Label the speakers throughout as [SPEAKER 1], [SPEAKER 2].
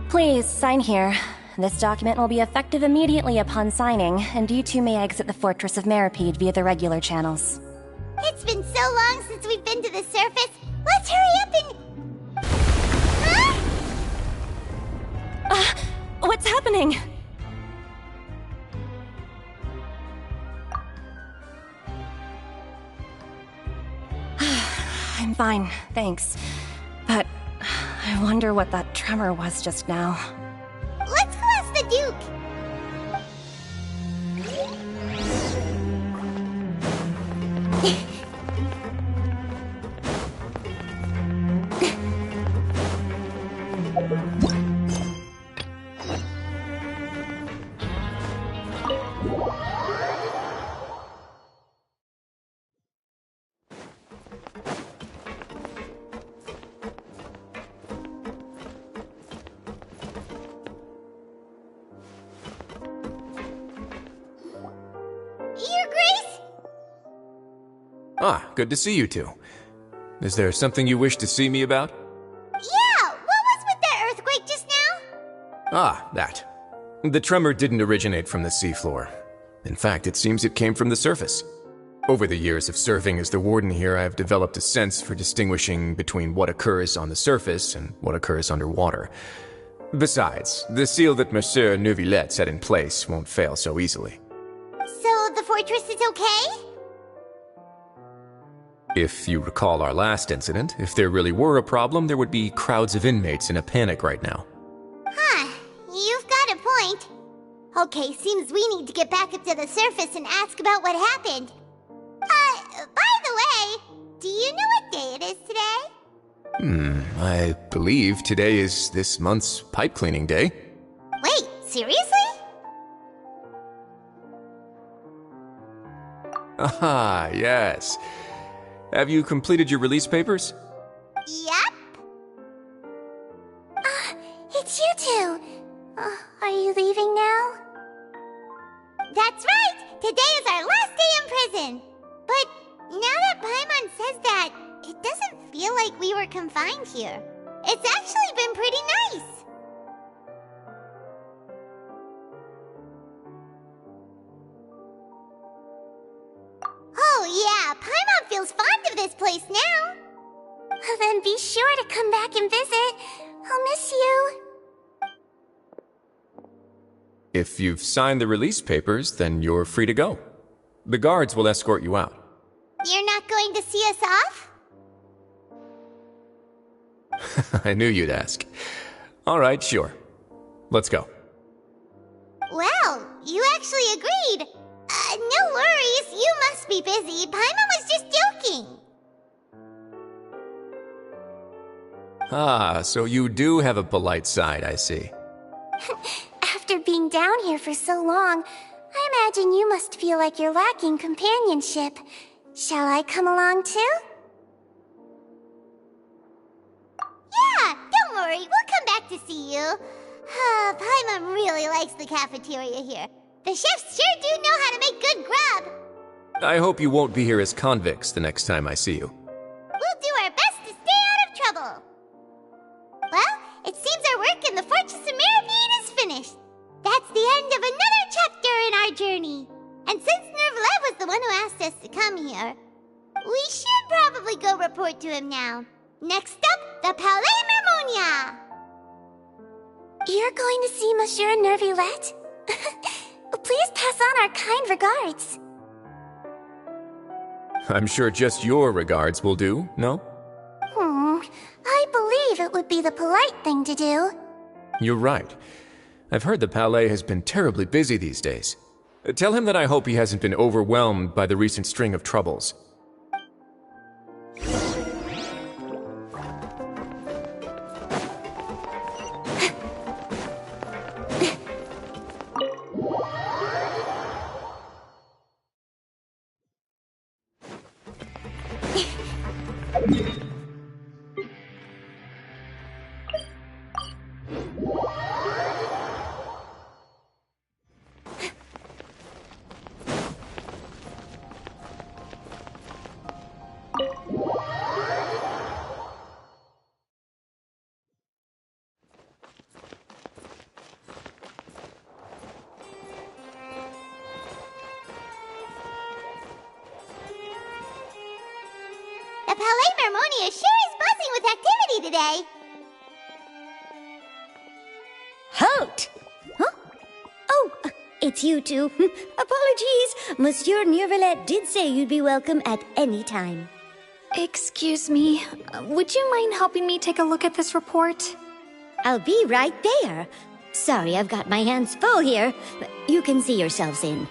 [SPEAKER 1] Please, sign here. This document will be effective immediately upon signing, and you two may exit the Fortress of Meripede via the regular channels.
[SPEAKER 2] It's been so long since we've been to the surface. Let's hurry up and... Huh?
[SPEAKER 1] What's happening? I'm fine, thanks. But I wonder what that tremor was just now.
[SPEAKER 2] Let's go ask the Duke!
[SPEAKER 3] Ah, good to see you two. Is there something you wish to see me about?
[SPEAKER 2] Yeah, what was with that earthquake just now?
[SPEAKER 3] Ah, that. The tremor didn't originate from the seafloor. In fact, it seems it came from the surface. Over the years of serving as the warden here, I've developed a sense for distinguishing between what occurs on the surface and what occurs underwater. Besides, the seal that Monsieur Neuvillette set in place won't fail so easily.
[SPEAKER 2] So the fortress is okay?
[SPEAKER 3] If you recall our last incident, if there really were a problem, there would be crowds of inmates in a panic right now.
[SPEAKER 2] Huh, you've got a point. Okay, seems we need to get back up to the surface and ask about what happened. By the way, do you know what day it is today?
[SPEAKER 3] I believe today is this month's pipe cleaning day.
[SPEAKER 2] Wait, seriously?
[SPEAKER 3] Ah, yes. Have you completed your release papers?
[SPEAKER 2] Yep. It's you two. Are you leaving now? That's right! Today is our last day in prison! But now that Paimon says that, it doesn't feel like we were confined here. It's actually been pretty nice! Oh yeah, Paimon feels fond of this place now! Then be sure to come back and visit. I'll miss you.
[SPEAKER 3] If you've signed the release papers, then you're free to go. The guards will escort you out.
[SPEAKER 2] You're not going to see us off?
[SPEAKER 3] I knew you'd ask. All right, sure. Let's go.
[SPEAKER 2] Well, you actually agreed. No worries, you must be busy. Paimon was just joking.
[SPEAKER 3] Ah, so you do have a polite side, I see.
[SPEAKER 2] After being down here for so long, I imagine you must feel like you're lacking companionship. Shall I come along too? Yeah, don't worry, we'll come back to see you. Paimon really likes the cafeteria here. The chefs sure do know how to make good grub.
[SPEAKER 3] I hope you won't be here as convicts the next time I see you.
[SPEAKER 2] We'll do our best to stay out of trouble. Well, it seems our work in the Fortress of Meripede is finished. That's the end of another chapter in our journey. And since Neuvillette was the one who asked us to come here, we should probably go report to him now. Next up, the Palais Mermonia. You're going to see Monsieur Neuvillette? Please pass on our kind regards.
[SPEAKER 3] I'm sure just your regards will do, no?
[SPEAKER 2] I believe it would be the polite thing to do.
[SPEAKER 3] You're right. I've heard the Palais has been terribly busy these days. Tell him that I hope he hasn't been overwhelmed by the recent string of troubles.
[SPEAKER 2] Palais Mermonia sure is buzzing with activity today.
[SPEAKER 4] Halt! Huh? Oh, it's you two. Apologies. Monsieur Neuvillette did say you'd be welcome at any time.
[SPEAKER 5] Excuse me, would you mind helping me take a look at this report?
[SPEAKER 4] I'll be right there. Sorry, I've got my hands full here. You can see yourselves in.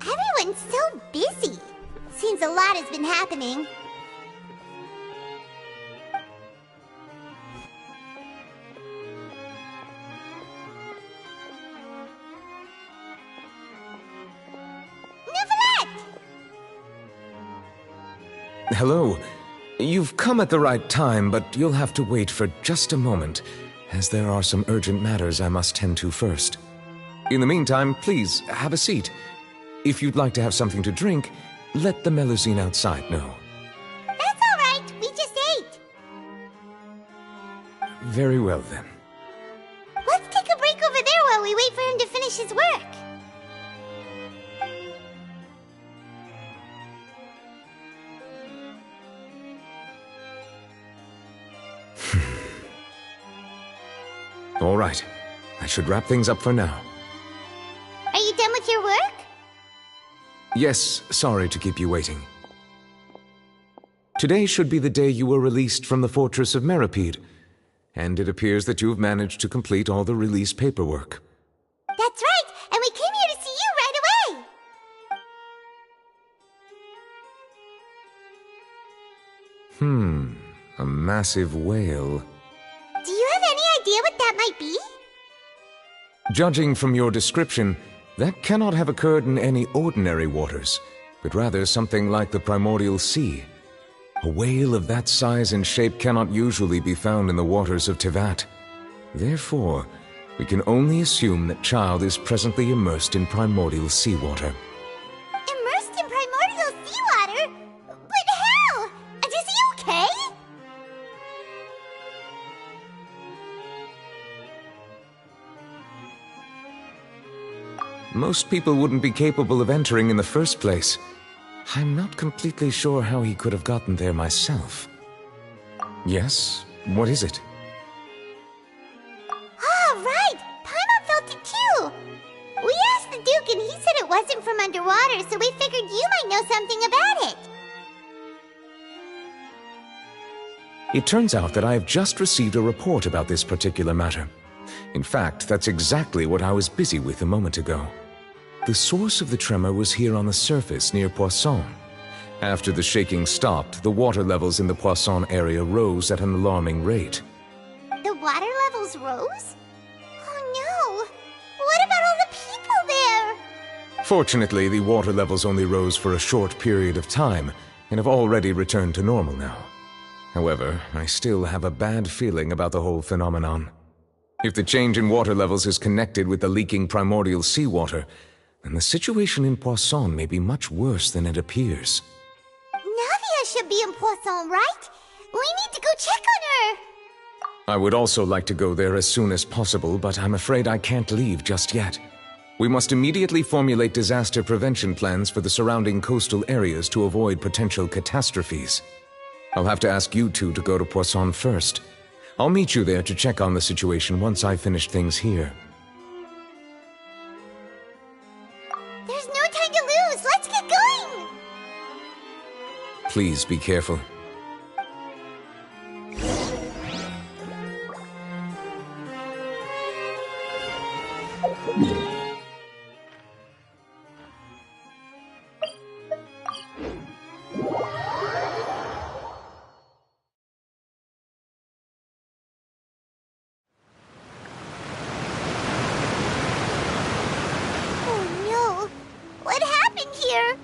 [SPEAKER 2] Everyone's so busy. Seems a lot has been happening. Neuvillette!
[SPEAKER 3] Hello. You've come at the right time, but you'll have to wait for just a moment, as there are some urgent matters I must tend to first. In the meantime, please, have a seat. If you'd like to have something to drink, let the Melusine outside know.
[SPEAKER 2] That's all right. We just ate.
[SPEAKER 3] Very well, then.
[SPEAKER 2] Let's take a break over there while we wait for him to finish his work.
[SPEAKER 3] All right. I should wrap things up for now.
[SPEAKER 2] Are you done with your work?
[SPEAKER 3] Yes, sorry to keep you waiting. Today should be the day you were released from the Fortress of Meripede, and it appears that you've managed to complete all the release paperwork.
[SPEAKER 2] That's right, and we came here to see you right away.
[SPEAKER 3] A massive whale.
[SPEAKER 2] Do you have any idea what that might be?
[SPEAKER 3] Judging from your description, that cannot have occurred in any ordinary waters, but rather something like the primordial sea. A whale of that size and shape cannot usually be found in the waters of Tevat. Therefore, we can only assume that Child is presently immersed in primordial seawater.
[SPEAKER 2] Immersed in primordial seawater? But how? Is he okay?
[SPEAKER 3] Most people wouldn't be capable of entering in the first place. I'm not completely sure how he could have gotten there myself. Yes? What is it?
[SPEAKER 2] Ah, right! Paimon felt it too! We asked the Duke and he said it wasn't from underwater, so we figured you might know something about it.
[SPEAKER 3] It turns out that I have just received a report about this particular matter. In fact, that's exactly what I was busy with a moment ago. The source of the tremor was here on the surface near Poisson. After the shaking stopped, the water levels in the Poisson area rose at an alarming rate.
[SPEAKER 2] The water levels rose? Oh no! What about all the people there?
[SPEAKER 3] Fortunately, the water levels only rose for a short period of time and have already returned to normal now. However, I still have a bad feeling about the whole phenomenon. If the change in water levels is connected with the leaking primordial seawater, then the situation in Poisson may be much worse than it appears.
[SPEAKER 2] Navia should be in Poisson, right? We need to go check on her!
[SPEAKER 3] I would also like to go there as soon as possible, but I'm afraid I can't leave just yet. We must immediately formulate disaster prevention plans for the surrounding coastal areas to avoid potential catastrophes. I'll have to ask you two to go to Poisson first. I'll meet you there to check on the situation once I've finished things here.
[SPEAKER 2] There's no time to lose! Let's get going!
[SPEAKER 3] Please be careful.
[SPEAKER 2] Oh no! What happened here?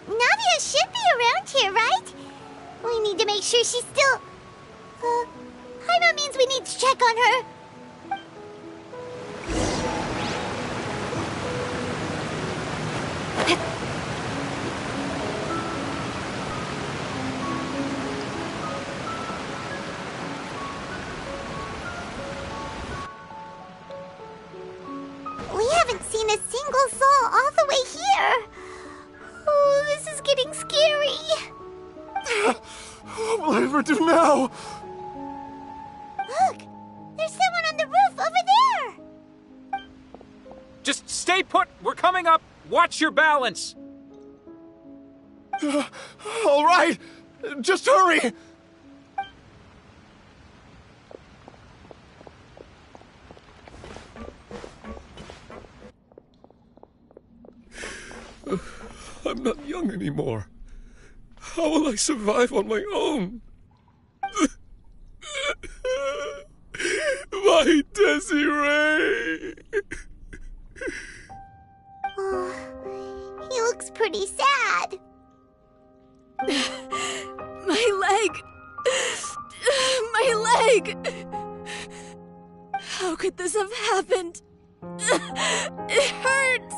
[SPEAKER 2] Navia should be around here, right? We need to make sure she's still... Paimon means we need to check on her.
[SPEAKER 6] will I ever do now?
[SPEAKER 2] Look! There's someone on the roof over there!
[SPEAKER 7] Just stay put! We're coming up! Watch your balance!
[SPEAKER 6] All right! Just hurry! I'm not young anymore. How will I survive on my own? My Desiree!
[SPEAKER 2] Oh, he looks pretty sad.
[SPEAKER 8] My leg! My leg! How could this have happened? It hurts!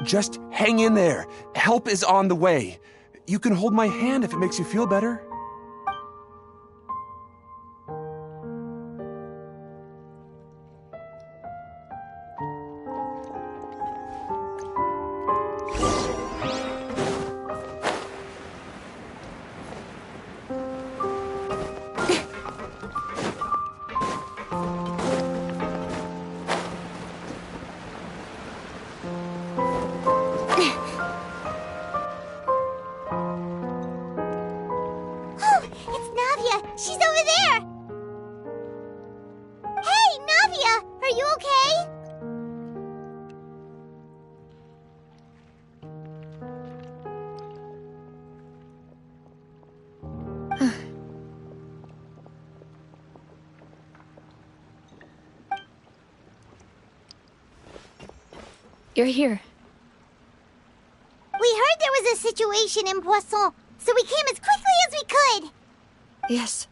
[SPEAKER 9] Just hang in there. Help is on the way. You can hold my hand if it makes you feel better.
[SPEAKER 2] She's over there! Hey, Navia! Are you okay?
[SPEAKER 8] You're here.
[SPEAKER 2] We heard there was a situation in Poisson, so we came as quickly as we could.
[SPEAKER 8] Yes.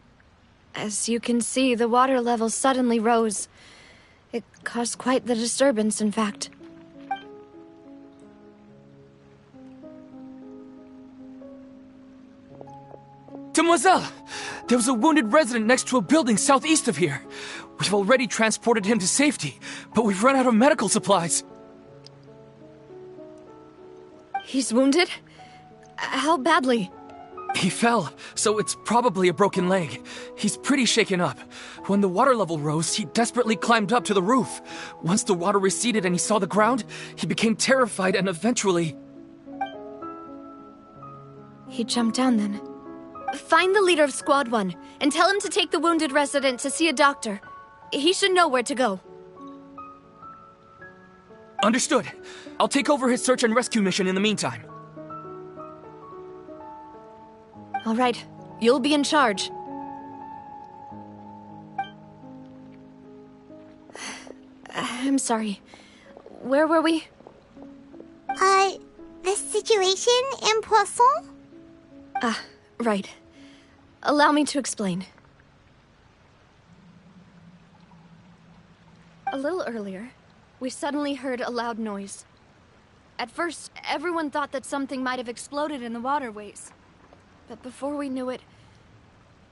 [SPEAKER 8] As you can see, the water level suddenly rose. It caused quite the disturbance, in fact.
[SPEAKER 10] Demoiselle! There was a wounded resident next to a building southeast of here. We've already transported him to safety, but we've run out of medical supplies.
[SPEAKER 8] He's wounded? How badly?
[SPEAKER 10] He fell, so it's probably a broken leg. He's pretty shaken up. When the water level rose, he desperately climbed up to the roof. Once the water receded and he saw the ground, he became terrified and eventually...
[SPEAKER 8] He jumped down then. Find the leader of Squad 1 and tell him to take the wounded resident to see a doctor. He should know where to go.
[SPEAKER 10] Understood. I'll take over his search and rescue mission in the meantime.
[SPEAKER 8] All right, you'll be in charge. I'm sorry. Where were we?
[SPEAKER 2] The situation in Poisson?
[SPEAKER 8] Ah, right. Allow me to explain. A little earlier, we suddenly heard a loud noise. At first, everyone thought that something might have exploded in the waterways. But before we knew it,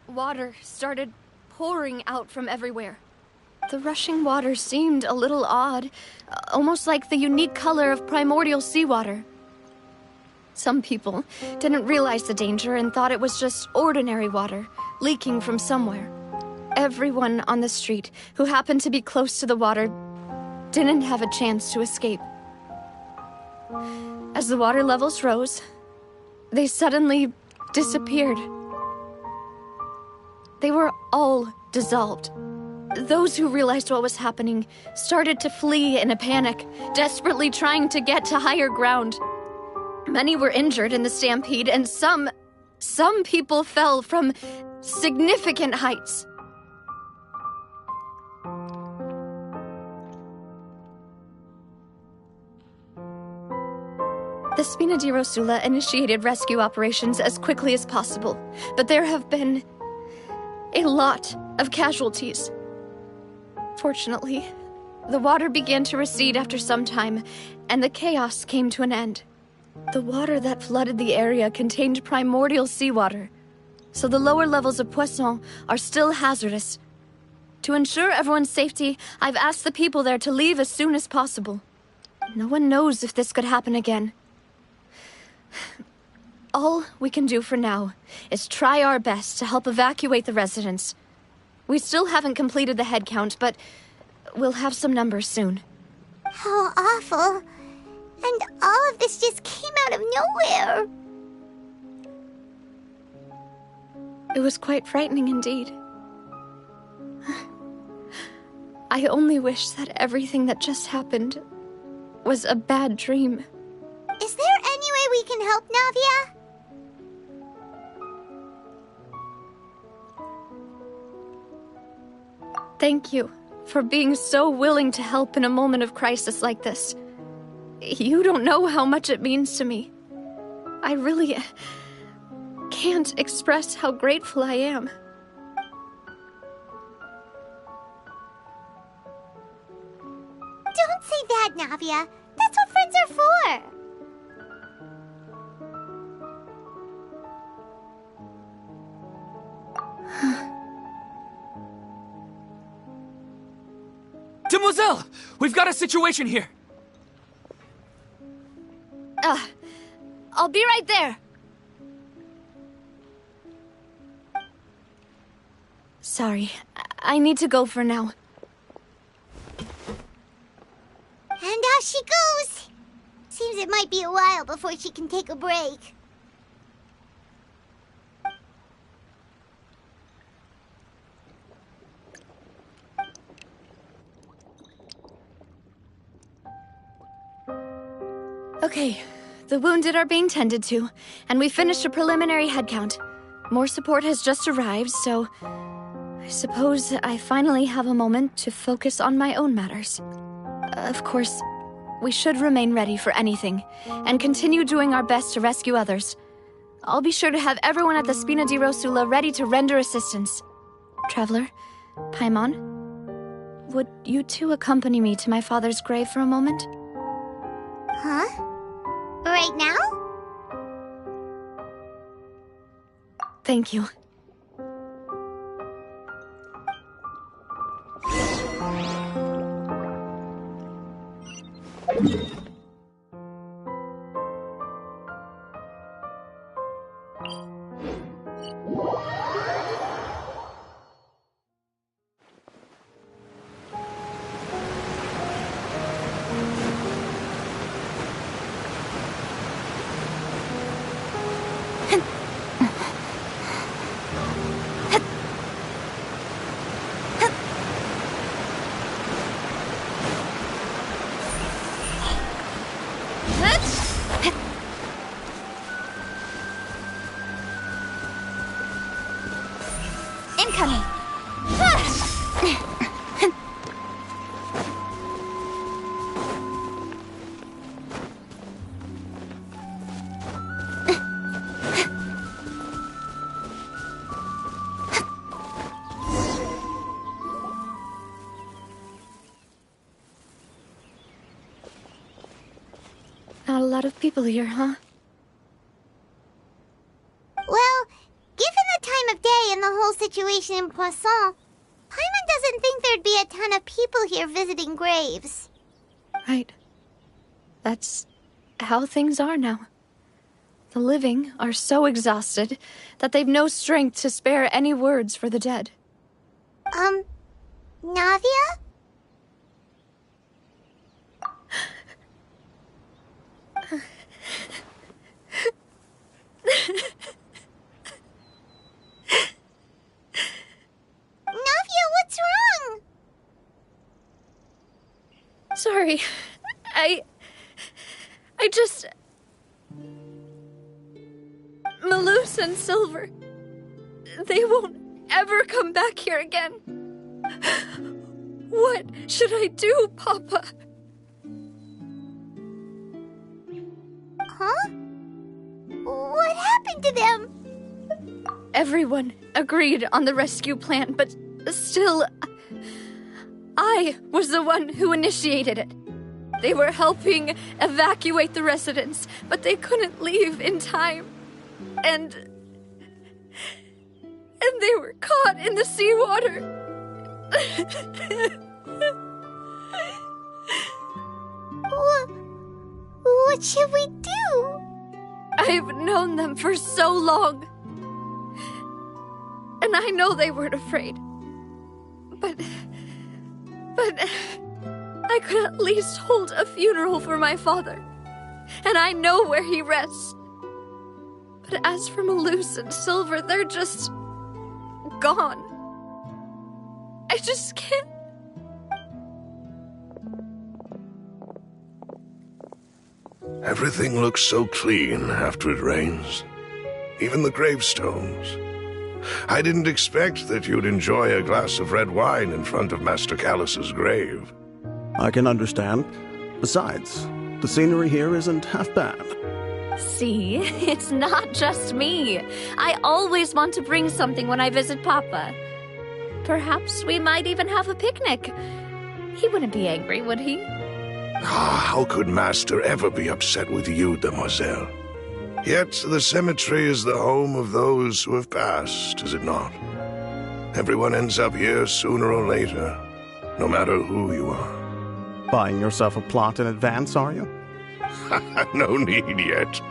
[SPEAKER 8] water started pouring out from everywhere. The rushing water seemed a little odd, almost like the unique color of primordial seawater. Some people didn't realize the danger and thought it was just ordinary water, leaking from somewhere. Everyone on the street who happened to be close to the water didn't have a chance to escape. As the water levels rose, they suddenly disappeared. They were all dissolved. Those who realized what was happening started to flee in a panic, desperately trying to get to higher ground. Many were injured in the stampede, and some people fell from significant heights. The Spina di Rosula initiated rescue operations as quickly as possible, but there have been a lot of casualties. Fortunately, the water began to recede after some time, and the chaos came to an end. The water that flooded the area contained primordial seawater, so the lower levels of Poisson are still hazardous. To ensure everyone's safety, I've asked the people there to leave as soon as possible. No one knows if this could happen again. All we can do for now is try our best to help evacuate the residents. We still haven't completed the head count, but we'll have some numbers soon.
[SPEAKER 2] How awful. And all of this just came out of nowhere.
[SPEAKER 8] It was quite frightening indeed. I only wish that everything that just happened was a bad dream.
[SPEAKER 2] Is there any way we can help, Navia?
[SPEAKER 8] Thank you for being so willing to help in a moment of crisis like this. You don't know how much it means to me. I really can't express how grateful I am.
[SPEAKER 2] Don't say that, Navia. That's what friends are for.
[SPEAKER 10] Demoiselle! We've got a situation here!
[SPEAKER 8] I'll be right there. Sorry, I need to go for now.
[SPEAKER 2] And off she goes. Seems it might be a while before she can take a break.
[SPEAKER 8] Okay, the wounded are being tended to, and we finished a preliminary head count. More support has just arrived, so I suppose I finally have a moment to focus on my own matters. Of course, we should remain ready for anything, and continue doing our best to rescue others. I'll be sure to have everyone at the Spina di Rosula ready to render assistance. Traveler, Paimon, would you two accompany me to my father's grave for a moment?
[SPEAKER 2] Huh? Right now?
[SPEAKER 8] Thank you. Incoming! Not a lot of people here, huh?
[SPEAKER 2] Well, given the time of day and the whole situation in Poisson, Paimon doesn't think there'd be a ton of people here visiting graves.
[SPEAKER 8] Right. That's how things are now. The living are so exhausted that they've no strength to spare any words for the dead.
[SPEAKER 2] Navia? Navia, what's wrong?
[SPEAKER 8] Sorry. I just... Malus and Silver, they won't ever come back here again. What should I do, Papa?
[SPEAKER 2] Huh? What happened to them?
[SPEAKER 8] Everyone agreed on the rescue plan, but still, I was the one who initiated it. They were helping evacuate the residents, but they couldn't leave in time. And they were caught in the seawater.
[SPEAKER 2] What should we do?
[SPEAKER 8] I've known them for so long. And I know they weren't afraid. But I could at least hold a funeral for my father. And I know where he rests. But as for Malus and Silver, they're just gone. I just can't.
[SPEAKER 11] Everything looks so clean after it rains. Even the gravestones. I didn't expect that you'd enjoy a glass of red wine in front of Master Callus's grave.
[SPEAKER 12] I can understand. Besides, the scenery here isn't half bad.
[SPEAKER 8] See, it's not just me. I always want to bring something when I visit Papa. Perhaps we might even have a picnic. He wouldn't be angry, would he?
[SPEAKER 11] How could Master ever be upset with you, demoiselle? Yet the cemetery is the home of those who have passed, is it not? Everyone ends up here sooner or later, no matter who you are.
[SPEAKER 12] Buying yourself a plot in advance, are you?
[SPEAKER 11] No need yet.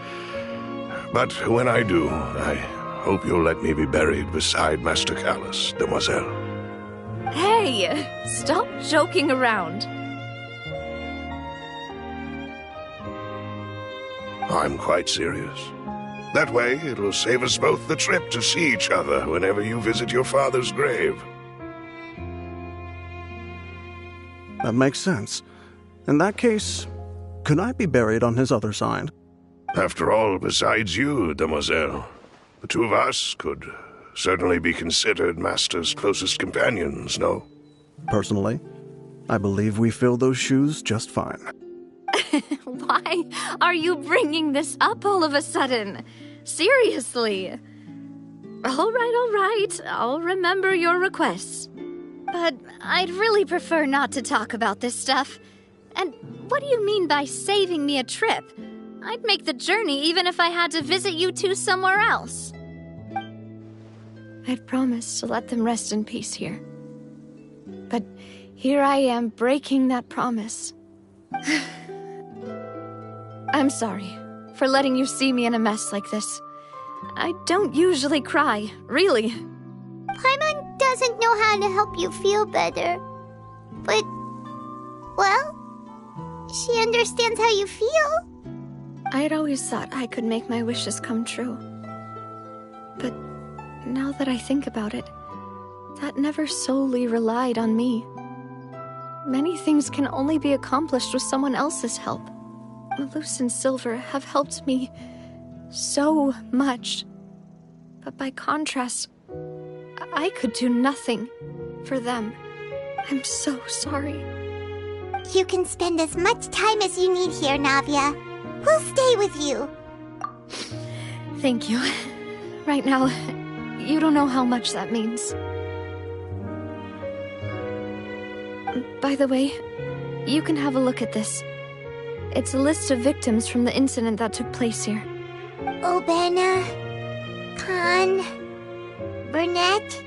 [SPEAKER 11] But when I do, I hope you'll let me be buried beside Master Callus, demoiselle.
[SPEAKER 8] Hey, stop joking around.
[SPEAKER 11] I'm quite serious. That way, it'll save us both the trip to see each other whenever you visit your father's grave.
[SPEAKER 12] That makes sense. In that case, could I be buried on his other side?
[SPEAKER 11] After all, besides you, demoiselle, the two of us could certainly be considered Master's closest companions, no?
[SPEAKER 12] Personally, I believe we fill those shoes just fine.
[SPEAKER 8] Why are you bringing this up all of a sudden? Seriously. All right. I'll remember your requests. But I'd really prefer not to talk about this stuff. And what do you mean by saving me a trip? I'd make the journey even if I had to visit you two somewhere else. I'd promised to let them rest in peace here. But here I am breaking that promise. I'm sorry for letting you see me in a mess like this. I don't usually cry, really.
[SPEAKER 2] Paimon doesn't know how to help you feel better. But, well, she understands how you feel.
[SPEAKER 8] I had always thought I could make my wishes come true. But now that I think about it, that never solely relied on me. Many things can only be accomplished with someone else's help. Malus and Silver have helped me so much. But by contrast, I could do nothing for them. I'm so sorry.
[SPEAKER 2] You can spend as much time as you need here, Navia. We'll stay with you.
[SPEAKER 8] Thank you. Right now, you don't know how much that means. By the way, you can have a look at this. It's a list of victims from the incident that took place here.
[SPEAKER 2] Obena, Khan, Burnett,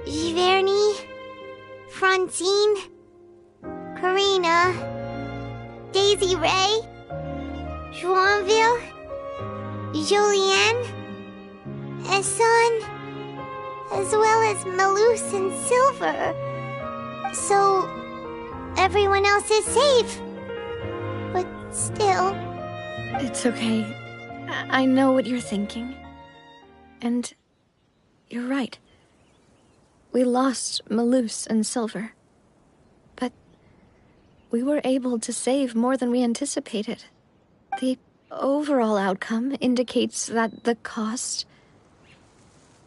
[SPEAKER 2] Giverny, Francine, Karina, Daisy Ray, Joinville, Julianne, Esson, as well as Malus and Silver. So, everyone else is safe. But still...
[SPEAKER 8] It's okay. I know what you're thinking. And you're right. We lost Malus and Silver. But we were able to save more than we anticipated. The overall outcome indicates that the cost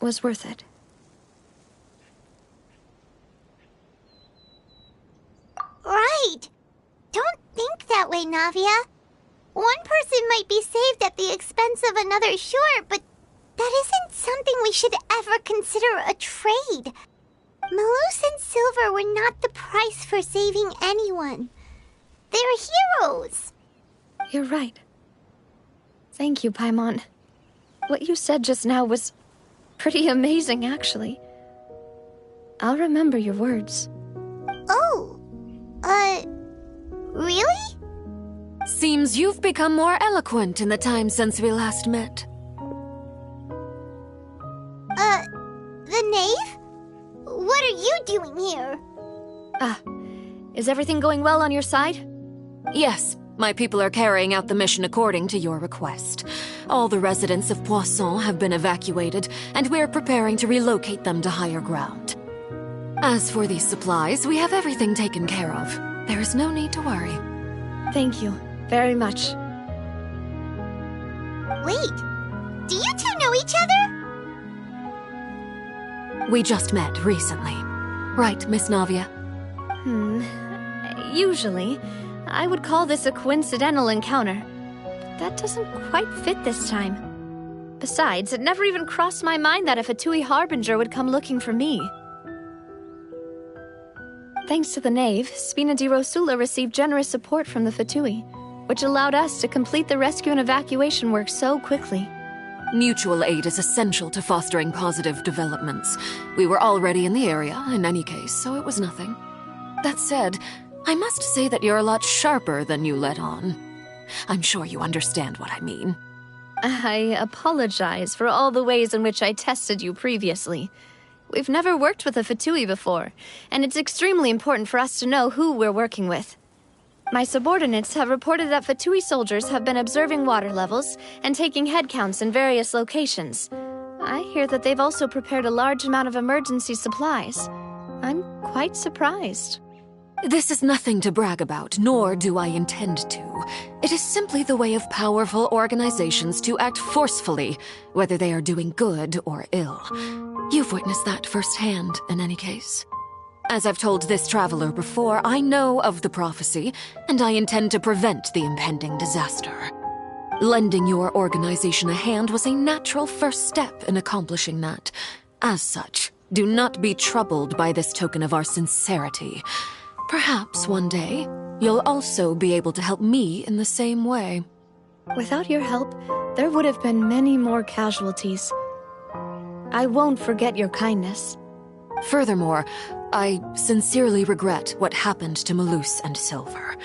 [SPEAKER 8] was worth it.
[SPEAKER 2] Right! Don't think that way, Navia. One person might be saved at the expense of another, sure, but that isn't something we should ever consider a trade. Malus and Silver were not the price for saving anyone. They're heroes.
[SPEAKER 8] You're right. Thank you, Paimon. What you said just now was pretty amazing, actually. I'll remember your words.
[SPEAKER 2] Oh, really?
[SPEAKER 13] Seems you've become more eloquent in the time since we last met.
[SPEAKER 2] The knave? What are you doing here?
[SPEAKER 8] Is everything going well on your side?
[SPEAKER 13] Yes, my people are carrying out the mission according to your request. All the residents of Poisson have been evacuated, and we're preparing to relocate them to higher ground. As for these supplies, we have everything taken care of. There is no need to worry.
[SPEAKER 8] Thank you very much.
[SPEAKER 2] Wait, do you two know each other?
[SPEAKER 13] We just met recently. Right, Miss Navia?
[SPEAKER 8] Usually, I would call this a coincidental encounter. That doesn't quite fit this time. Besides, it never even crossed my mind that a Fatui Harbinger would come looking for me. Thanks to the knave, Spina di Rosula received generous support from the Fatui, which allowed us to complete the rescue and evacuation work so quickly.
[SPEAKER 13] Mutual aid is essential to fostering positive developments. We were already in the area, in any case, so it was nothing. That said, I must say that you're a lot sharper than you let on. I'm sure you understand what I mean.
[SPEAKER 8] I apologize for all the ways in which I tested you previously. We've never worked with a Fatui before, and it's extremely important for us to know who we're working with. My subordinates have reported that Fatui soldiers have been observing water levels and taking head counts in various locations. I hear that they've also prepared a large amount of emergency supplies. I'm quite surprised.
[SPEAKER 13] This is nothing to brag about, nor do I intend to. It is simply the way of powerful organizations to act forcefully, whether they are doing good or ill. You've witnessed that firsthand, in any case. As I've told this traveler before, I know of the prophecy, and I intend to prevent the impending disaster. Lending your organization a hand was a natural first step in accomplishing that. As such, do not be troubled by this token of our sincerity. Perhaps one day, you'll also be able to help me in the same way.
[SPEAKER 8] Without your help, there would have been many more casualties. I won't forget your kindness.
[SPEAKER 13] Furthermore, I sincerely regret what happened to Malus and Silver.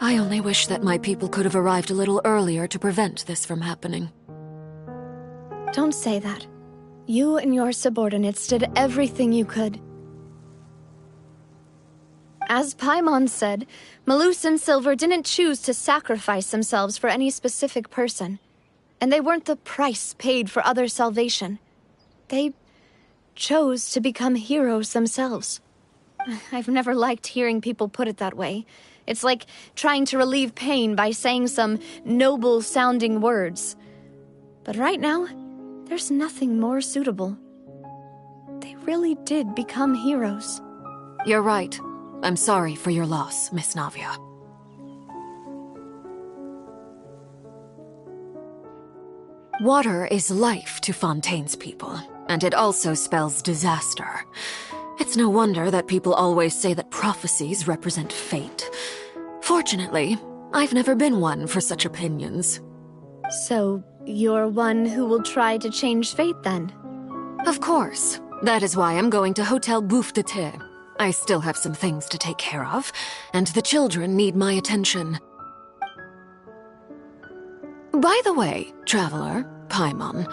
[SPEAKER 13] I only wish that my people could have arrived a little earlier to prevent this from happening.
[SPEAKER 8] Don't say that. You and your subordinates did everything you could. As Paimon said, Malus and Silver didn't choose to sacrifice themselves for any specific person. And they weren't the price paid for other salvation. They chose to become heroes themselves. I've never liked hearing people put it that way. It's like trying to relieve pain by saying some noble-sounding words. But right now, there's nothing more suitable. They really did become heroes.
[SPEAKER 13] You're right. I'm sorry for your loss, Miss Navia. Water is life to Fontaine's people, and it also spells disaster. It's no wonder that people always say that prophecies represent fate. Fortunately, I've never been one for such opinions.
[SPEAKER 8] So, you're one who will try to change fate, then?
[SPEAKER 13] Of course. That is why I'm going to Hotel Bouffe de Thé. I still have some things to take care of, and the children need my attention. By the way, Traveler, Paimon,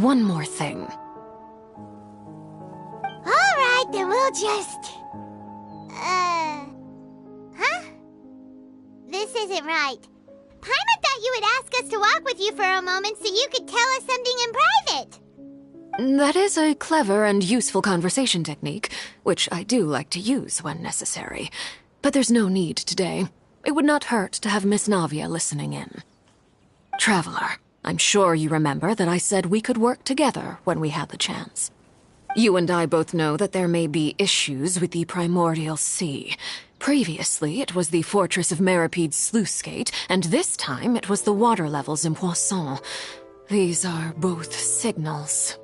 [SPEAKER 13] one more thing.
[SPEAKER 2] Alright, then we'll just... Huh? This isn't right. Paimon thought you would ask us to walk with you for a moment so you could tell us something in private.
[SPEAKER 13] That is a clever and useful conversation technique, which I do like to use when necessary. But there's no need today. It would not hurt to have Miss Navia listening in. Traveler, I'm sure you remember that I said we could work together when we had the chance. You and I both know that there may be issues with the Primordial Sea. Previously, it was the Fortress of Meripede's sluice gate, and this time it was the water levels in Poisson. These are both signals.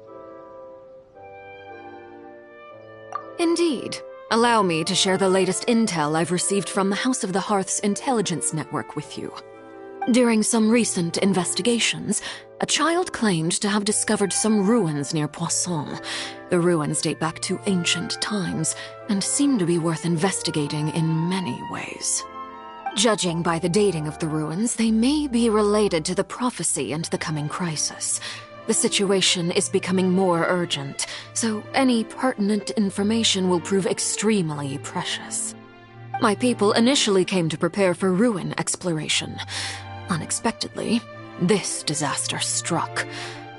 [SPEAKER 13] Indeed. Allow me to share the latest intel I've received from the House of the Hearth's intelligence network with you. During some recent investigations, a child claimed to have discovered some ruins near Poisson. The ruins date back to ancient times, and seem to be worth investigating in many ways. Judging by the dating of the ruins, they may be related to the prophecy and the coming crisis. The situation is becoming more urgent, so any pertinent information will prove extremely precious. My people initially came to prepare for ruin exploration. Unexpectedly, this disaster struck,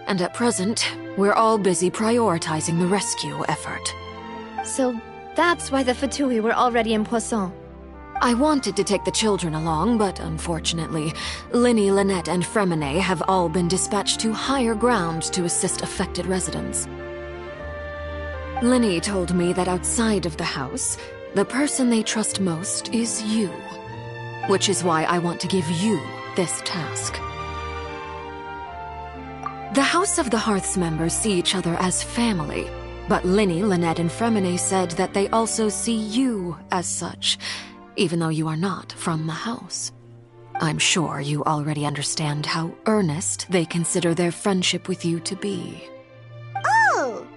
[SPEAKER 13] and at present, we're all busy prioritizing the rescue effort.
[SPEAKER 8] So that's why the Fatui were already in Poisson.
[SPEAKER 13] I wanted to take the children along, but unfortunately, Linny, Lynette, and Fremine have all been dispatched to higher ground to assist affected residents. Linny told me that outside of the house, the person they trust most is you. Which is why I want to give you this task. The House of the Hearth's members see each other as family, but Linny, Lynette, and Fremine said that they also see you as such, even though you are not from the house. I'm sure you already understand how earnest they consider their friendship with you to be.
[SPEAKER 2] Oh,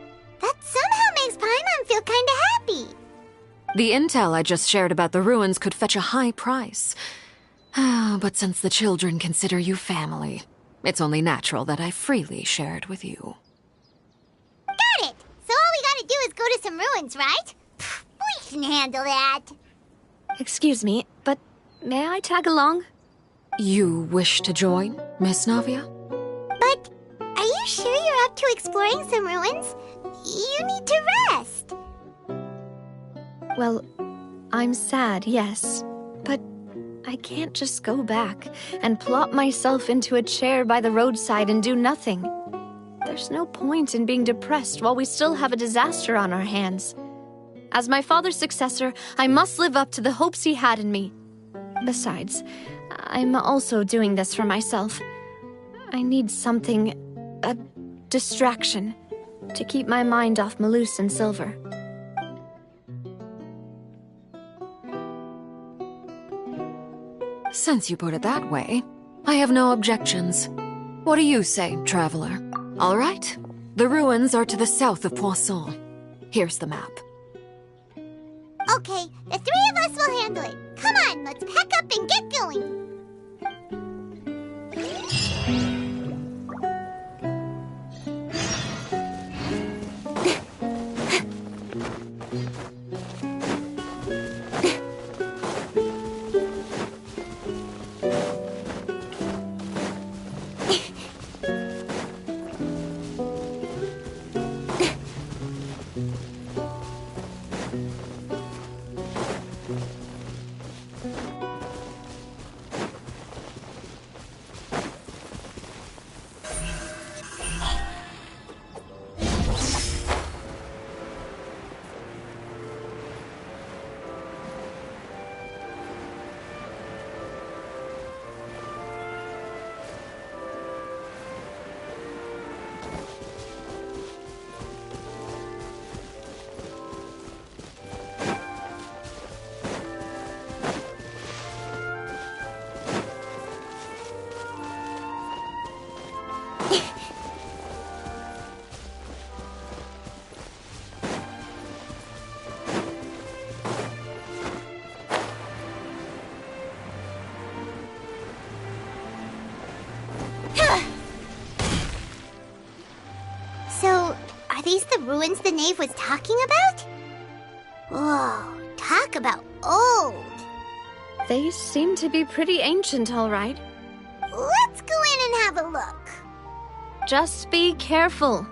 [SPEAKER 2] that somehow makes Paimon feel kinda happy.
[SPEAKER 13] The intel I just shared about the ruins could fetch a high price. But since the children consider you family, it's only natural that I freely share it with you.
[SPEAKER 2] Got it! So all we gotta do is go to some ruins, right? We can handle that.
[SPEAKER 8] Excuse me, but may I tag along?
[SPEAKER 13] You wish to join, Miss Navia?
[SPEAKER 2] But are you sure you're up to exploring some ruins? You need to rest.
[SPEAKER 8] Well, I'm sad, yes, but I can't just go back and plop myself into a chair by the roadside and do nothing. There's no point in being depressed while we still have a disaster on our hands. As my father's successor, I must live up to the hopes he had in me. Besides, I'm also doing this for myself. I need something, a distraction, to keep my mind off Malus and Silver.
[SPEAKER 13] Since you put it that way, I have no objections. What do you say, traveler? All right. The ruins are to the south of Poisson. Here's the map.
[SPEAKER 2] Okay, the three of us will handle it. Come on, let's pack up and get going. So, are these the ruins the knave was talking about? Whoa, talk about old.
[SPEAKER 8] They seem to be pretty ancient, all right.
[SPEAKER 2] Let's go in and have a look.
[SPEAKER 8] Just be careful.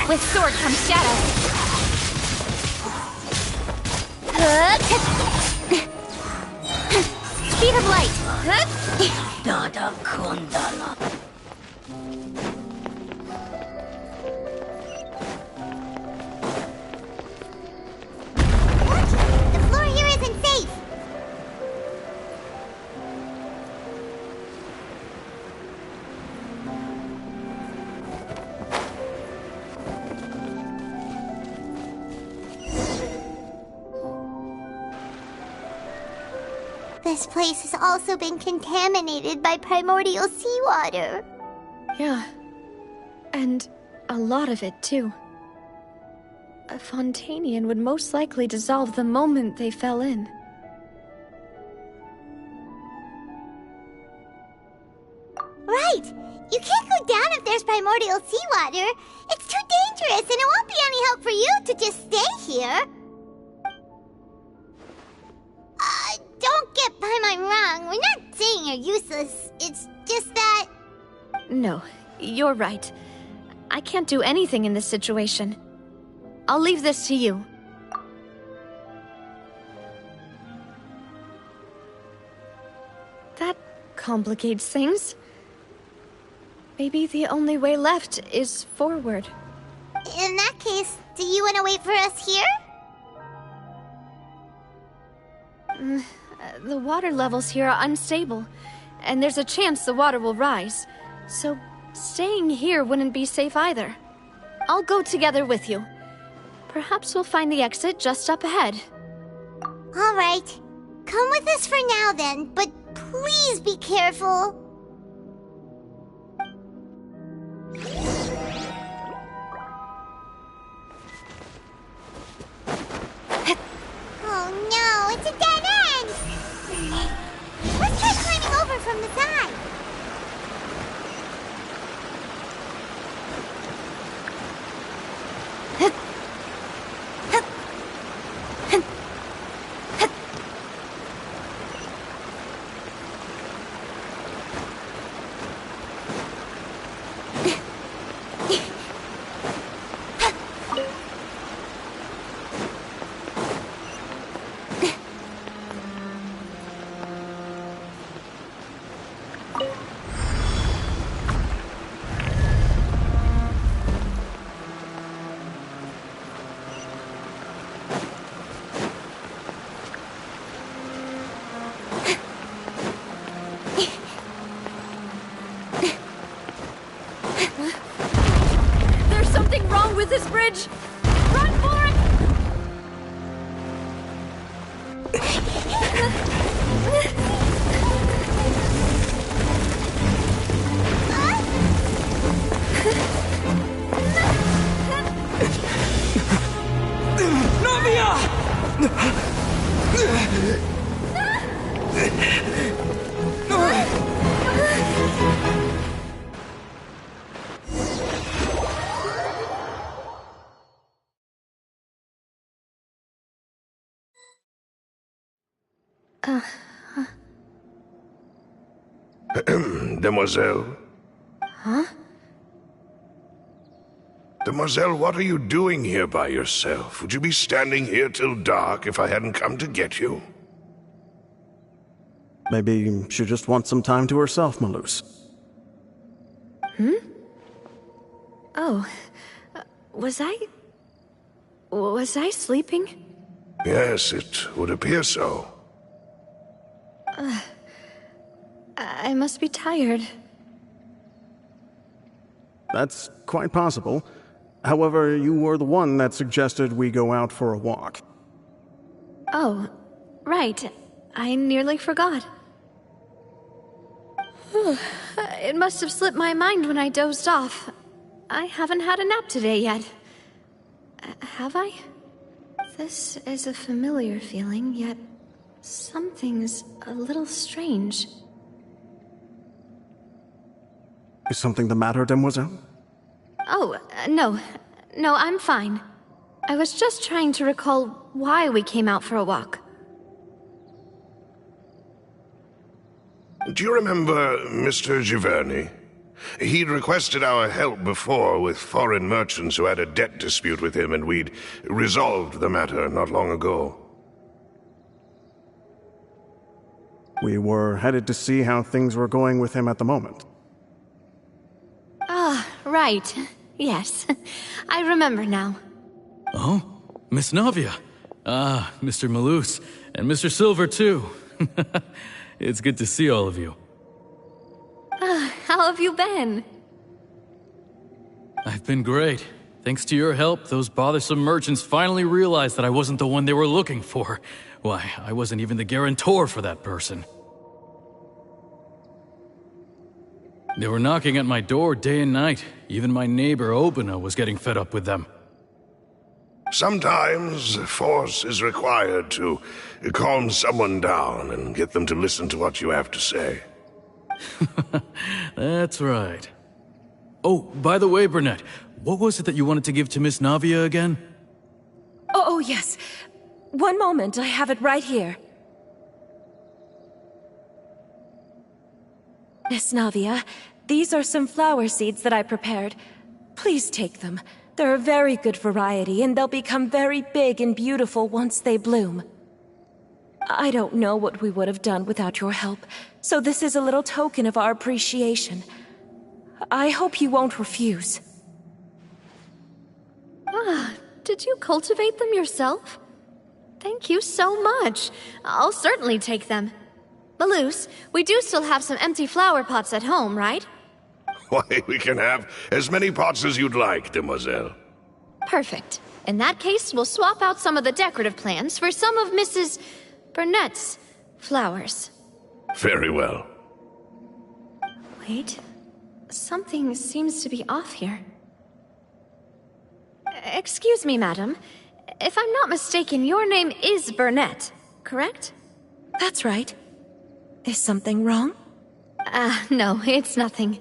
[SPEAKER 8] With sword comes shadow. Speed of light.
[SPEAKER 2] The floor here isn't safe. This place has also been contaminated by primordial seawater.
[SPEAKER 8] Yeah. And a lot of it, too. A Fontanian would most likely dissolve the moment they fell in.
[SPEAKER 2] Right! You can't go down if there's primordial seawater. It's too dangerous, and it won't be any help for you to just stay here. Don't get by my wrong. We're not saying you're useless. It's just that...
[SPEAKER 8] No, you're right. I can't do anything in this situation. I'll leave this to you. That complicates things. Maybe the only way left is forward.
[SPEAKER 2] In that case, do you want to wait for us here?
[SPEAKER 8] The water levels here are unstable, and there's a chance the water will rise. So, staying here wouldn't be safe either. I'll go together with you. Perhaps we'll find the exit just up ahead.
[SPEAKER 2] All right. Come with us for now then, but please be careful. Oh no, it's a dead end! Let's try climbing over from the side.
[SPEAKER 8] There's something wrong with this bridge! Run for it!
[SPEAKER 11] Demoiselle?
[SPEAKER 8] Huh?
[SPEAKER 11] Demoiselle, what are you doing here by yourself? Would you be standing here till dark if I hadn't come to get you?
[SPEAKER 12] Maybe she just wants some time to herself, Malus.
[SPEAKER 8] Oh. Was I sleeping?
[SPEAKER 11] Yes, it would appear so.
[SPEAKER 8] I must be tired.
[SPEAKER 12] That's quite possible. However, you were the one that suggested we go out for a walk.
[SPEAKER 8] Oh, right. I nearly forgot. It must have slipped my mind when I dozed off. I haven't had a nap today yet. Have I? This is a familiar feeling, yet something's a little strange.
[SPEAKER 12] Is something the matter, Demoiselle?
[SPEAKER 8] Oh, no. No, I'm fine. I was just trying to recall why we came out for a walk.
[SPEAKER 11] Do you remember Mr. Giverny? He'd requested our help before with foreign merchants who had a debt dispute with him, and we'd resolved the matter not long ago.
[SPEAKER 12] We were headed to see how things were going with him at the moment.
[SPEAKER 8] Ah, right. Yes. I remember now.
[SPEAKER 14] Oh, Miss Navia. Ah, Mr. Malus. And Mr. Silver, too. It's good to see all of you.
[SPEAKER 8] How have you been?
[SPEAKER 14] I've been great. Thanks to your help, those bothersome merchants finally realized that I wasn't the one they were looking for. Why, I wasn't even the guarantor for that person. They were knocking at my door day and night. Even my neighbor, Obina, was getting fed up with them.
[SPEAKER 11] Sometimes force is required to calm someone down and get them to listen to what you have to say.
[SPEAKER 14] That's right. Oh, by the way, Burnett, what was it that you wanted to give to Miss Navia again?
[SPEAKER 15] Oh, yes. One moment, I have it right here. Miss Navia, these are some flower seeds that I prepared. Please take them. They're a very good variety, and they'll become very big and beautiful once they bloom. I don't know what we would have done without your help, so this is a little token of our appreciation. I hope you won't refuse.
[SPEAKER 8] Ah, did you cultivate them yourself? Thank you so much. I'll certainly take them. Malus, we do still have some empty flower pots at home, right?
[SPEAKER 11] Why, we can have as many pots as you'd like, demoiselle.
[SPEAKER 8] Perfect. In that case, we'll swap out some of the decorative plants for some of Mrs. Burnett's flowers.
[SPEAKER 11] Very well.
[SPEAKER 8] Wait. Something seems to be off here. Excuse me, madam. If I'm not mistaken, your name is Burnett, correct?
[SPEAKER 15] That's right. Is something wrong?
[SPEAKER 8] No, it's nothing.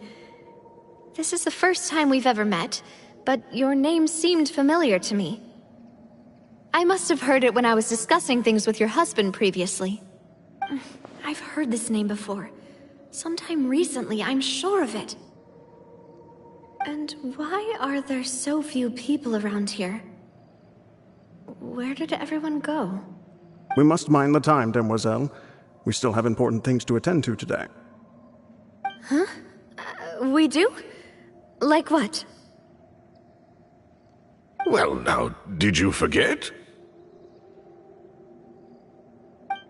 [SPEAKER 8] This is the first time we've ever met, but your name seemed familiar to me. I must have heard it when I was discussing things with your husband previously. I've heard this name before. Sometime recently, I'm sure of it. And why are there so few people around here? Where did everyone go?
[SPEAKER 12] We must mind the time, demoiselle. We still have important things to attend to today.
[SPEAKER 8] Huh? We do? Like what?
[SPEAKER 11] Well, now, did you forget?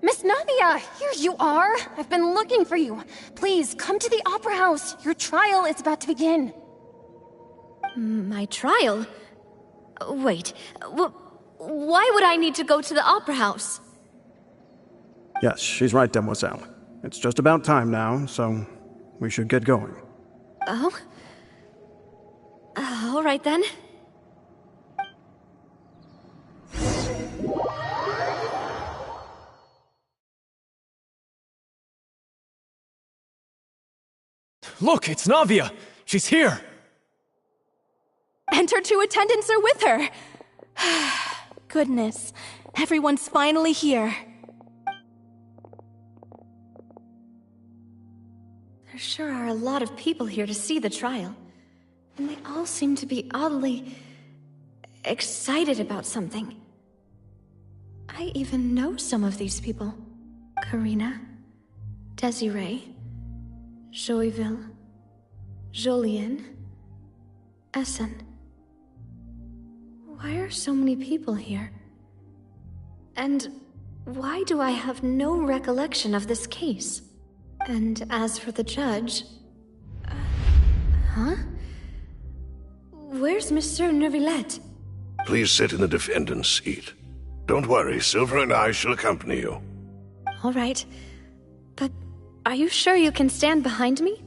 [SPEAKER 1] Miss Navia, here you are. I've been looking for you. Please, come to the Opera House. Your trial is about to begin.
[SPEAKER 8] My trial? Wait, why would I need to go to the Opera House?
[SPEAKER 12] Yes, she's right, demoiselle. It's just about time now, so we should get going.
[SPEAKER 8] Oh? All right then.
[SPEAKER 10] Look, it's Navia! She's here!
[SPEAKER 15] And her two attendants are with her! Goodness, everyone's finally here.
[SPEAKER 8] There sure are a lot of people here to see the trial. And they all seem to be oddly excited about something. I even know some of these people. Karina, Desiree, Joyville, Jolien, Essen. Why are so many people here? And why do I have no recollection of this case? And as for the judge... huh? Where's Monsieur Neuvillette?
[SPEAKER 11] Please sit in the defendant's seat. Don't worry, Silver and I shall accompany you.
[SPEAKER 8] All right. But are you sure you can stand behind me?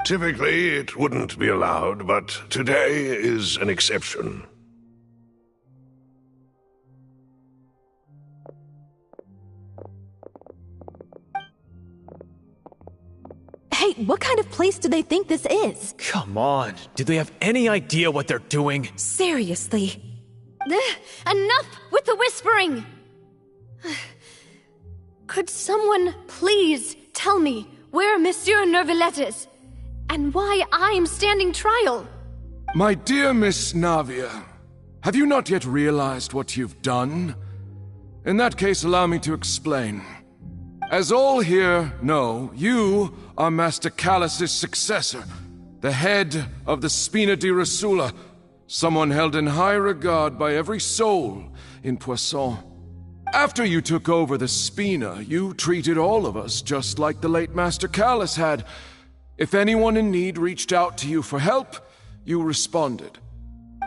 [SPEAKER 11] Typically, it wouldn't be allowed, but today is an exception.
[SPEAKER 15] Hey, what kind of place do they think this is?
[SPEAKER 10] Come on, do they have any idea what they're doing?
[SPEAKER 15] Seriously.
[SPEAKER 8] Enough with the whispering! Could someone please tell me where Monsieur Neuvillette is? And why I'm standing trial.
[SPEAKER 6] My dear Miss Navia, have you not yet realized what you've done? In that case, allow me to explain. As all here know, you are Master Callus's successor, the head of the Spina di Rasula, someone held in high regard by every soul in Poisson. After you took over the Spina, you treated all of us just like the late Master Callus had. If anyone in need reached out to you for help, you responded.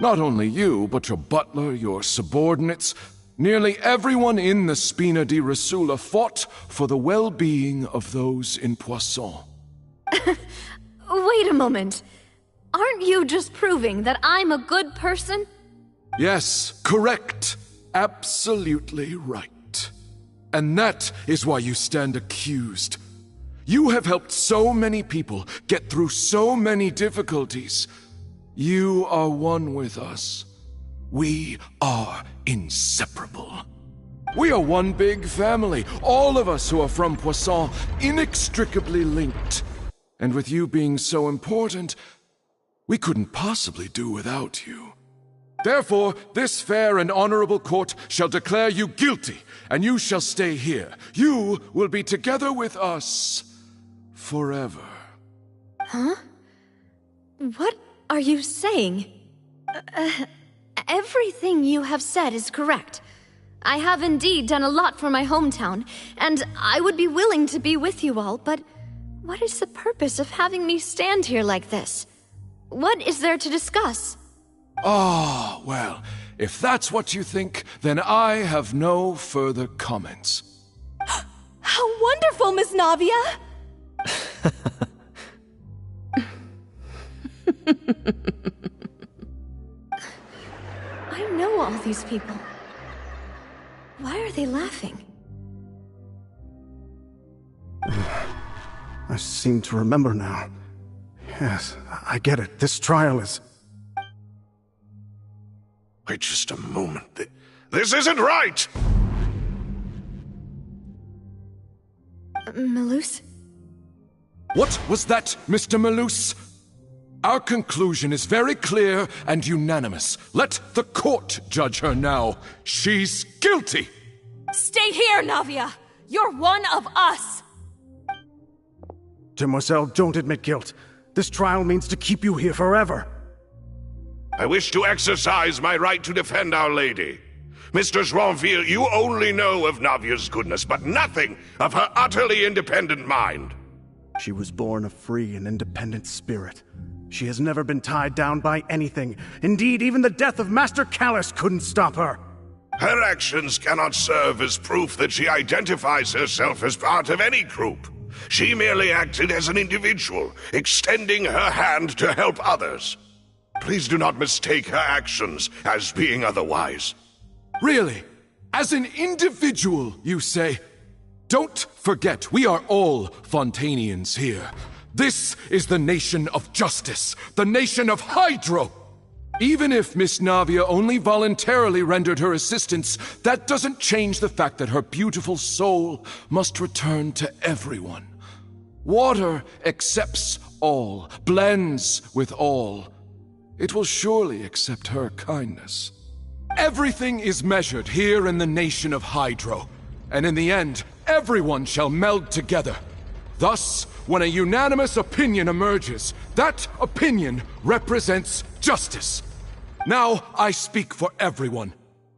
[SPEAKER 6] Not only you, but your butler, your subordinates, nearly everyone in the Spina di Rasula fought for the well-being of those in Poisson.
[SPEAKER 8] Wait a moment. Aren't you just proving that I'm a good person?
[SPEAKER 6] Yes, correct. Absolutely right. And that is why you stand accused. You have helped so many people get through so many difficulties. You are one with us. We are inseparable. We are one big family, all of us who are from Poisson, inextricably linked. And with you being so important, we couldn't possibly do without you. Therefore, this fair and honorable court shall declare you guilty, and you shall stay here. You will be together with us forever.
[SPEAKER 8] Huh? What are you saying? Everything you have said is correct. I have indeed done a lot for my hometown, and I would be willing to be with you all, but what is the purpose of having me stand here like this? What is there to discuss?
[SPEAKER 6] Ah, well, if that's what you think, then I have no further comments.
[SPEAKER 15] How wonderful, Miss Navia!
[SPEAKER 8] I know all these people. Why are they laughing?
[SPEAKER 12] I seem to remember now. Yes, I get it. This trial is...
[SPEAKER 11] Wait just a moment. This isn't right!
[SPEAKER 8] Malus?
[SPEAKER 6] What was that, Mr. Malus? Our conclusion is very clear and unanimous. Let the court judge her now. She's guilty!
[SPEAKER 15] Stay here, Navia! You're one of us!
[SPEAKER 12] Demoiselle, don't admit guilt. This trial means to keep you here forever.
[SPEAKER 11] I wish to exercise my right to defend Our Lady. Mr. Joinville, you only know of Navia's goodness, but nothing of her utterly independent mind.
[SPEAKER 12] She was born a free and independent spirit. She has never been tied down by anything. Indeed, even the death of Master Callus couldn't stop her.
[SPEAKER 11] Her actions cannot serve as proof that she identifies herself as part of any group. She merely acted as an individual, extending her hand to help others. Please do not mistake her actions as being otherwise.
[SPEAKER 6] Really? As an individual, you say? Don't forget, we are all Fontanians here. This is the nation of justice, the nation of Hydro. Even if Miss Navia only voluntarily rendered her assistance, that doesn't change the fact that her beautiful soul must return to everyone. Water accepts all, blends with all. It will surely accept her kindness. Everything is measured here in the nation of Hydro, and in the end, everyone shall meld together. Thus, when a unanimous opinion emerges, that opinion represents justice. Now I speak for everyone.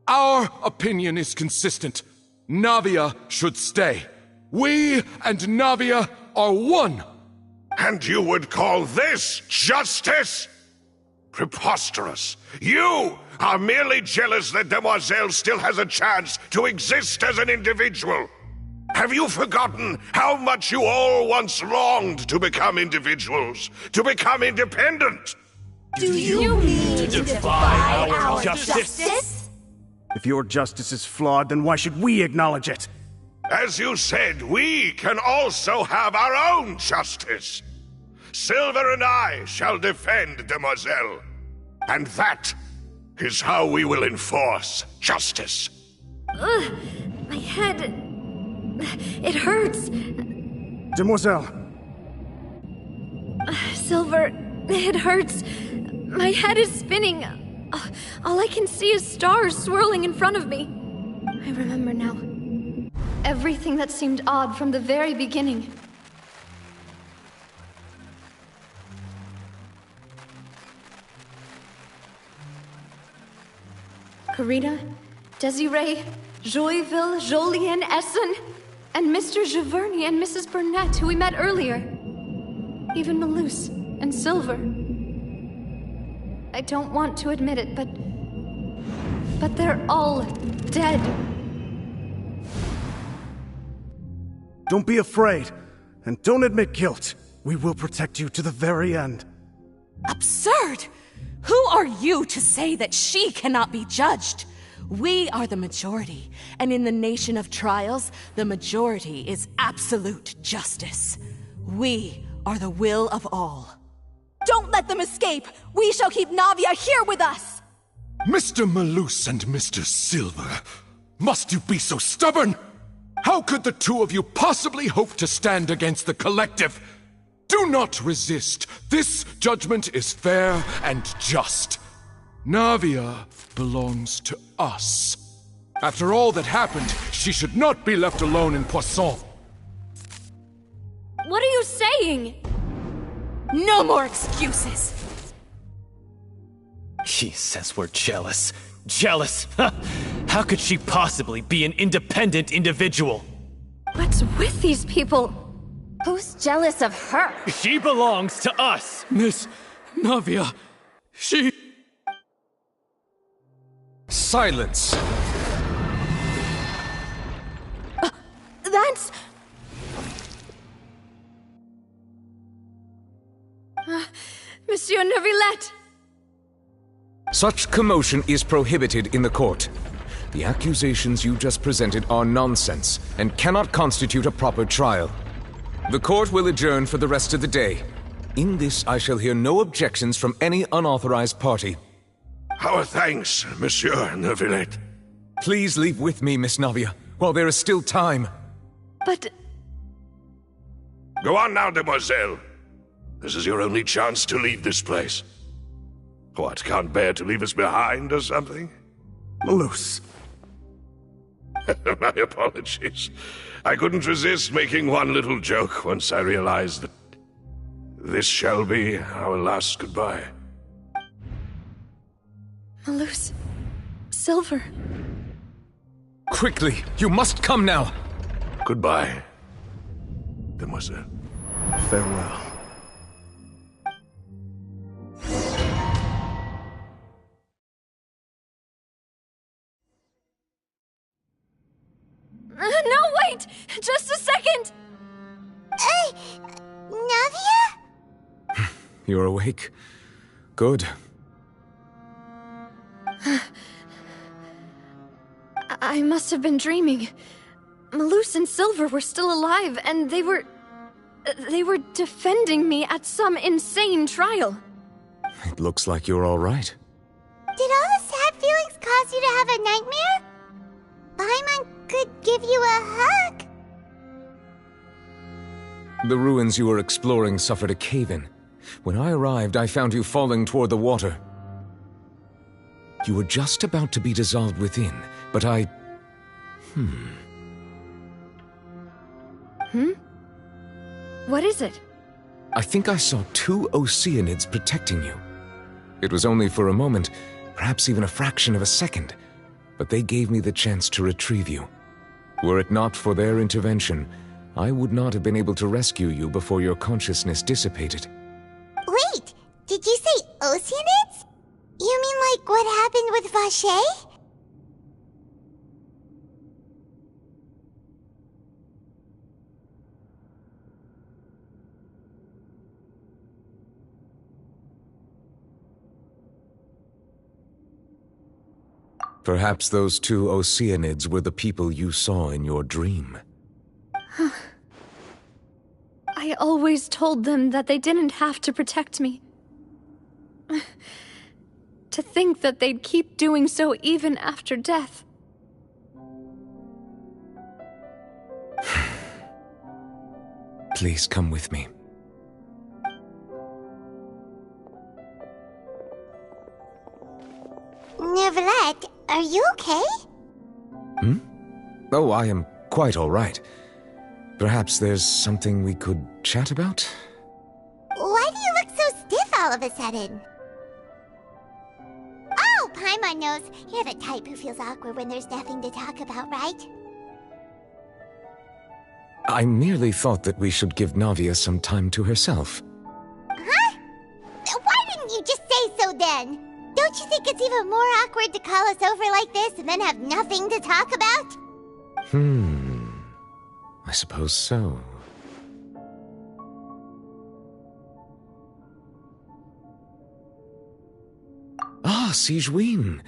[SPEAKER 6] Our opinion is consistent. Navia should stay. We and Navia are one.
[SPEAKER 11] And you would call this justice? Preposterous. You are merely jealous that Demoiselle still has a chance to exist as an individual. Have you forgotten how much you all once longed to become individuals, to become independent?
[SPEAKER 2] Do you mean to defy our justice?
[SPEAKER 12] If your justice is flawed, then why should we acknowledge it?
[SPEAKER 11] As you said, we can also have our own justice. Silver and I shall defend Demoiselle. And that is how we will enforce justice.
[SPEAKER 8] Ugh, my head... It hurts.
[SPEAKER 12] Demoiselle.
[SPEAKER 8] Silver, it hurts. My head is spinning. All I can see is stars swirling in front of me. I remember now. Everything that seemed odd from the very beginning. Karina, Desiree, Joyville, Jolien, Essen, and Mr. Giverny and Mrs. Burnett, who we met earlier. Even Malus and Silver. I don't want to admit it, but they're all dead.
[SPEAKER 12] Don't be afraid, and don't admit guilt. We will protect you to the very end.
[SPEAKER 16] Absurd! Who are you to say that she cannot be judged? We are the majority, and in the nation of trials, the majority is absolute justice. We are the will of all.
[SPEAKER 17] Don't let them escape! We shall keep Navia here with us!
[SPEAKER 6] Mr. Malus and Mr. Silver, must you be so stubborn? How could the two of you possibly hope to stand against the collective? Do not resist. This judgment is fair and just. Navia belongs to us. After all that happened, she should not be left alone in Poisson.
[SPEAKER 8] What are you saying?
[SPEAKER 16] No more excuses!
[SPEAKER 18] She says we're jealous. Jealous? How could she possibly be an independent individual?
[SPEAKER 8] What's with these people?
[SPEAKER 1] Who's jealous of her?
[SPEAKER 18] She belongs to us!
[SPEAKER 14] Miss Navia, she...
[SPEAKER 3] Silence!
[SPEAKER 8] That's... Monsieur Neuvillette!
[SPEAKER 3] Such commotion is prohibited in the court. The accusations you just presented are nonsense and cannot constitute a proper trial. The court will adjourn for the rest of the day. In this, I shall hear no objections from any unauthorized party.
[SPEAKER 11] Our thanks, Monsieur Neuvillette.
[SPEAKER 3] Please leave with me, Miss Navia, while there is still time.
[SPEAKER 8] But...
[SPEAKER 11] Go on now, demoiselle. This is your only chance to leave this place. What, can't bear to leave us behind or something?
[SPEAKER 12] Malus.
[SPEAKER 11] My apologies. I couldn't resist making one little joke once I realized that this shall be our last goodbye.
[SPEAKER 8] Malus. Silver.
[SPEAKER 3] Quickly, you must come now.
[SPEAKER 11] Goodbye, demoiselle.
[SPEAKER 12] Farewell.
[SPEAKER 8] No, wait! Just a second!
[SPEAKER 2] Navia?
[SPEAKER 3] You're awake. Good.
[SPEAKER 8] I must have been dreaming. Malus and Silver were still alive, and they were defending me at some insane trial.
[SPEAKER 3] It looks like you're all right.
[SPEAKER 2] Did all the sad feelings cause you to have a nightmare? Paimon could give you a hug.
[SPEAKER 3] The ruins you were exploring suffered a cave-in. When I arrived, I found you falling toward the water. You were just about to be dissolved within, but I...
[SPEAKER 8] What is it?
[SPEAKER 3] I think I saw 2 Oceanids protecting you. It was only for a moment, perhaps even a fraction of a second, but they gave me the chance to retrieve you. Were it not for their intervention, I would not have been able to rescue you before your consciousness dissipated.
[SPEAKER 2] Wait, did you say Oceanids? You mean like what happened with Vacher?
[SPEAKER 3] Perhaps those 2 Oceanids were the people you saw in your dream.
[SPEAKER 8] I always told them that they didn't have to protect me. To think that they'd keep doing so even after death.
[SPEAKER 3] Please come with me.
[SPEAKER 2] Neverlet, are you okay?
[SPEAKER 19] Hmm? Oh, I am quite all right. Perhaps there's something we could chat about?
[SPEAKER 2] Why do you look so stiff all of a sudden? Oh, Paimon knows. You're the type who feels awkward when there's nothing to talk about, right?
[SPEAKER 19] I merely thought that we should give Navia some time to herself.
[SPEAKER 2] Huh? Why didn't you just say so then? Don't you think it's even more awkward to call us over like this and then have nothing to talk about?
[SPEAKER 19] I suppose so. Ah, Sigewinne.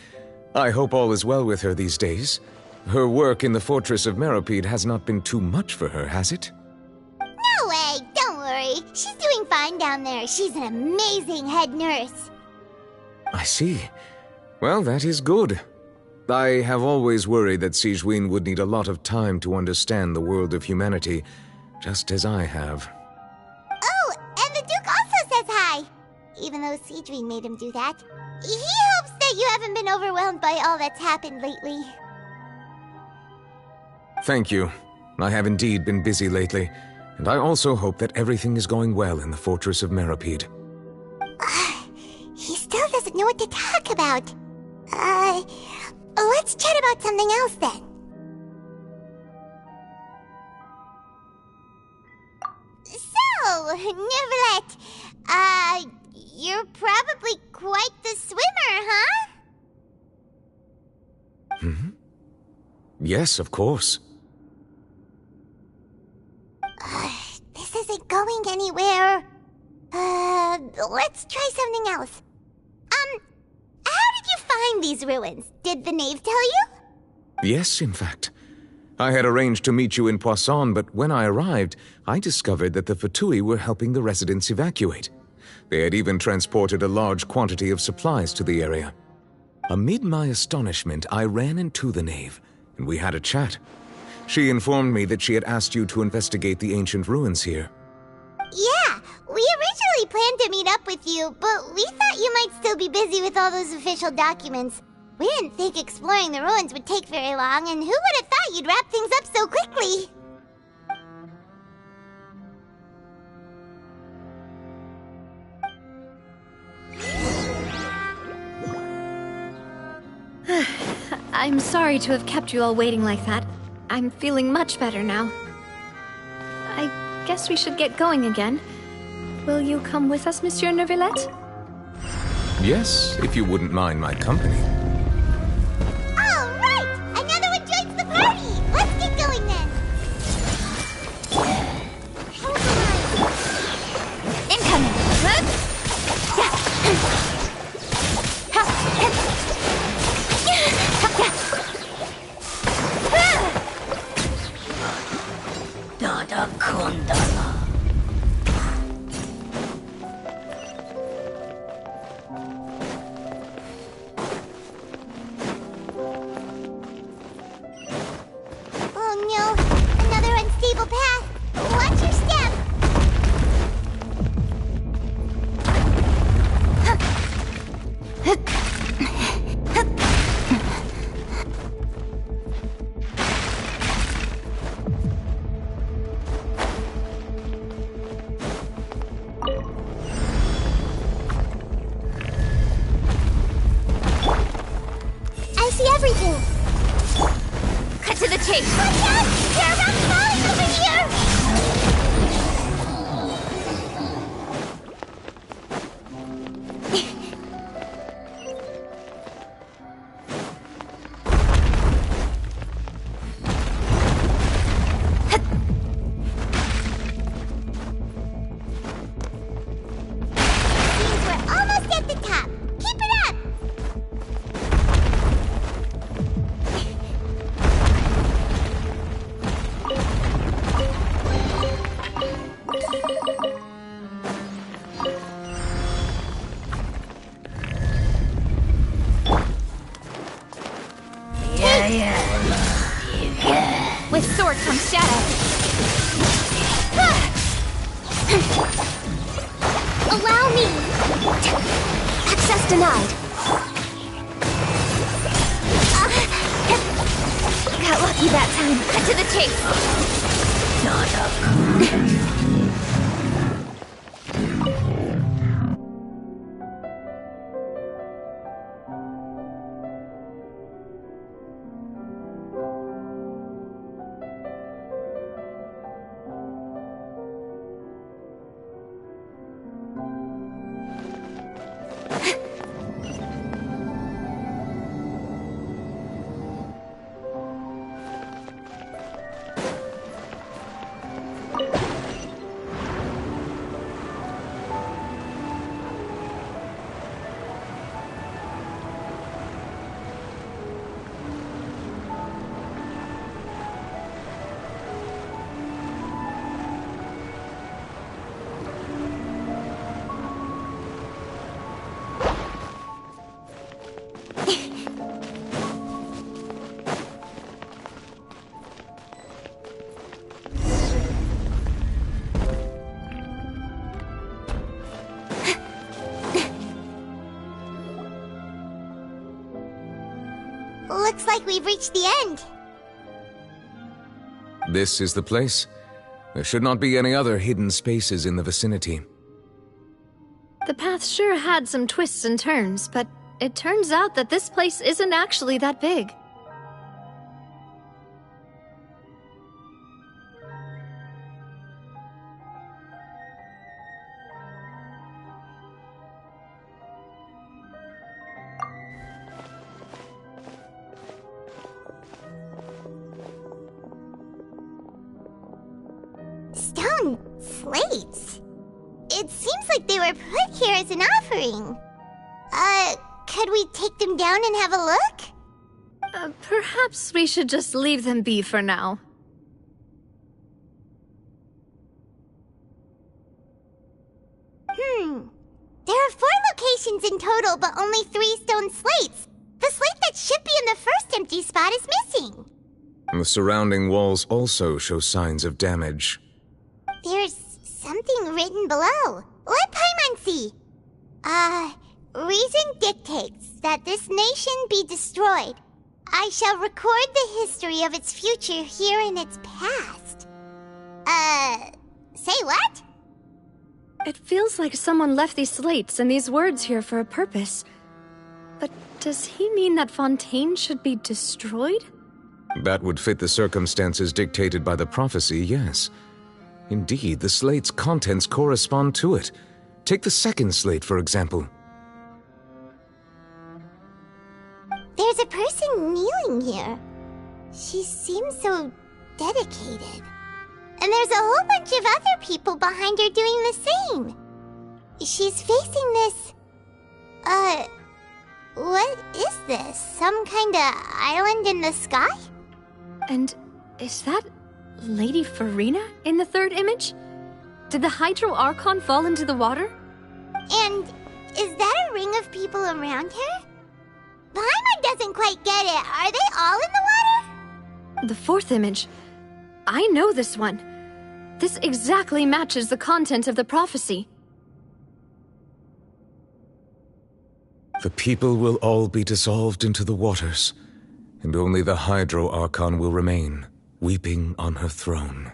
[SPEAKER 19] I hope all is well with her these days. Her work in the Fortress of Meropide has not been too much for her, has it?
[SPEAKER 2] No way! Don't worry. She's doing fine down there. She's an amazing head nurse.
[SPEAKER 19] I see. Well, that is good. I have always worried that Sigewinne would need a lot of time to understand the world of humanity, just as I have.
[SPEAKER 2] Oh, and the Duke also says hi! Even though Sigewinne made him do that. He hopes that you haven't been overwhelmed by all that's happened lately.
[SPEAKER 19] Thank you. I have indeed been busy lately, and I also hope that everything is going well in the Fortress of Meropide.
[SPEAKER 2] He still doesn't know what to talk about. Let's chat about something else then. So, Neverlet, you're probably quite the swimmer, huh?
[SPEAKER 19] Yes, of course.
[SPEAKER 2] This isn't going anywhere. Let's try something else. How did you find these ruins? Did the knave tell you?
[SPEAKER 19] Yes, in fact. I had arranged to meet you in Poisson, but when I arrived, I discovered that the Fatui were helping the residents evacuate. They had even transported a large quantity of supplies to the area. Amid my astonishment, I ran into the knave, and we had a chat. She informed me that she had asked you to investigate the ancient ruins here.
[SPEAKER 2] Yeah, we originally planned to meet up with you, but we thought you might still be busy with all those official documents. We didn't think exploring the ruins would take very long, and who would have thought you'd wrap things up so quickly?
[SPEAKER 5] I'm sorry to have kept you all waiting like that. I'm feeling much better now. I guess we should get going again. Will you come with us, Monsieur Neuvillette?
[SPEAKER 19] Yes, if you wouldn't mind my company.
[SPEAKER 2] All right! Another one joins the party! Let's get going then!
[SPEAKER 5] Incoming!
[SPEAKER 4] Dada Kondala.
[SPEAKER 2] Oh no! Another unstable path! Watch your step! I see everything!
[SPEAKER 5] Cut to the chase!
[SPEAKER 2] Watch out! There are rocks falling over here! Seems we're almost at the top. Keep it up!
[SPEAKER 5] With sword comes shadow.
[SPEAKER 1] Allow me! Access denied.
[SPEAKER 2] monkey that time. Cut to the chase. Not up. Looks like we've reached the end.
[SPEAKER 19] This is the place. There should not be any other hidden spaces in the vicinity.
[SPEAKER 8] The path sure had some twists and turns, but it turns out that this place isn't actually that big.
[SPEAKER 2] Stone slates? It seems like they were put here as an offering. Could we take them down and have a look?
[SPEAKER 8] Perhaps we should just leave them be for now.
[SPEAKER 2] There are 4 locations in total, but only 3 stone slates. The slate that should be in the first empty spot is missing.
[SPEAKER 19] The surrounding walls also show signs of damage.
[SPEAKER 2] There's something written below. Let Paimon see. Reason dictates that this nation be destroyed. I shall record the history of its future here in its past. Say what?
[SPEAKER 8] It feels like someone left these slates and these words here for a purpose. But does he mean that Fontaine should be destroyed?
[SPEAKER 19] That would fit the circumstances dictated by the prophecy, yes. Indeed, the slate's contents correspond to it. Take the second slate, for example.
[SPEAKER 2] There's a person kneeling here. She seems so dedicated. And there's a whole bunch of other people behind her doing the same. She's facing this... what is this? Some kind of island in the sky?
[SPEAKER 8] And is that Lady Farina in the third image? Did the Hydro Archon fall into the water?
[SPEAKER 2] And is that a ring of people around her? Paimon doesn't quite get it. Are they all in the water?
[SPEAKER 8] The fourth image. I know this one. This exactly matches the content of the prophecy.
[SPEAKER 19] The people will all be dissolved into the waters, and only the Hydro Archon will remain, weeping on her throne.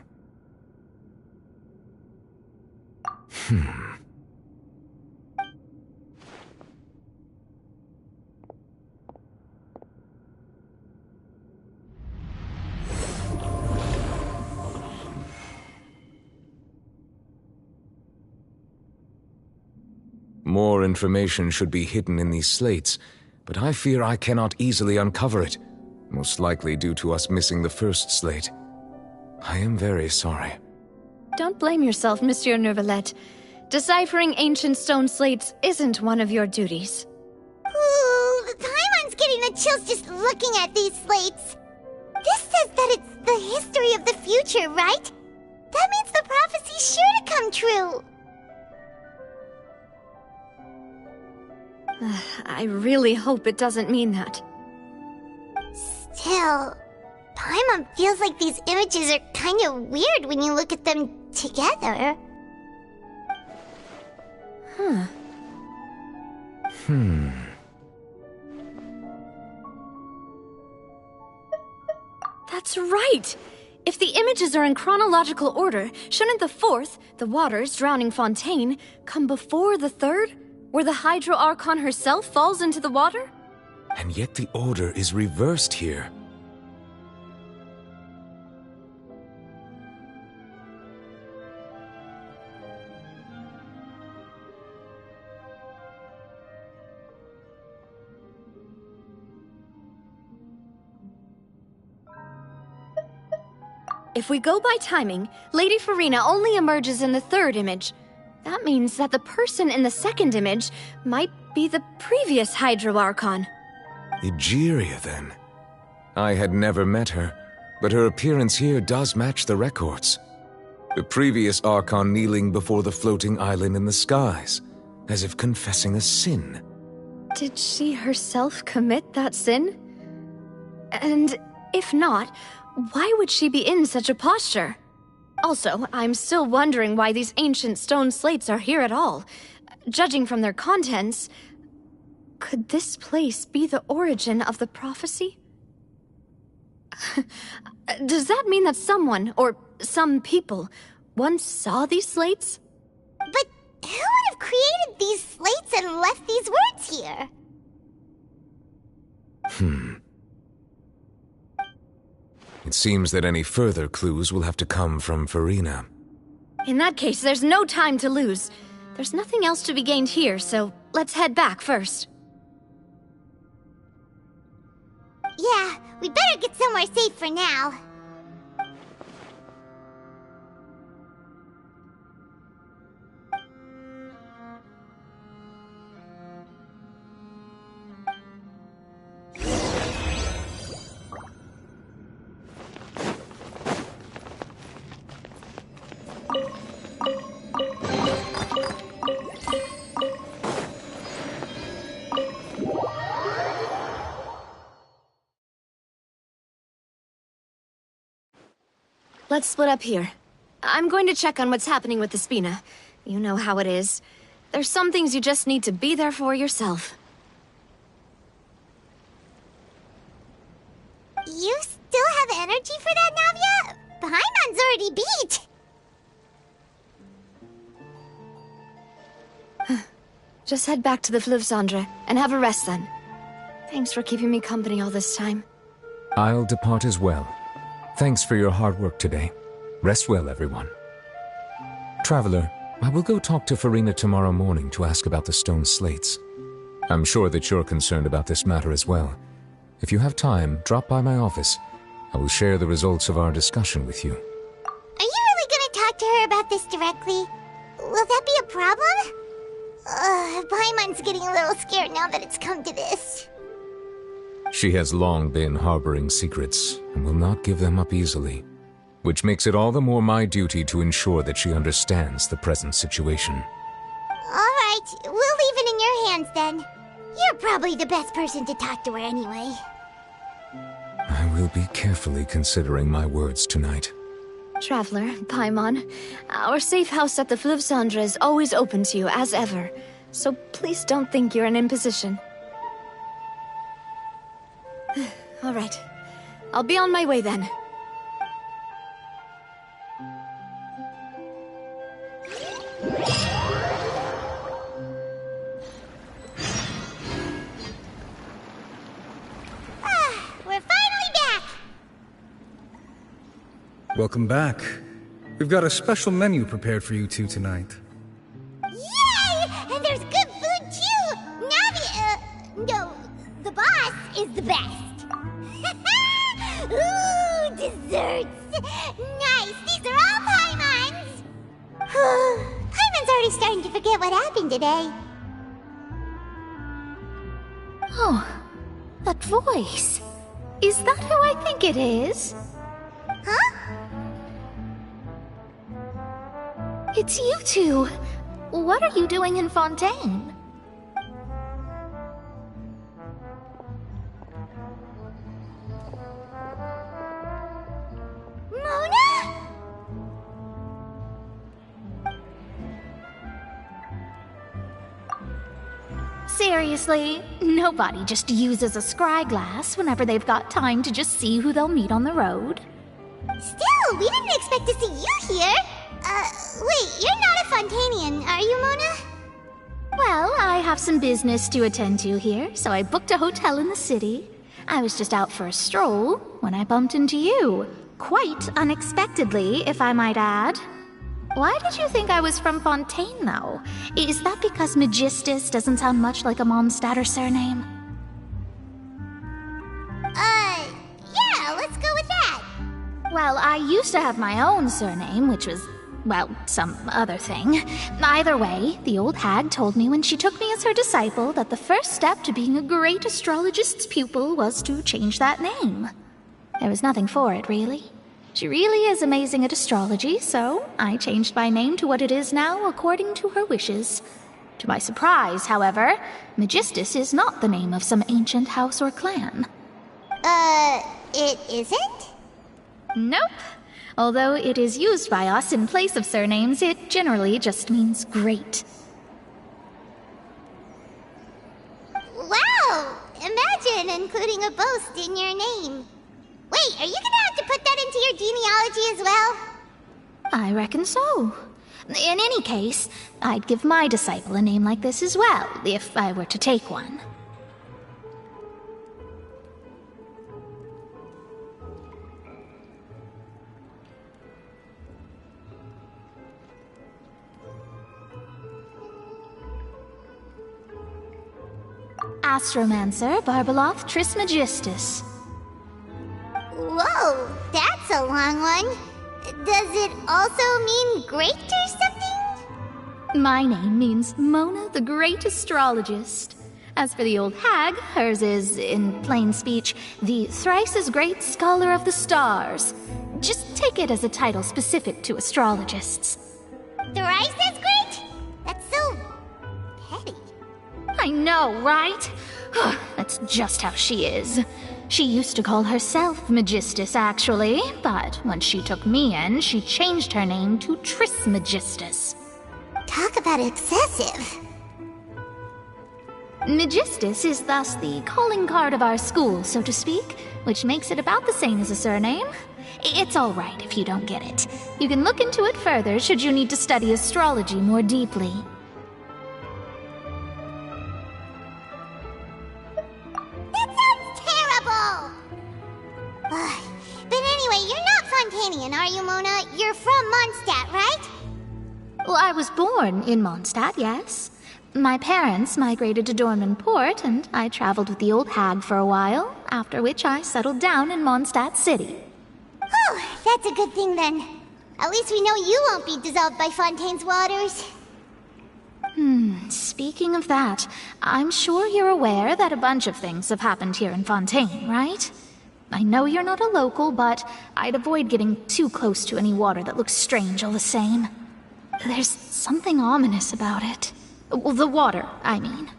[SPEAKER 19] More information should be hidden in these slates, but I fear I cannot easily uncover it, most likely due to us missing the first slate. I am very sorry.
[SPEAKER 8] Don't blame yourself, Monsieur Neuvillette. Deciphering ancient stone slates isn't one of your duties.
[SPEAKER 2] Ooh, Paimon's getting the chills just looking at these slates. This says that it's the history of the future, right? That means the prophecy's sure to come true.
[SPEAKER 8] I really hope it doesn't mean that.
[SPEAKER 2] Still, Paimon feels like these images are kind of weird when you look at them together.
[SPEAKER 8] That's That's right! If the images are in chronological order, shouldn't the fourth, the waters drowning Fontaine, come before the third, where the Hydro Archon herself falls into the water?
[SPEAKER 19] And yet the order is reversed here.
[SPEAKER 8] If we go by timing, Lady Farina only emerges in the third image. That means that the person in the second image might be the previous Hydro Archon.
[SPEAKER 19] Egeria, then. I had never met her, but her appearance here does match the records. The previous Archon kneeling before the floating island in the skies, as if confessing a sin.
[SPEAKER 8] Did she herself commit that sin? And if not, why would she be in such a posture? Also, I'm still wondering why these ancient stone slates are here at all. Judging from their contents, could this place be the origin of the prophecy? Does that mean that someone, or some people, once saw these slates?
[SPEAKER 2] But who would have created these slates and left these words here?
[SPEAKER 19] It seems that any further clues will have to come from Farina.
[SPEAKER 8] In that case, there's no time to lose. There's nothing else to be gained here, so let's head back first.
[SPEAKER 2] Yeah, we better get somewhere safe for now.
[SPEAKER 8] Let's split up here. I'm going to check on what's happening with the Spina. You know how it is. There's some things you just need to be there for yourself.
[SPEAKER 2] You still have energy for that, Navia? Paimon's already beat!
[SPEAKER 8] Just head back to the Fleuve Cendre and have a rest then. Thanks for keeping me company all this time.
[SPEAKER 19] I'll depart as well. Thanks for your hard work today. Rest well, everyone. Traveler, I will go talk to Farina tomorrow morning to ask about the stone slates. I'm sure that you're concerned about this matter as well. If you have time, drop by my office. I will share the results of our discussion with you.
[SPEAKER 2] Are you really gonna talk to her about this directly? Will that be a problem? Paimon's getting a little scared now that it's come to this.
[SPEAKER 19] She has long been harboring secrets and will not give them up easily, which makes it all the more my duty to ensure that she understands the present situation.
[SPEAKER 2] Alright, we'll leave it in your hands then. You're probably the best person to talk to her anyway.
[SPEAKER 19] I will be carefully considering my words tonight.
[SPEAKER 8] Traveler, Paimon, our safe house at the Fleuve Cendre is always open to you as ever, so please don't think you're an imposition. All right. I'll be on my way then.
[SPEAKER 2] We're finally back!
[SPEAKER 20] Welcome back. We've got a special menu prepared for you two tonight.
[SPEAKER 2] Yay! And there's good food too! Navi, no, the boss is the best. Ooh, desserts! Nice! These are all Paimon's! Paimon's already starting to forget what happened today.
[SPEAKER 21] Oh, that voice. Is that who I think it is?
[SPEAKER 2] Huh?
[SPEAKER 21] It's you two. What are you doing in Fontaine?
[SPEAKER 2] Mona?
[SPEAKER 21] seriously, nobody just uses a scry glass whenever they've got time to just see who they'll meet on the road.
[SPEAKER 2] Still, we didn't expect to see you here. Wait, you're not a Fontanian, are you, Mona?
[SPEAKER 21] Well, I have some business to attend to here, so I booked a hotel in the city. I was just out for a stroll when I bumped into you. Quite unexpectedly, if I might add. Why did you think I was from Fontaine, though? Is that because Magistus doesn't sound much like a Mondstadter surname?
[SPEAKER 2] Yeah, let's go with that.
[SPEAKER 21] Well, I used to have my own surname, which was, well, some other thing. Either way, the old hag told me when she took me as her disciple that the first step to being a great astrologist's pupil was to change that name. There was nothing for it, really. She really is amazing at astrology, so I changed my name to what it is now according to her wishes. To my surprise, however, Magistus is not the name of some ancient house or clan.
[SPEAKER 2] It isn't?
[SPEAKER 21] Nope. Although it is used by us in place of surnames, it generally just means great.
[SPEAKER 2] Wow! Imagine including a boast in your name. Wait, are you gonna have to put that into your genealogy as well?
[SPEAKER 21] I reckon so. In any case, I'd give my disciple a name like this as well, if I were to take one. Astromancer Barbeloth Trismegistus.
[SPEAKER 2] Whoa, that's a long one. Does it also mean great or something?
[SPEAKER 21] My name means Mona the Great Astrologist. As for the old hag, hers is, in plain speech, the thrice-as-great Scholar of the Stars. Just take it as a title specific to astrologists.
[SPEAKER 2] Thrice as great? That's so petty.
[SPEAKER 21] I know, right? That's just how she is. She used to call herself Magistus, actually, but when she took me in, she changed her name to Trismegistus.
[SPEAKER 2] Talk about excessive.
[SPEAKER 21] Magistus is thus the calling card of our school, so to speak, which makes it about the same as a surname. It's all right if you don't get it. You can look into it further should you need to study astrology more deeply.
[SPEAKER 2] But anyway, you're not Fontanian, are you, Mona? You're from Mondstadt, right?
[SPEAKER 21] Well, I was born in Mondstadt, yes. My parents migrated to Dornman Port, and I traveled with the old hag for a while, after which I settled down in Mondstadt City.
[SPEAKER 2] Oh, that's a good thing then. At least we know you won't be dissolved by Fontaine's waters.
[SPEAKER 21] Speaking of that, I'm sure you're aware that a bunch of things have happened here in Fontaine, right? I know you're not a local, but I'd avoid getting too close to any water that looks strange all the same. There's something ominous about it. Well, the water, I mean.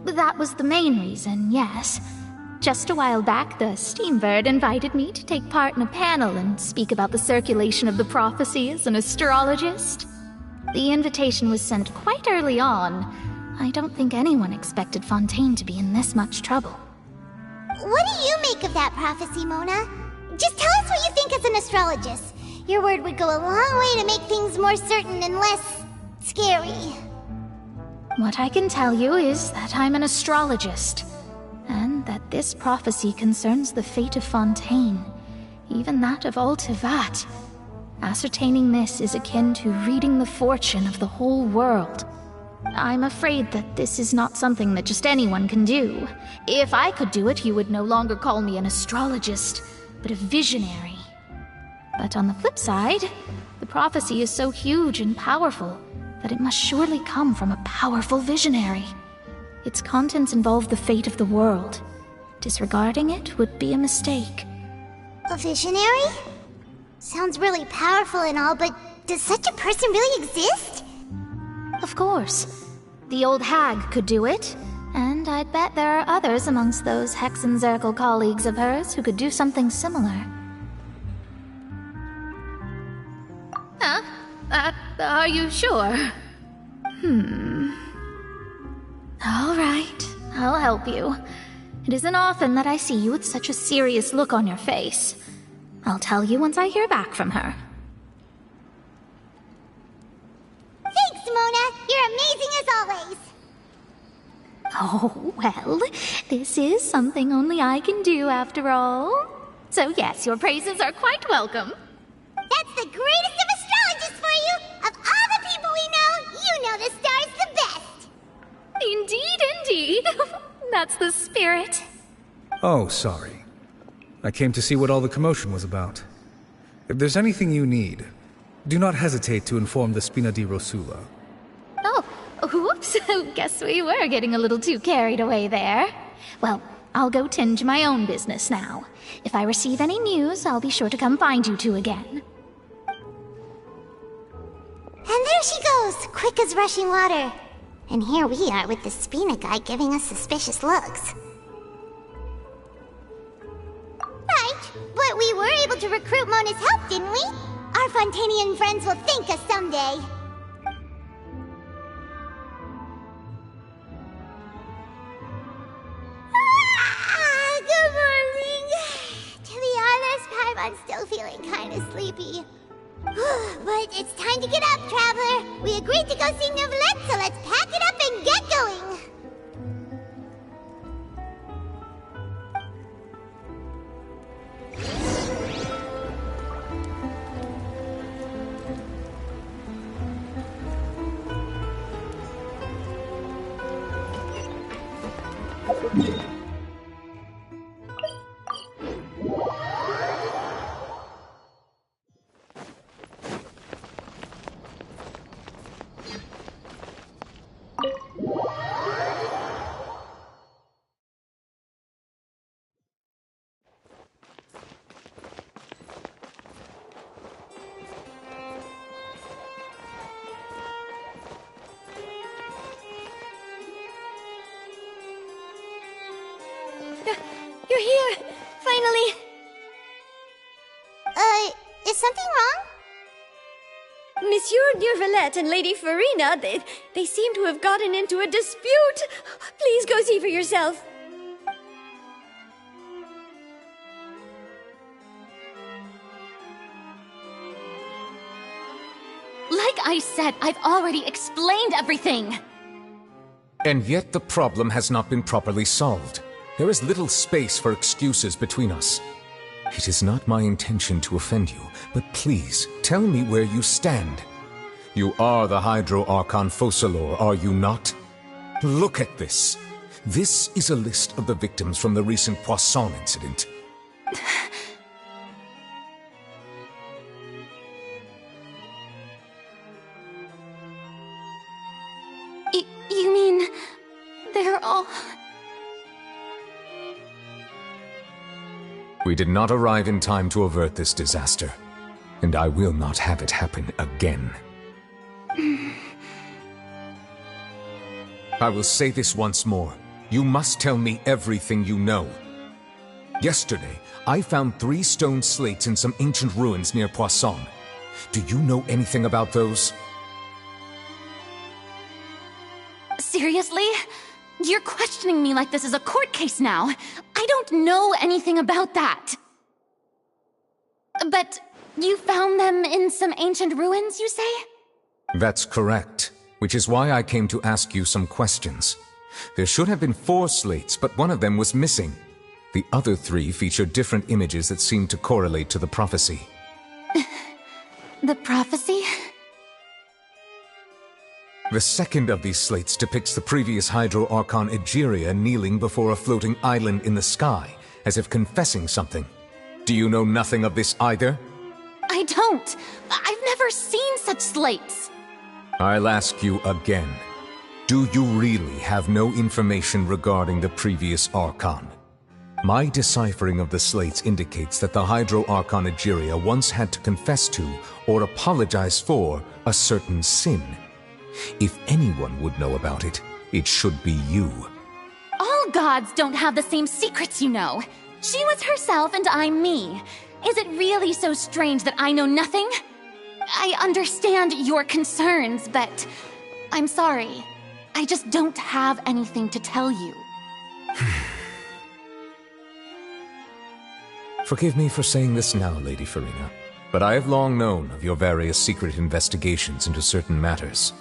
[SPEAKER 21] That was the main reason, yes. Just a while back, the Steambird invited me to take part in a panel and speak about the circulation of the prophecy as an astrologist. The invitation was sent quite early on. I don't think anyone expected Fontaine to be in this much trouble.
[SPEAKER 2] What do you make of that prophecy, Mona? Just tell us what you think as an astrologist. Your word would go a long way to make things more certain and less scary.
[SPEAKER 21] What I can tell you is that I'm an astrologist, and that this prophecy concerns the fate of Fontaine, even that of all Tevat. Ascertaining this is akin to reading the fortune of the whole world. I'm afraid that this is not something that just anyone can do. If I could do it, you would no longer call me an astrologist, but a visionary. But on the flip side, the prophecy is so huge and powerful that it must surely come from a powerful visionary. Its contents involve the fate of the world. Disregarding it would be a mistake.
[SPEAKER 2] A visionary? Sounds really powerful and all, but does such a person really exist?
[SPEAKER 21] Of course. The old hag could do it, and I'd bet there are others amongst those Hexenzirkel colleagues of hers who could do something similar. Are you sure? All right, I'll help you. It isn't often that I see you with such a serious look on your face. I'll tell you once I hear back from her.
[SPEAKER 2] Thanks, Mona. You're amazing as always.
[SPEAKER 21] Oh, well, this is something only I can do after all. So yes, your praises are quite welcome.
[SPEAKER 2] That's the greatest of astrologists for you! Of all the people we know, you know the star's the best!
[SPEAKER 21] Indeed, indeed. That's the spirit.
[SPEAKER 20] Oh, sorry. I came to see what all the commotion was about. If there's anything you need, do not hesitate to inform the Spina di Rosula.
[SPEAKER 21] Oh, whoops. Guess we were getting a little too carried away there. Well, I'll go tend to my own business now. If I receive any news, I'll be sure to come find you two again.
[SPEAKER 2] And there she goes, quick as rushing water. And here we are with the Spina guy giving us suspicious looks. Right, but we were able to recruit Mona's help, didn't we? Our Fontanian friends will thank us someday. Good morning. To be honest, I'm still feeling kind of sleepy. But it's time to get up, Traveler. We agreed to go see Neuvillette, so let's pack it up and get going.
[SPEAKER 15] You're here! Finally!
[SPEAKER 2] Is something wrong?
[SPEAKER 4] Monsieur Neuvillette and Lady Farina, they seem to have gotten into a dispute. Please go see for yourself.
[SPEAKER 1] Like I said, I've already explained everything.
[SPEAKER 19] And yet the problem has not been properly solved. There is little space for excuses between us. It is not my intention to offend you, but please, tell me where you stand. You are the Hydro Archon Focalor, are you not? Look at this. This is a list of the victims from the recent Poisson incident.
[SPEAKER 1] You mean... they're all...
[SPEAKER 19] We did not arrive in time to avert this disaster, and I will not have it happen again. I will say this once more. You must tell me everything you know. Yesterday, I found 3 stone slates in some ancient ruins near Poisson. Do you know anything about those?
[SPEAKER 1] Seriously? You're questioning me like this is a court case now. I don't know anything about that. But you found them in some ancient ruins, you say?
[SPEAKER 19] That's correct, which is why I came to ask you some questions. There should have been 4 slates, but one of them was missing. The other 3 feature different images that seem to correlate to the prophecy.
[SPEAKER 1] The prophecy?
[SPEAKER 19] The second of these slates depicts the previous Hydro Archon Egeria kneeling before a floating island in the sky, as if confessing something. Do you know nothing of this either?
[SPEAKER 1] I don't. I've never seen such slates.
[SPEAKER 19] I'll ask you again. Do you really have no information regarding the previous Archon? My deciphering of the slates indicates that the Hydro Archon Egeria once had to confess to, or apologize for, a certain sin. If anyone would know about it, it should be you.
[SPEAKER 1] All gods don't have the same secrets, you know. She was herself and I'm me. Is it really so strange that I know nothing? I understand your concerns, but
[SPEAKER 16] I'm sorry. I just don't have anything to tell you.
[SPEAKER 19] Forgive me for saying this now, Lady Farina, but I have long known of your various secret investigations into certain matters.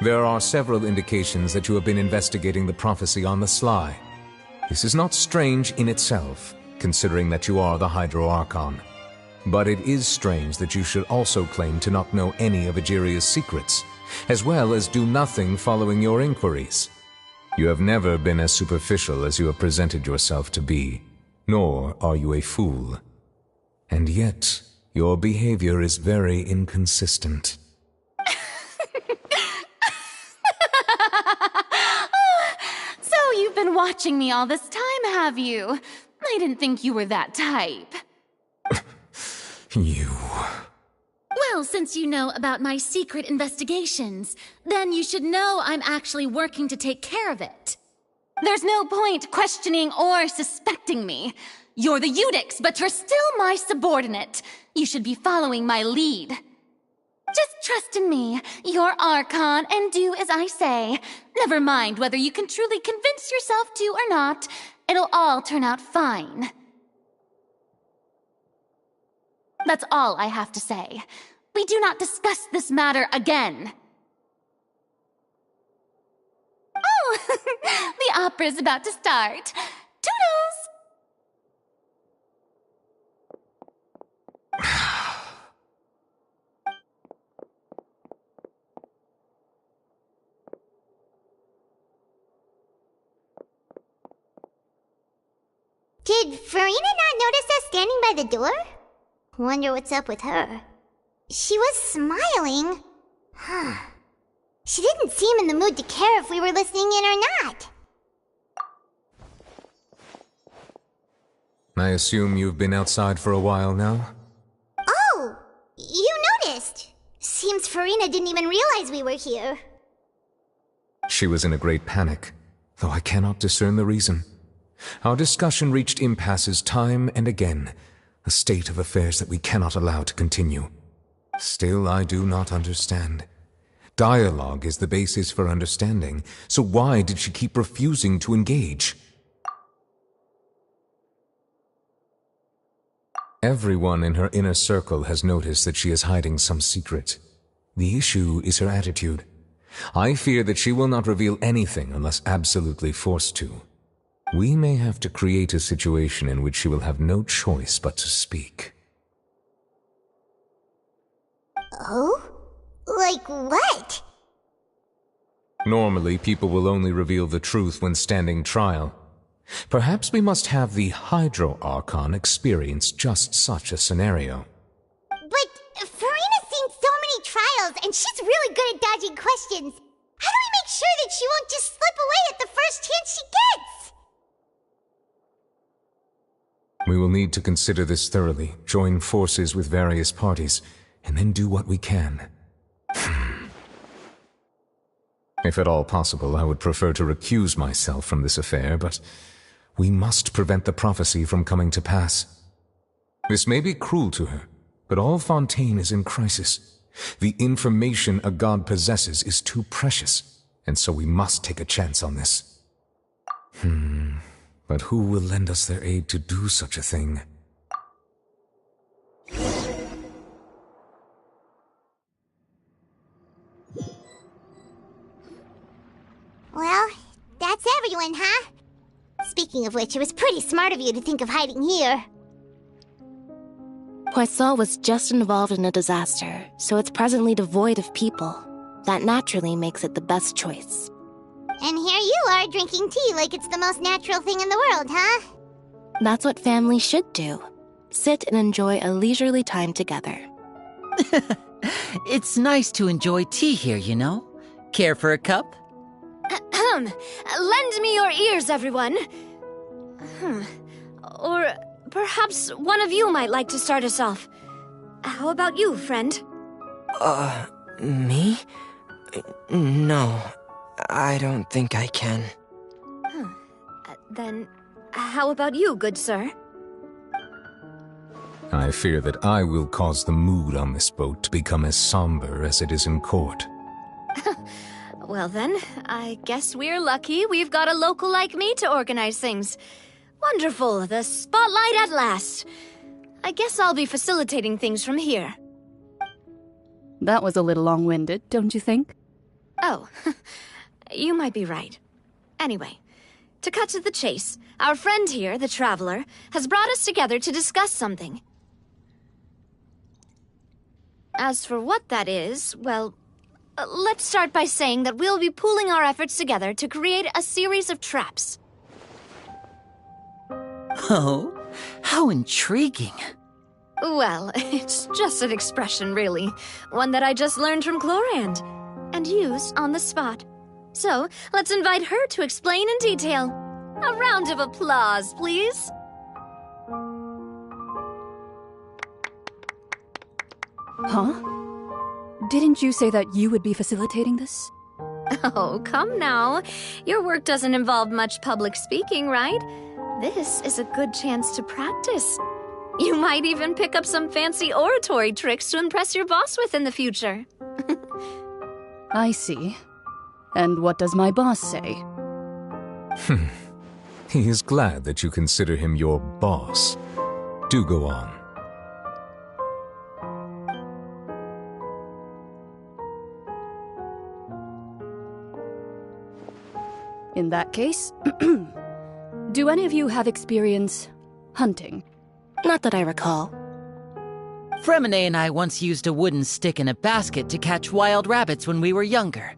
[SPEAKER 19] There are several indications that you have been investigating the prophecy on the sly. This is not strange in itself, considering that you are the Hydro Archon. But it is strange that you should also claim to not know any of Egeria's secrets, as well as do nothing following your inquiries. You have never been as superficial as you have presented yourself to be, nor are you a fool. And yet, your behavior is very inconsistent.
[SPEAKER 16] So you've been watching me all this time, have you? I didn't think you were that type.
[SPEAKER 19] You...
[SPEAKER 7] Well, since you know about my secret investigations, then you should know I'm actually working to take care of it.
[SPEAKER 16] There's no point questioning or suspecting me. You're the Eudix, but you're still my subordinate. You should be following my lead. Just trust in me, you're Archon, and do as I say. Never mind whether you can truly convince yourself to or not. It'll all turn out fine. That's all I have to say. We do not discuss this matter again. Oh, the opera's about to start. Toodles!
[SPEAKER 2] Did Farina not notice us standing by the door? Wonder what's up with her. She was smiling. Huh. She didn't seem in the mood to care if we were listening in or not.
[SPEAKER 19] I assume you've been outside for a while now?
[SPEAKER 2] Oh! You noticed! Seems Farina didn't even realize we were here.
[SPEAKER 19] She was in a great panic, though I cannot discern the reason. Our discussion reached impasses time and again, a state of affairs that we cannot allow to continue. Still, I do not understand. Dialogue is the basis for understanding, so why did she keep refusing to engage? Everyone in her inner circle has noticed that she is hiding some secret. The issue is her attitude. I fear that she will not reveal anything unless absolutely forced to. We may have to create a situation in which she will have no choice but to speak.
[SPEAKER 2] Oh? Like what?
[SPEAKER 19] Normally, people will only reveal the truth when standing trial. Perhaps we must have the Hydro Archon experience just such a scenario.
[SPEAKER 2] But Farina's seen so many trials, and she's really good at dodging questions. How do we make sure that she won't just slip away at the first chance she gets?
[SPEAKER 19] We will need to consider this thoroughly, join forces with various parties, and then do what we can. If at all possible, I would prefer to recuse myself from this affair, but we must prevent the prophecy from coming to pass. This may be cruel to her, but all Fontaine is in crisis. The information a god possesses is too precious, and so we must take a chance on this. But who will lend us their aid to do such a thing?
[SPEAKER 2] Well, that's everyone, huh? Speaking of which, it was pretty smart of you to think of hiding here.
[SPEAKER 22] Poisson was just involved in a disaster, so it's presently devoid of people. That naturally makes it the best choice.
[SPEAKER 2] And here you are drinking tea like it's the most natural thing in the world, huh?
[SPEAKER 22] That's what families should do. Sit and enjoy a leisurely time together.
[SPEAKER 23] It's nice to enjoy tea here, you know? Care for a cup?
[SPEAKER 8] Lend me your ears, everyone. Or perhaps one of you might like to start us off. How about you, friend?
[SPEAKER 24] Me? No, I don't think I can.
[SPEAKER 8] Then, how about you, good sir?
[SPEAKER 19] I fear that I will cause the mood on this boat to become as somber as it is in court.
[SPEAKER 8] Well then, I guess we're lucky we've got a local like me to organize things. Wonderful, the spotlight at last. I guess I'll be facilitating things from here.
[SPEAKER 9] That was a little long-winded, don't you think?
[SPEAKER 8] Oh, you might be right. Anyway, to cut to the chase, our friend here, the Traveler, has brought us together to discuss something. As for what that is, well, let's start by saying that we'll be pooling our efforts together to create a series of traps.
[SPEAKER 23] Oh, how intriguing.
[SPEAKER 8] Well, it's just an expression, really. One that I just learned from Chlorand, and used on the spot. So, let's invite her to explain in detail. A round of applause, please.
[SPEAKER 9] Huh? Didn't you say that you would be facilitating this?
[SPEAKER 8] Oh, come now. Your work doesn't involve much public speaking, right? This is a good chance to practice. You might even pick up some fancy oratory tricks to impress your boss with in the future.
[SPEAKER 9] I see. And what does my boss say?
[SPEAKER 19] He is glad that you consider him your boss. Do go on.
[SPEAKER 9] In that case, do any of you have experience hunting?
[SPEAKER 22] Not that I recall.
[SPEAKER 23] Fremine and I once used a wooden stick in a basket to catch wild rabbits when we were younger.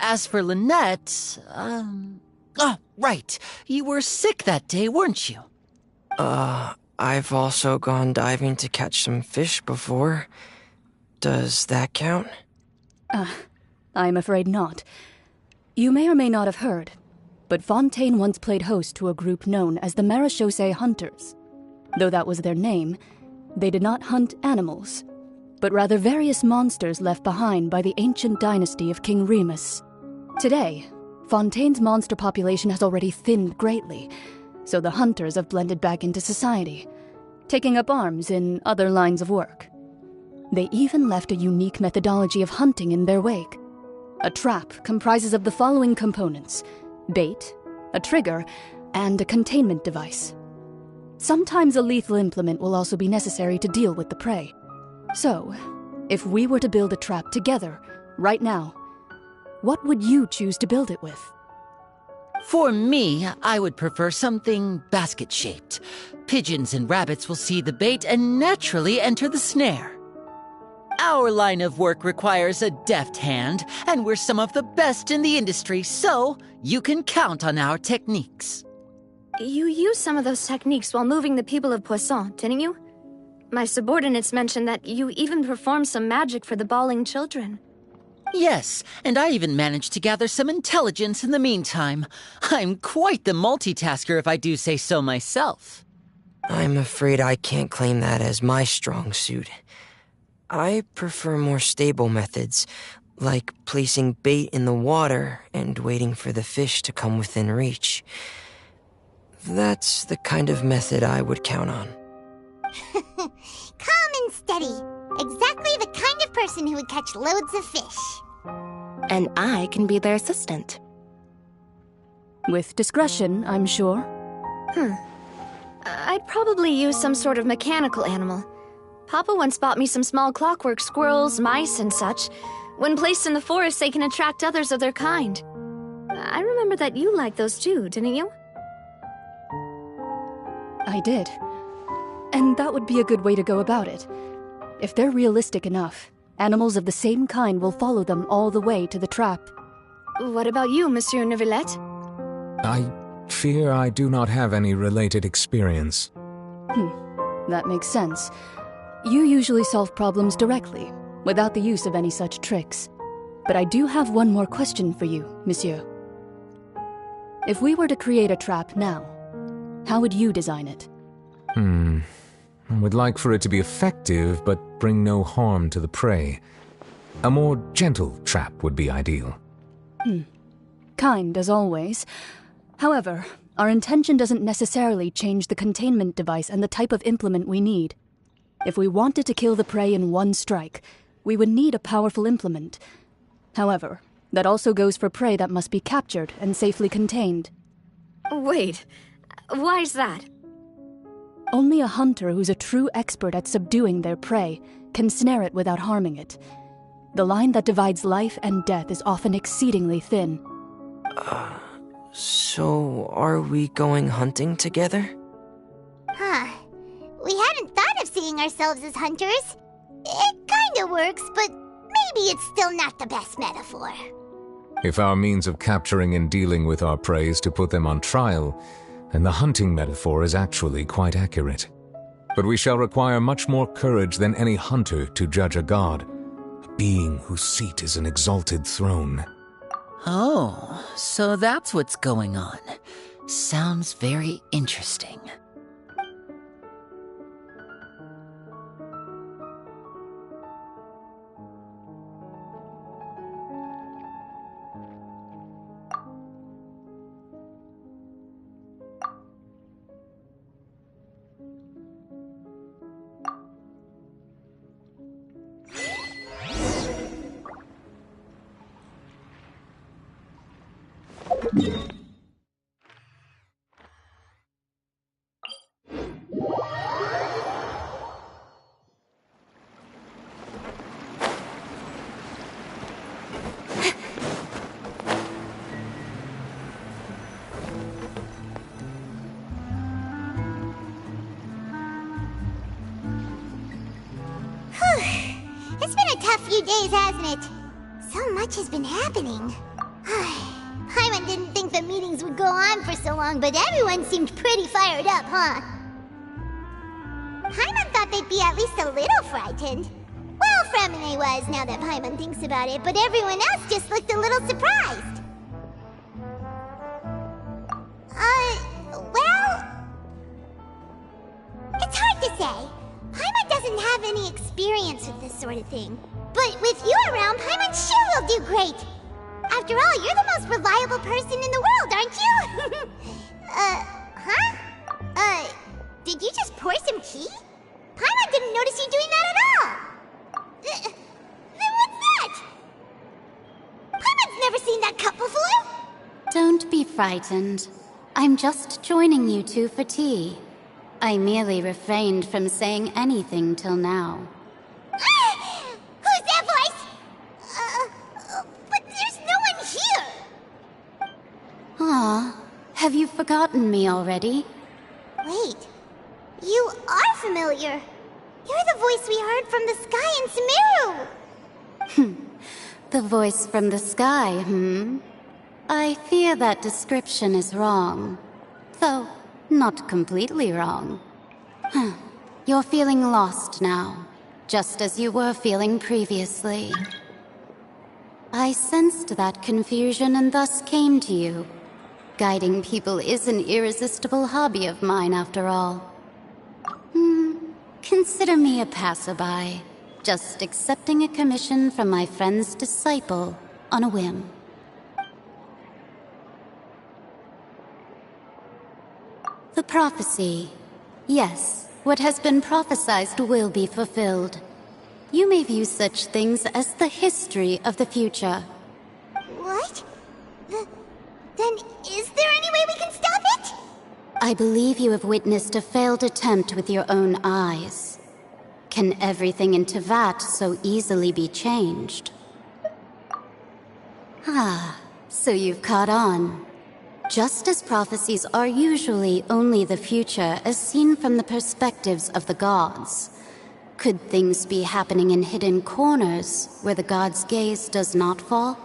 [SPEAKER 23] As for Lynette, oh, right. You were sick that day, weren't you?
[SPEAKER 24] I've also gone diving to catch some fish before. Does that count?
[SPEAKER 9] I'm afraid not. You may or may not have heard, but Fontaine once played host to a group known as the Marechaussee Hunters. Though that was their name, they did not hunt animals, but rather various monsters left behind by the ancient dynasty of King Remus. Today, Fontaine's monster population has already thinned greatly, so the hunters have blended back into society, taking up arms in other lines of work. They even left a unique methodology of hunting in their wake. A trap comprises of the following components: bait, a trigger, and a containment device. Sometimes a lethal implement will also be necessary to deal with the prey. So, if we were to build a trap together, right now, what would you choose to build it with?
[SPEAKER 23] For me, I would prefer something basket-shaped. Pigeons and rabbits will see the bait and naturally enter the snare. Our line of work requires a deft hand, and we're some of the best in the industry, so you can count on our techniques.
[SPEAKER 8] You used some of those techniques while moving the people of Poisson, didn't you? My subordinates mentioned that you even performed some magic for the bawling children.
[SPEAKER 23] Yes, and I even managed to gather some intelligence in the meantime. I'm quite the multitasker if I do say so myself.
[SPEAKER 24] I'm afraid I can't claim that as my strong suit. I prefer more stable methods, like placing bait in the water and waiting for the fish to come within reach. That's the kind of method I would count on.
[SPEAKER 2] Calm and steady. Exactly the kind of person who would catch loads of fish.
[SPEAKER 22] And I can be their assistant.
[SPEAKER 9] With discretion, I'm sure.
[SPEAKER 8] I'd probably use some sort of mechanical animal. Papa once bought me some small clockwork squirrels, mice, and such. When placed in the forest, they can attract others of their kind. I remember that you liked those too, didn't you?
[SPEAKER 9] I did. And that would be a good way to go about it. If they're realistic enough, animals of the same kind will follow them all the way to the trap.
[SPEAKER 8] What about you, Monsieur Neuvillette?
[SPEAKER 19] I fear I do not have any related experience.
[SPEAKER 9] That makes sense. You usually solve problems directly, without the use of any such tricks. But I do have one more question for you, Monsieur. If we were to create a trap now, how would you design it?
[SPEAKER 19] I would like for it to be effective, but bring no harm to the prey. A more gentle trap would be ideal.
[SPEAKER 9] Kind, as always. However, our intention doesn't necessarily change the containment device and the type of implement we need. If we wanted to kill the prey in one strike, we would need a powerful implement. However, that also goes for prey that must be captured and safely contained.
[SPEAKER 8] Wait, why's that?
[SPEAKER 9] Only a hunter who's a true expert at subduing their prey can snare it without harming it. The line that divides life and death is often exceedingly thin.
[SPEAKER 24] So are we going hunting together?
[SPEAKER 2] Huh. We hadn't thought of seeing ourselves as hunters. It kinda works, but maybe it's still not the best metaphor.
[SPEAKER 19] If our means of capturing and dealing with our prey is to put them on trial, then the hunting metaphor is actually quite accurate. But we shall require much more courage than any hunter to judge a god, a being whose seat is an exalted throne.
[SPEAKER 23] Oh, so that's what's going on. Sounds very interesting.
[SPEAKER 2] It's been a tough few days, hasn't it? So much has been happening. Hyman didn't think the meetings would go on for so long, but everyone seemed pretty fired up, huh? Hyman thought they'd be at least a little frightened. Well, Fremine was, now that Hyman thinks about it, but everyone else just looked a little surprised. Well... It's hard to say. Paimon doesn't have any experience with this sort of thing. But with you around, Paimon sure will do great. After all, you're the most reliable person in the world, aren't you? Did you just pour some tea? Paimon didn't notice you doing that at all. Then what's that? Paimon's never seen that cup before.
[SPEAKER 21] Don't be frightened. I'm just joining you two for tea. I merely refrained from saying anything till now.
[SPEAKER 2] Who's that voice? But there's no one here.
[SPEAKER 21] Ah, have you forgotten me already?
[SPEAKER 2] Wait, you are familiar. You're the voice we heard from the sky in Sumeru.
[SPEAKER 21] The voice from the sky, I fear that description is wrong. Though, not completely wrong. You're feeling lost now, just as you were feeling previously. I sensed that confusion and thus came to you. Guiding people is an irresistible hobby of mine, after all. Consider me a passerby, just accepting a commission from my friend's disciple on a whim. The prophecy. Yes, what has been prophesied will be fulfilled. You may view such things as the history of the future.
[SPEAKER 2] What? Then is there any way we can stop it?
[SPEAKER 21] I believe you have witnessed a failed attempt with your own eyes. Can everything in Tevat so easily be changed? So you've caught on. Just as prophecies are usually only the future as seen from the perspectives of the gods, could things be happening in hidden corners where the gods' gaze does not fall?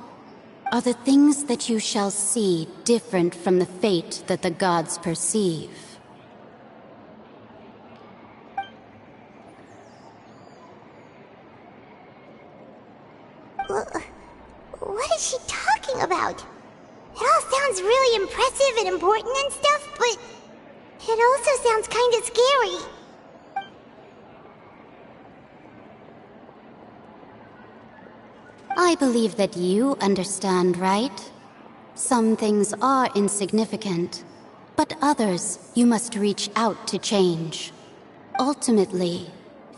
[SPEAKER 21] Are the things that you shall see different from the fate that the gods perceive?
[SPEAKER 2] What is she talking about? It all sounds really impressive and important and stuff, but it also sounds kinda scary.
[SPEAKER 21] I believe that you understand, right? Some things are insignificant, but others you must reach out to change. Ultimately,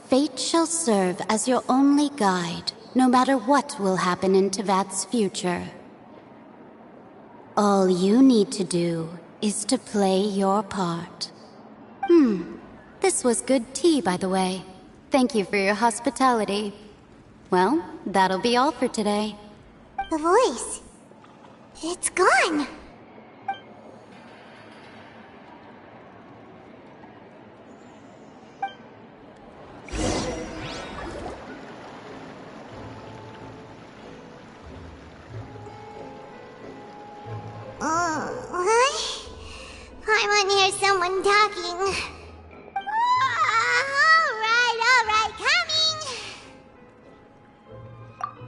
[SPEAKER 6] Fate shall serve as your only guide, no matter what will happen in Tevat's future. All you need to do is to play your part. This was good tea, by the way. Thank you for your hospitality. Well, that'll be all for today.
[SPEAKER 2] The voice. It's gone. I want to hear someone talking. Alright, coming!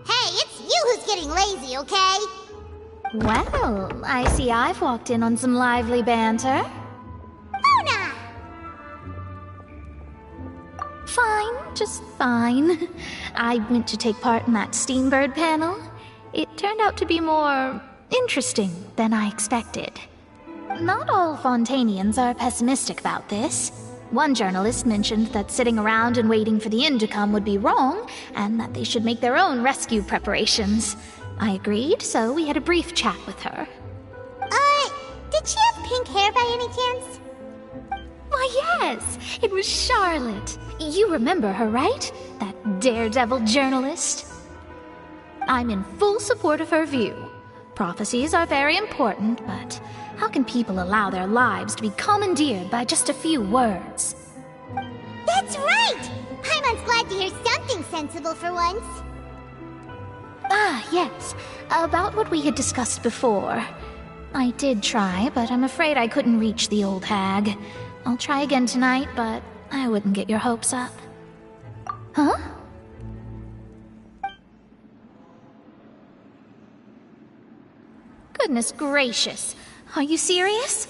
[SPEAKER 2] Hey, it's you who's getting lazy, okay?
[SPEAKER 21] Well, I see I've walked in on some lively banter.
[SPEAKER 2] Luna!
[SPEAKER 21] Fine, just fine. I went to take part in that Steambird panel. It turned out to be more interesting than I expected. Not all Fontainians are pessimistic about this. One journalist mentioned that sitting around and waiting for the end to come would be wrong, and that they should make their own rescue preparations. I agreed, so we had a brief chat with her.
[SPEAKER 2] Did she have pink hair by any chance?
[SPEAKER 21] Why, yes! It was Charlotte. You remember her, right? That daredevil journalist? I'm in full support of her view. Prophecies are very important, but how can people allow their lives to be commandeered by just a few words?
[SPEAKER 2] That's right! Paimon's glad to hear something sensible for once.
[SPEAKER 21] Ah, yes. About what we had discussed before. I did try, but I'm afraid I couldn't reach the old hag. I'll try again tonight, but I wouldn't get your hopes up. Huh? Goodness gracious. Are you serious?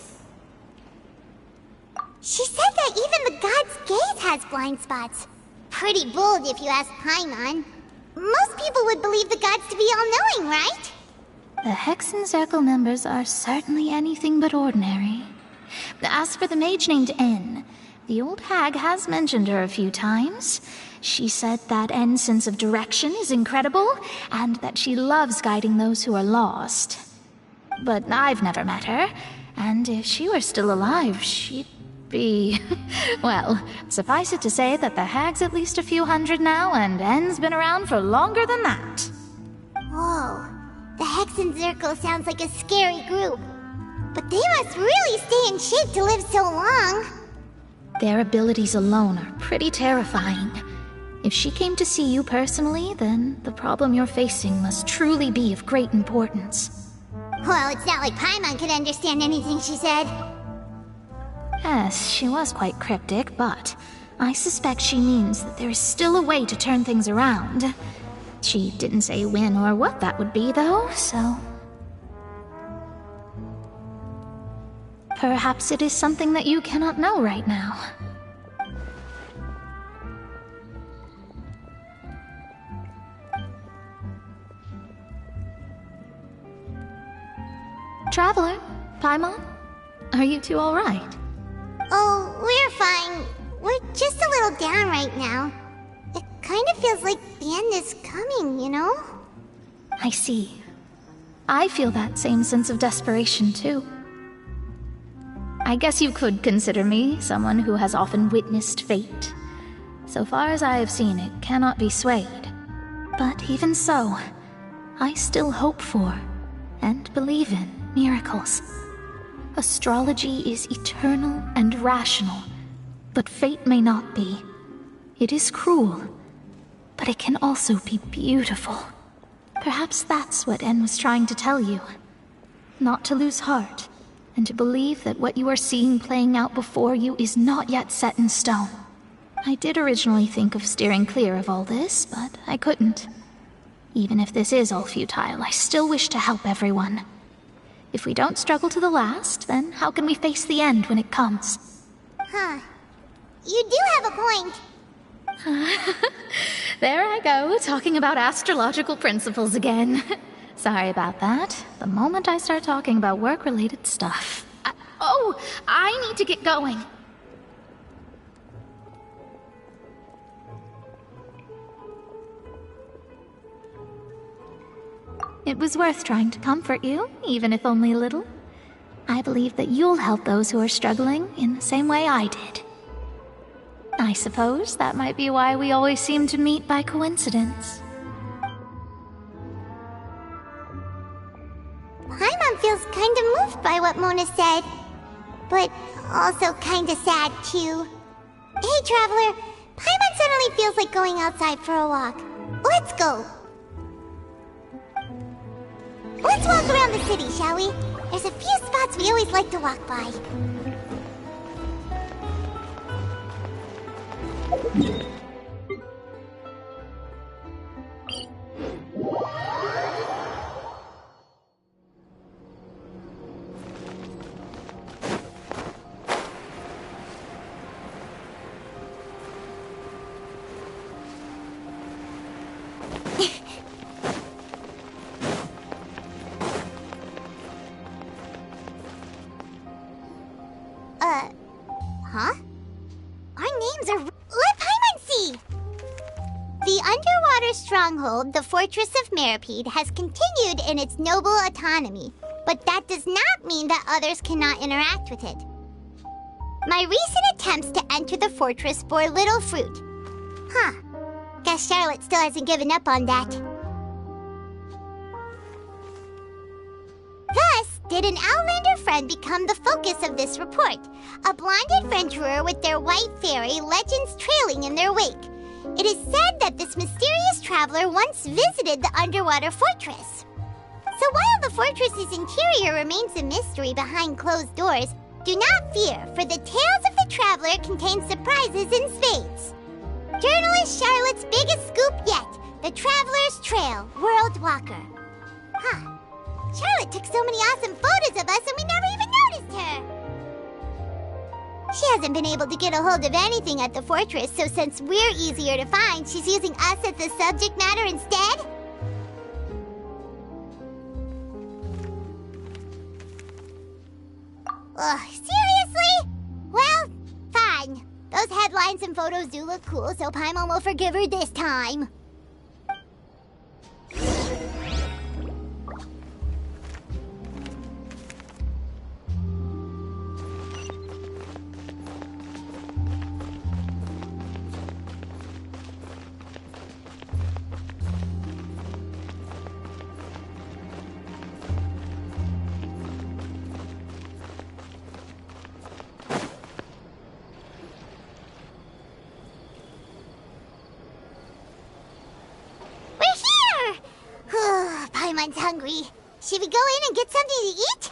[SPEAKER 2] She said that even the god's gaze has blind spots. Pretty bold if you ask Paimon. Most people would believe the gods to be all-knowing, right?
[SPEAKER 21] The Hexen Circle members are certainly anything but ordinary. As for the mage named N, the old hag has mentioned her a few times. She said that N's sense of direction is incredible, and that she loves guiding those who are lost. But I've never met her, and if she were still alive, she'd be... well, suffice it to say that the hag's at least a few hundred now, and N's been around for longer than that.
[SPEAKER 2] Whoa, the Hexen Circle sounds like a scary group. But they must really stay in shape to live so long.
[SPEAKER 21] Their abilities alone are pretty terrifying. If she came to see you personally, then the problem you're facing must truly be of great importance.
[SPEAKER 2] Well, it's not like Paimon could understand anything she said.
[SPEAKER 21] Yes, she was quite cryptic, but I suspect she means that there is still a way to turn things around. She didn't say when or what that would be, though, so... perhaps it is something that you cannot know right now. Traveler, Paimon, are you two all right?
[SPEAKER 2] Oh, we're fine. We're just a little down right now. It kind of feels like the end is coming, you know?
[SPEAKER 21] I see. I feel that same sense of desperation, too. I guess you could consider me someone who has often witnessed fate. So far as I have seen, it cannot be swayed. But even so, I still hope for, and believe in, miracles. Astrology is eternal and rational, but fate may not be. It is cruel, but it can also be beautiful. Perhaps that's what En was trying to tell you. Not to lose heart, and to believe that what you are seeing playing out before you is not yet set in stone. I did originally think of steering clear of all this, but I couldn't. Even if this is all futile, I still wish to help everyone. If we don't struggle to the last, then how can we face the end when it comes?
[SPEAKER 2] Huh. You do have a point.
[SPEAKER 21] There I go, talking about astrological principles again. Sorry about that. The moment I start talking about work-related stuff... I need to get going. It was worth trying to comfort you, even if only a little. I believe that you'll help those who are struggling in the same way I did. I suppose that might be why we always seem to meet by coincidence.
[SPEAKER 2] Paimon feels kinda moved by what Mona said, but also kinda sad too. Hey, Traveler, Paimon suddenly feels like going outside for a walk. Let's go! Let's walk around the city, shall we? There's a few spots we always like to walk by. Huh? Our names are... Let Paimon see! The underwater stronghold, the Fortress of Meripede, has continued in its noble autonomy, but that does not mean that others cannot interact with it. My recent attempts to enter the fortress bore little fruit. Huh. Guess Charlotte still hasn't given up on that. Thus, did an Outlander friend become the focus of this report? A blind adventurer with their white fairy, legends trailing in their wake. It is said that this mysterious traveler once visited the underwater fortress. So while the fortress's interior remains a mystery behind closed doors, do not fear, for the tales of the traveler contain surprises in spades. Journalist Charlotte's biggest scoop yet, the Traveler's Trail, World Walker. Huh. Charlotte took so many awesome photos of us and we never even noticed her. She hasn't been able to get a hold of anything at the fortress, so since we're easier to find, she's using us as the subject matter instead? Ugh, seriously? Well, fine. Those headlines and photos do look cool, so Paimon will forgive her this time. Paimon's hungry. Should we go in and get something to eat?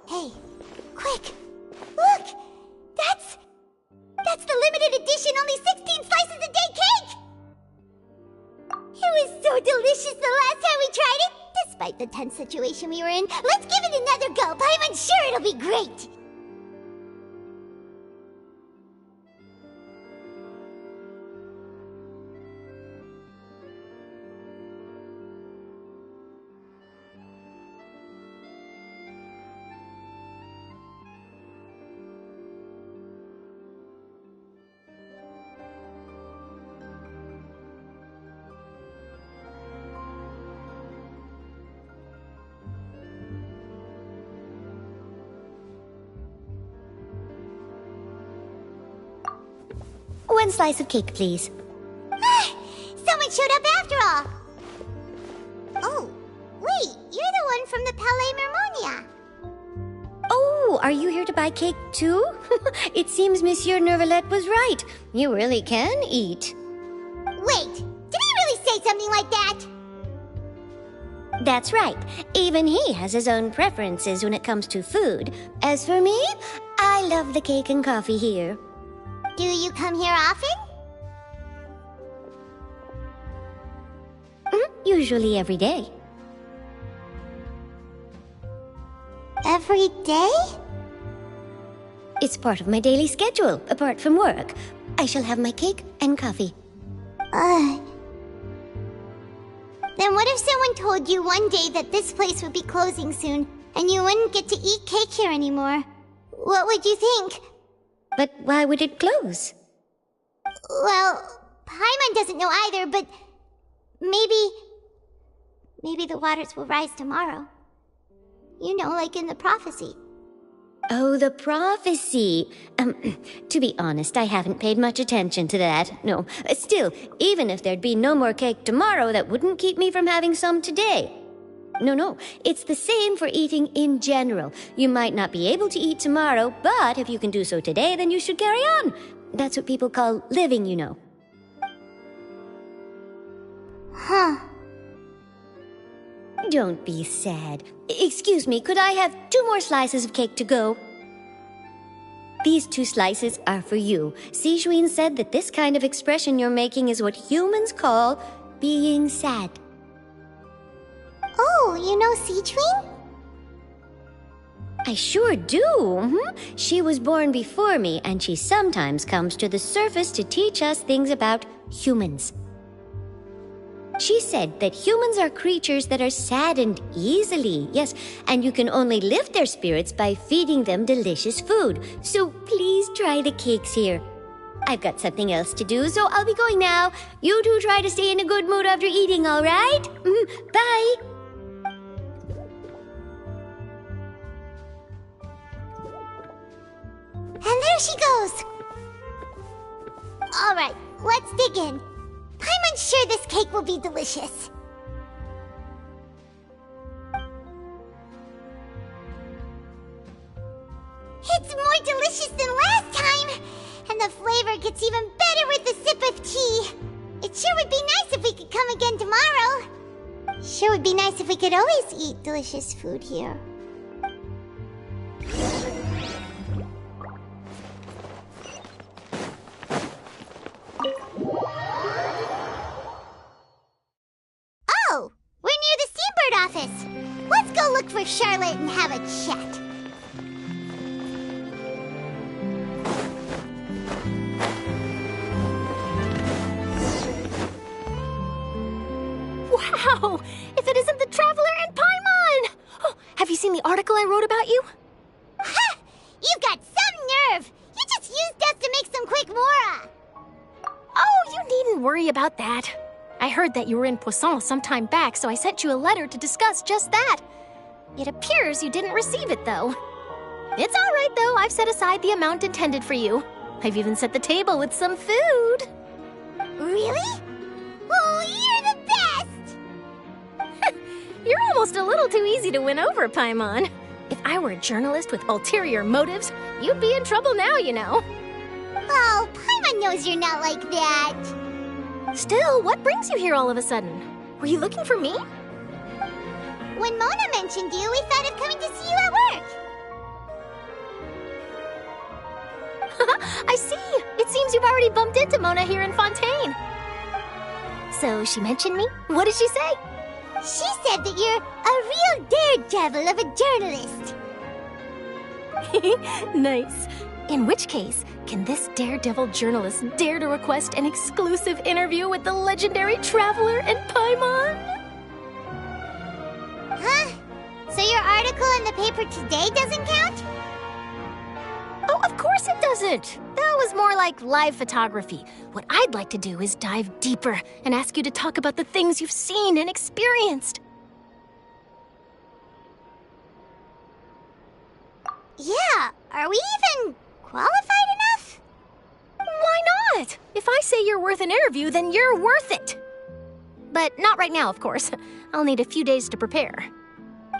[SPEAKER 2] Hey, quick! Look! That's the limited edition only 16 slices a day cake! It was so delicious the last time we tried it! Despite the tense situation we were in, let's give it another go! Paimon's sure it'll be great!
[SPEAKER 4] One slice of cake, please.
[SPEAKER 2] Someone showed up after all! Oh, wait, you're the one from the Palais Mermonia.
[SPEAKER 4] Oh, are you here to buy cake too? It seems Monsieur Nervalette was right. You really can eat.
[SPEAKER 2] Wait, did he really say something like that?
[SPEAKER 4] That's right. Even he has his own preferences when it comes to food. As for me, I love the cake and coffee here.
[SPEAKER 2] Do you come here often?
[SPEAKER 4] Usually every day.
[SPEAKER 2] Every day?
[SPEAKER 4] It's part of my daily schedule, apart from work. I shall have my cake and coffee.
[SPEAKER 2] Then what if someone told you one day that this place would be closing soon, and you wouldn't get to eat cake here anymore? What would you think?
[SPEAKER 4] But why would it close?
[SPEAKER 2] Well, Paimon doesn't know either, but maybe the waters will rise tomorrow. You know, like in the prophecy.
[SPEAKER 4] Oh, the prophecy. To be honest, I haven't paid much attention to that. No, still, even if there'd be no more cake tomorrow, that wouldn't keep me from having some today. No, it's the same for eating in general. You might not be able to eat tomorrow, but if you can do so today, then you should carry on. That's what people call living, you know.
[SPEAKER 2] Huh.
[SPEAKER 4] Don't be sad. Excuse me, could I have 2 more slices of cake to go? These 2 slices are for you. Sijouin said that this kind of expression you're making is what humans call being sad.
[SPEAKER 2] Oh, you know Sijouin?
[SPEAKER 4] I sure do. She was born before me, and she sometimes comes to the surface to teach us things about humans. She said that humans are creatures that are saddened easily, yes, and you can only lift their spirits by feeding them delicious food. So please try the cakes here. I've got something else to do, so I'll be going now. You two try to stay in a good mood after eating, all right? Bye!
[SPEAKER 2] And there she goes! Alright, let's dig in. Paimon's sure this cake will be delicious. It's more delicious than last time! And the flavor gets even better with a sip of tea. It sure would be nice if we could come again tomorrow. Sure would be nice if we could always eat delicious food here. Oh, we're near the Seabird office. Let's go look for Charlotte and have a chat.
[SPEAKER 10] Wow! If it isn't the Traveler and Paimon! Oh, have you seen the article I wrote about you?
[SPEAKER 2] Ha! You've got some nerve! You just used us to make some quick mora!
[SPEAKER 10] Oh, you needn't worry about that. I heard that you were in Poisson some time back, so I sent you a letter to discuss just that. It appears you didn't receive it, though. It's all right, though. I've set aside the amount intended for you. I've even set the table with some food.
[SPEAKER 2] Really? Oh, you're the best!
[SPEAKER 10] You're almost a little too easy to win over, Paimon. If I were a journalist with ulterior motives, you'd be in trouble now, you know.
[SPEAKER 2] Oh, Paimon knows you're not like that.
[SPEAKER 10] Still, what brings you here all of a sudden? Were you looking for me?
[SPEAKER 2] When Mona mentioned you, we thought of coming to see you at work.
[SPEAKER 10] I see. It seems you've already bumped into Mona here in Fontaine. So she mentioned me? What did she say?
[SPEAKER 2] She said that you're a real daredevil of a journalist.
[SPEAKER 10] Nice. In which case, can this daredevil journalist dare to request an exclusive interview with the legendary Traveler and Paimon?
[SPEAKER 2] Huh? So your article in the paper today doesn't count?
[SPEAKER 10] Oh, of course it doesn't. That was more like live photography. What I'd like to do is dive deeper and ask you to talk about the things you've seen and experienced.
[SPEAKER 2] Yeah, are we even qualified enough?
[SPEAKER 10] Why not? If I say you're worth an interview, then you're worth it. But not right now, of course. I'll need a few days to prepare.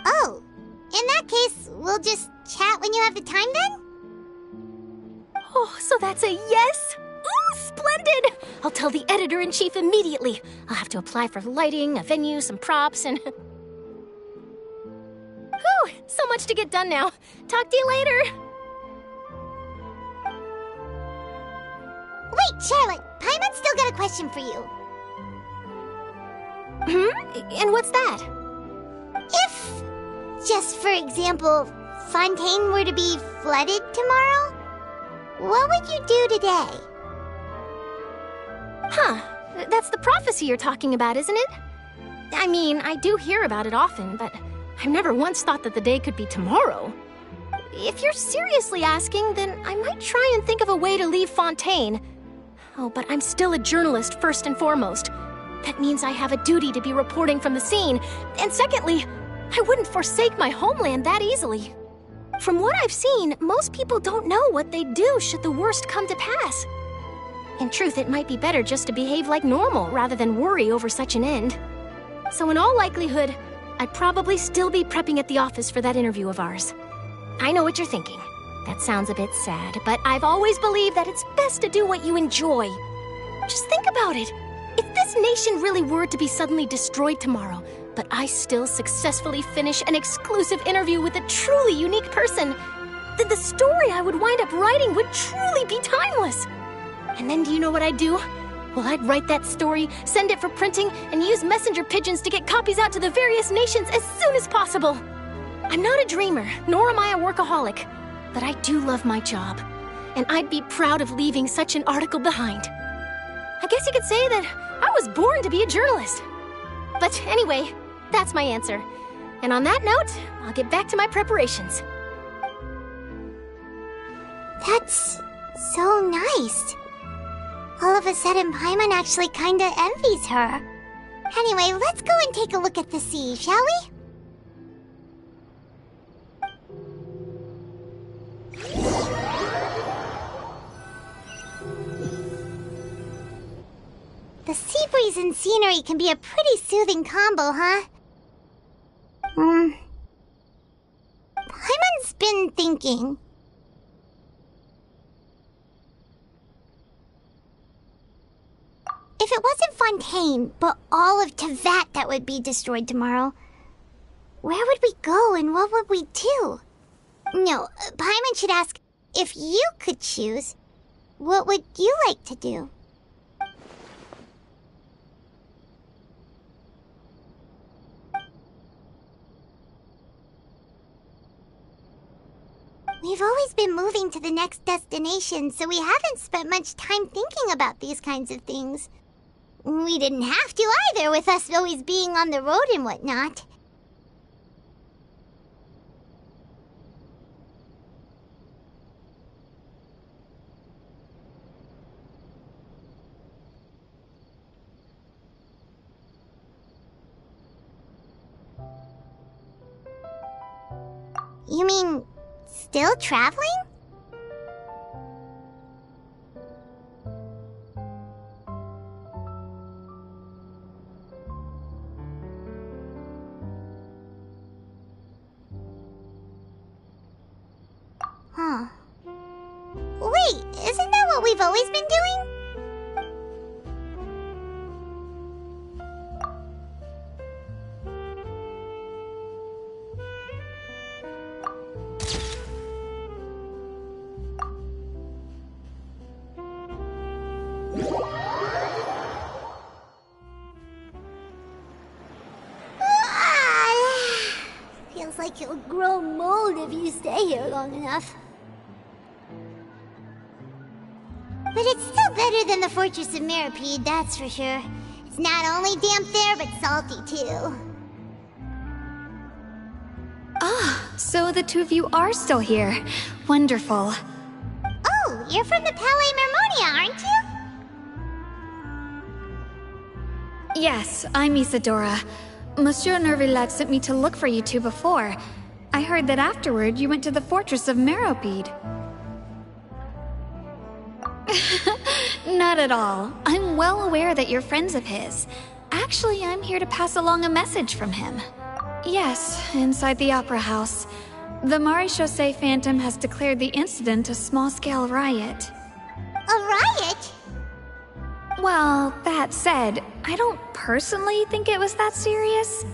[SPEAKER 2] Oh, in that case, we'll just chat when you have the time then?
[SPEAKER 10] Oh, so that's a yes? Ooh, splendid! I'll tell the editor-in-chief immediately. I'll have to apply for lighting, a venue, some props, and... Whew, so much to get done now. Talk to you later.
[SPEAKER 2] Wait, Charlotte, Paimon's still got a question for you.
[SPEAKER 10] And what's that?
[SPEAKER 2] If, just for example, Fontaine were to be flooded tomorrow, what would you do today?
[SPEAKER 10] Huh, that's the prophecy you're talking about, isn't it? I mean, I do hear about it often, but I've never once thought that the day could be tomorrow. If you're seriously asking, then I might try and think of a way to leave Fontaine. Oh, but I'm still a journalist first and foremost. That means I have a duty to be reporting from the scene. And secondly, I wouldn't forsake my homeland that easily. From what I've seen, most people don't know what they'd do should the worst come to pass. In truth, it might be better just to behave like normal rather than worry over such an end. So in all likelihood, I'd probably still be prepping at the office for that interview of ours. I know what you're thinking. That sounds a bit sad, but I've always believed that it's best to do what you enjoy. Just think about it. If this nation really were to be suddenly destroyed tomorrow, but I still successfully finish an exclusive interview with a truly unique person, then the story I would wind up writing would truly be timeless. And then do you know what I'd do? Well, I'd write that story, send it for printing, and use messenger pigeons to get copies out to the various nations as soon as possible. I'm not a dreamer, nor am I a workaholic, but I do love my job, and I'd be proud of leaving such an article behind. I guess you could say that I was born to be a journalist. But anyway, that's my answer. And on that note, I'll get back to my preparations.
[SPEAKER 2] That's so nice. All of a sudden, Paimon actually kinda envies her. Anyway, let's go and take a look at the sea, shall we? The sea breeze and scenery can be a pretty soothing combo, huh? Paimon's been thinking. If it wasn't Fontaine, but all of Tevat that would be destroyed tomorrow, where would we go and what would we do? No, Paimon should ask, if you could choose, what would you like to do? We've always been moving to the next destination, so we haven't spent much time thinking about these kinds of things. We didn't have to either, with us always being on the road and whatnot. You mean, still traveling? Huh. Wait, isn't that what we've always been doing? Feels like you'll grow mold if you stay here long enough. But it's still better than the Fortress of Meripede, that's for sure. It's not only damp there, but salty too.
[SPEAKER 5] Ah, so the two of you are still here. Wonderful.
[SPEAKER 2] Oh, you're from the Palais Mermonia, aren't you?
[SPEAKER 5] Yes, I'm Isadora. Monsieur Nervillet sent me to look for you two before. I heard that afterward you went to the Fortress of Meripede. Not at all. I'm well aware that you're friends of his. Actually, I'm here to pass along a message from him. Yes, inside the Opera House. The Maréchaussée Phantom has declared the incident a small-scale riot.
[SPEAKER 2] A riot?
[SPEAKER 5] Well, that said, I don't personally think it was that serious.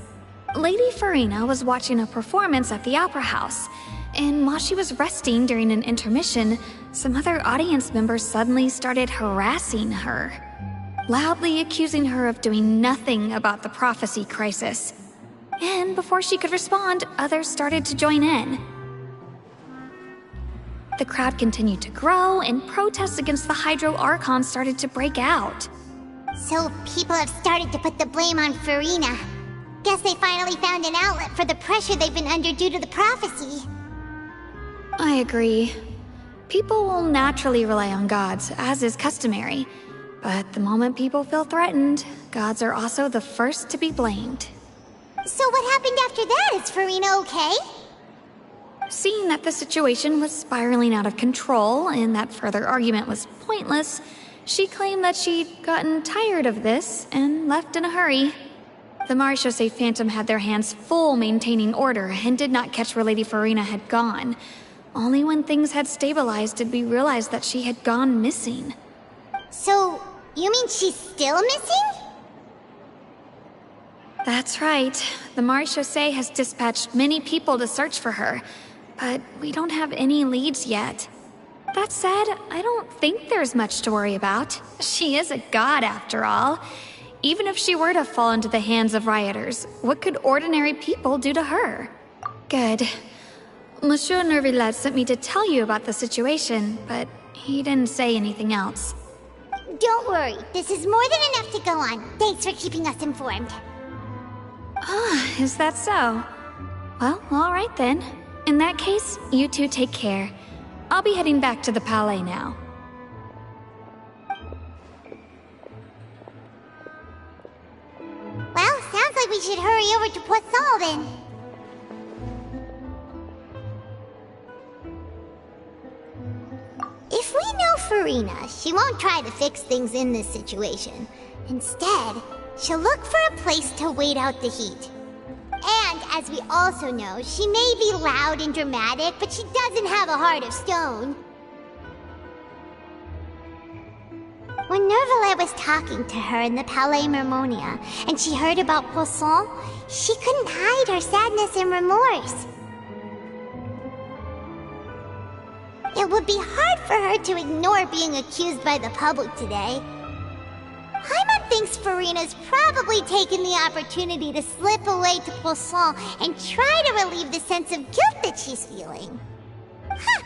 [SPEAKER 5] Lady Farina was watching a performance at the Opera House, and while she was resting during an intermission, some other audience members suddenly started harassing her, loudly accusing her of doing nothing about the prophecy crisis. And before she could respond, others started to join in. The crowd continued to grow, and protests against the Hydro Archon started to break out.
[SPEAKER 2] So people have started to put the blame on Farina. guess they finally found an outlet for the pressure they've been under due to the prophecy.
[SPEAKER 21] I agree. People will naturally rely on gods, as is customary. But the moment people feel threatened, gods are also the first to be blamed.
[SPEAKER 2] So what happened after that? Is Farina okay?
[SPEAKER 21] Seeing that the situation was spiraling out of control and that further argument was pointless, she claimed that she'd gotten tired of this and left in a hurry. The Marechaussee Phantom had their hands full maintaining order and did not catch where Lady Farina had gone. Only when things had stabilized did we realize that she had gone missing.
[SPEAKER 2] So, you mean she's still missing?
[SPEAKER 21] That's right. The Marechaussee has dispatched many people to search for her, but we don't have any leads yet. That said, I don't think there's much to worry about. She is a god after all. Even if she were to fall into the hands of rioters, what could ordinary people do to her? Good. Monsieur Nervillet sent me to tell you about the situation, but he didn't say anything else.
[SPEAKER 2] Don't worry, this is more than enough to go on. Thanks for keeping us informed.
[SPEAKER 21] Ah, is that so? Well, alright then. In that case, you two take care. I'll be heading back to the Palais now.
[SPEAKER 2] Well, sounds like we should hurry over to Poisson then. If we know Farina, she won't try to fix things in this situation. Instead, she'll look for a place to wait out the heat. And, as we also know, she may be loud and dramatic, but she doesn't have a heart of stone. When Nervillet was talking to her in the Palais Mermonia, and she heard about Poisson, she couldn't hide her sadness and remorse. It would be hard for her to ignore being accused by the public today. Paimon thinks Farina's probably taken the opportunity to slip away to Poisson and try to relieve the sense of guilt that she's feeling. Huh.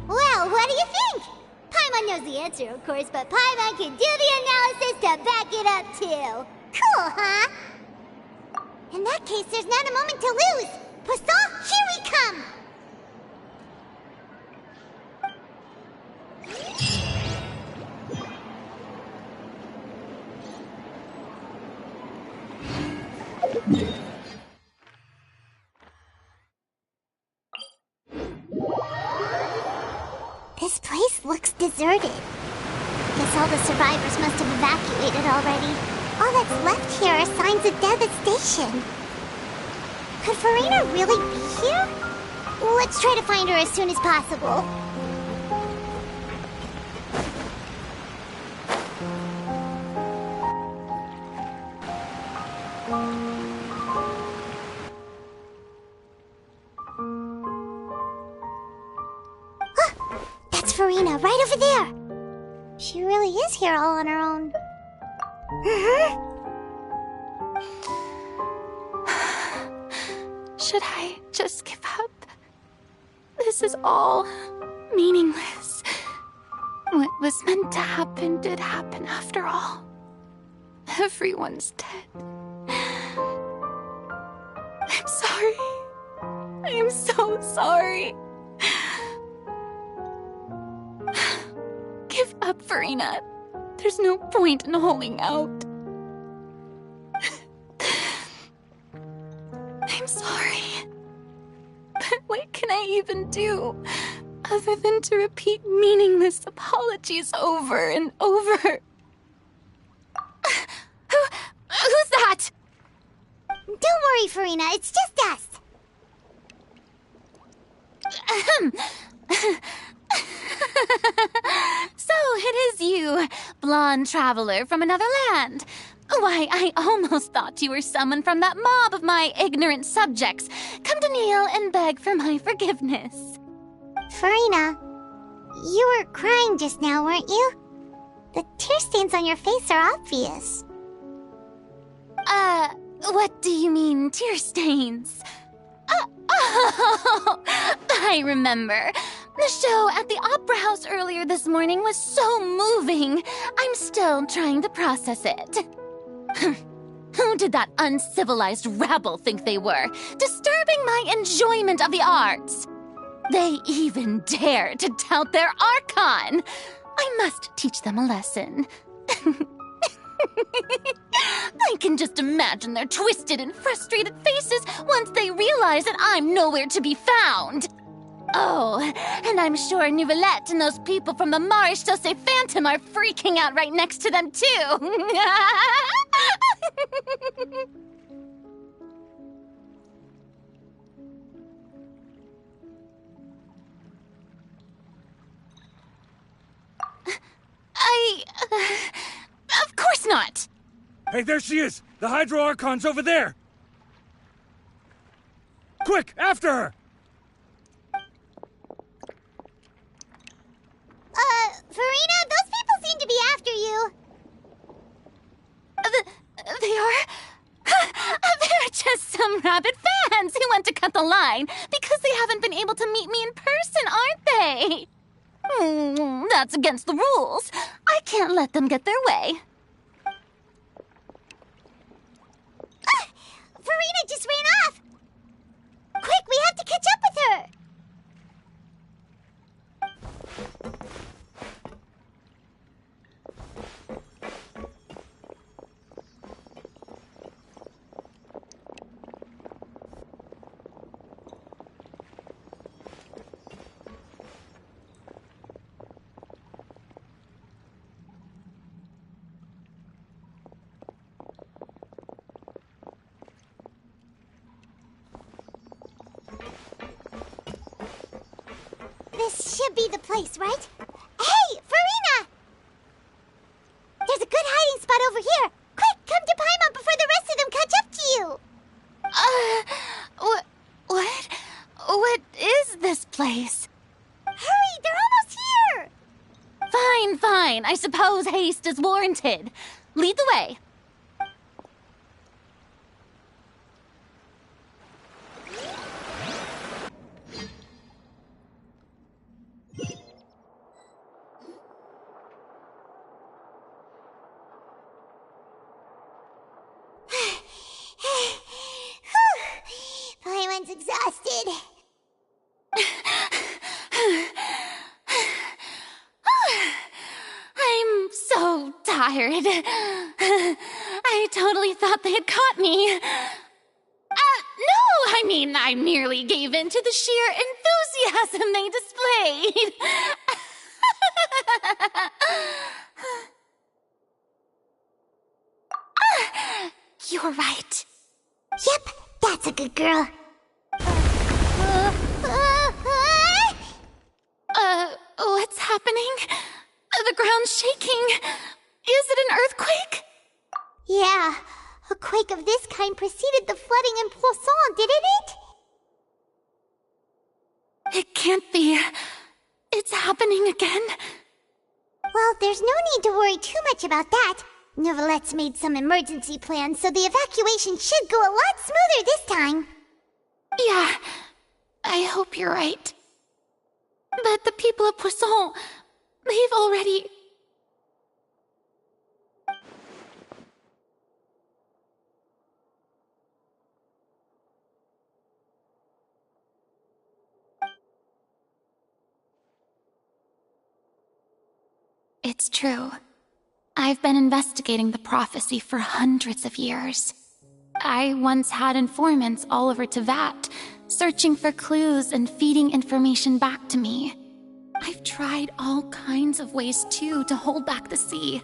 [SPEAKER 2] Well, what do you think? Paimon knows the answer, of course, but Paimon can do the analysis to back it up, too. Cool, huh? In that case, there's not a moment to lose. Poisson, here we come! This place looks deserted. Guess all the survivors must have evacuated already. All that's left here are signs of devastation. Could Farina really be here? Let's try to find her as soon as possible. That's Farina, right over there. She really is here all on her own.
[SPEAKER 5] Should I just give up? This is all meaningless. What was meant to happen did happen after all. Everyone's dead. I'm sorry. I am so sorry. Give up, Farina. There's no point in holding out. I'm sorry. But what can I even do other than to repeat meaningless apologies over and over? Who's that?
[SPEAKER 2] Don't worry, Farina. It's just us.
[SPEAKER 7] So it is you, blonde traveler from another land. Why, I almost thought you were someone from that mob of my ignorant subjects, come to kneel and beg for my forgiveness.
[SPEAKER 2] Farina, you were crying just now, weren't you? The tear stains on your face are obvious.
[SPEAKER 7] What do you mean, tear stains? Oh, I remember. The show at the Opera House earlier this morning was so moving. I'm still trying to process it. Who did that uncivilized rabble think they were, disturbing my enjoyment of the arts? They even dare to tout their Archon! I must teach them a lesson. I can just imagine their twisted and frustrated faces once they realize that I'm nowhere to be found. Oh, and I'm sure Nouvellette and those people from the Maréchaussée Phantom are freaking out right next to them, too. Of course not!
[SPEAKER 13] Hey, there she is! The Hydro Archon's over there! Quick, after her!
[SPEAKER 2] Farina, those people seem to be after you.
[SPEAKER 7] They are? They're just some rabid fans who want to cut the line because they haven't been able to meet me in person, aren't they? That's against the rules. I can't let them get their way.
[SPEAKER 2] Farina just ran off! Quick, we have to catch up with her! This should be the place, right? Hey, Farina! There's a good hiding spot over here. Quick, come to Paimon before the rest of them catch up to you.
[SPEAKER 7] What is this place?
[SPEAKER 2] Hurry, they're almost here!
[SPEAKER 7] Fine. I suppose haste is warranted. Lead the way.
[SPEAKER 2] Paimon's exhausted.
[SPEAKER 7] I'm so tired. I totally thought they had caught me. No, I merely gave in to the sheer enthusiasm they displayed. You're right.
[SPEAKER 2] Yep, that's a good girl.
[SPEAKER 7] What's happening? The ground's shaking. Is it an earthquake?
[SPEAKER 2] Yeah, a quake of this kind preceded the flooding in Poisson, didn't it?
[SPEAKER 7] It can't be. It's happening again.
[SPEAKER 2] Well, there's no need to worry too much about that. Nouvellette's made some emergency plans, so the evacuation should go a lot smoother this time.
[SPEAKER 7] Yeah, I hope you're right. But the people of Poisson, they've already... It's true. I've been investigating the prophecy for hundreds of years. I once had informants all over Tevat, searching for clues and feeding information back to me. I've tried all kinds of ways, too, to hold back the sea.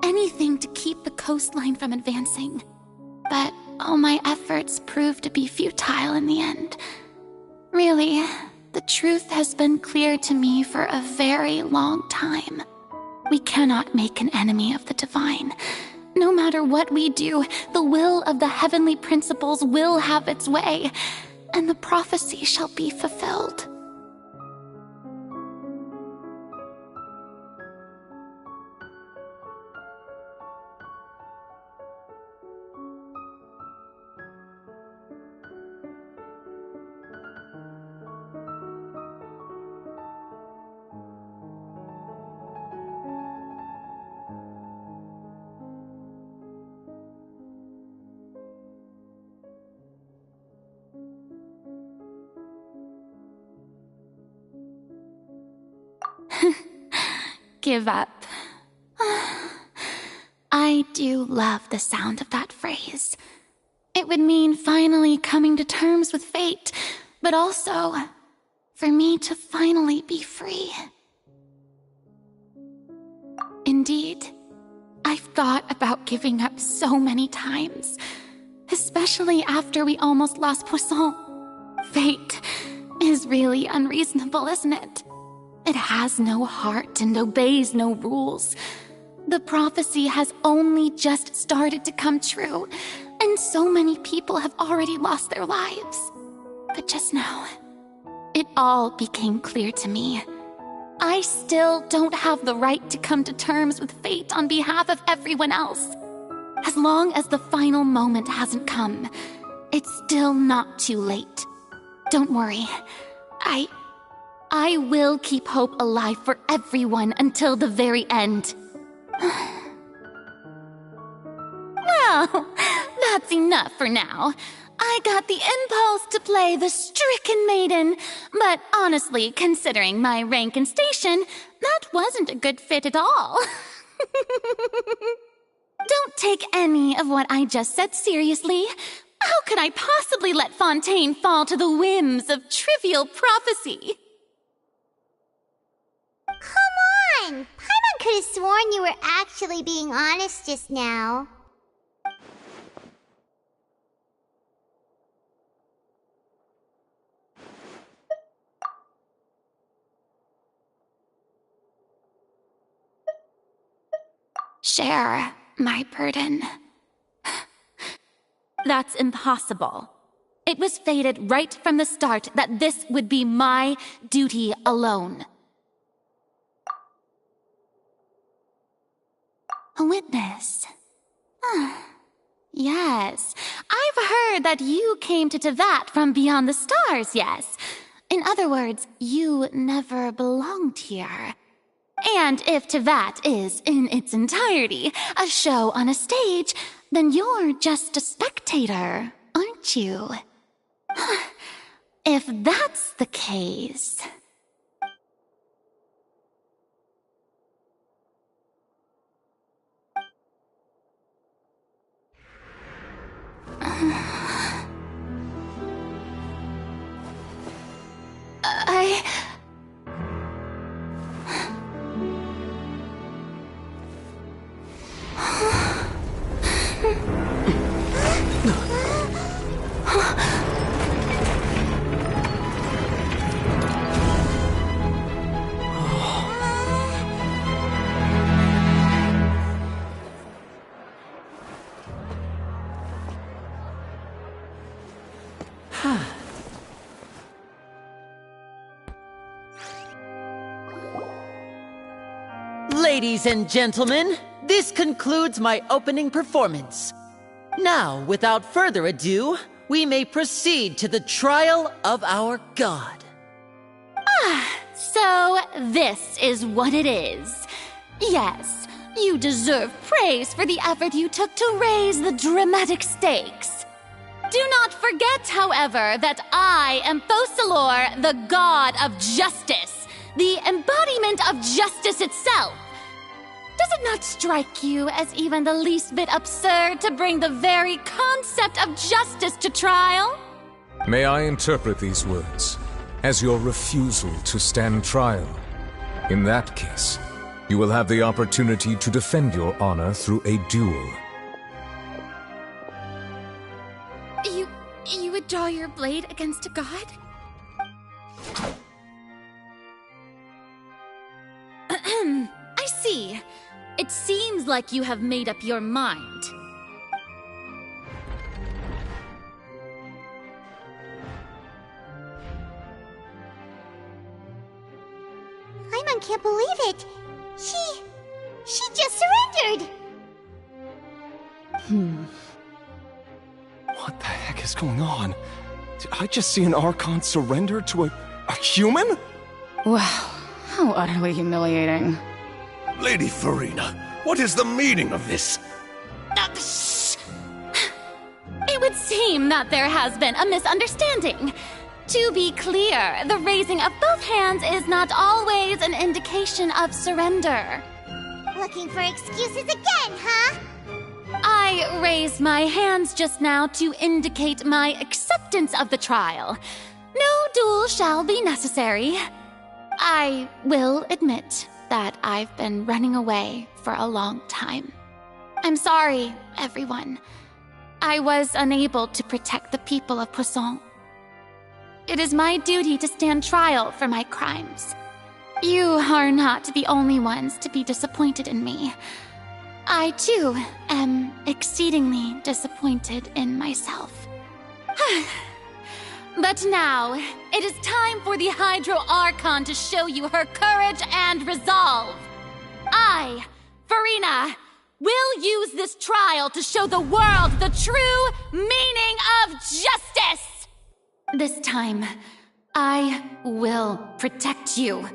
[SPEAKER 7] Anything to keep the coastline from advancing. But all my efforts proved to be futile in the end. Really, the truth has been clear to me for a very long time. We cannot make an enemy of the divine. No matter what we do, the will of the heavenly principles will have its way, and the prophecy shall be fulfilled. give up. I do love the sound of that phrase. It would mean finally coming to terms with fate, but also for me to finally be free. Indeed, I've thought about giving up so many times, especially after we almost lost Poisson. Fate is really unreasonable, isn't it? It has no heart and obeys no rules. The prophecy has only just started to come true, and so many people have already lost their lives. But just now, it all became clear to me. I still don't have the right to come to terms with fate on behalf of everyone else. As long as the final moment hasn't come, it's still not too late. Don't worry. I will keep hope alive for everyone until the very end. Well, that's enough for now. I got the impulse to play the stricken maiden, but honestly, considering my rank and station, that wasn't a good fit at all. Don't take any of what I just said seriously. How could I possibly let Fontaine fall to the whims of trivial prophecy?
[SPEAKER 2] Come on! Paimon could have sworn you were actually being honest just now.
[SPEAKER 7] Share my burden. That's impossible. It was fated right from the start that this would be my duty alone. A witness. Yes, I've heard that you came to Tevat from beyond the stars, yes. In other words, you never belonged here. And if Tevat is, in its entirety, a show on a stage, then you're just a spectator, aren't you? If that's the case...
[SPEAKER 23] Ladies and gentlemen, this concludes my opening performance. Now, without further ado, we may proceed to the trial of our god.
[SPEAKER 7] So this is what it is. Yes, you deserve praise for the effort you took to raise the dramatic stakes. Do not forget, however, that I am Focalor, the god of justice, the embodiment of justice itself. Does it not strike you as even the least bit absurd to bring the very concept of justice to trial?
[SPEAKER 19] May I interpret these words as your refusal to stand trial? In that case, you will have the opportunity to defend your honor through a duel.
[SPEAKER 7] You would draw your blade against a god? I see. It seems like you have made up your mind.
[SPEAKER 2] Paimon can't believe it. She just surrendered.
[SPEAKER 11] What the heck is going on? Did I just see an Archon surrender to a human?
[SPEAKER 9] Wow, how utterly humiliating.
[SPEAKER 13] Lady Farina, what is the meaning of this?
[SPEAKER 7] It would seem that there has been a misunderstanding. To be clear, the raising of both hands is not always an indication of surrender.
[SPEAKER 2] Looking for excuses again, huh?
[SPEAKER 7] I raised my hands just now to indicate my acceptance of the trial. No duel shall be necessary. I will admit that I've been running away for a long time. I'm sorry, everyone. I was unable to protect the people of Poisson. It is my duty to stand trial for my crimes. You are not the only ones to be disappointed in me. I, too, am exceedingly disappointed in myself. But now, it is time for the Hydro Archon to show you her courage and resolve. I, Farina, will use this trial to show the world the true meaning of justice! This time, I will protect you.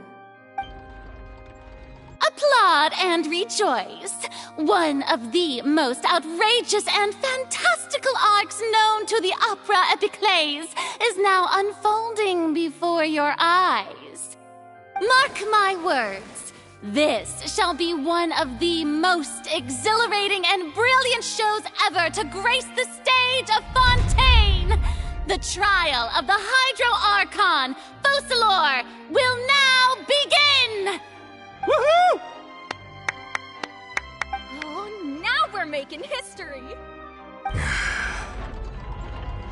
[SPEAKER 7] Applaud and rejoice! One of the most outrageous and fantastical arcs known to the opera epiclese is now unfolding before your eyes. Mark my words, this shall be one of the most exhilarating and brilliant shows ever to grace the stage of Fontaine! The trial of the Hydro Archon, Focalor, will now begin!
[SPEAKER 8] Woohoo! Oh, now we're making history!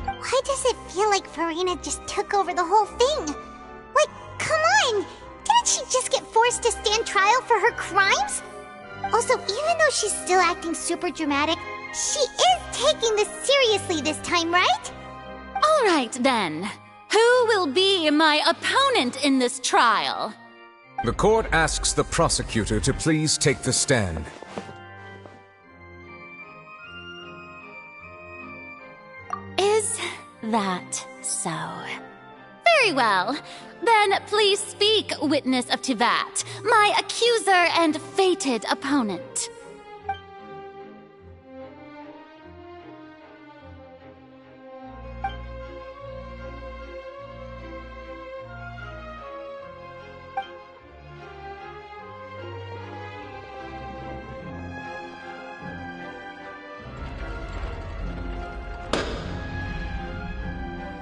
[SPEAKER 2] Why does it feel like Farina just took over the whole thing? Like, come on! Didn't she just get forced to stand trial for her crimes? Also, even though she's still acting super dramatic, she is taking this seriously this time, right?
[SPEAKER 7] All right, then. Who will be my opponent in this trial?
[SPEAKER 12] The court asks the prosecutor to please take the stand.
[SPEAKER 7] Is that so? Very well. Then please speak, witness of Tivat, my accuser and fated opponent.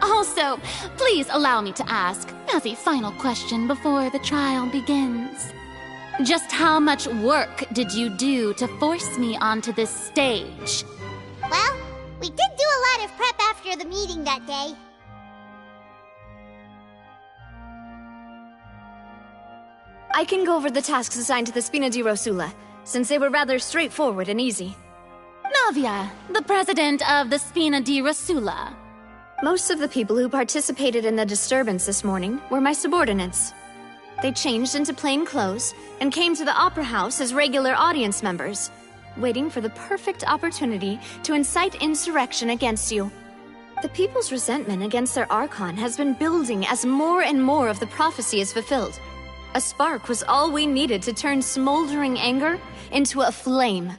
[SPEAKER 7] Also, please allow me to ask, as a final question before the trial begins. Just how much work did you do to force me onto this stage?
[SPEAKER 2] Well, we did do a lot of prep after the meeting that day.
[SPEAKER 8] I can go over the tasks assigned to the Spina di Rosula, since they were rather straightforward and easy.
[SPEAKER 7] Navia, the president of the Spina di Rosula.
[SPEAKER 8] Most of the people who participated in the disturbance this morning were my subordinates. They changed into plain clothes and came to the Opera House as regular audience members, waiting for the perfect opportunity to incite insurrection against you. The people's resentment against their Archon has been building as more and more of the prophecy is fulfilled. A spark was all we needed to turn smoldering anger into a flame.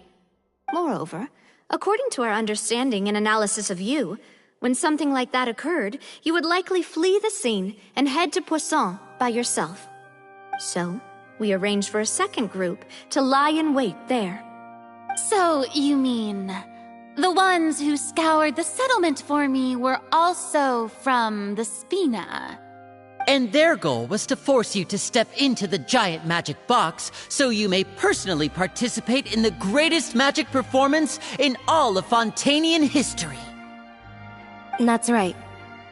[SPEAKER 8] Moreover, according to our understanding and analysis of you, when something like that occurred, you would likely flee the scene and head to Poisson by yourself. So, we arranged for a second group to lie in wait there.
[SPEAKER 7] So, you mean, the ones who scoured the settlement for me were also from the Spina?
[SPEAKER 23] And their goal was to force you to step into the giant magic box so you may personally participate in the greatest magic performance in all of Fontainian history.
[SPEAKER 22] That's right.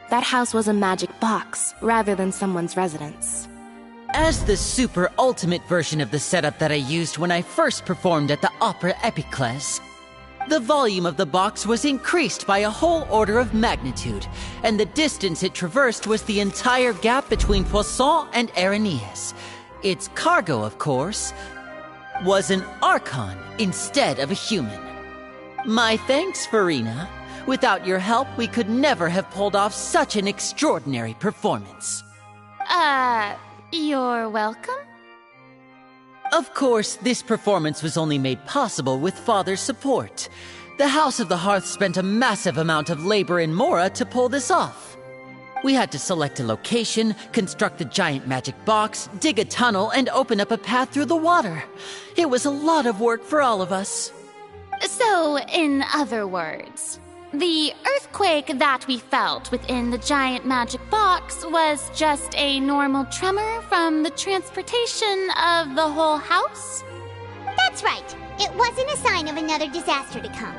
[SPEAKER 22] That house was a magic box, rather than someone's residence.
[SPEAKER 23] As the super ultimate version of the setup that I used when I first performed at the Opera Epiclese, the volume of the box was increased by a whole order of magnitude, and the distance it traversed was the entire gap between Poisson and Aranias. Its cargo, of course, was an Archon instead of a human. My thanks, Farina. Without your help, we could never have pulled off such an extraordinary performance.
[SPEAKER 7] You're welcome?
[SPEAKER 23] Of course, this performance was only made possible with Father's support. The House of the Hearth spent a massive amount of labor in Mora to pull this off. We had to select a location, construct a giant magic box, dig a tunnel, and open up a path through the water. It was a lot of work for all of us.
[SPEAKER 7] So, in other words, the earthquake that we felt within the giant magic box was just a normal tremor from the transportation of the whole house?
[SPEAKER 2] That's right. It wasn't a sign of another disaster to come.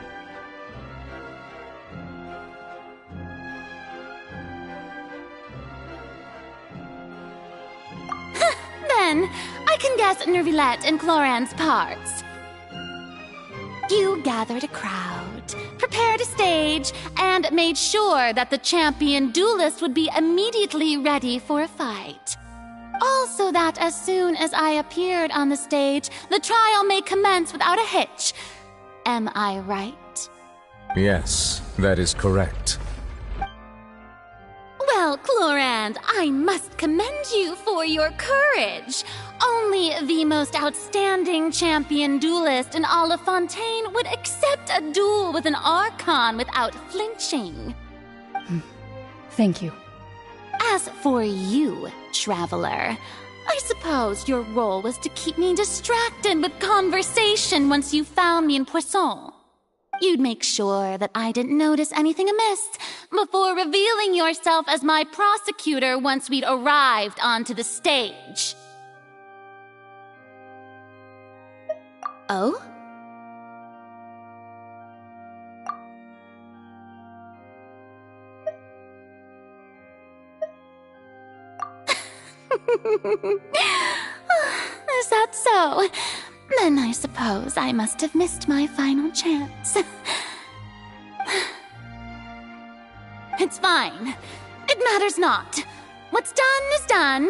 [SPEAKER 7] Then, I can guess Nervilette and Cloran's parts. You gathered a crowd, prepared a stage, and made sure that the champion duelist would be immediately ready for a fight. Also that as soon as I appeared on the stage, the trial may commence without a hitch. Am I right?
[SPEAKER 12] Yes, that is correct.
[SPEAKER 7] Well, Cloran, I must commend you for your courage. Only the most outstanding champion duelist in all of Fontaine would accept a duel with an Archon without flinching.
[SPEAKER 9] Thank you.
[SPEAKER 7] As for you, Traveler, I suppose your role was to keep me distracted with conversation once you found me in Poisson. You'd make sure that I didn't notice anything amiss before revealing yourself as my prosecutor once we'd arrived onto the stage. Oh? Is that so? Then I suppose I must have missed my final chance. It's fine. It matters not. What's done is done.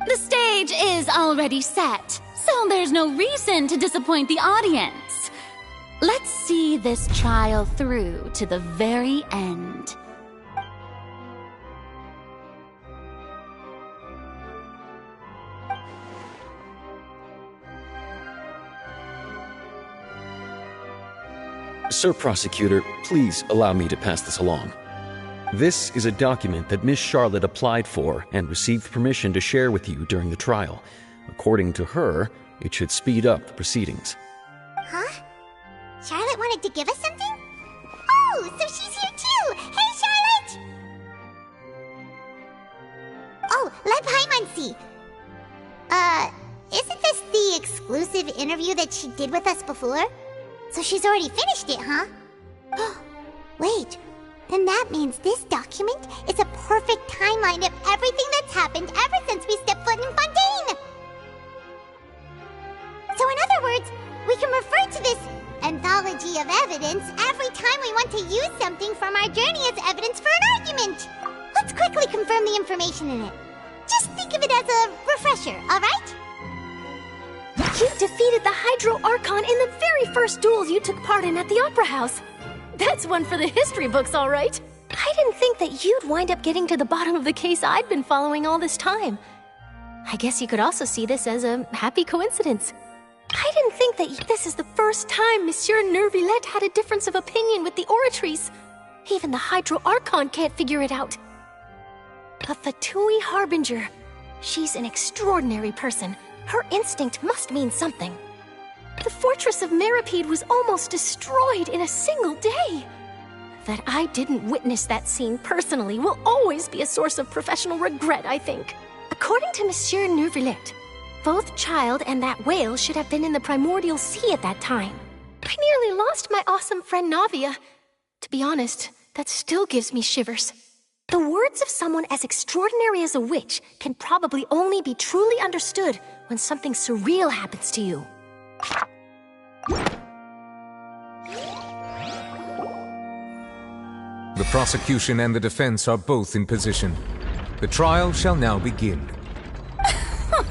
[SPEAKER 7] The stage is already set, so there's no reason to disappoint the audience. Let's see this trial through to the very end.
[SPEAKER 3] Sir Prosecutor, please allow me to pass this along. This is a document that Miss Charlotte applied for and received permission to share with you during the trial. According to her, it should speed up the proceedings.
[SPEAKER 2] Huh? Charlotte wanted to give us something? Oh, so she's here too! Hey, Charlotte! Oh, let Paimon see. Isn't this the exclusive interview that she did with us before? So she's already finished it, huh? Wait, then that means this document is a perfect timeline of everything that's happened ever since we stepped foot in Fontaine! So in other words, we can refer to this anthology of evidence every time we want to use something from our journey as evidence for an argument! Let's quickly confirm the information in it. Just think of it as a refresher, alright?
[SPEAKER 10] You defeated the Hydro Archon in the very first duels you took part in at the Opera House. That's one for the history books, all right. I didn't think that you'd wind up getting to the bottom of the case I'd been following all this time. I guess you could also see this as a happy coincidence. I didn't think that this is the first time Monsieur Nervilette had a difference of opinion with the Oratrice. Even the Hydro Archon can't figure it out. A Fatui Harbinger. She's an extraordinary person. Her instinct must mean something. The fortress of Meripede was almost destroyed in a single day. That I didn't witness that scene personally will always be a source of professional regret, I think. According to Monsieur Nervilette, both Child and that whale should have been in the primordial sea at that time. I nearly lost my awesome friend Navia. To be honest, that still gives me shivers. The words of someone as extraordinary as a witch can probably only be truly understood when something surreal happens to you.
[SPEAKER 12] The prosecution and the defense are both in position. The trial shall now begin.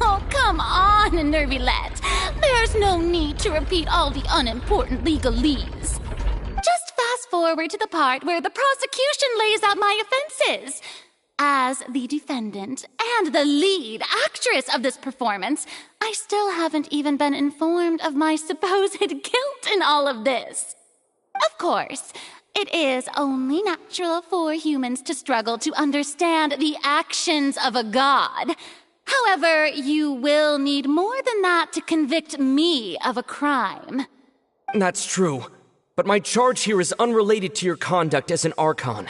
[SPEAKER 7] Oh, come on, Nervilette. There's no need to repeat all the unimportant legalese. Just fast forward to the part where the prosecution lays out my offenses. As the defendant and the lead actress of this performance, I still haven't even been informed of my supposed guilt in all of this. Of course, It is only natural for humans to struggle to understand the actions of a god. However, you will need more than that to convict me of a crime.
[SPEAKER 14] That's true, but my charge here is unrelated to your conduct as an Archon.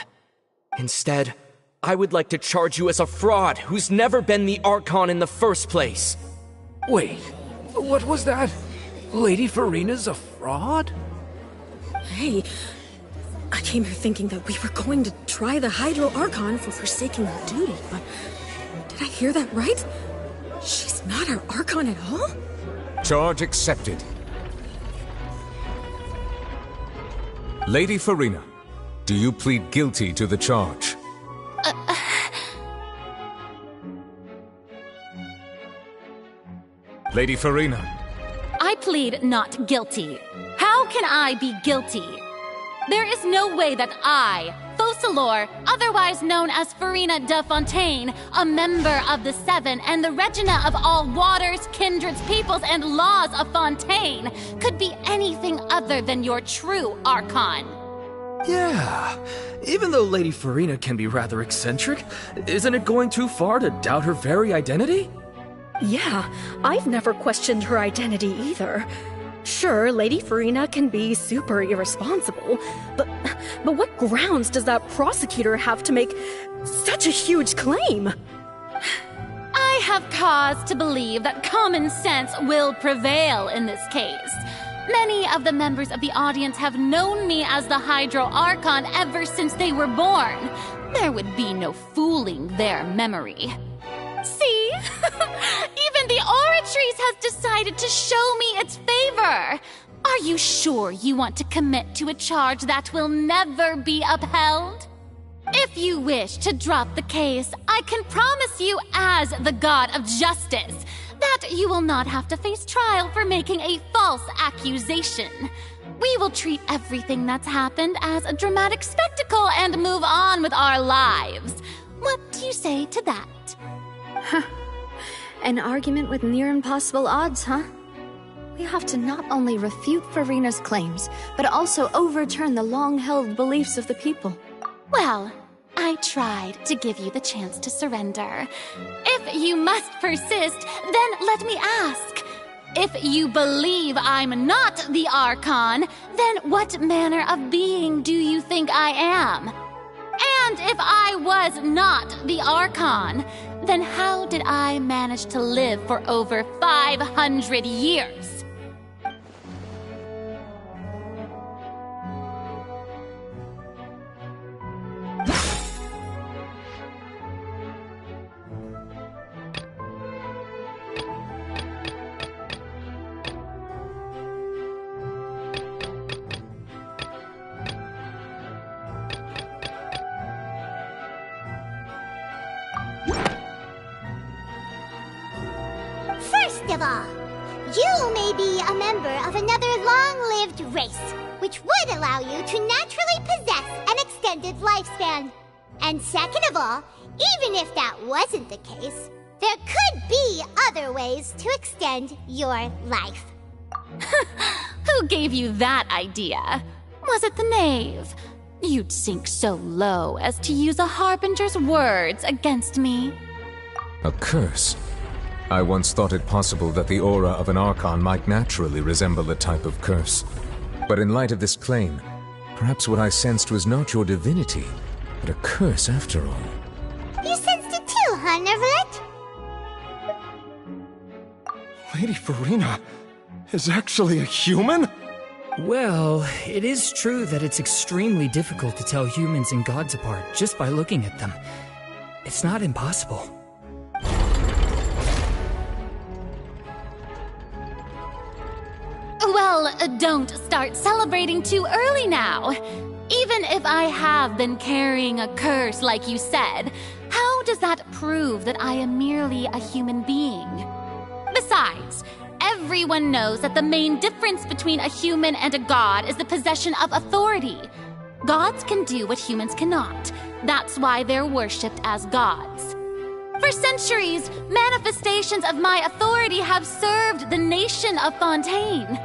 [SPEAKER 14] Instead, I would like to charge you as a fraud who's never been the Archon in the first place.
[SPEAKER 17] Wait, what was that? Lady Farina's a fraud?
[SPEAKER 18] Hey, I came here thinking that we were going to try the Hydro Archon for forsaking our duty, but did I hear that right? She's not our Archon at all?
[SPEAKER 12] Charge accepted. Lady Farina, do you plead guilty to the charge? Lady Farina.
[SPEAKER 7] I plead not guilty. How can I be guilty? There is no way that I, Focalor, otherwise known as Farina de Fontaine, a member of the Seven and the Regina of all waters, kindreds, peoples, and laws of Fontaine, could be anything other than your true Archon.
[SPEAKER 17] Yeah, even though Lady Farina can be rather eccentric, isn't it going too far to doubt her very identity?
[SPEAKER 15] Yeah, I've never questioned her identity either. Sure, Lady Farina can be super irresponsible, but what grounds does that prosecutor have to make such a huge claim?
[SPEAKER 7] I have cause to believe that common sense will prevail in this case. Many of the members of the audience have known me as the Hydro Archon ever since they were born. There would be no fooling their memory. See? Even the Oratrice has decided to show me its favor. Are you sure you want to commit to a charge that will never be upheld? If you wish to drop the case, I can promise you as the God of Justice that you will not have to face trial for making a false accusation. We will treat everything that's happened as a dramatic spectacle and move on with our lives. What do you say to that?
[SPEAKER 8] Huh. An argument with near impossible odds, huh? We have to not only refute Farina's claims, but also overturn the long-held beliefs of the people.
[SPEAKER 7] Well, I tried to give you the chance to surrender. If you must persist, then let me ask. If you believe I'm not the Archon, then what manner of being do you think I am? And if I was not the Archon, then how did I manage to live for over 500 years?
[SPEAKER 2] First of all, you may be a member of another long-lived race, which would allow you to naturally possess an extended lifespan. And second of all, even if that wasn't the case, there could be other ways to extend your life.
[SPEAKER 7] Who gave you that idea? Was it the knave? You'd sink so low as to use a harbinger's words against me.
[SPEAKER 12] A curse? I once thought it possible that the aura of an Archon might naturally resemble a type of curse. But in light of this claim, perhaps what I sensed was not your divinity, but a curse after all.
[SPEAKER 2] You sensed it too, huh, Nervalet?
[SPEAKER 11] Lady Farina is actually a human?
[SPEAKER 20] Well, it is true that it's extremely difficult to tell humans and gods apart just by looking at them. It's not impossible.
[SPEAKER 7] Well, don't start celebrating too early now. Even if I have been carrying a curse like you said, how does that prove that I am merely a human being? Besides, everyone knows that the main difference between a human and a god is the possession of authority. Gods can do what humans cannot. That's why they're worshipped as gods. For centuries, manifestations of my authority have served the nation of Fontaine.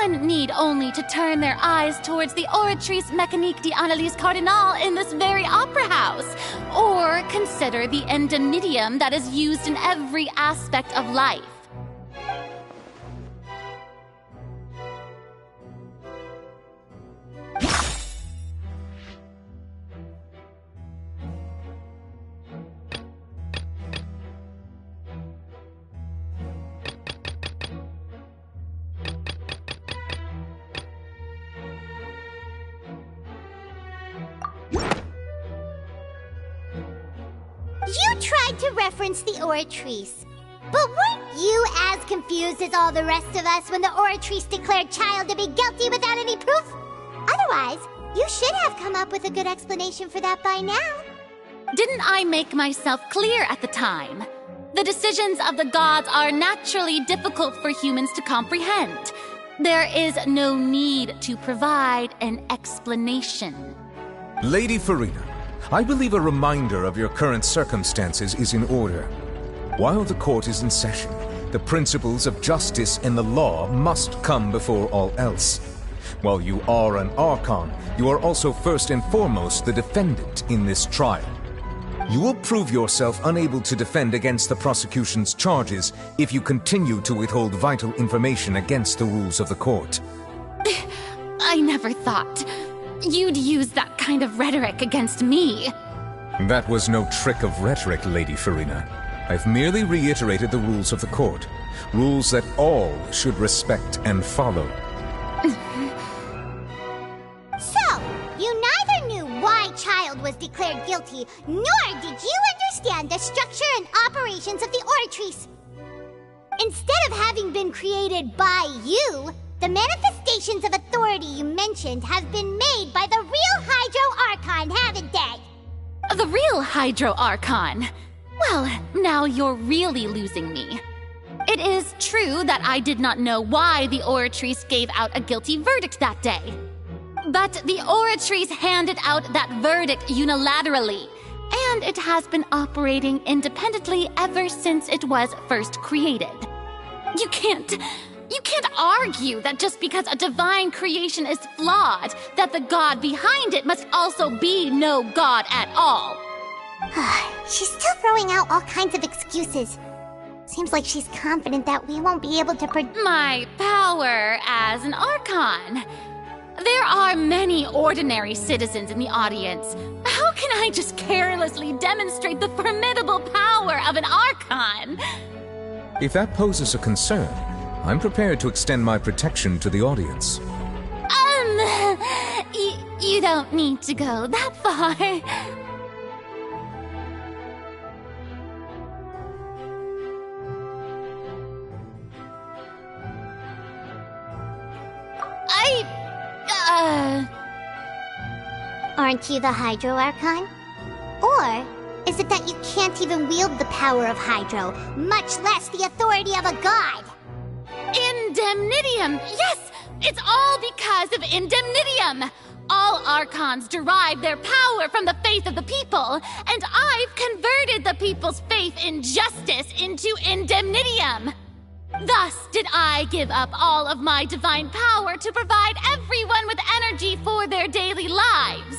[SPEAKER 7] One need only to turn their eyes towards the Oratrice Mécanique d'Analyse Cardinal in this very opera house, or consider the indemnitium that is used in every aspect of life.
[SPEAKER 2] You tried to reference the Oratrice, but weren't you as confused as all the rest of us when the Oratrice declared Child to be guilty without any proof? Otherwise, you should have come up with a good explanation for that by now.
[SPEAKER 7] Didn't I make myself clear at the time? The decisions of the gods are naturally difficult for humans to comprehend. There is no need to provide an explanation.
[SPEAKER 12] Lady Farina, I believe a reminder of your current circumstances is in order. While the court is in session, the principles of justice and the law must come before all else. While you are an Archon, you are also first and foremost the defendant in this trial. You will prove yourself unable to defend against the prosecution's charges if you continue to withhold vital information against the rules of the court.
[SPEAKER 7] I never thought you'd use that kind of rhetoric against me.
[SPEAKER 12] That was no trick of rhetoric, Lady Farina. I've merely reiterated the rules of the court. Rules that all should respect and follow.
[SPEAKER 2] So, you neither knew why Child was declared guilty, nor did you understand the structure and operations of the Oratrice. Instead of having been created by you, the manifestations of authority you mentioned have been made by the real Hydro Archon, haven't they?
[SPEAKER 7] The real Hydro Archon? Well, now you're really losing me. It is true that I did not know why the Oratrice gave out a guilty verdict that day. But the Oratrice handed out that verdict unilaterally, and it has been operating independently ever since it was first created. You can't argue that just because a divine creation is flawed, that the god behind it must also be no god at all.
[SPEAKER 2] She's still throwing out all kinds of excuses. Seems like she's confident that we won't be able to
[SPEAKER 7] My power as an Archon. There are many ordinary citizens in the audience. How can I just carelessly demonstrate the formidable power of an Archon?
[SPEAKER 12] If that poses a concern, I'm prepared to extend my protection to the audience.
[SPEAKER 7] You don't need to go that far.
[SPEAKER 2] Aren't you the Hydro Archon? Or is it that you can't even wield the power of Hydro, much less the authority of a god?
[SPEAKER 7] Indemnitium! Yes! It's all because of Indemnitium! All Archons derive their power from the faith of the people, and I've converted the people's faith in justice into Indemnitium! Thus did I give up all of my divine power to provide everyone with energy for their daily lives.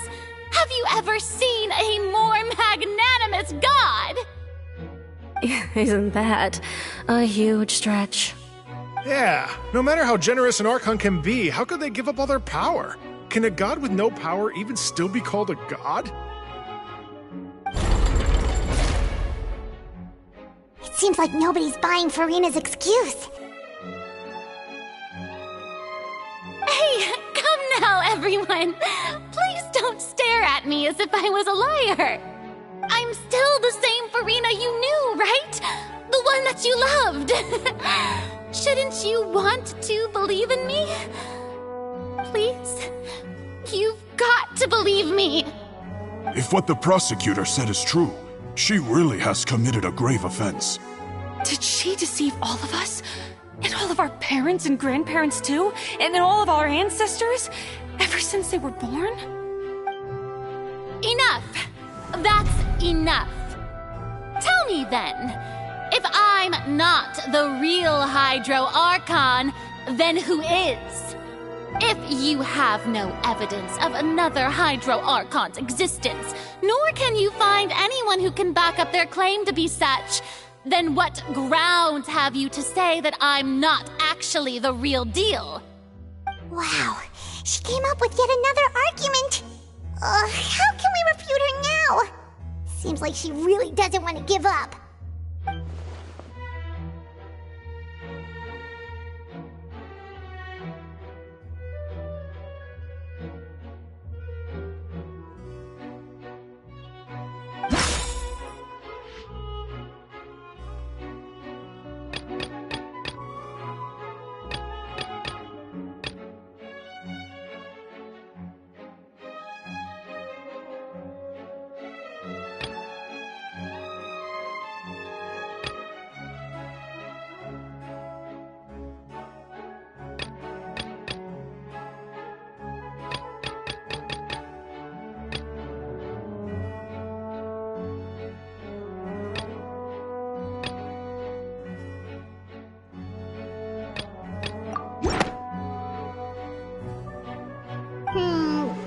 [SPEAKER 7] Have you ever seen a more magnanimous god?
[SPEAKER 15] Isn't that a huge stretch?
[SPEAKER 1] Yeah, no matter how generous an Archon can be, how could they give up all their power? Can a god with no power even still be called a god?
[SPEAKER 2] It seems like nobody's buying Farina's excuse.
[SPEAKER 7] Hey, come now, everyone. Please don't stare at me as if I was a liar. I'm still the same Farina you knew, right? The one that you loved. Shouldn't you want to believe in me? Please? You've got to believe me.
[SPEAKER 13] If what the prosecutor said is true, she really has committed a grave offense.
[SPEAKER 15] Did she deceive all of us? And all of our parents and grandparents too? And all of our ancestors? Ever since they were born?
[SPEAKER 7] Enough! That's enough. Tell me then, if I'm not the real Hydro Archon, then who is? If you have no evidence of another Hydro Archon's existence, nor can you find anyone who can back up their claim to be such, then what grounds have you to say that I'm not actually the real deal?
[SPEAKER 2] Wow, she came up with yet another argument. How can we refute her now? Seems like she really doesn't want to give up.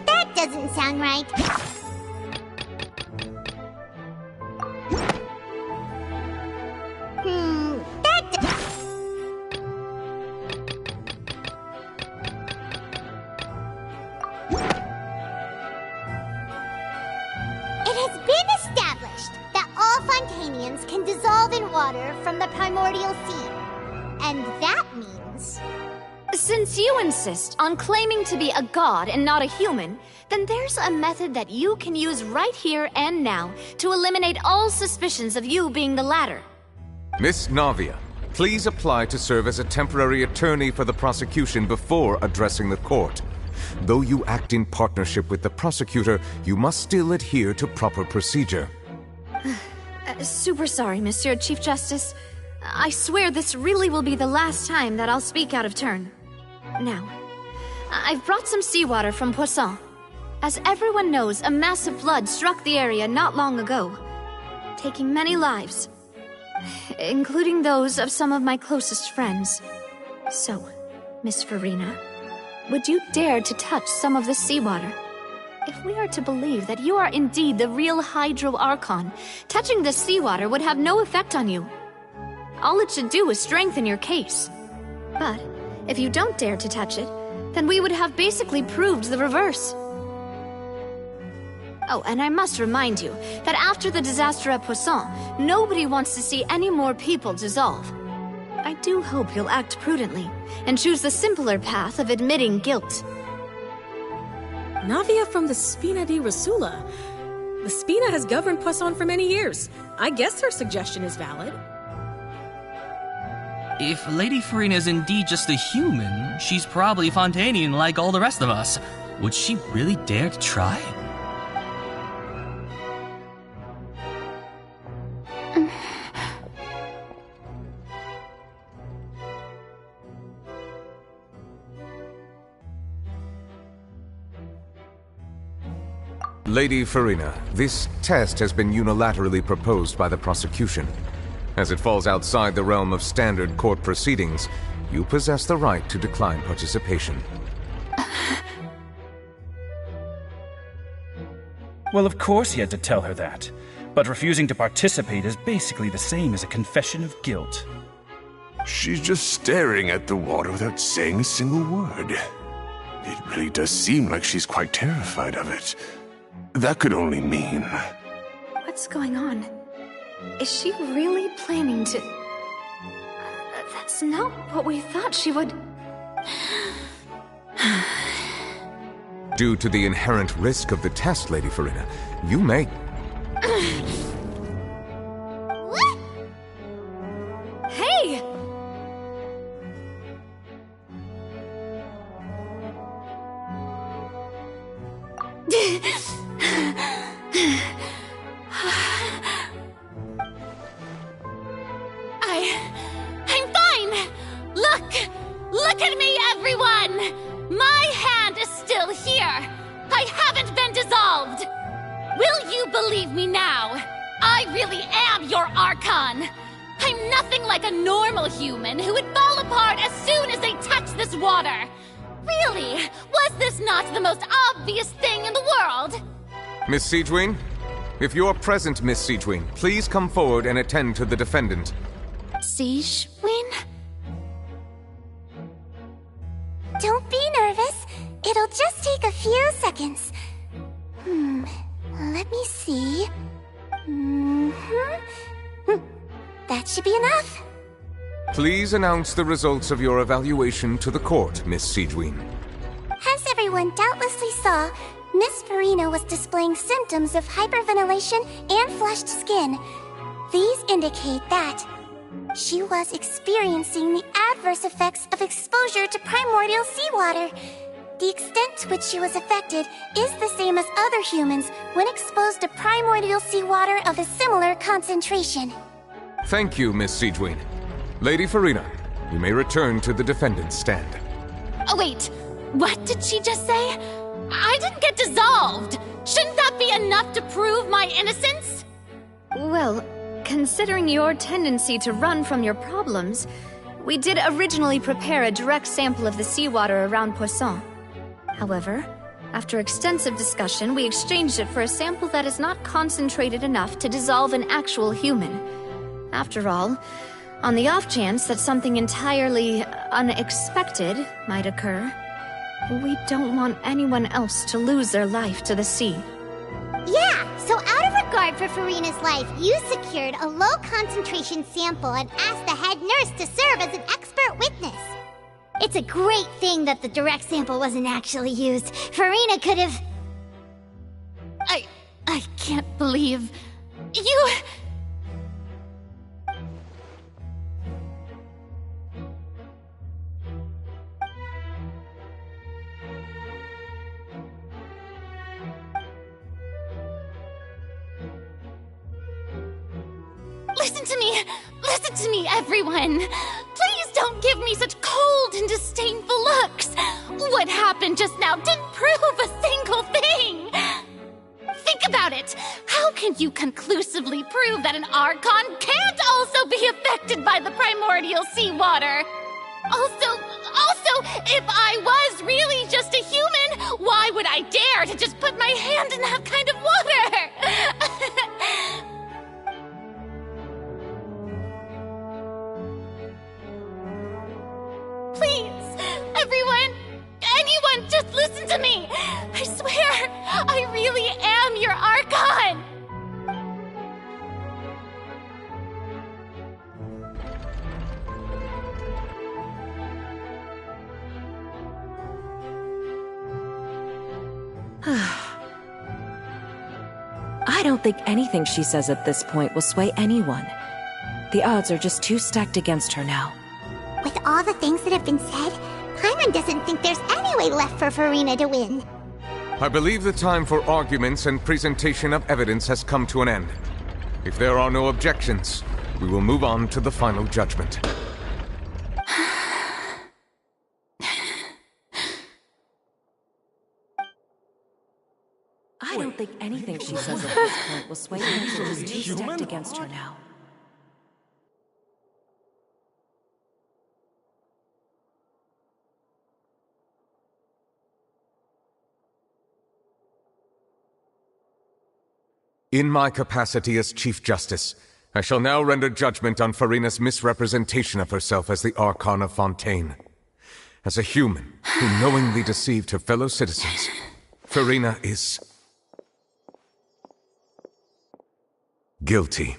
[SPEAKER 2] That doesn't sound right. It has been established that all Fontanians can dissolve in water from the primordial sea. And that means...
[SPEAKER 8] Since you insist on claiming to be a god and not a human, then there's a method that you can use right here and now to eliminate all suspicions of you being the latter.
[SPEAKER 19] Miss Navia, please apply to serve as a temporary attorney for the prosecution before addressing the court. Though you act in partnership with the prosecutor, you must still adhere to proper procedure.
[SPEAKER 8] Super sorry, Monsieur Chief Justice. I swear this really will be the last time that I'll speak out of turn. Now, I've brought some seawater from Poisson. As everyone knows, a massive flood struck the area not long ago, taking many lives, including those of some of my closest friends. So, Miss Farina, would you dare to touch some of the seawater? If we are to believe that you are indeed the real Hydro Archon, touching the seawater would have no effect on you. All it should do is strengthen your case. But if you don't dare to touch it, then we would have basically proved the reverse. Oh, and I must remind you that after the disaster at Poisson, nobody wants to see any more people dissolve. I do hope you'll act prudently and choose the simpler path of admitting guilt.
[SPEAKER 18] Navia from the Spina di Rasula. The Spina has governed Poisson for many years. I guess her suggestion is valid.
[SPEAKER 4] If Lady Farina is indeed just a human, she's probably Fontanian like all the rest of us. Would she really dare to try?
[SPEAKER 19] Lady Farina, this test has been unilaterally proposed by the prosecution. As it falls outside the realm of standard court proceedings, you possess the right to decline participation.
[SPEAKER 6] Well, of course he had to tell her that. But refusing to participate is basically the same as a confession of guilt.
[SPEAKER 16] She's just staring at the water without saying a single word. It really does seem like she's quite terrified of it. That could only mean...
[SPEAKER 8] What's going on? Is she really planning to... That's not what we thought she would...
[SPEAKER 19] Due to the inherent risk of the test, Lady Farina, you may...
[SPEAKER 2] What?
[SPEAKER 8] Hey!
[SPEAKER 7] I'm fine! Look at me, everyone! My hand is still here! I haven't been dissolved! Will you believe me now? I really am your Archon! I'm nothing like a normal human who would fall apart as soon as they touch this water! Really? Was this not the most obvious thing in the world?
[SPEAKER 19] Miss Siegewin? If you are present, Miss Siegewin, please come forward and attend to the defendant.
[SPEAKER 7] Siegewin?
[SPEAKER 2] Don't be nervous. It'll just take a few seconds. Let me see. That should be enough.
[SPEAKER 19] Please announce the results of your evaluation to the court, Miss Siegewin.
[SPEAKER 2] As everyone doubtlessly saw, Miss Farina was displaying symptoms of hyperventilation and flushed skin. These indicate that she was experiencing the adverse effects of exposure to primordial seawater. The extent to which she was affected is the same as other humans when exposed to primordial seawater of a similar concentration.
[SPEAKER 19] Thank you, Miss Siegewin. Lady Farina, you may return to the defendant's stand.
[SPEAKER 7] Oh, wait. What did she just say? I didn't get dissolved. Shouldn't that be enough to prove my innocence?
[SPEAKER 8] Well, considering your tendency to run from your problems, we did originally prepare a direct sample of the seawater around Poisson. However, after extensive discussion, we exchanged it for a sample that is not concentrated enough to dissolve an actual human. After all, on the off chance that something entirely unexpected might occur, we don't want anyone else to lose their life to the sea.
[SPEAKER 2] Yeah, so out of regard for Farina's life, you secured a low-concentration sample and asked the head nurse to serve as an expert witness. It's a great thing that the direct sample wasn't actually used. Farina could have...
[SPEAKER 7] I can't believe... you... Listen to me, everyone! Please don't give me such cold and disdainful looks! What happened just now didn't prove a single thing! Think about it! How can you conclusively prove that an Archon can't also be affected by the primordial seawater? Also, if I was really just a human, why would I dare to just put my hand in that kind of water? Please, everyone, anyone, just listen to me! I swear, I really am your Archon!
[SPEAKER 15] I don't think anything she says at this point will sway anyone. The odds are just too stacked against her now.
[SPEAKER 2] With all the things that have been said, Paimon doesn't think there's any way left for Farina to win.
[SPEAKER 19] I believe the time for arguments and presentation of evidence has come to an end. If there are no objections, we will move on to the final judgment.
[SPEAKER 15] I don't think anything she says at this point will sway anyone. She's too stacked against her now.
[SPEAKER 19] In my capacity as Chief Justice, I shall now render judgment on Farina's misrepresentation of herself as the Archon of Fontaine. As a human who knowingly deceived her fellow citizens, Farina is... guilty.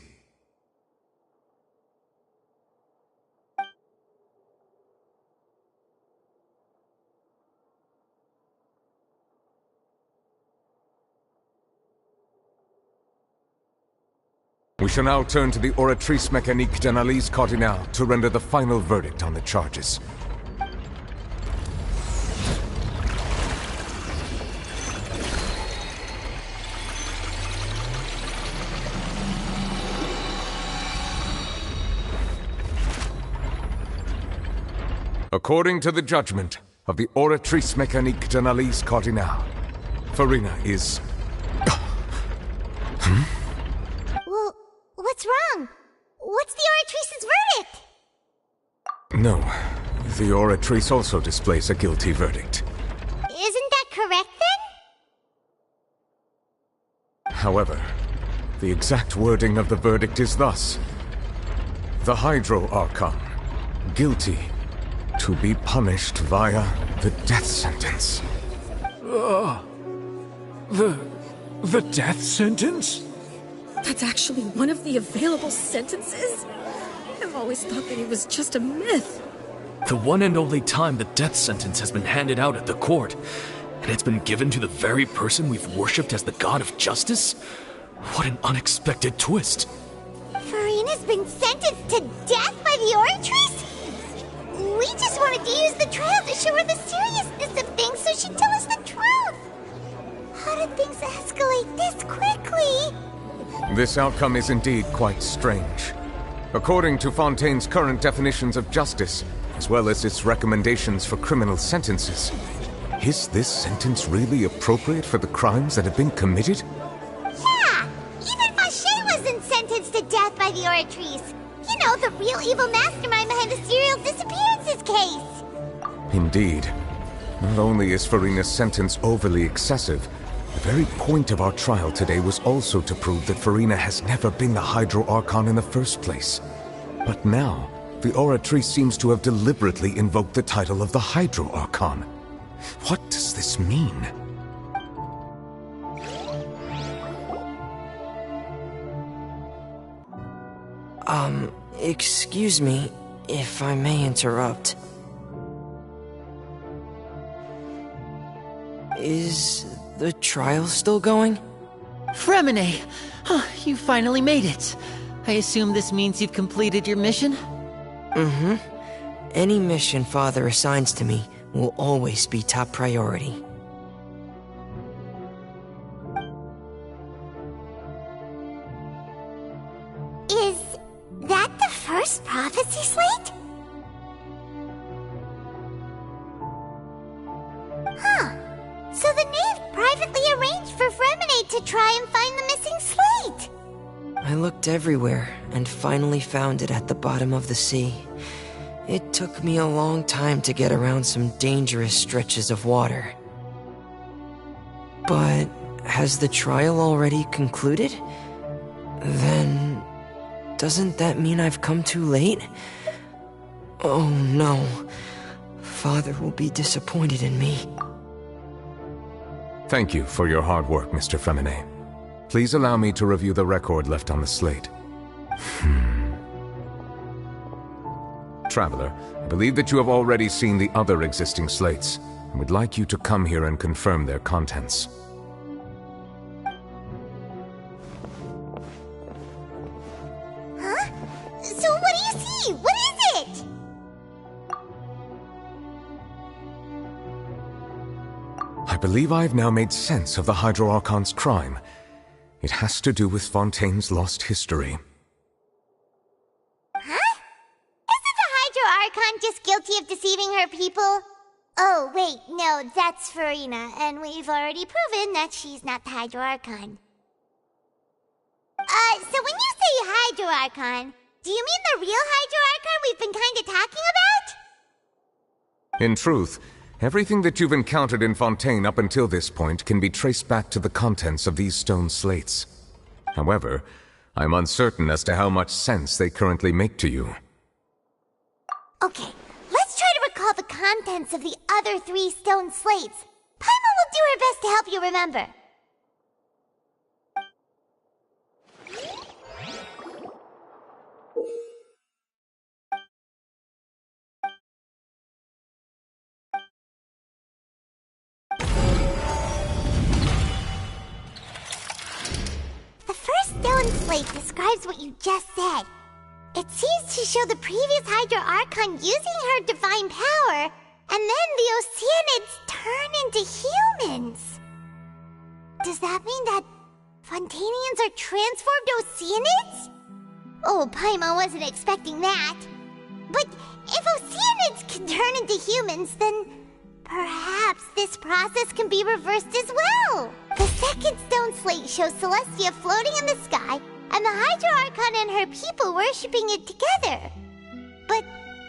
[SPEAKER 19] We shall now turn to the Oratrice Mécanique d'Analyse Cardinale to render the final verdict on the charges. According to the judgment of the Oratrice Mécanique d'Analyse Cardinale, Farina is...
[SPEAKER 2] Well, what's wrong? What's the Oratrice's verdict?
[SPEAKER 19] No, The Oratrice also displays a guilty verdict.
[SPEAKER 2] Isn't that correct then?
[SPEAKER 19] However, the exact wording of the verdict is thus. The Hydro Archon, guilty, to be punished via the death sentence.
[SPEAKER 11] The death sentence?
[SPEAKER 18] That's actually one of the available sentences? I've always thought that it was just a myth.
[SPEAKER 17] The one and only time the death sentence has been handed out at the court, and it's been given to the very person we've worshipped as the god of justice? What an unexpected twist.
[SPEAKER 2] Furina's been sentenced to death by the Oratrice? We just wanted to use the trial to show her the seriousness of things so she'd tell us the truth. How did things escalate this quickly?
[SPEAKER 19] This outcome is indeed quite strange. According to Fontaine's current definitions of justice, as well as its recommendations for criminal sentences, is this sentence really appropriate for the crimes that have been committed?
[SPEAKER 2] Yeah! Even Fauché wasn't sentenced to death by the Oratrice. You know, the real evil mastermind behind the serial disappearances case.
[SPEAKER 19] Indeed. Not only is Furina's sentence overly excessive, the very point of our trial today was also to prove that Furina has never been the Hydro Archon in the first place. But now, the Oratrice seems to have deliberately invoked the title of the Hydro Archon. What does this mean?
[SPEAKER 14] Excuse me, if I may interrupt. Is the trial still going?
[SPEAKER 23] Fremine! You finally made it. I assume this means you've completed your mission?
[SPEAKER 14] Mm-hmm. Any mission Father assigns to me will always be top priority.
[SPEAKER 2] Is that the first prophecy slate? Huh. So the knave privately arranged for Fremine to try and find the missing slate.
[SPEAKER 14] I looked everywhere and finally found it at the bottom of the sea. It took me a long time to get around some dangerous stretches of water. But has the trial already concluded? Then doesn't that mean I've come too late? Oh no. Father will be disappointed in me.
[SPEAKER 19] Thank you for your hard work, Mr. Fremine. Please allow me to review the record left on the slate. Traveler, I believe that you have already seen the other existing slates, and would like you to come here and confirm their contents.
[SPEAKER 2] Huh? So what do you see? What is it?
[SPEAKER 19] I believe I have now made sense of the Hydro Archon's crime. It has to do with Fontaine's lost history.
[SPEAKER 2] Huh? Isn't the Hydro Archon just guilty of deceiving her people? Oh, wait, no, that's Furina, and we've already proven that she's not the Hydro Archon. So when you say Hydro Archon, do you mean the real Hydro Archon we've been kinda talking about?
[SPEAKER 19] In truth, everything that you've encountered in Fontaine up until this point can be traced back to the contents of these stone slates. However, I'm uncertain as to how much sense they currently make to you.
[SPEAKER 2] Okay, let's try to recall the contents of the other 3 stone slates. Paimon will do her best to help you remember. Stone slate describes what you just said. It seems to show the previous Hydro Archon using her divine power, and then the Oceanids turn into humans. Does that mean that Fontainians are transformed Oceanids? Oh, Paimon wasn't expecting that. But if Oceanids can turn into humans, then perhaps this process can be reversed as well. The second stone slate shows Celestia floating in the sky, and the Hydro Archon and her people worshipping it together. But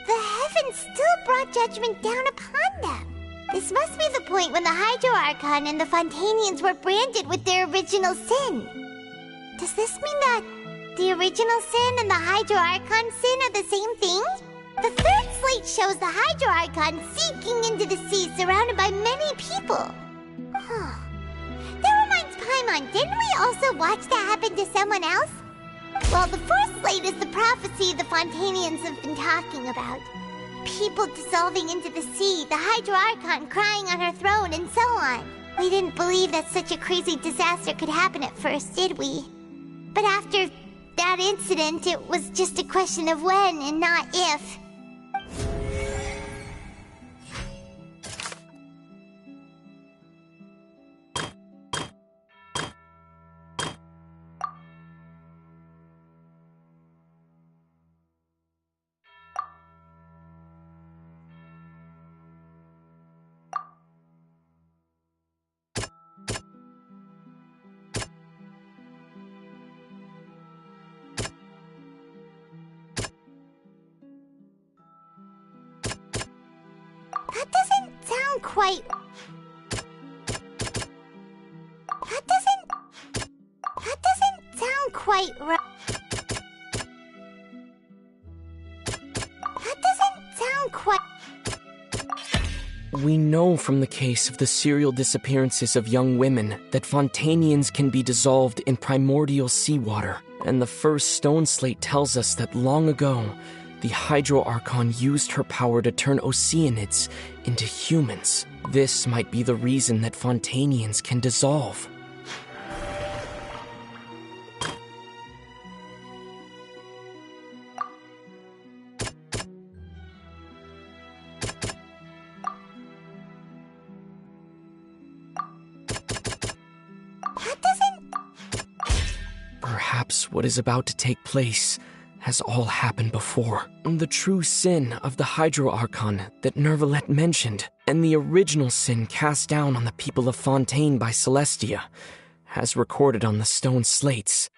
[SPEAKER 2] the heavens still brought judgment down upon them. This must be the point when the Hydro Archon and the Fontanians were branded with their original sin. Does this mean that the original sin and the Hydro Archon sin are the same thing? The third slate shows the Hydro Archon sinking into the sea surrounded by many people. That reminds Paimon, didn't we also watch that happen to someone else? Well, the fourth slate is the prophecy the Fontanians have been talking about. People dissolving into the sea, the Hydro Archon crying on her throne, and so on. We didn't believe that such a crazy disaster could happen at first, did we? But after that incident, it was just a question of when and not if. That doesn't sound quite... That doesn't sound quite right. That doesn't sound quite...
[SPEAKER 14] We know from the case of the serial disappearances of young women that Fontanians can be dissolved in primordial seawater, and the first stone slate tells us that long ago, the Hydro Archon used her power to turn Oceanids into humans. This might be the reason that Fontanians can dissolve. Perhaps what is about to take place has all happened before. The true sin of the Hydro Archon that Nervalette mentioned, and the original sin cast down on the people of Fontaine by Celestia, as recorded on the stone slates.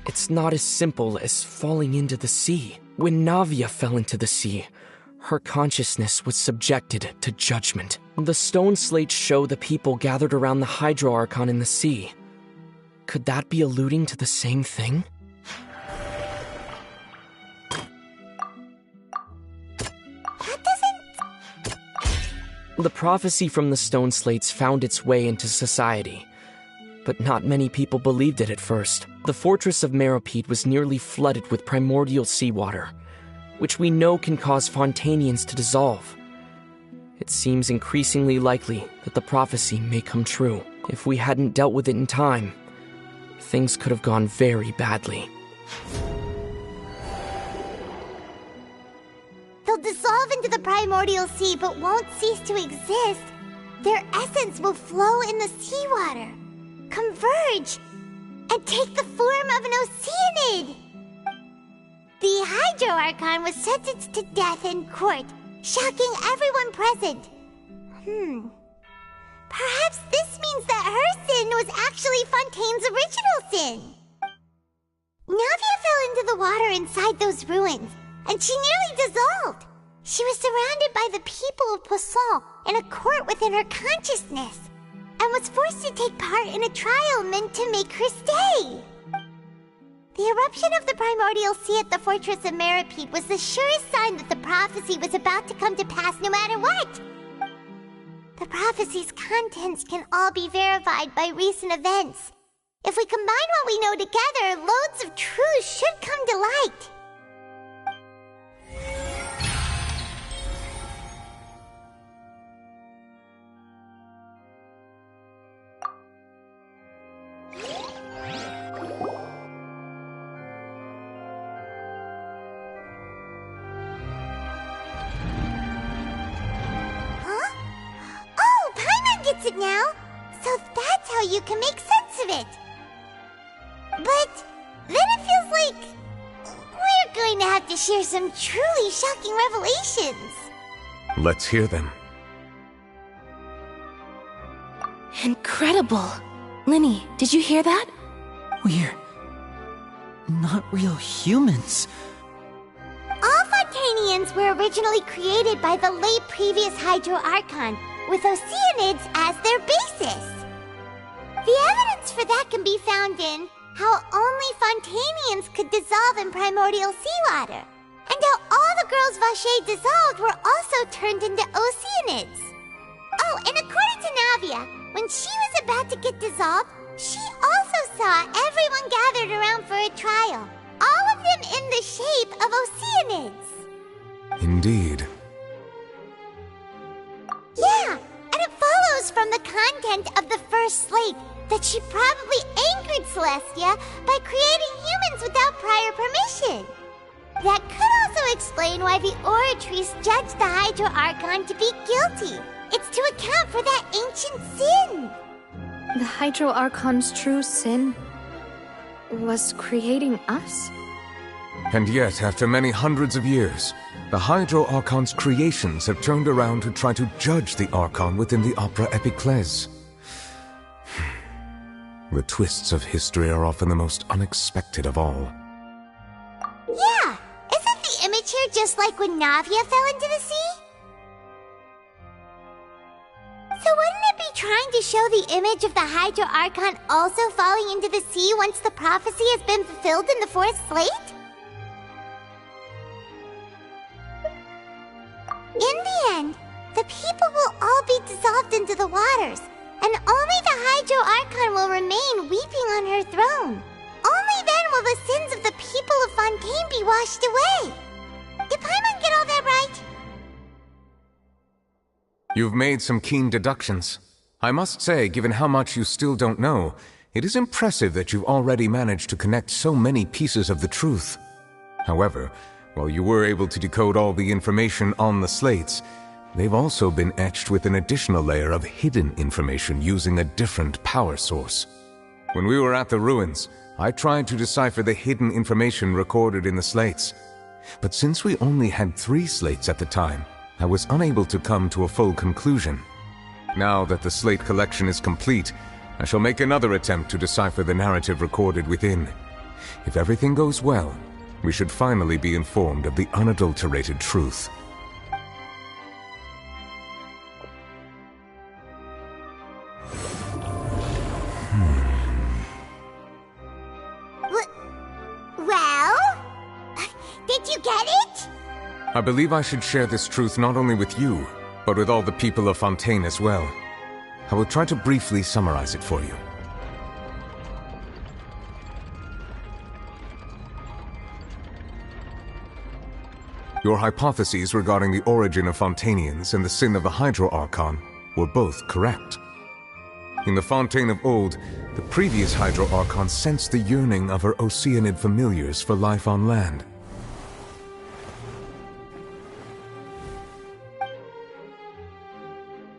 [SPEAKER 14] It's not as simple as falling into the sea. When Navia fell into the sea, her consciousness was subjected to judgment. The stone slates show the people gathered around the Hydro Archon in the sea. Could that be alluding to the same thing? The prophecy from the stone slates found its way into society, but not many people believed it at first. The fortress of Meropide was nearly flooded with primordial seawater, which we know can cause Fontanians to dissolve. It seems increasingly likely that the prophecy may come true. If we hadn't dealt with it in time, things could have gone very badly.
[SPEAKER 2] They'll dissolve into the primordial sea but won't cease to exist. Their essence will flow in the seawater, converge, and take the form of an Oceanid. The Hydro Archon was sentenced to death in court, shocking everyone present. Perhaps this means that her sin was actually Fontaine's original sin. Navia fell into the water inside those ruins, and she nearly dissolved. She was surrounded by the people of Poisson in a court within her consciousness, and was forced to take part in a trial meant to make her stay. The eruption of the primordial sea at the fortress of Meropide was the surest sign that the prophecy was about to come to pass no matter what. The prophecy's contents can all be verified by recent events. If we combine what we know together, loads of truth should come to light. It now, so that's how you can make sense of it. But then it feels like we're going to have to share some truly shocking revelations.
[SPEAKER 19] Let's hear them.
[SPEAKER 15] Incredible. Linny, did you hear that?
[SPEAKER 23] We're not real humans.
[SPEAKER 2] All Fontanians were originally created by the late previous Hydro Archon, with Oceanids as their basis. The evidence for that can be found in how only Fontanians could dissolve in primordial seawater, and how all the girls Vacher dissolved were also turned into Oceanids. Oh, and according to Navia, when she was about to get dissolved, she also saw everyone gathered around for a trial, all of them in the shape of Oceanids.
[SPEAKER 19] Indeed.
[SPEAKER 2] Yeah, and it follows from the content of the first slate that she probably angered Celestia by creating humans without prior permission. That could also explain why the Oratrice judged the Hydro Archon to be guilty. It's to account for that ancient sin.
[SPEAKER 8] The Hydro Archon's true sin was creating us?
[SPEAKER 19] And yet, after many hundreds of years, the Hydro Archon's creations have turned around to try to judge the Archon within the Opera Epiclese. The twists of history are often the most unexpected of all.
[SPEAKER 2] Yeah, isn't the image here just like when Navia fell into the sea? So wouldn't it be trying to show the image of the Hydro Archon also falling into the sea once the prophecy has been fulfilled in the fourth slate? In the end, the people will all be dissolved into the waters, and only the Hydro Archon will remain weeping on her throne. Only then will the sins of the people of Fontaine be washed away. Did Paimon get all that right?
[SPEAKER 19] You've made some keen deductions. I must say, given how much you still don't know, it is impressive that you've already managed to connect so many pieces of the truth. However, while you were able to decode all the information on the slates, they've also been etched with an additional layer of hidden information using a different power source. When we were at the ruins, I tried to decipher the hidden information recorded in the slates. But since we only had 3 slates at the time, I was unable to come to a full conclusion. Now that the slate collection is complete, I shall make another attempt to decipher the narrative recorded within. If everything goes well, we should finally be informed of the unadulterated truth.
[SPEAKER 2] Well? Did you get it?
[SPEAKER 19] I believe I should share this truth not only with you, but with all the people of Fontaine as well. I will try to briefly summarize it for you. Your hypotheses regarding the origin of Fontanians and the sin of the Hydro Archon were both correct. In the Fontaine of old, the previous Hydro Archon sensed the yearning of her Oceanid familiars for life on land.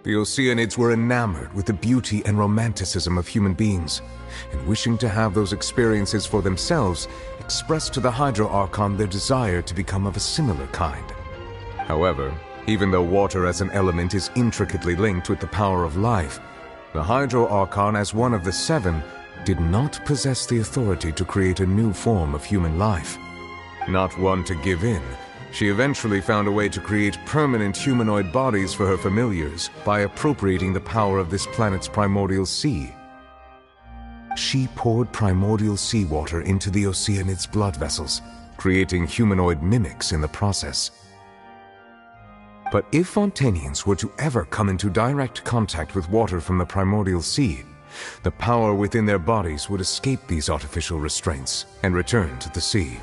[SPEAKER 19] The Oceanids were enamored with the beauty and romanticism of human beings, and wishing to have those experiences for themselves, expressed to the Hydro Archon their desire to become of a similar kind. However, even though water as an element is intricately linked with the power of life, the Hydro Archon, as one of the 7, did not possess the authority to create a new form of human life. Not one to give in, she eventually found a way to create permanent humanoid bodies for her familiars by appropriating the power of this planet's primordial sea. She poured primordial seawater into the Oceanids' blood vessels, creating humanoid mimics in the process. But if Fontanians were to ever come into direct contact with water from the primordial sea, the power within their bodies would escape these artificial restraints and return to the sea.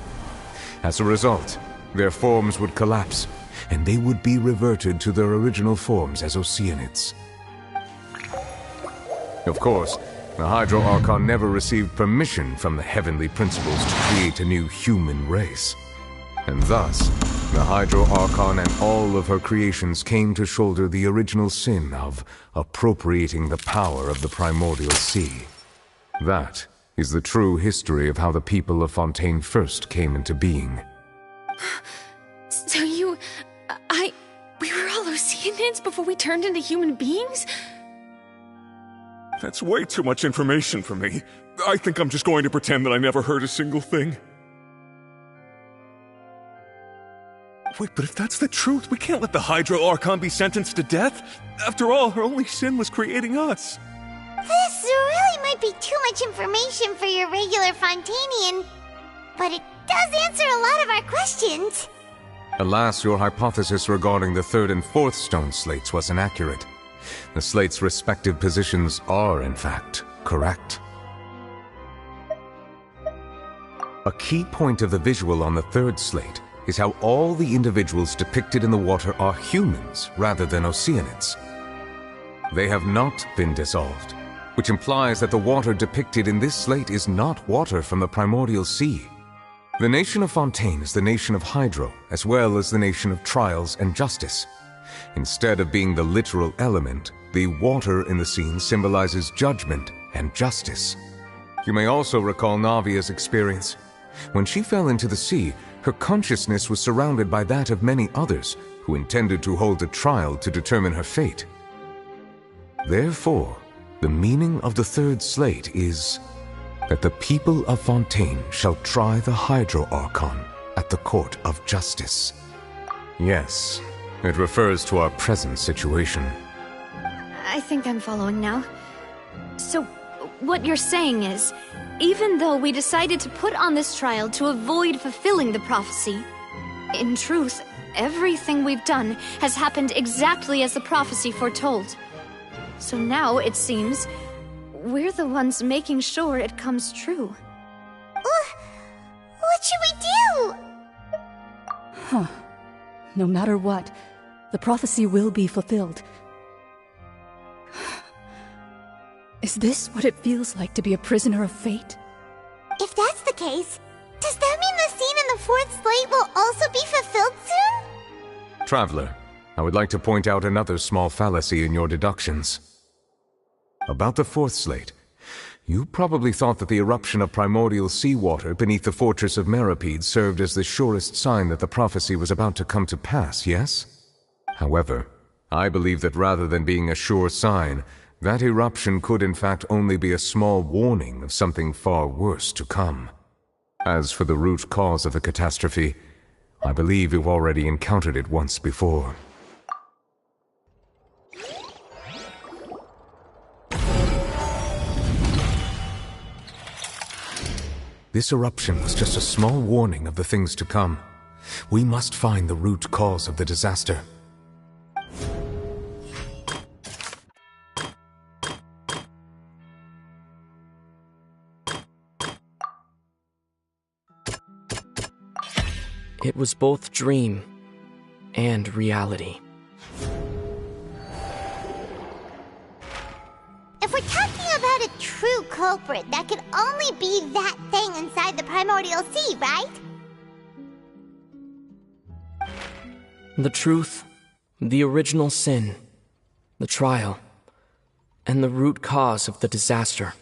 [SPEAKER 19] As a result, their forms would collapse, and they would be reverted to their original forms as Oceanids. Of course, the Hydro Archon never received permission from the heavenly principles to create a new human race. And thus, the Hydro Archon and all of her creations came to shoulder the original sin of appropriating the power of the primordial sea. That is the true history of how the people of Fontaine first came into being.
[SPEAKER 18] So we were all Oceanids before we turned into human beings?
[SPEAKER 11] That's way too much information for me. I think I'm just going to pretend that I never heard a single thing. Wait, but if that's the truth, we can't let the Hydro Archon be sentenced to death. After all, her only sin was creating us.
[SPEAKER 2] This really might be too much information for your regular Fontanian, but it does answer a lot of our questions.
[SPEAKER 12] Alas, your hypothesis regarding the third and fourth stone slates was inaccurate. The slates' respective positions are, in fact, correct. A key point of the visual on the third slate is how all the individuals depicted in the water are humans rather than Oceanids. They have not been dissolved, which implies that the water depicted in this slate is not water from the primordial sea. The nation of Fontaine is the nation of Hydro, as well as the nation of Trials and Justice. Instead of being the literal element, the water in the scene symbolizes judgment and justice. You may also recall Navia's experience. When she fell into the sea, her consciousness was surrounded by that of many others who intended to hold a trial to determine her fate. Therefore, the meaning of the third slate is that the people of Fontaine shall try the Hydro Archon at the court of justice. Yes, it refers to our present situation.
[SPEAKER 8] I think I'm following now. So, what you're saying is, even though we decided to put on this trial to avoid fulfilling the prophecy, in truth, everything we've done has happened exactly as the prophecy foretold. So now, it seems, we're the ones making sure it comes true.
[SPEAKER 2] What should we do?
[SPEAKER 9] Huh. No matter what, the prophecy will be fulfilled. Is this what it feels like to be a prisoner of fate?
[SPEAKER 2] If that's the case, does that mean the scene in the fourth slate will also be fulfilled soon?
[SPEAKER 12] Traveler, I would like to point out another small fallacy in your deductions. About the fourth slate, you probably thought that the eruption of primordial seawater beneath the fortress of Meripede served as the surest sign that the prophecy was about to come to pass, yes? However, I believe that rather than being a sure sign, that eruption could in fact only be a small warning of something far worse to come. As for the root cause of the catastrophe, I believe you've already encountered it once before. This eruption was just a small warning of the things to come. We must find the root cause of the disaster.
[SPEAKER 14] It was both dream and reality.
[SPEAKER 2] If we're talking about a true culprit, that could only be that thing inside the primordial sea, right?
[SPEAKER 14] The truth, the original sin, the trial, and the root cause of the disaster.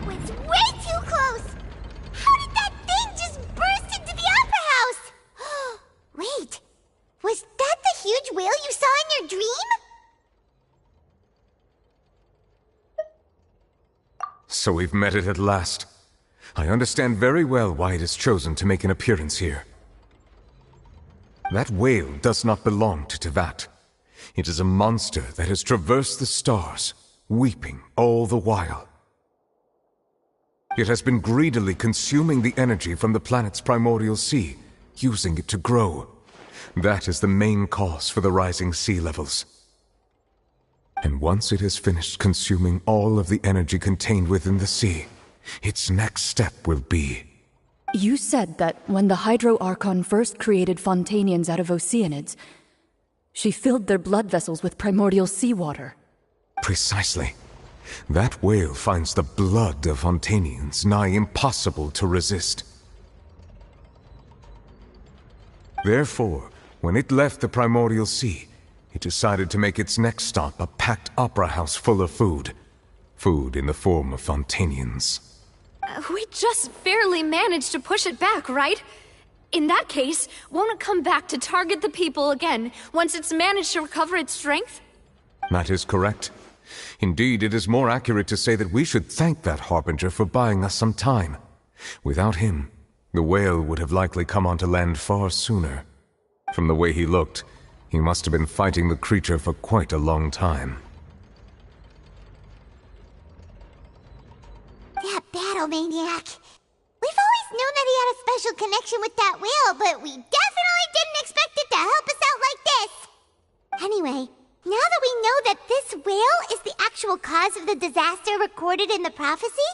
[SPEAKER 2] That was way too close! How did that thing just burst into the Opera House? Wait, was that the huge whale you saw in your dream?
[SPEAKER 12] So we've met it at last. I understand very well why it has chosen to make an appearance here. That whale does not belong to Tevat. It is a monster that has traversed the stars, weeping all the while. It has been greedily consuming the energy from the planet's primordial sea, using it to grow. That is the main cause for the rising sea levels. And once it has finished consuming all of the energy contained within the sea, its next step will be...
[SPEAKER 9] You said that when the Hydro Archon first created Fontanians out of Oceanids, she filled their blood vessels with primordial seawater.
[SPEAKER 12] Precisely. That whale finds the blood of Fontanians nigh impossible to resist. Therefore, when it left the primordial sea, it decided to make its next stop a packed opera house full of food. Food in the form of Fontanians.
[SPEAKER 8] We just barely managed to push it back, right? In that case, won't it come back to target the people again once it's managed to recover its strength?
[SPEAKER 12] That is correct. Indeed, it is more accurate to say that we should thank that Harbinger for buying us some time. Without him, the whale would have likely come onto land far sooner. From the way he looked, he must have been fighting the creature for quite a long time.
[SPEAKER 2] That battle maniac. We've always known that he had a special connection with that whale, but we definitely didn't expect it to help us out like this. Anyway, now that we know that this whale is the actual cause of the disaster recorded in the prophecy,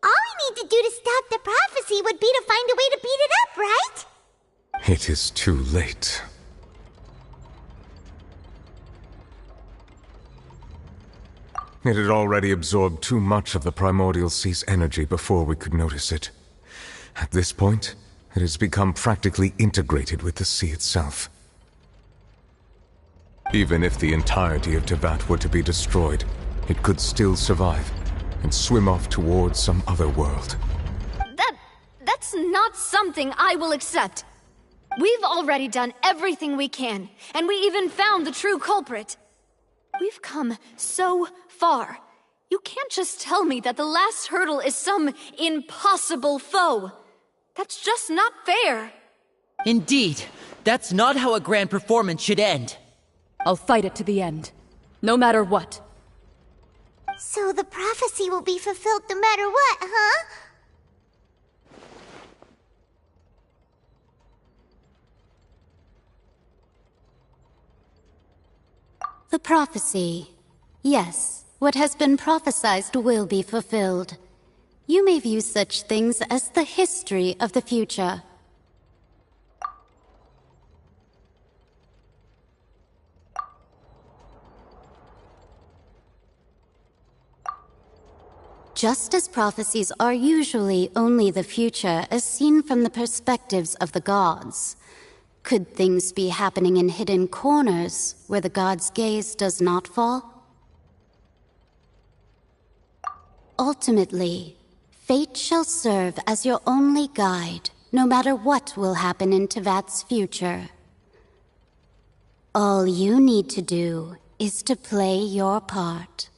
[SPEAKER 2] all we need to do to stop the prophecy would be to find a way to beat it up, right?
[SPEAKER 12] It is too late. It had already absorbed too much of the primordial sea's energy before we could notice it. At this point, it has become practically integrated with the sea itself. Even if the entirety of Tevat were to be destroyed, it could still survive and swim off towards some other world.
[SPEAKER 8] That's not something I will accept. We've already done everything we can, and we even found the true culprit. We've come so far. You can't just tell me that the last hurdle is some impossible foe. That's just not fair.
[SPEAKER 23] Indeed, that's not how a grand performance should end.
[SPEAKER 9] I'll fight it to the end, no matter what.
[SPEAKER 2] So the prophecy will be fulfilled no matter what, huh?
[SPEAKER 5] The prophecy. Yes, what has been prophesied will be fulfilled. You may view such things as the history of the future. Just as prophecies are usually only the future as seen from the perspectives of the gods, could things be happening in hidden corners where the gods' gaze does not fall? Ultimately, fate shall serve as your only guide, no matter what will happen in Tevat's future. All you need to do is to play your part.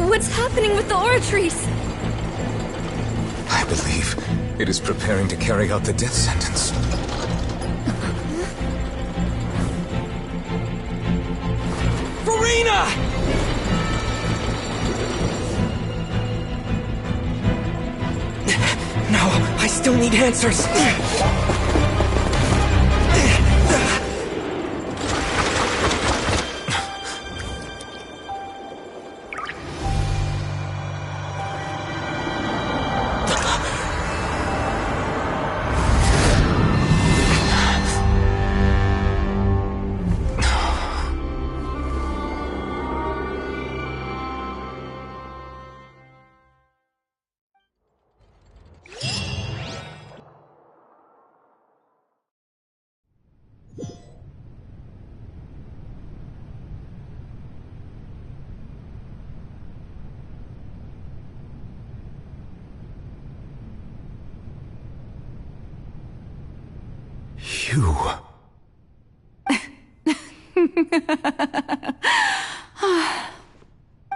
[SPEAKER 8] What's happening with the oratories?
[SPEAKER 12] I believe it is preparing to carry out the death sentence.
[SPEAKER 14] Verena! No, I still need answers.
[SPEAKER 19] You...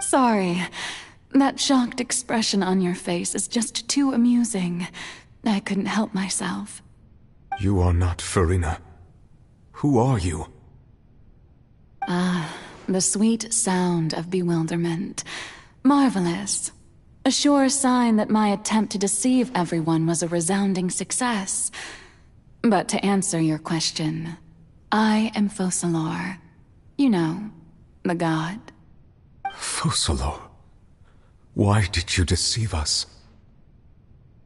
[SPEAKER 3] Sorry. That shocked expression on your face is just too amusing. I couldn't help myself.
[SPEAKER 19] You are not Farina. Who are you?
[SPEAKER 3] The sweet sound of bewilderment. Marvelous. A sure sign that my attempt to deceive everyone was a resounding success. But to answer your question, I am Focalor. You know, the god.
[SPEAKER 19] Focalor? Why did you deceive us?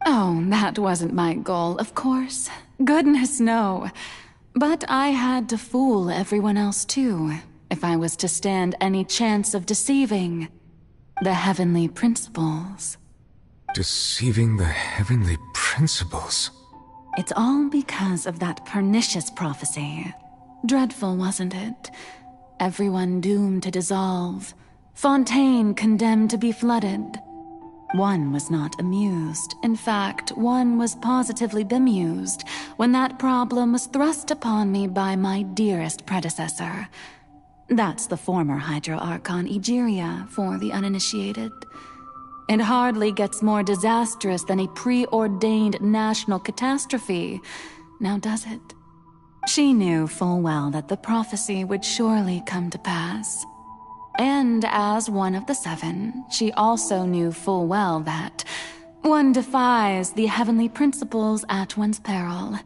[SPEAKER 3] Oh, that wasn't my goal, of course. Goodness, no. But I had to fool everyone else too, if I was to stand any chance of deceiving the heavenly principles.
[SPEAKER 19] Deceiving the heavenly principles?
[SPEAKER 3] It's all because of that pernicious prophecy. Dreadful, wasn't it? Everyone doomed to dissolve. Fontaine condemned to be flooded. One was not amused. In fact, one was positively bemused when that problem was thrust upon me by my dearest predecessor. That's the former Hydro Archon Egeria for the uninitiated. It hardly gets more disastrous than a preordained national catastrophe, now does it? She knew full well that the prophecy would surely come to pass. And as one of the seven, she also knew full well that one defies the heavenly principles at one's peril.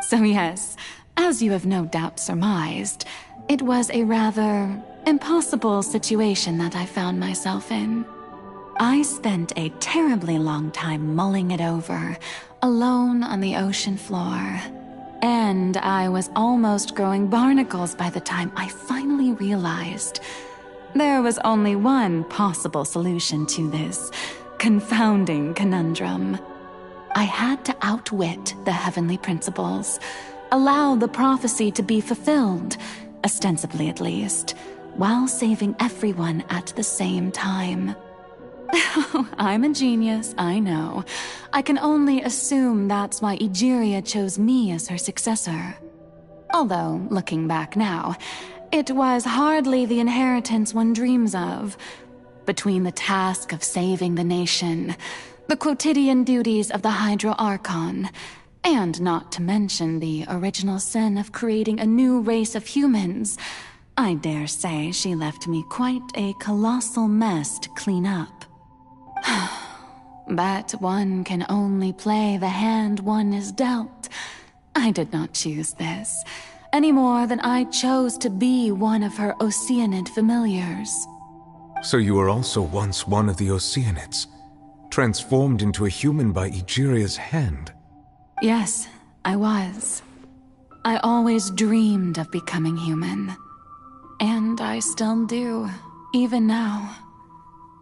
[SPEAKER 3] So yes, as you have no doubt surmised, it was a rather impossible situation that I found myself in. I spent a terribly long time mulling it over, alone on the ocean floor. And I was almost growing barnacles by the time I finally realized there was only one possible solution to this confounding conundrum. I had to outwit the heavenly principles, allow the prophecy to be fulfilled, ostensibly at least, while saving everyone at the same time. I'm a genius, I know. I can only assume that's why Egeria chose me as her successor. Although, looking back now, it was hardly the inheritance one dreams of. Between the task of saving the nation, the quotidian duties of the Hydro Archon, and not to mention the original sin of creating a new race of humans, I dare say she left me quite a colossal mess to clean up. But one can only play the hand one is dealt. I did not choose this, any more than I chose to be one of her Oceanid familiars.
[SPEAKER 19] So you were also once one of the Oceanids, transformed into a human by Egeria's hand?
[SPEAKER 3] Yes, I was. I always dreamed of becoming human. And I still do, even now.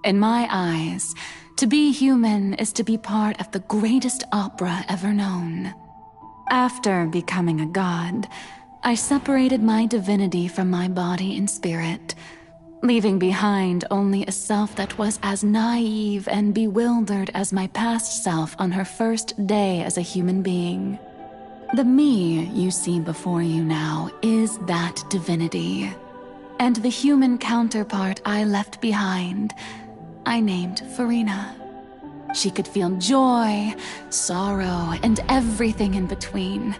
[SPEAKER 3] In my eyes, to be human is to be part of the greatest opera ever known. After becoming a god, I separated my divinity from my body and spirit, leaving behind only a self that was as naive and bewildered as my past self on her first day as a human being. The me you see before you now is that divinity. And the human counterpart I left behind, I named Farina. She could feel joy, sorrow, and everything in between.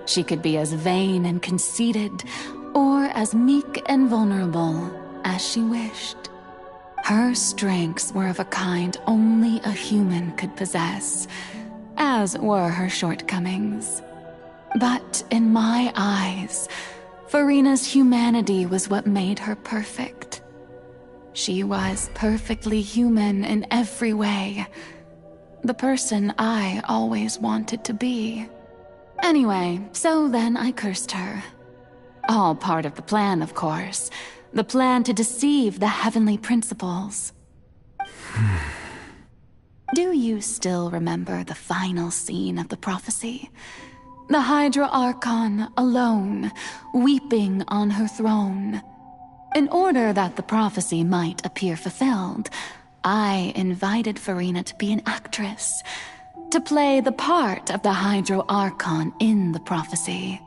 [SPEAKER 3] She could be as vain and conceited, or as meek and vulnerable as she wished. Her strengths were of a kind only a human could possess, as were her shortcomings. But in my eyes, Farina's humanity was what made her perfect. She was perfectly human in every way. The person I always wanted to be. Anyway, so then I cursed her. All part of the plan, of course. The plan to deceive the heavenly principles. Do you still remember the final scene of the prophecy? The Hydra Archon alone, weeping on her throne. In order that the prophecy might appear fulfilled, I invited Farina to be an actress, to play the part of the Hydro Archon in the prophecy.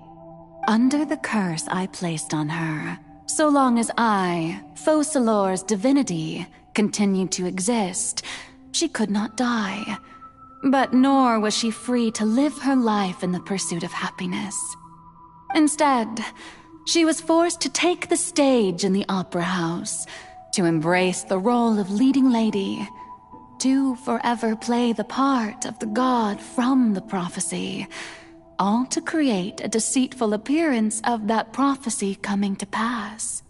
[SPEAKER 3] Under the curse I placed on her, so long as I, Focalor's divinity, continued to exist, she could not die. But nor was she free to live her life in the pursuit of happiness. Instead, she was forced to take the stage in the opera house, to embrace the role of leading lady, to forever play the part of the god from the prophecy, all to create a deceitful appearance of that prophecy coming to pass.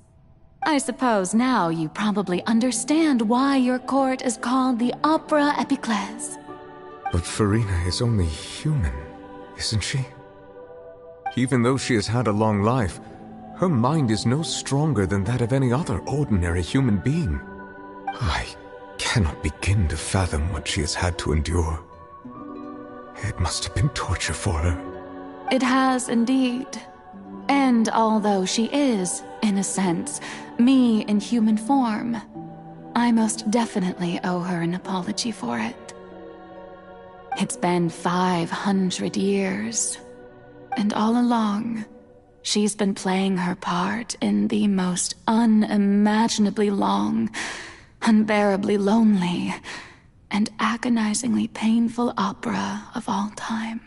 [SPEAKER 3] I suppose now you probably understand why your court is called the Opera Epiclese.
[SPEAKER 19] But Farina is only human, isn't she? Even though she has had a long life, her mind is no stronger than that of any other ordinary human being. I cannot begin to fathom what she has had to endure. It must have been torture for her.
[SPEAKER 3] It has indeed. And although she is, in a sense, me in human form, I most definitely owe her an apology for it. It's been 500 years, and all along, she's been playing her part in the most unimaginably long, unbearably lonely, and agonizingly painful opera of all time.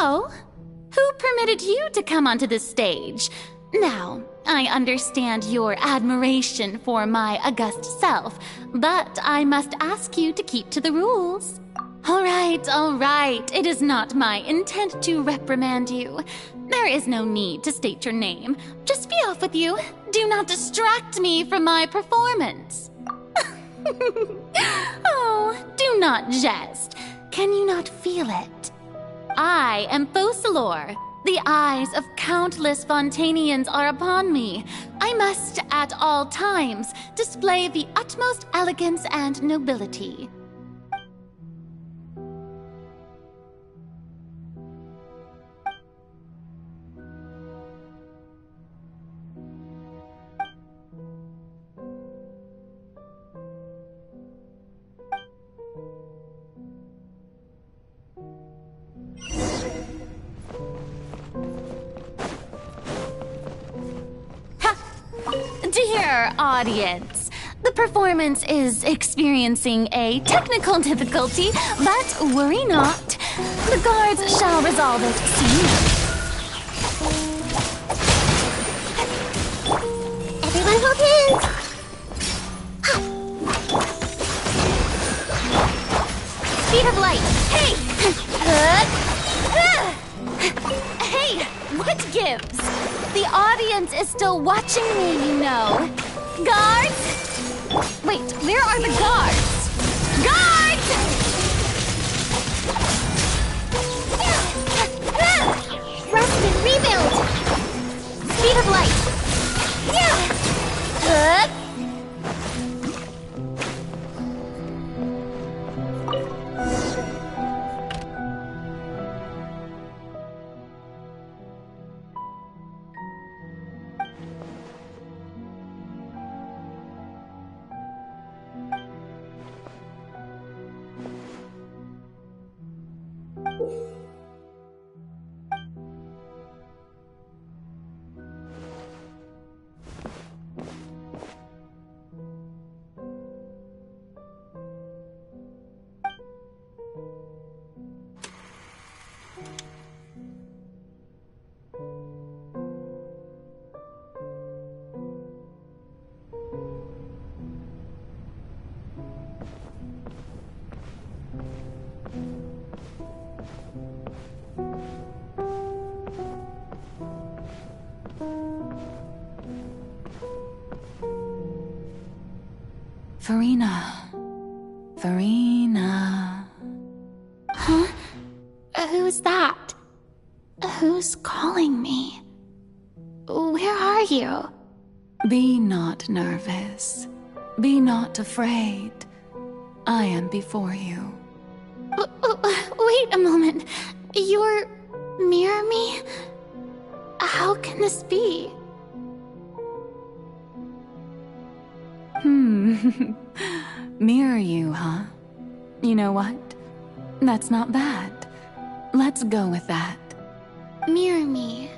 [SPEAKER 7] Oh? Who permitted you to come onto this stage? Now, I understand your admiration for my august self, but I must ask you to keep to the rules. All right. It is not my intent to reprimand you. There is no need to state your name. Just be off with you. Do not distract me from my performance. Oh, do not jest. Can you not feel it? I am Focalor. The eyes of countless Fontanians are upon me. I must, at all times, display the utmost elegance and nobility. Dear audience, the performance is experiencing a technical difficulty, but worry not. The guards shall resolve it soon.
[SPEAKER 2] Everyone hold hands!
[SPEAKER 7] Speed of light! Hey! Hey! What gives? The audience is still watching me, you know. Guards? Wait, where are the guards? Guards!
[SPEAKER 2] Rest and rebuild!
[SPEAKER 7] Speed of light!
[SPEAKER 3] Farina. Farina.
[SPEAKER 7] Huh? Who's that? Who's calling me? Where are you?
[SPEAKER 3] Be not nervous. Be not afraid. I am before you.
[SPEAKER 7] Wait a moment. You're near me? How can this be?
[SPEAKER 3] Mirror you, huh? You know what? That's not bad. Let's go with that.
[SPEAKER 7] Mirror me?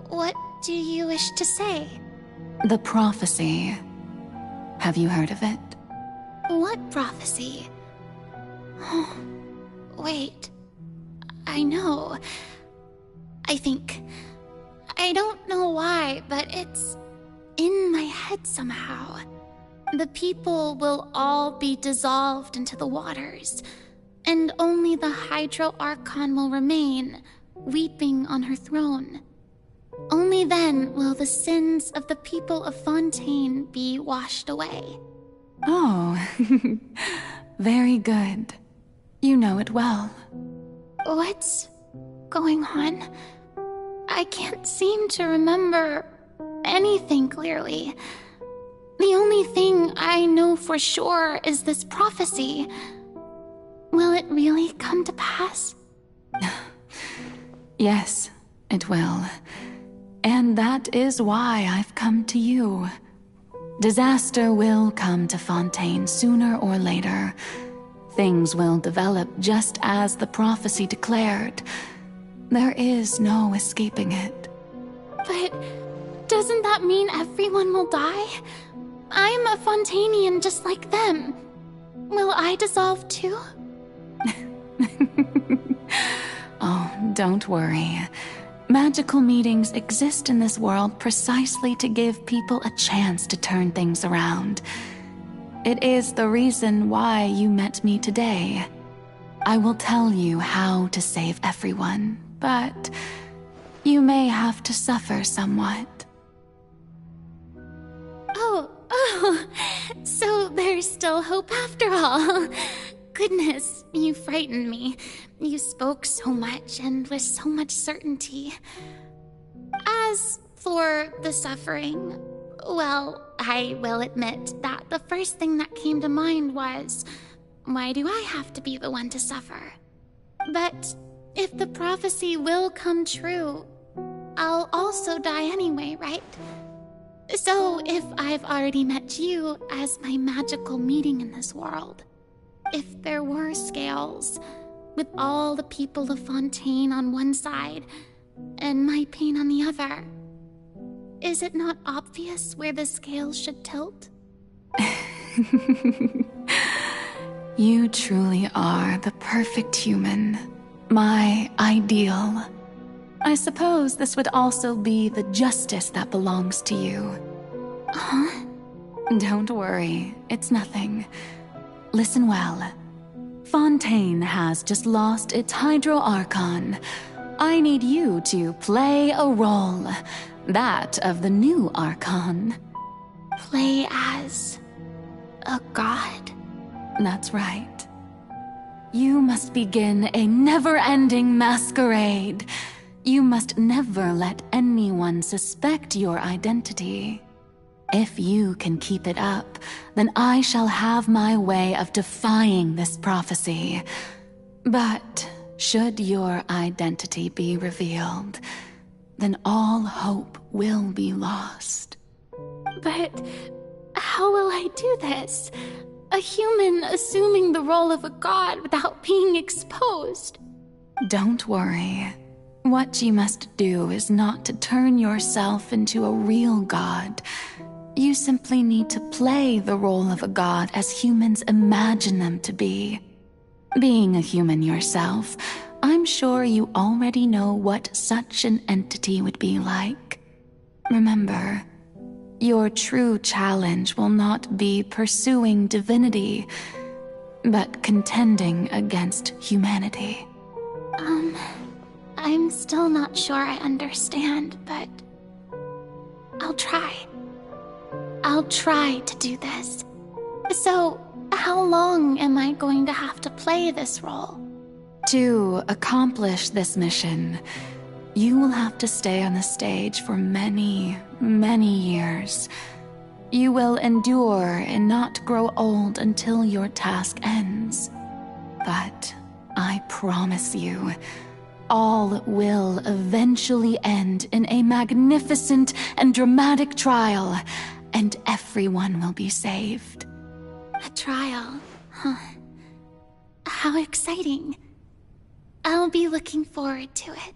[SPEAKER 7] What do you wish to say?
[SPEAKER 3] The prophecy. Have you heard of it?
[SPEAKER 7] What prophecy? Oh, wait. I know. I think. I don't know why, but it's in my head somehow. The people will all be dissolved into the waters, and only the Hydro Archon will remain, weeping on her throne. Only then will the sins of the people of Fontaine be washed away.
[SPEAKER 3] Oh, very good. You know it well.
[SPEAKER 7] What's going on? I can't seem to remember anything clearly. The only thing I know for sure is this prophecy. Will it really come to pass?
[SPEAKER 3] Yes, it will. And that is why I've come to you. Disaster will come to Fontaine sooner or later. Things will develop just as the prophecy declared. There is no escaping it.
[SPEAKER 7] But doesn't that mean everyone will die? I'm a Fontainian just like them. Will I dissolve too?
[SPEAKER 3] Oh, don't worry. Magical meetings exist in this world precisely to give people a chance to turn things around. It is the reason why you met me today. I will tell you how to save everyone, but you may have to suffer somewhat.
[SPEAKER 7] Oh, so there's still hope after all. Goodness, you frightened me. You spoke so much and with so much certainty. As for the suffering, well, I will admit that the first thing that came to mind was, why do I have to be the one to suffer? But if the prophecy will come true, I'll also die anyway, right? So if I've already met you as my magical meeting in this world, if there were scales, with all the people of Fontaine on one side and my pain on the other, is it not obvious where the scales should tilt?
[SPEAKER 3] You truly are the perfect human, my ideal. I suppose this would also be the justice that belongs to you.
[SPEAKER 7] Huh?
[SPEAKER 3] Don't worry, it's nothing. Listen well. Fontaine has just lost its Hydro Archon. I need you to play a role, that of the new Archon.
[SPEAKER 7] Play as a god?
[SPEAKER 3] That's right. You must begin a never-ending masquerade. You must never let anyone suspect your identity. If you can keep it up, then I shall have my way of defying this prophecy. But should your identity be revealed, then all hope will be lost.
[SPEAKER 7] But how will I do this? A human assuming the role of a god without being exposed.
[SPEAKER 3] Don't worry. What you must do is not to turn yourself into a real god. You simply need to play the role of a god as humans imagine them to be. Being a human yourself, I'm sure you already know what such an entity would be like. Remember, your true challenge will not be pursuing divinity, but contending against humanity.
[SPEAKER 7] I'm still not sure I understand, but I'll try. I'll try to do this. So, how long am I going to have to play this role?
[SPEAKER 3] To accomplish this mission, you will have to stay on the stage for many, many years. You will endure and not grow old until your task ends. But I promise you, all will eventually end in a magnificent and dramatic trial, and everyone will be saved.
[SPEAKER 7] A trial, huh? How exciting. I'll be looking forward to it.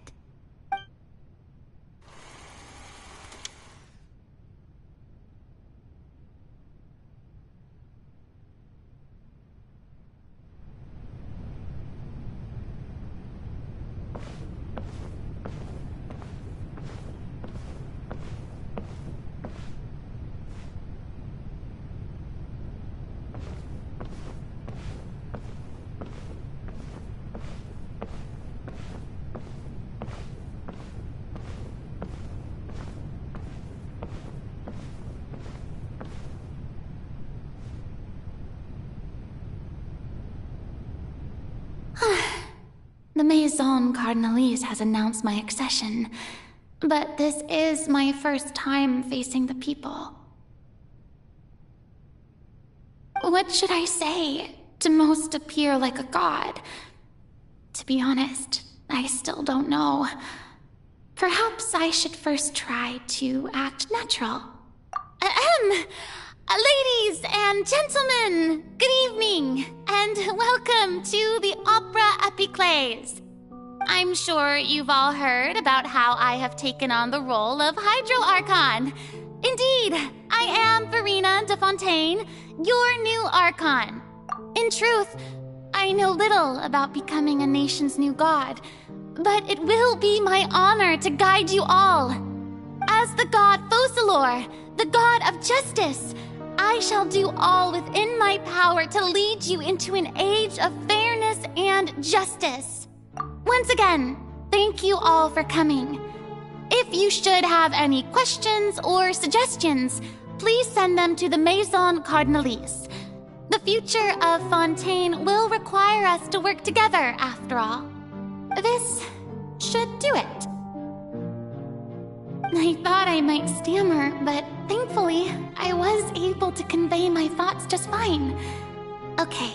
[SPEAKER 7] The Maison Cardinalise has announced my accession, but this is my first time facing the people. What should I say to most appear like a god? To be honest, I still don't know. Perhaps I should first try to act natural. Ladies and gentlemen, good evening, and welcome to the Opera Epiclese. I'm sure you've all heard about how I have taken on the role of Hydro Archon. Indeed, I am Verena de Fontaine, your new Archon. In truth, I know little about becoming a nation's new god, but it will be my honor to guide you all. As the god Focalor, the god of justice, I shall do all within my power to lead you into an age of fairness and justice. Once again, thank you all for coming. If you should have any questions or suggestions, please send them to the Maison Cardinalise. The future of Fontaine will require us to work together, after all. This should do it. I thought I might stammer, but thankfully, I was able to convey my thoughts just fine. Okay,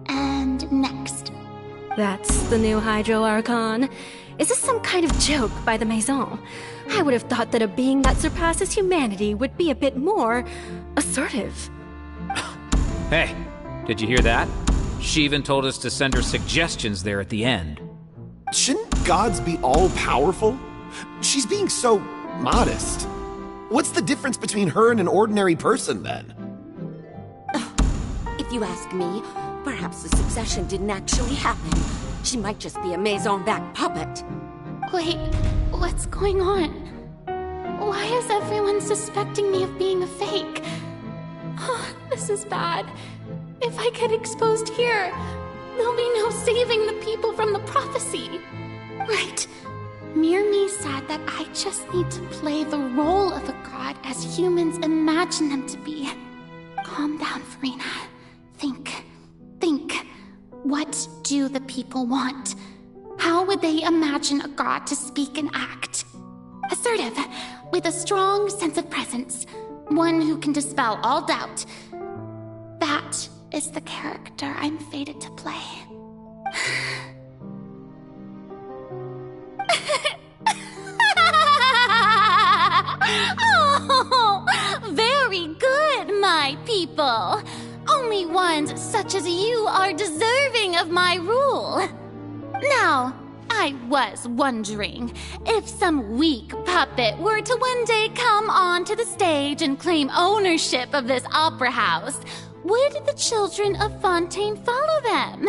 [SPEAKER 7] and next.
[SPEAKER 18] That's the new Hydro Archon. Is this some kind of joke by the Maison? I would have thought that a being that surpasses humanity would be a bit more assertive.
[SPEAKER 10] Hey, did you hear that? She even told us to send her suggestions there at the end.
[SPEAKER 21] Shouldn't gods be all-powerful? She's being so modest. What's the difference between her and an ordinary person, then?
[SPEAKER 22] If you ask me, perhaps the succession didn't actually happen. She might just be a Maison-backed puppet.
[SPEAKER 7] Wait, what's going on? Why is everyone suspecting me of being a fake? Oh, this is bad. If I get exposed here, there'll be no saving the people from the prophecy. Right. Mirmi said that I just need to play the role of a god as humans imagine them to be. Calm down, Verena. Think. What do the people want? How would they imagine a god to speak and act? Assertive, with a strong sense of presence. One who can dispel all doubt. That is the character I'm fated to play. Oh, very good, my people. Only ones such as you are deserving of my rule. Now, I was wondering, if some weak puppet were to one day come onto the stage and claim ownership of this opera house, would the children of Fontaine follow them?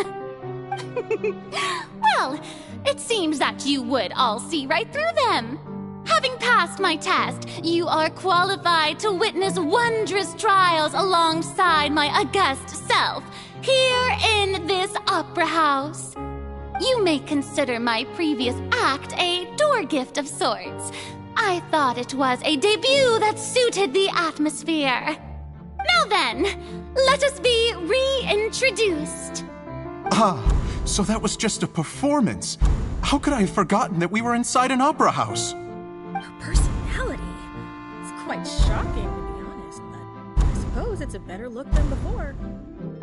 [SPEAKER 7] Well, it seems that you would all see right through them. Having passed my test, you are qualified to witness wondrous trials alongside my august self, here in this opera house. You may consider my previous act a door gift of sorts. I thought it was a debut that suited the atmosphere. Now then, let us be reintroduced.
[SPEAKER 1] Ah, so that was just a performance. How could I have forgotten that we were inside an opera house?
[SPEAKER 18] Her personality. It's quite shocking, to be honest, but I suppose it's a better look than before.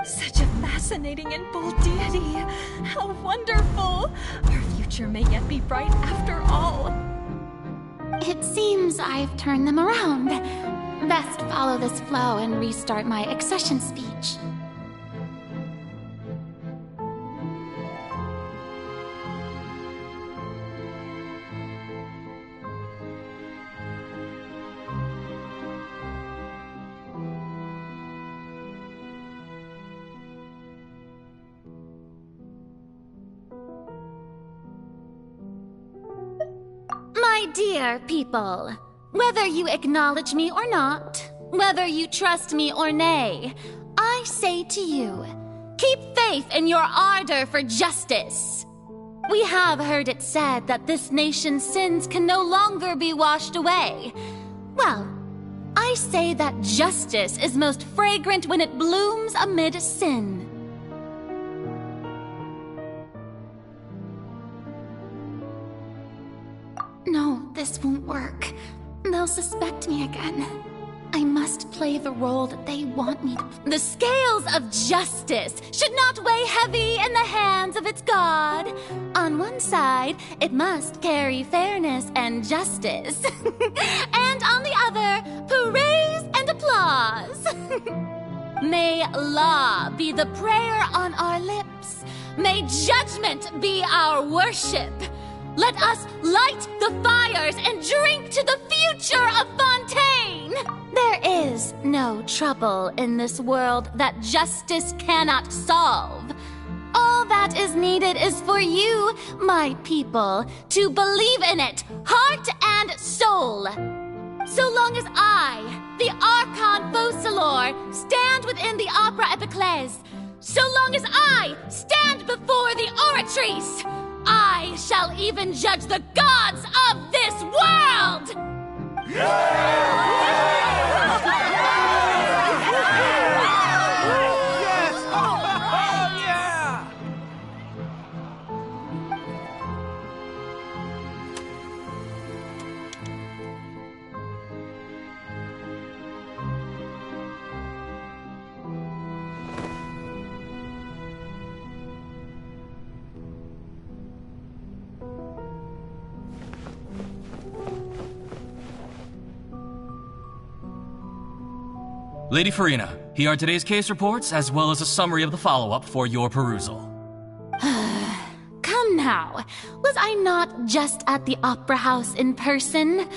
[SPEAKER 15] Such a fascinating and bold deity. How wonderful! Our future may yet be bright after all.
[SPEAKER 7] It seems I've turned them around. Best follow this flow and restart my accession speech. My dear people, whether you acknowledge me or not, whether you trust me or nay, I say to you, keep faith in your ardor for justice. We have heard it said that this nation's sins can no longer be washed away. Well, I say that justice is most fragrant when it blooms amid sin. No, this won't work. They'll suspect me again. I must play the role that they want me to. The scales of justice should not weigh heavy in the hands of its god. On one side, it must carry fairness and justice. And on the other, praise and applause. May law be the prayer on our lips. May judgment be our worship. Let us light the fires and drink to the future of Fontaine! There is no trouble in this world that justice cannot solve. All that is needed is for you, my people, to believe in it, heart and soul. So long as I, the Archon Focalor, stand within the Opera Epiclese, so long as I stand before the Oratrice, I shall even judge the gods of this world!
[SPEAKER 4] Lady Farina, here are today's case reports, as well as a summary of the follow-up for your perusal.
[SPEAKER 7] Come now. Was I not just at the Opera House in person?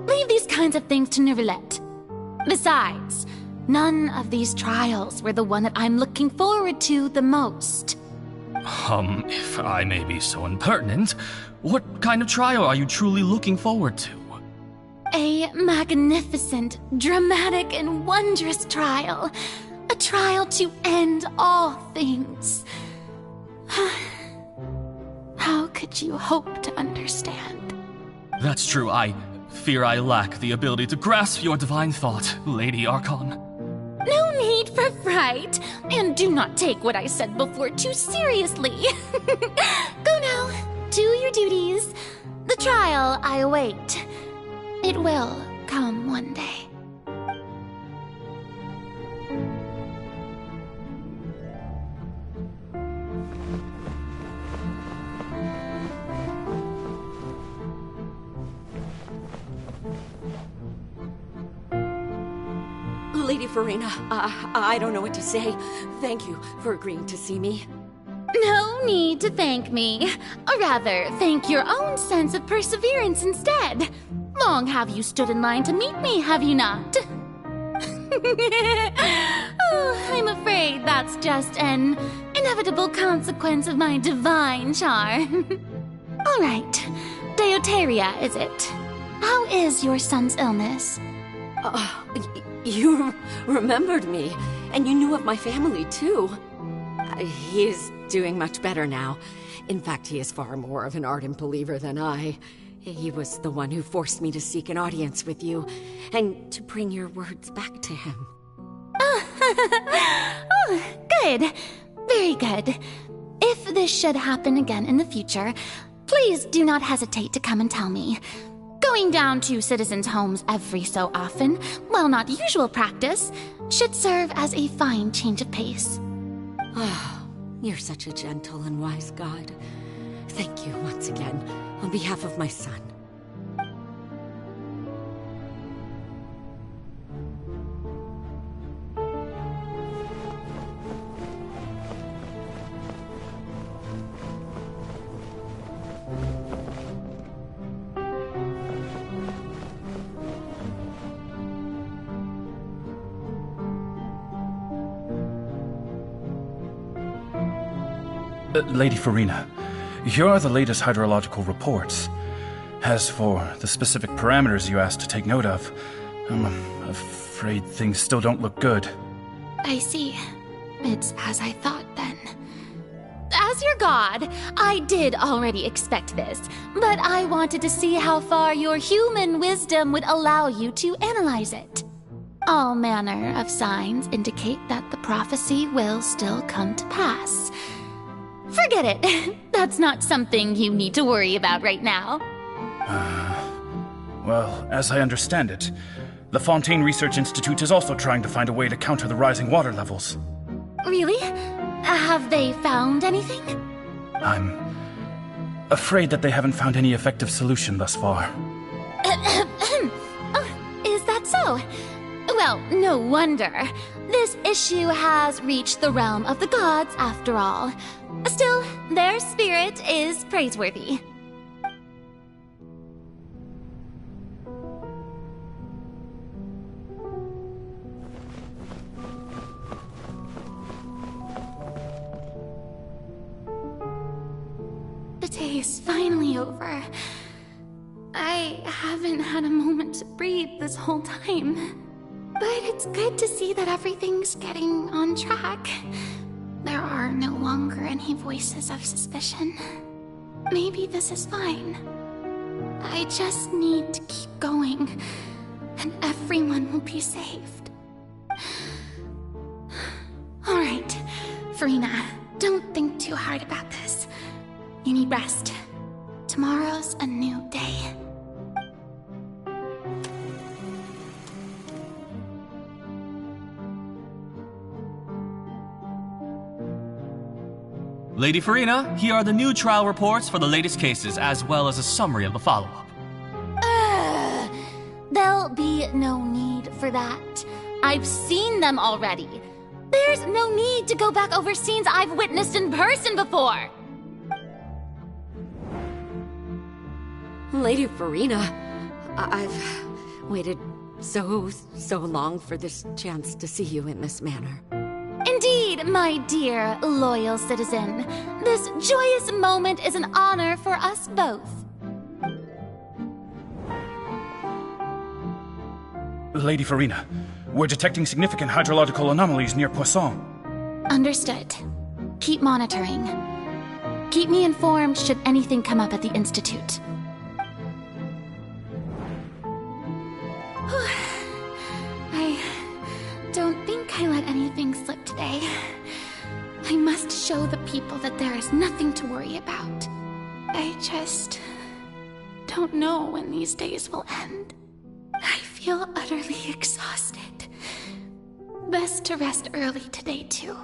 [SPEAKER 7] Leave these kinds of things to Neuvillette. Besides, none of these trials were the one that I'm looking forward to the most.
[SPEAKER 4] If I may be so impertinent, what kind of trial are you truly looking forward to?
[SPEAKER 7] A magnificent, dramatic, and wondrous trial. A trial to end all things. How could you hope to understand?
[SPEAKER 4] That's true. I fear I lack the ability to grasp your divine thought, Lady Archon.
[SPEAKER 7] No need for fright, and do not take what I said before too seriously. Go now, do your duties. The trial I await. It will come one day.
[SPEAKER 22] Lady Farina, I don't know what to say. Thank you for agreeing to see me.
[SPEAKER 7] No need to thank me. Or rather, thank your own sense of perseverance instead. Long have you stood in line to meet me, have you not? Oh, I'm afraid that's just an inevitable consequence of my divine charm. All right, Deoteria, is it? How is your son's illness?
[SPEAKER 22] You remembered me, and you knew of my family, too. He is doing much better now. In fact, he is far more of an ardent believer than I. He was the one who forced me to seek an audience with you, and to bring your words back to him.
[SPEAKER 7] Oh, good. Very good. If this should happen again in the future, please do not hesitate to come and tell me. Going down to citizens' homes every so often, while not usual practice, should serve as a fine change of pace.
[SPEAKER 22] Oh, you're such a gentle and wise god. Thank you once again, on behalf of my son.
[SPEAKER 6] Lady Farina, here are the latest hydrological reports. As for the specific parameters you asked to take note of, I'm afraid things still don't look good.
[SPEAKER 7] I see. It's as I thought, then. As your god, I did already expect this, but I wanted to see how far your human wisdom would allow you to analyze it. All manner of signs indicate that the prophecy will still come to pass. Forget it. That's not something you need to worry about right now.
[SPEAKER 6] Well, as I understand it, the Fontaine Research Institute is also trying to find a way to counter the rising water levels.
[SPEAKER 7] Really? Have they found anything?
[SPEAKER 6] I'm afraid that they haven't found any effective solution thus far.
[SPEAKER 7] Is that so? Well, no wonder. This issue has reached the realm of the gods, after all. Still, their spirit is praiseworthy. The day is finally over. I haven't had a moment to breathe this whole time. But it's good to see that everything's getting on track. There are no longer any voices of suspicion. Maybe this is fine. I just need to keep going, and everyone will be saved. Alright, Farina, don't think too hard about this. You need rest. Tomorrow's a new day.
[SPEAKER 4] Lady Farina, here are the new trial reports for the latest cases, as well as a summary of the follow-up.
[SPEAKER 7] There'll be no need for that. I've seen them already. There's no need to go back over scenes I've witnessed in person before.
[SPEAKER 22] Lady Farina, I've waited so long for this chance to see you in this manner.
[SPEAKER 7] Indeed, my dear, loyal citizen. This joyous moment is an honor for us both.
[SPEAKER 6] Lady Farina, we're detecting significant hydrological anomalies near Poisson.
[SPEAKER 7] Understood. Keep monitoring. Keep me informed should anything come up at the Institute. I don't think I let anything slip today. I must show the people that there is nothing to worry about. I just don't know when these days will end. I feel utterly exhausted. Best to rest early today, too.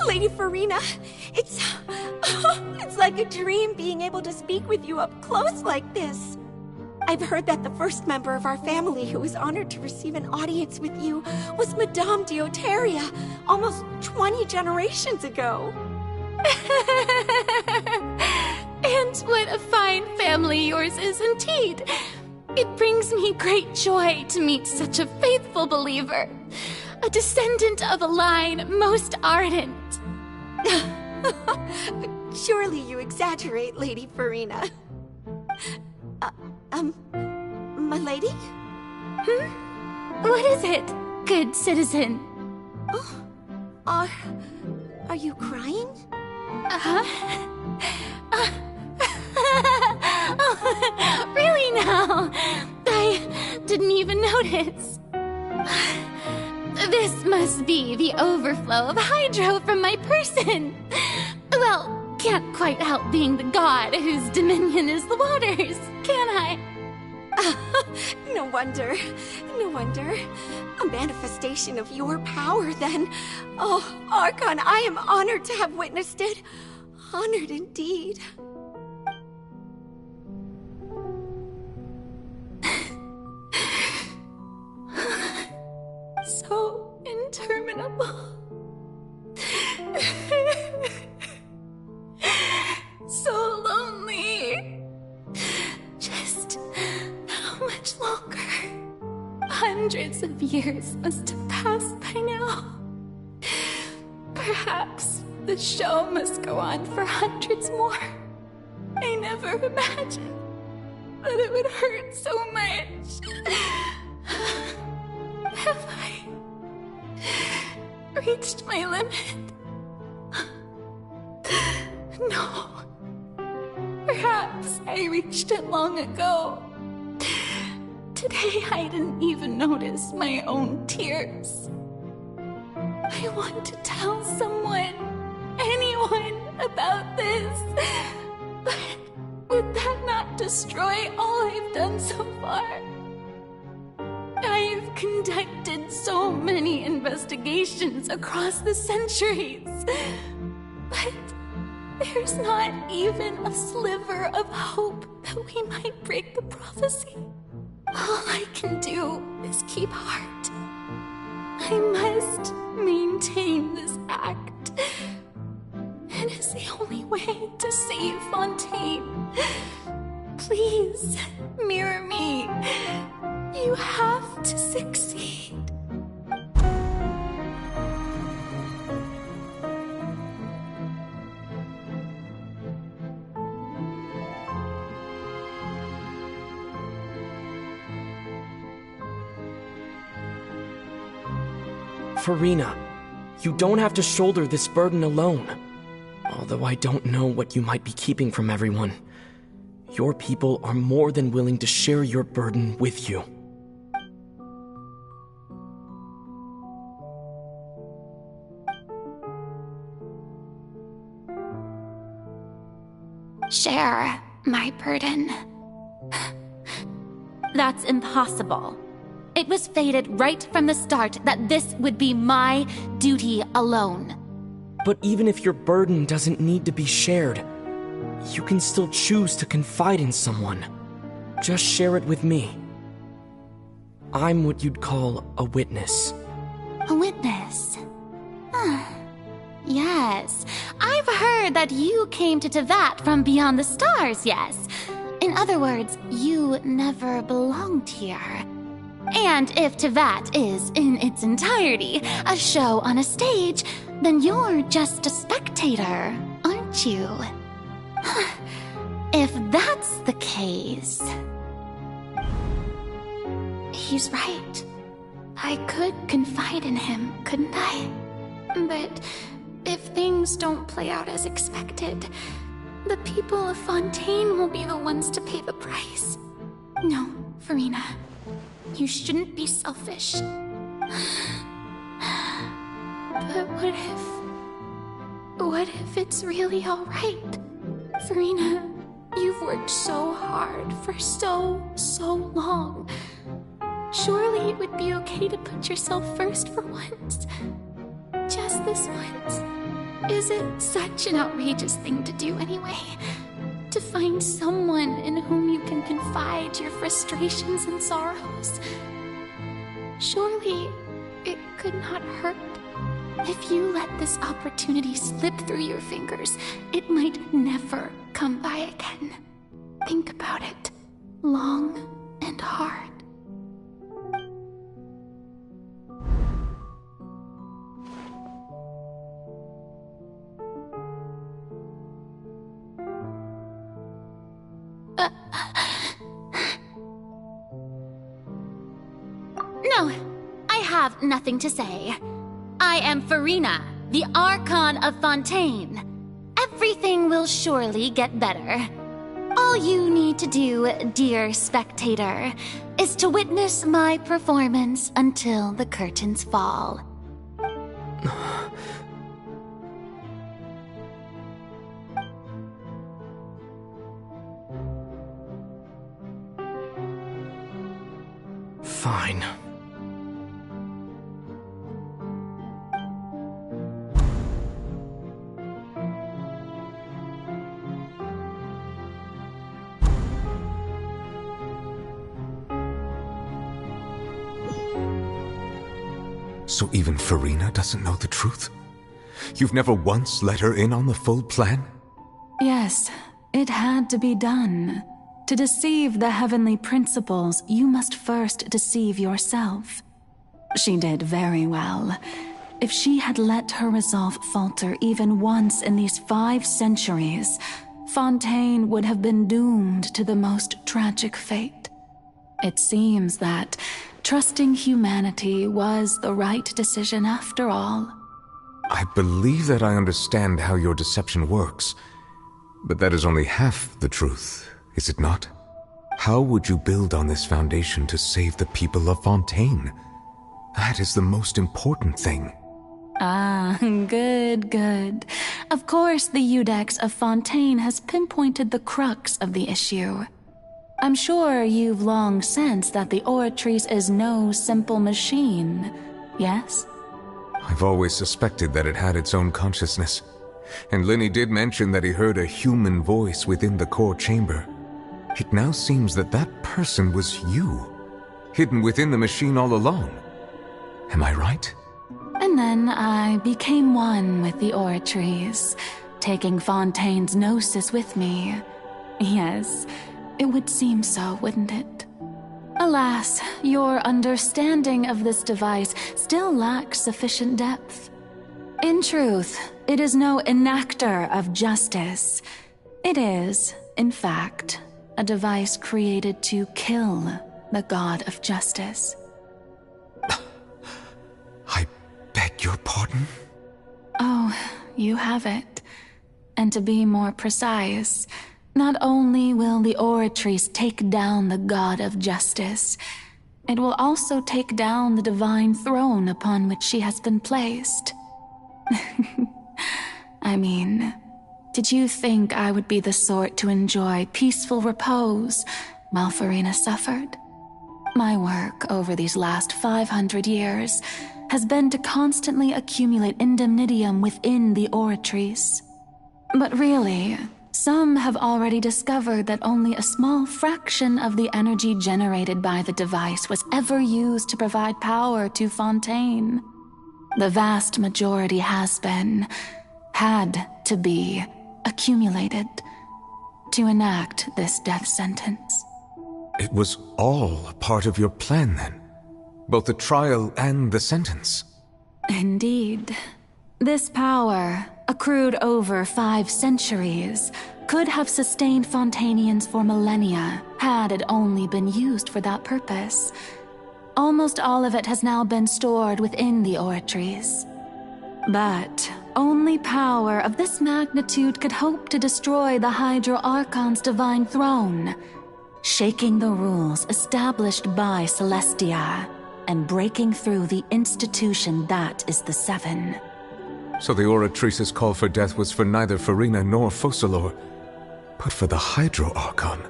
[SPEAKER 13] Lady Farina, it's like a dream being able to speak with you up close like this. I've heard that the first member of our family who was honored to receive an audience with you was Madame Dioteria, almost 20 generations ago.
[SPEAKER 7] And And what a fine family yours is indeed. It brings me great joy to meet such a faithful believer, a descendant of a line most ardent.
[SPEAKER 13] Surely you exaggerate, Lady Farina. My lady?
[SPEAKER 7] What is it, good citizen?
[SPEAKER 13] Oh, are you crying?
[SPEAKER 7] Oh, really now? I didn't even notice. This must be the overflow of hydro from my person. Well, can't quite help being the god whose dominion is the waters, can I?
[SPEAKER 13] No wonder. No wonder. A manifestation of your power, then. Oh, Archon, I am honored to have witnessed it. Honored indeed.
[SPEAKER 7] So interminable. So lonely. Just how much longer? Hundreds of years must have passed by now. Perhaps the show must go on for hundreds more. I never imagined that it would hurt so much. Have I reached my limit? No. Perhaps I reached it long ago. Today I didn't even notice my own tears. I want to tell someone, anyone, about this. But would that not destroy all I've done so far? I've conducted so many investigations across the centuries. But there's not even a sliver of hope that we might break the prophecy. All I can do is keep heart. I must maintain this act. It is the only way to save Fontaine. Please, mirror me. You have to succeed.
[SPEAKER 14] Farina, you don't have to shoulder this burden alone. Although I don't know what you might be keeping from everyone, your people are more than willing to share your burden with you.
[SPEAKER 7] Share my burden. That's impossible. It was fated right from the start that this would be my duty alone.
[SPEAKER 14] But even if your burden doesn't need to be shared, you can still choose to confide in someone. Just share it with me. I'm what you'd call a witness.
[SPEAKER 7] A witness? Yes, I've heard that you came to Tevat from beyond the stars, yes. In other words, you never belonged here. And if Tevat is, in its entirety, a show on a stage, then you're just a spectator, aren't you? If that's the case... He's right. I could confide in him, couldn't I? But if things don't play out as expected, the people of Fontaine will be the ones to pay the price. No, Farina. You shouldn't be selfish. But what if it's really all right? Farina, you've worked so hard for so long. Surely it would be okay to put yourself first for once. Just this once. Is it such an outrageous thing to do anyway? To find someone in whom you can confide your frustrations and sorrows? Surely it could not hurt.
[SPEAKER 3] If you let this opportunity slip through your fingers, it might never come by again. Think about it long and hard.
[SPEAKER 7] No, I have nothing to say. I am Farina, the Archon of Fontaine. Everything will surely get better. All you need to do, dear spectator, is to witness my performance until the curtains fall.
[SPEAKER 14] Fine.
[SPEAKER 19] So even Farina doesn't know the truth? You've never once let her in on the full plan?
[SPEAKER 3] Yes, it had to be done. To deceive the heavenly principles, you must first deceive yourself. She did very well. If she had let her resolve falter even once in these 5 centuries, Fontaine would have been doomed to the most tragic fate. It seems that trusting humanity was the right decision after all.
[SPEAKER 19] I believe that I understand how your deception works, but that is only half the truth, is it not? How would you build on this foundation to save the people of Fontaine? That is the most important thing.
[SPEAKER 3] Ah, good. Of course, the Iudex of Fontaine has pinpointed the crux of the issue. I'm sure you've long sensed that the Oratrice is no simple machine, yes?
[SPEAKER 19] I've always suspected that it had its own consciousness. And Lenny did mention that he heard a human voice within the core chamber. It now seems that that person was you, hidden within the machine all along. Am I right?
[SPEAKER 3] And then I became one with the Oratrice, taking Fontaine's gnosis with me. Yes, it would seem so, wouldn't it? Alas, your understanding of this device still lacks sufficient depth. In truth, it is no enactor of justice. It is, in fact, a device created to kill the god of justice.
[SPEAKER 19] I beg your pardon?
[SPEAKER 3] Oh, you have it. And to be more precise, not only will the Oratrice take down the god of justice, it will also take down the divine throne upon which she has been placed. I mean, did you think I would be the sort to enjoy peaceful repose while Farina suffered? My work over these last 500 years has been to constantly accumulate indemnitium within the Oratrice. But really, some have already discovered that only a small fraction of the energy generated by the device was ever used to provide power to Fontaine. The vast majority had to be, accumulated to enact this death sentence.
[SPEAKER 19] It was all a part of your plan, then? Both the trial and the sentence?
[SPEAKER 3] Indeed. This power, accrued over 5 centuries, could have sustained Fontainians for millennia had it only been used for that purpose. Almost all of it has now been stored within the Oratrice. But only power of this magnitude could hope to destroy the Hydro Archon's divine throne, shaking the rules established by Celestia and breaking through the institution that is the Seven.
[SPEAKER 19] So the Oratrice's call for death was for neither Farina nor Focalor, but for the Hydro Archon.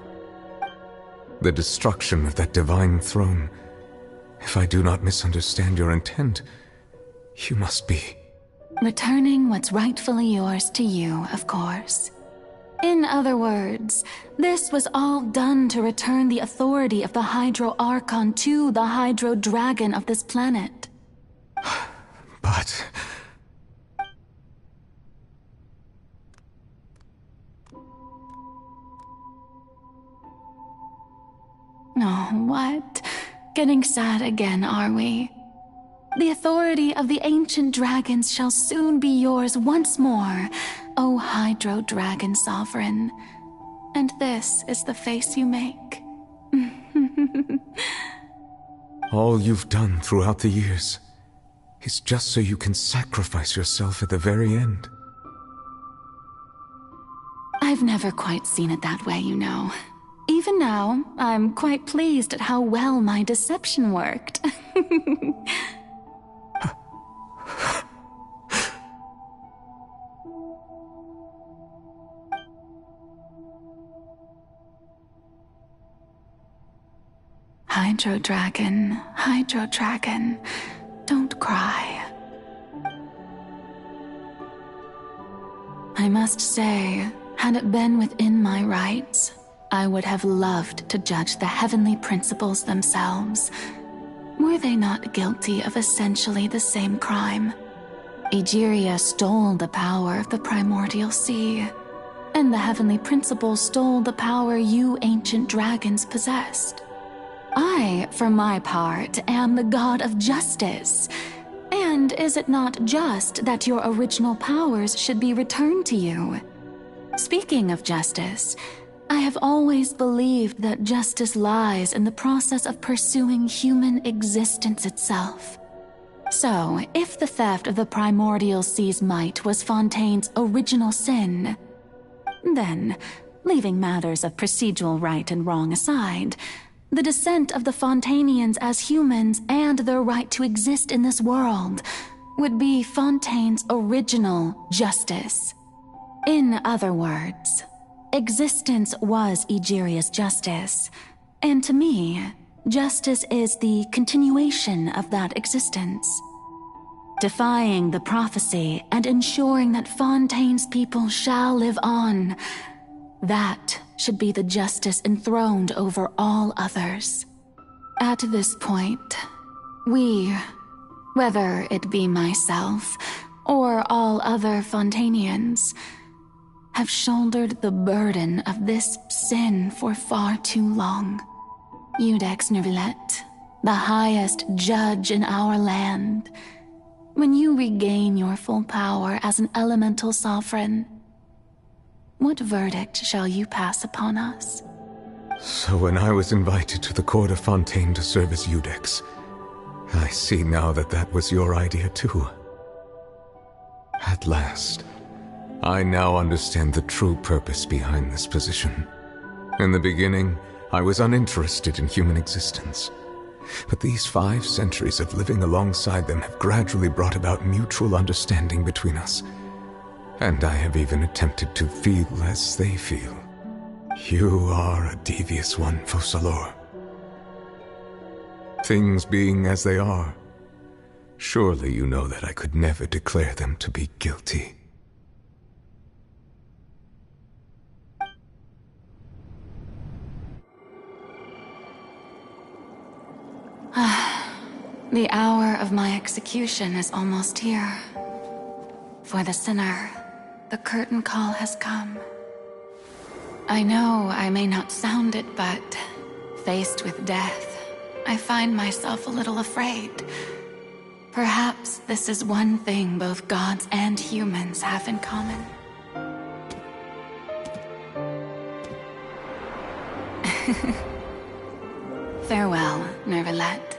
[SPEAKER 19] The destruction of that divine throne. If I do not misunderstand your intent, you must be...
[SPEAKER 3] Returning what's rightfully yours to you, of course. In other words, this was all done to return the authority of the Hydro Archon to the Hydro Dragon of this planet.
[SPEAKER 19] But
[SPEAKER 3] What? Getting sad again, are we? The authority of the ancient dragons shall soon be yours once more, O Hydro Dragon Sovereign. And this is the face you make.
[SPEAKER 19] All you've done throughout the years is just so you can sacrifice yourself at the very end.
[SPEAKER 3] I've never quite seen it that way, you know. Even now, I'm quite pleased at how well my deception worked. Hydro Dragon, don't cry. I must say, had it been within my rights, I would have loved to judge the heavenly principles themselves. Were they not guilty of essentially the same crime? Egeria stole the power of the primordial sea, and the heavenly principles stole the power you ancient dragons possessed. I, for my part, am the god of justice. And is it not just that your original powers should be returned to you? Speaking of justice, I have always believed that justice lies in the process of pursuing human existence itself. So, if the theft of the primordial sea's might was Fontaine's original sin, then, leaving matters of procedural right and wrong aside, the descent of the Fontainians as humans and their right to exist in this world would be Fontaine's original justice. In other words, existence was Egeria's justice, and to me, justice is the continuation of that existence. Defying the prophecy and ensuring that Fontaine's people shall live on, that should be the justice enthroned over all others. At this point, we, whether it be myself or all other Fontainians, have shouldered the burden of this sin for far too long. Iudex Neuvillette, the highest judge in our land, when you regain your full power as an elemental sovereign, what verdict shall you pass upon us?
[SPEAKER 19] So when I was invited to the court of Fontaine to serve as Iudex, I see now that that was your idea too. At last, I now understand the true purpose behind this position. In the beginning, I was uninterested in human existence. But these 5 centuries of living alongside them have gradually brought about mutual understanding between us. And I have even attempted to feel as they feel. You are a devious one, Focalors. Things being as they are, surely you know that I could never declare them to be guilty.
[SPEAKER 3] The hour of my execution is almost here. For the sinner, the curtain call has come. I know I may not sound it, but faced with death, I find myself a little afraid. Perhaps this is one thing both gods and humans have in common. Farewell, Neuvillette.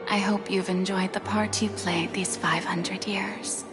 [SPEAKER 3] I hope you've enjoyed the part you played these 500 years.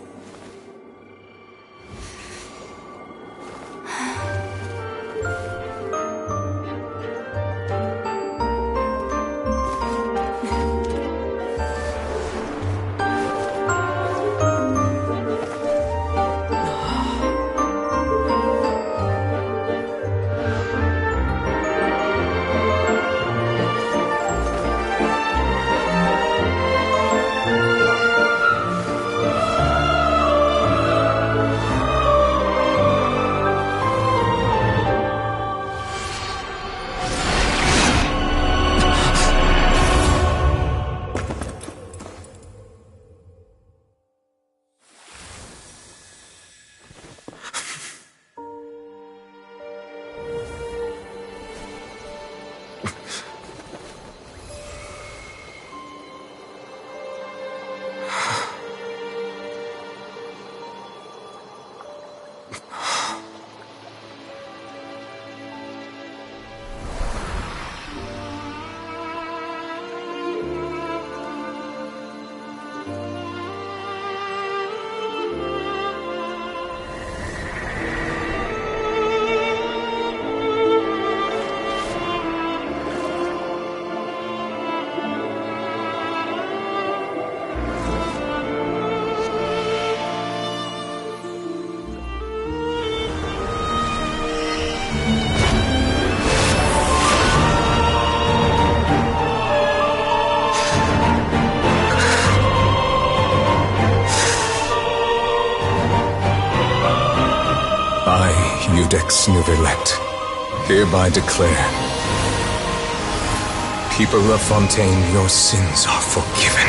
[SPEAKER 12] I, Eudex Nuvelet, hereby declare, people of Fontaine, your sins are forgiven.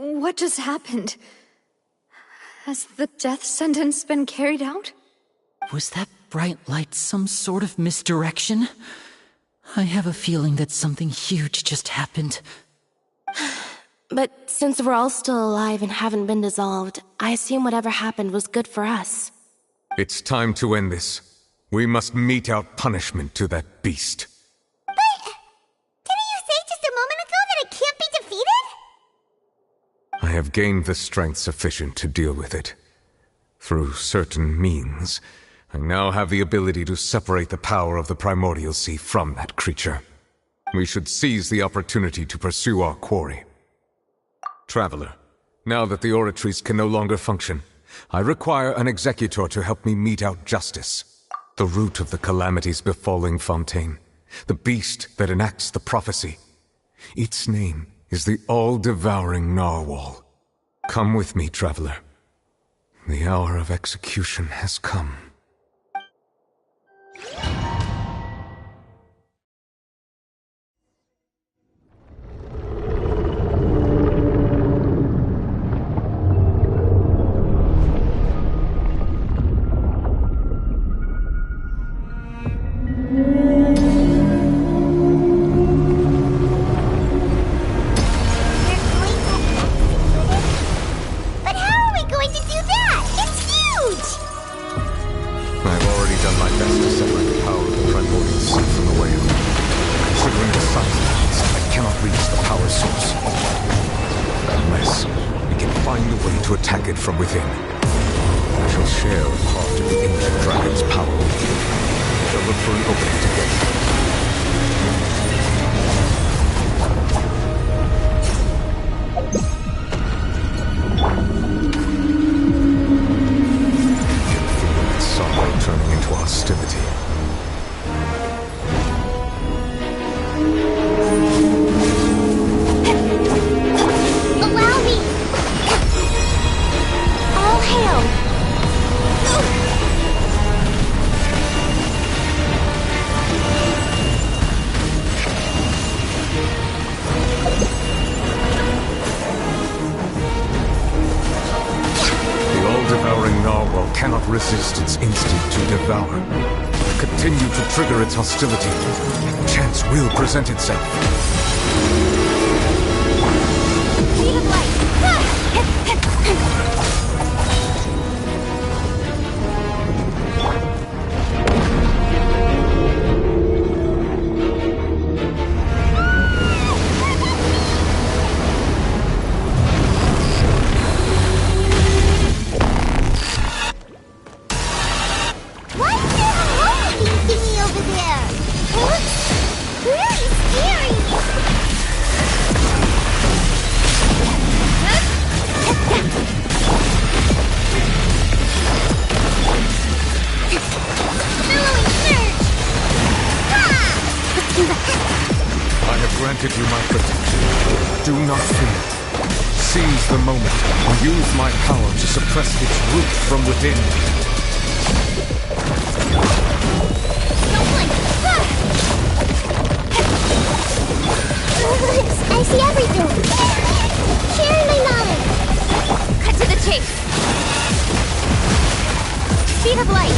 [SPEAKER 8] What just happened? Has the death sentence been carried out?
[SPEAKER 23] Was that bright light some sort of misdirection? I have a feeling that something huge just happened.
[SPEAKER 16] But since we're all still alive and haven't been dissolved, I assume whatever happened was good for us.
[SPEAKER 12] It's time to end this. We must mete out punishment to that beast.
[SPEAKER 2] Didn't you say just a moment ago that it can't be defeated?
[SPEAKER 12] I have gained the strength sufficient to deal with it. Through certain means, I now have the ability to separate the power of the Primordial Sea from that creature. We should seize the opportunity to pursue our quarry. Traveler, now that the oratories can no longer function, I require an executor to help me mete out justice. The root of the calamities befalling Fontaine, the beast that enacts the prophecy. Its name is the all-devouring narwhal. Come with me, traveler. The hour of execution has come. Resist its instinct to devour. Continue to trigger its hostility. Chance will present itself.
[SPEAKER 2] Speed of light!
[SPEAKER 12] You my protection. Do not fear. Seize the moment and use my power to suppress its root from within.
[SPEAKER 2] I see everything. Sharing my knowledge.
[SPEAKER 8] Cut to the chase. Speed of light.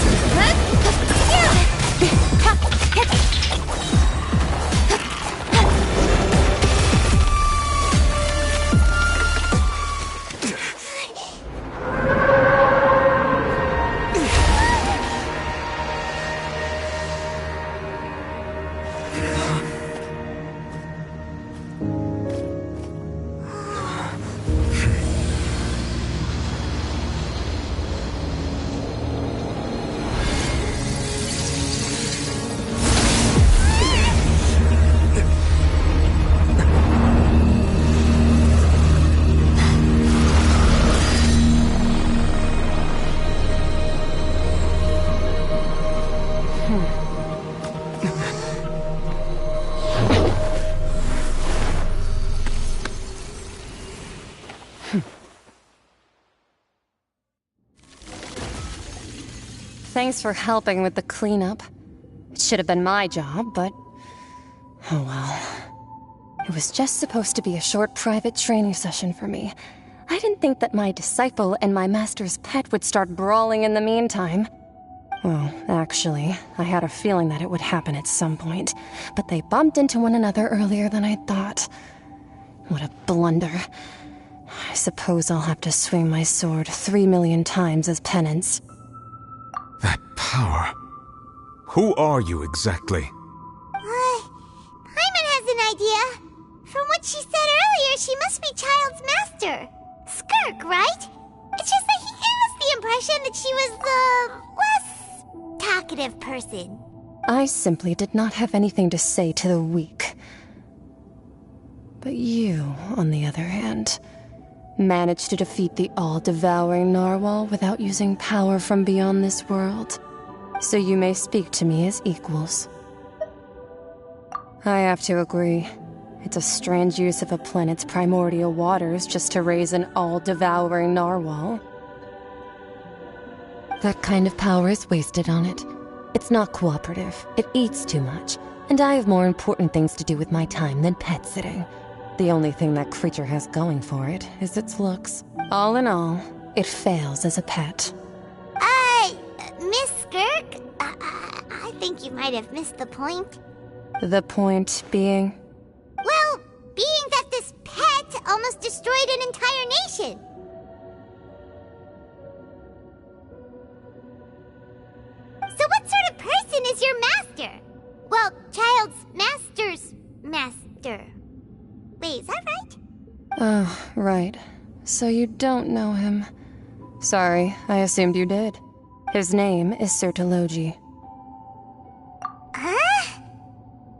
[SPEAKER 9] Thanks for helping with the cleanup. It should have been my job, but... oh well. It was just supposed to be a short private training session for me. I didn't think that my disciple and my master's pet would start brawling in the meantime. Well, actually, I had a feeling that it would happen at some point, but they bumped into one another earlier than I thought. What a blunder. I suppose I'll have to swing my sword 3 million times as penance.
[SPEAKER 19] That power. Who are you exactly?
[SPEAKER 2] Paimon has an idea. From what she said earlier, she must be Child's master. Skirk, right? It's just that he gave us the impression that she was the less talkative person.
[SPEAKER 9] I simply did not have anything to say to the weak. But you, on the other hand, managed to defeat the all-devouring narwhal without using power from beyond this world. So you may speak to me as equals. I have to agree. It's a strange use of a planet's primordial waters just to raise an all-devouring narwhal. That kind of power is wasted on it. It's not cooperative, it eats too much, and I have more important things to do with my time than pet sitting. The only thing that creature has going for it is its looks. All in all, it fails as a pet.
[SPEAKER 2] Miss Skirk? I think you might have missed the point.
[SPEAKER 9] The point being?
[SPEAKER 2] Well, being that this pet almost destroyed an entire nation. So what sort of person is your master? Well, Child's master's master. Wait, is that right?
[SPEAKER 9] Oh, right. So you don't know him. Sorry, I assumed you did. His name is Sertologi.
[SPEAKER 2] Huh?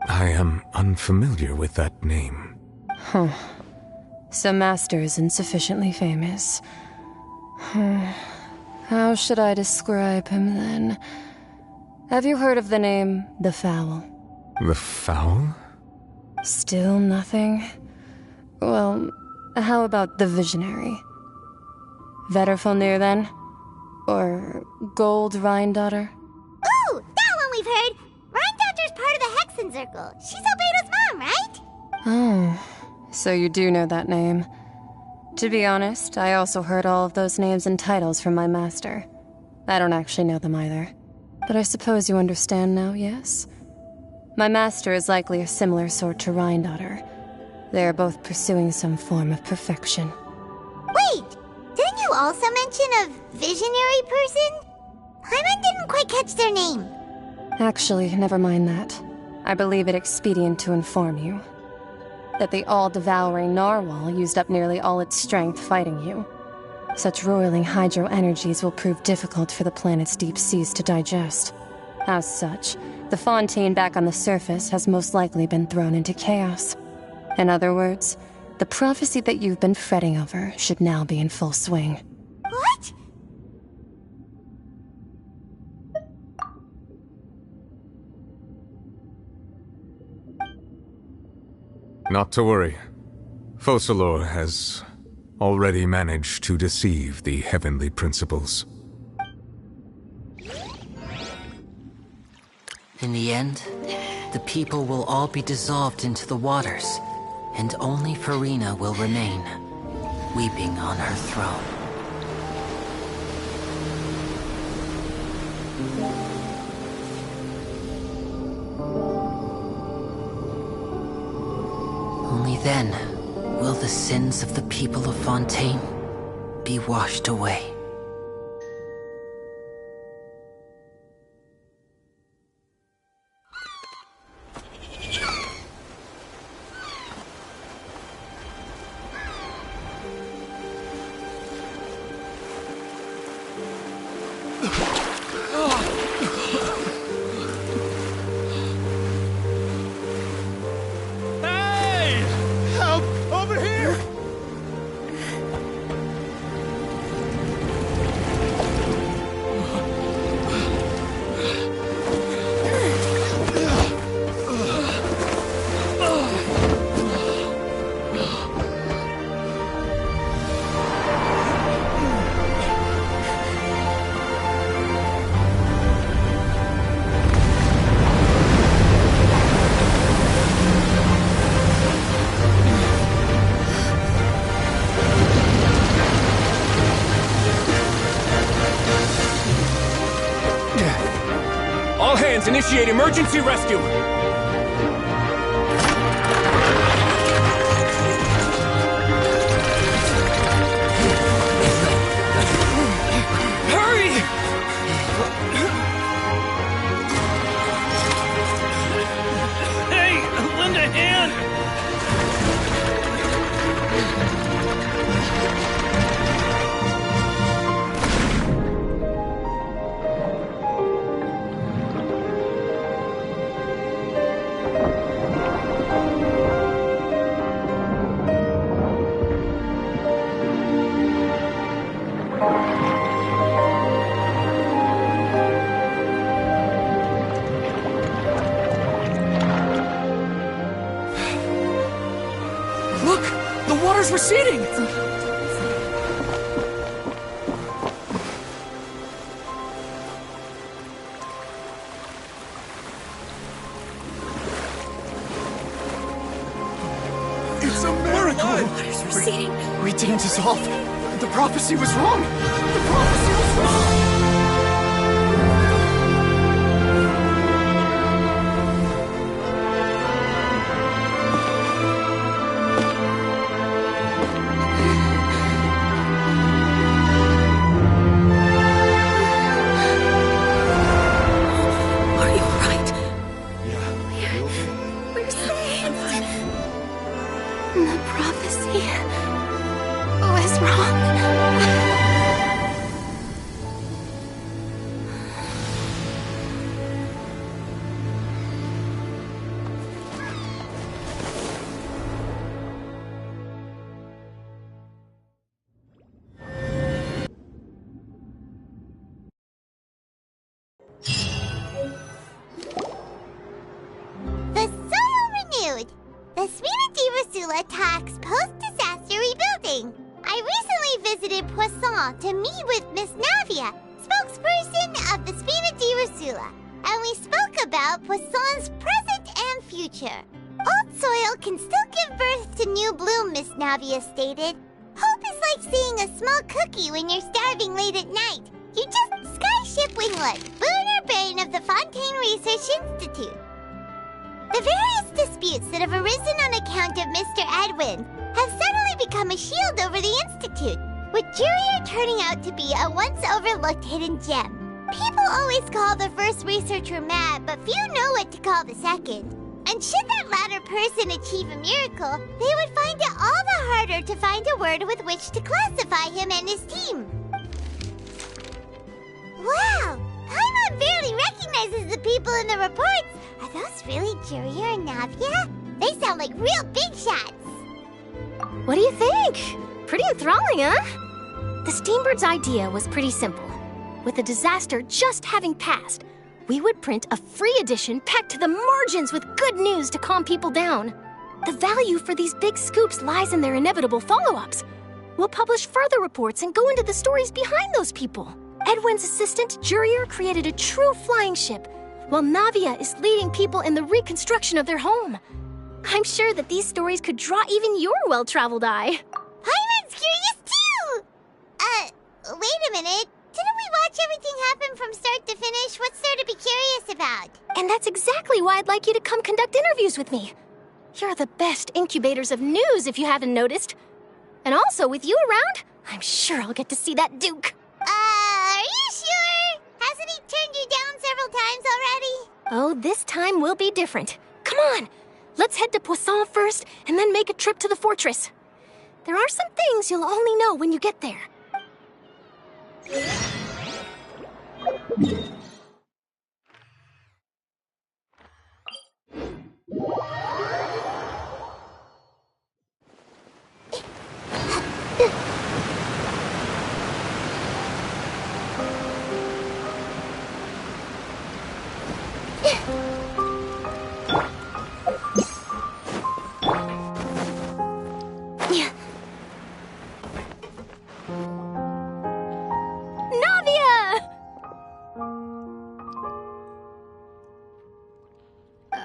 [SPEAKER 19] I am unfamiliar with that name.
[SPEAKER 9] Huh. So Master is insufficiently famous. How should I describe him then? Have you heard of the name The Fowl?
[SPEAKER 19] The Fowl?
[SPEAKER 9] Still nothing? Well, how about the Visionary? Vetterfalnir, then? Or Gold Rhindaughter?
[SPEAKER 2] Ooh, that one we've heard! Rhindaughter's part of the Hexen Circle. She's Albedo's mom, right?
[SPEAKER 9] Oh, so you do know that name. To be honest, I also heard all of those names and titles from my master. I don't actually know them either. But I suppose you understand now, yes? My master is likely a similar sort to Rhindaughter. They are both pursuing some form of perfection.
[SPEAKER 2] Wait! Didn't you also mention a visionary person? Paimon didn't quite catch their name.
[SPEAKER 9] Actually, never mind that. I believe it expedient to inform you that the all-devouring narwhal used up nearly all its strength fighting you. Such roiling hydro energies will prove difficult for the planet's deep seas to digest. As such, the fontaine back on the surface has most likely been thrown into chaos. In other words, the prophecy that you've been fretting over should now be in full swing.
[SPEAKER 2] What?
[SPEAKER 19] Not to worry. Focalor has already managed to deceive the heavenly principles.
[SPEAKER 23] In the end, the people will all be dissolved into the waters, and only Farina will remain, weeping on her throne. Only then will the sins of the people of Fontaine be washed away.
[SPEAKER 14] Archons initiate emergency rescue! Hurry!
[SPEAKER 4] Hey, lend a hand!
[SPEAKER 14] Look! The water's receding!
[SPEAKER 21] It's a miracle!
[SPEAKER 13] Water's receding.
[SPEAKER 21] We didn't dissolve. The prophecy was wrong. The prophecy was wrong.
[SPEAKER 13] Are you alright?
[SPEAKER 21] Yeah.
[SPEAKER 13] We're saved.
[SPEAKER 5] The prophecy was wrong.
[SPEAKER 2] The soil renewed. The Spina di Rosula talks post-disaster rebuilding. I recently visited Poisson to meet with Miss Navia, spokesperson of the Spina di Rosula, and we spoke about Poisson's present and future. Old soil can still give birth to new bloom, Miss Navia stated. Hope is like seeing a small cookie when you're starving late at night. You just Skyship Winglet, lunar brain of the Fontaine Research Institute. The various disputes that have arisen on account of Mr. Edwin have suddenly become a shield over the Institute, with Jurier turning out to be a once overlooked hidden gem. People always call the first researcher mad, but few know what to call the second. And should that latter person achieve a miracle, they would find it all the harder to find a word with which to classify him and his team. Wow! Paimon barely recognizes the people in the reports. Are those really Jurier and Navia? They sound like real big shots.
[SPEAKER 11] What do you think? Pretty enthralling, huh? The Steambird's idea was pretty simple. With the disaster just having passed, we would print a free edition packed to the margins with good news to calm people down. The value for these big scoops lies in their inevitable follow-ups. We'll publish further reports and go into the stories behind those people. Edwin's assistant, Jurier, created a true flying ship, while Navia is leading people in the reconstruction of their home. I'm sure that these stories could draw even your well-traveled eye.
[SPEAKER 2] Paimon's curious too! Wait a minute. Didn't we watch everything happen from start to finish? What's there to be curious about?
[SPEAKER 11] And that's exactly why I'd like you to come conduct interviews with me. You're the best incubators of news, if you haven't noticed. And also, with you around, I'm sure I'll get to see that Duke.
[SPEAKER 2] Are you sure? Hasn't he turned you down several times already?
[SPEAKER 11] Oh, this time will be different. Come on, let's head to Poisson first, and then make a trip to the fortress. There are some things you'll only know when you get there.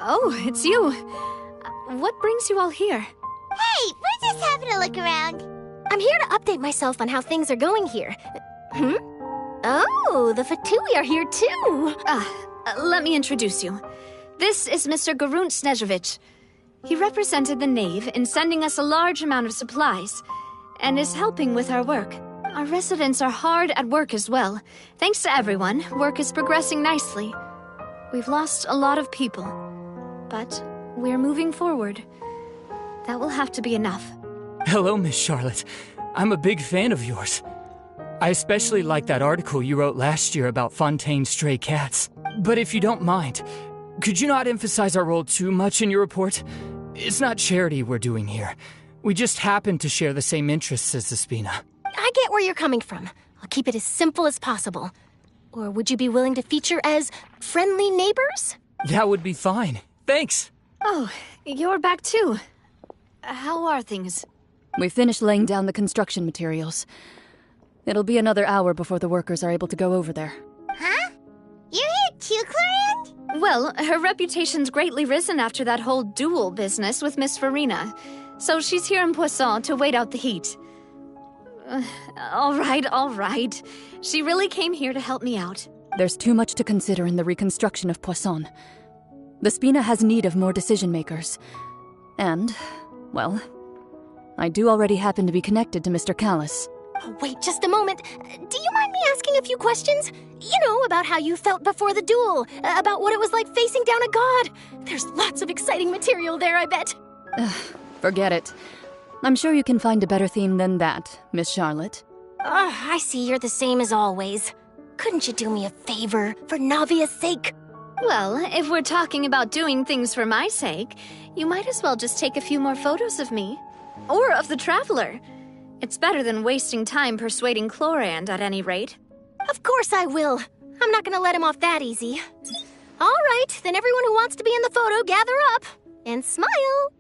[SPEAKER 8] Oh, it's you. What brings you all here?
[SPEAKER 2] Hey, we're just having a look around.
[SPEAKER 11] I'm here to update myself on how things are going here. Oh, the Fatui are here too.
[SPEAKER 8] Let me introduce you. This is Mr. Garunt Snežević. He represented the Knave in sending us a large amount of supplies, and is helping with our work. Our residents are hard at work as well. Thanks to everyone, work is progressing nicely. We've lost a lot of people, but we're moving forward. That will have to be enough.
[SPEAKER 10] Hello, Miss Charlotte. I'm a big fan of yours. I especially like that article you wrote last year about Fontaine's stray cats. But if you don't mind, could you not emphasize our role too much in your report? It's not charity we're doing here. We just happen to share the same interests as the Spina.
[SPEAKER 11] I get where you're coming from. I'll keep it as simple as possible. Or would you be willing to feature as friendly neighbors?
[SPEAKER 10] That would be fine. Thanks.
[SPEAKER 8] Oh, you're back too. How are things?
[SPEAKER 9] We finished laying down the construction materials. It'll be another hour before the workers are able to go over there.
[SPEAKER 2] Huh? You're here too, Clorinde?
[SPEAKER 8] Well, her reputation's greatly risen after that whole duel business with Miss Farina. So she's here in Poisson to wait out the heat. All right. She really came here to help me out.
[SPEAKER 9] There's too much to consider in the reconstruction of Poisson. The Spina has need of more decision-makers. And, well, I do already happen to be connected to Mr. Callis.
[SPEAKER 11] Oh, wait just a moment. Do you mind me asking a few questions? You know, about how you felt before the duel, about what it was like facing down a god. There's lots of exciting material there, I bet.
[SPEAKER 9] Forget it. I'm sure you can find a better theme than that, Miss Charlotte.
[SPEAKER 11] I see you're the same as always. Couldn't you do me a favor, for Navia's sake?
[SPEAKER 8] Well, if we're talking about doing things for my sake, you might as well just take a few more photos of me. Or of the Traveler. It's better than wasting time persuading Clorinde, at any rate.
[SPEAKER 11] Of course I will. I'm not gonna let him off that easy. All right, then everyone who wants to be in the photo, gather up. And smile.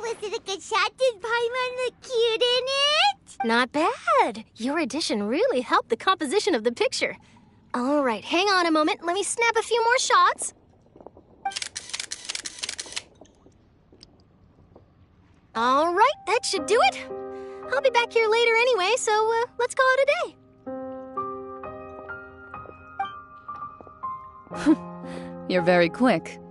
[SPEAKER 2] Was it a good shot? Did Paimon look cute in it?
[SPEAKER 11] Not bad. Your addition really helped the composition of the picture. All right, hang on a moment. Let me snap a few more shots. All right, that should do it. I'll be back here later anyway, so let's call it a day.
[SPEAKER 9] You're very quick.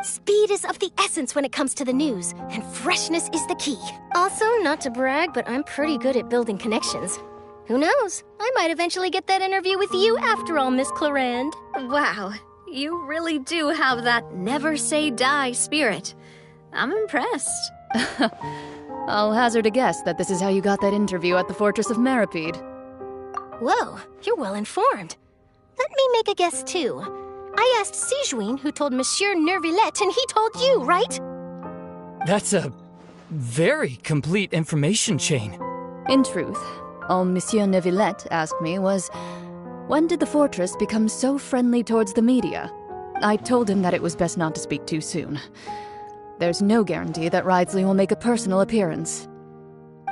[SPEAKER 11] Speed is of the essence when it comes to the news, and freshness is the key. Also, not to brag, but I'm pretty good at building connections. Who knows? I might eventually get that interview with you after all, Miss Clorinde.
[SPEAKER 8] Wow, you really do have that never say die spirit. I'm impressed.
[SPEAKER 9] I'll hazard a guess that this is how you got that interview at the Fortress of Meripede.
[SPEAKER 11] Whoa, you're well informed. Let me make a guess, too. I asked Sijuin, who told Monsieur Nervillet, and he told you, right?
[SPEAKER 10] That's a very complete information chain.
[SPEAKER 9] In truth, all Monsieur Nervillet asked me was, when did the fortress become so friendly towards the media? I told him that it was best not to speak too soon. There's no guarantee that Ridsley will make a personal appearance.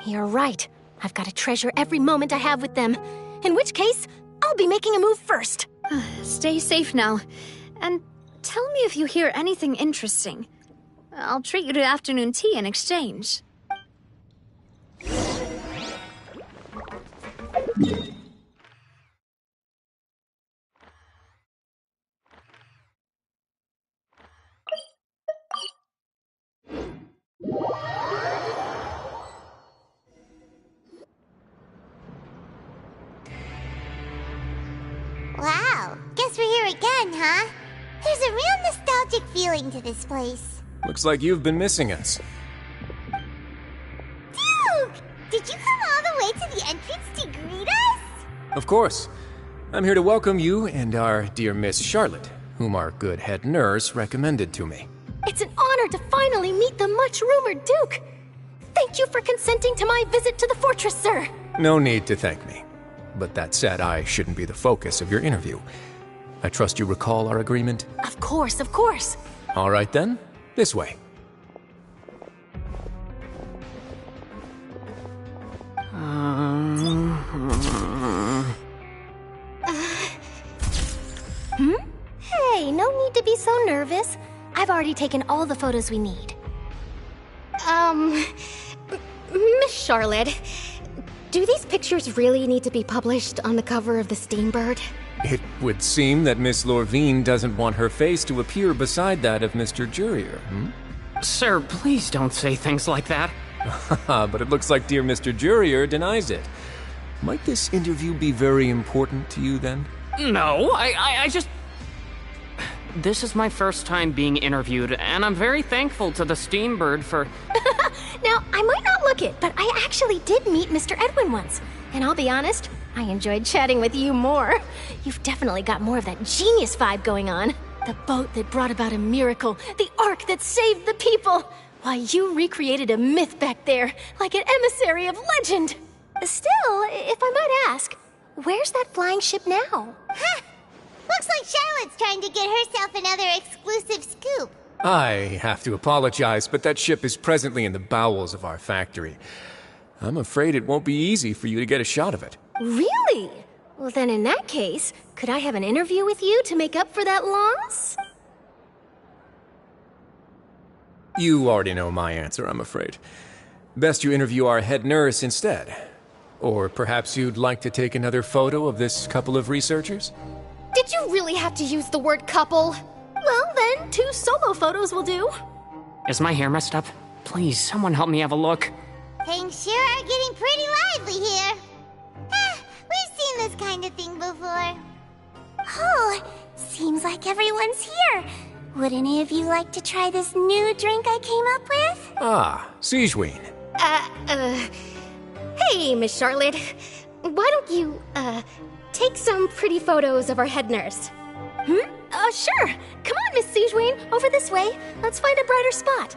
[SPEAKER 11] You're right. I've got to treasure every moment I have with them. In which case, I'll be making a move first.
[SPEAKER 8] Stay safe now. And tell me if you hear anything interesting. I'll treat you to afternoon tea in exchange.
[SPEAKER 2] Wow, guess we're here again, huh? There's a real nostalgic feeling to this place.
[SPEAKER 17] Looks like you've been missing us.
[SPEAKER 2] Duke! Did you come all the way to the entrance to greet us?
[SPEAKER 17] Of course. I'm here to welcome you and our dear Miss Charlotte, whom our good head nurse recommended to me.
[SPEAKER 11] It's an honor to finally meet the much-rumored Duke. Thank you for consenting to my visit to the fortress, sir.
[SPEAKER 17] No need to thank me. But that said, I shouldn't be the focus of your interview. I trust you recall our agreement?
[SPEAKER 11] Of course, of course.
[SPEAKER 17] All right then, this way.
[SPEAKER 11] Hey, no need to be so nervous. I've already taken all the photos we need. Miss Charlotte, Do these pictures really need to be published on the cover of the Steambird?
[SPEAKER 17] It would seem that Miss Lorvine doesn't want her face to appear beside that of Mr. Jurier,
[SPEAKER 1] Sir, please don't say things like that.
[SPEAKER 17] But it looks like dear Mr. Jurier denies it. Might this interview be very important to you, then?
[SPEAKER 1] No, I just... This is my first time being interviewed, and I'm very thankful to the Steambird for...
[SPEAKER 11] Now, I might not look it, but I actually did meet Mr. Edwin once. And I'll be honest, I enjoyed chatting with you more. You've definitely got more of that genius vibe going on. The boat that brought about a miracle, the ark that saved the people. Why, you recreated a myth back there, like an emissary of legend. Still, if I might ask, where's that flying ship now?
[SPEAKER 2] Huh! Looks like Charlotte's trying to get herself another exclusive scoop.
[SPEAKER 17] I have to apologize, but that ship is presently in the bowels of our factory. I'm afraid it won't be easy for you to get a shot of it.
[SPEAKER 11] Really? Well, then in that case, could I have an interview with you to make up for that loss?
[SPEAKER 17] You already know my answer, I'm afraid. Best you interview our head nurse instead. Or perhaps you'd like to take another photo of this couple of researchers?
[SPEAKER 11] Did you really have to use the word couple? Well, then, 2 solo photos will do.
[SPEAKER 1] Is my hair messed up? Please, someone help me have a look.
[SPEAKER 2] Things sure are getting pretty lively here. We've seen this kind of thing before. Oh, seems like everyone's here. Would any of you like to try this new drink I came up with?
[SPEAKER 17] Ah, Sigewinne.
[SPEAKER 11] Hey, Miss Charlotte. Why don't you, take some pretty photos of our head nurse? Sure. Come on, Miss Sigewinne. Over this way. Let's find a brighter spot.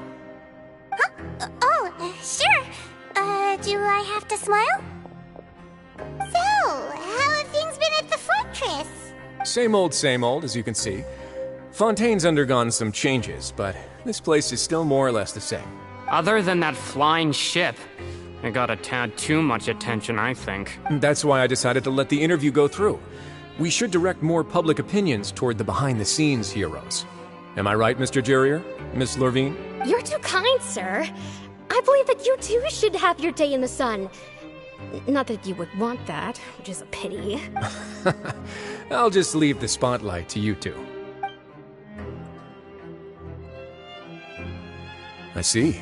[SPEAKER 2] Huh? Sure. Do I have to smile? So, how have things been at the fortress?
[SPEAKER 17] Same old, as you can see. Fontaine's undergone some changes, but this place is still more or less the same.
[SPEAKER 1] Other than that flying ship, it got a tad too much attention, I think.
[SPEAKER 17] That's why I decided to let the interview go through. We should direct more public opinions toward the behind-the-scenes heroes. Am I right, Mr. Jurier? Miss Lorvine?
[SPEAKER 11] You're too kind, sir. I believe that you too should have your day in the sun. Not that you would want that, which is a pity.
[SPEAKER 17] I'll just leave the spotlight to you two. I see.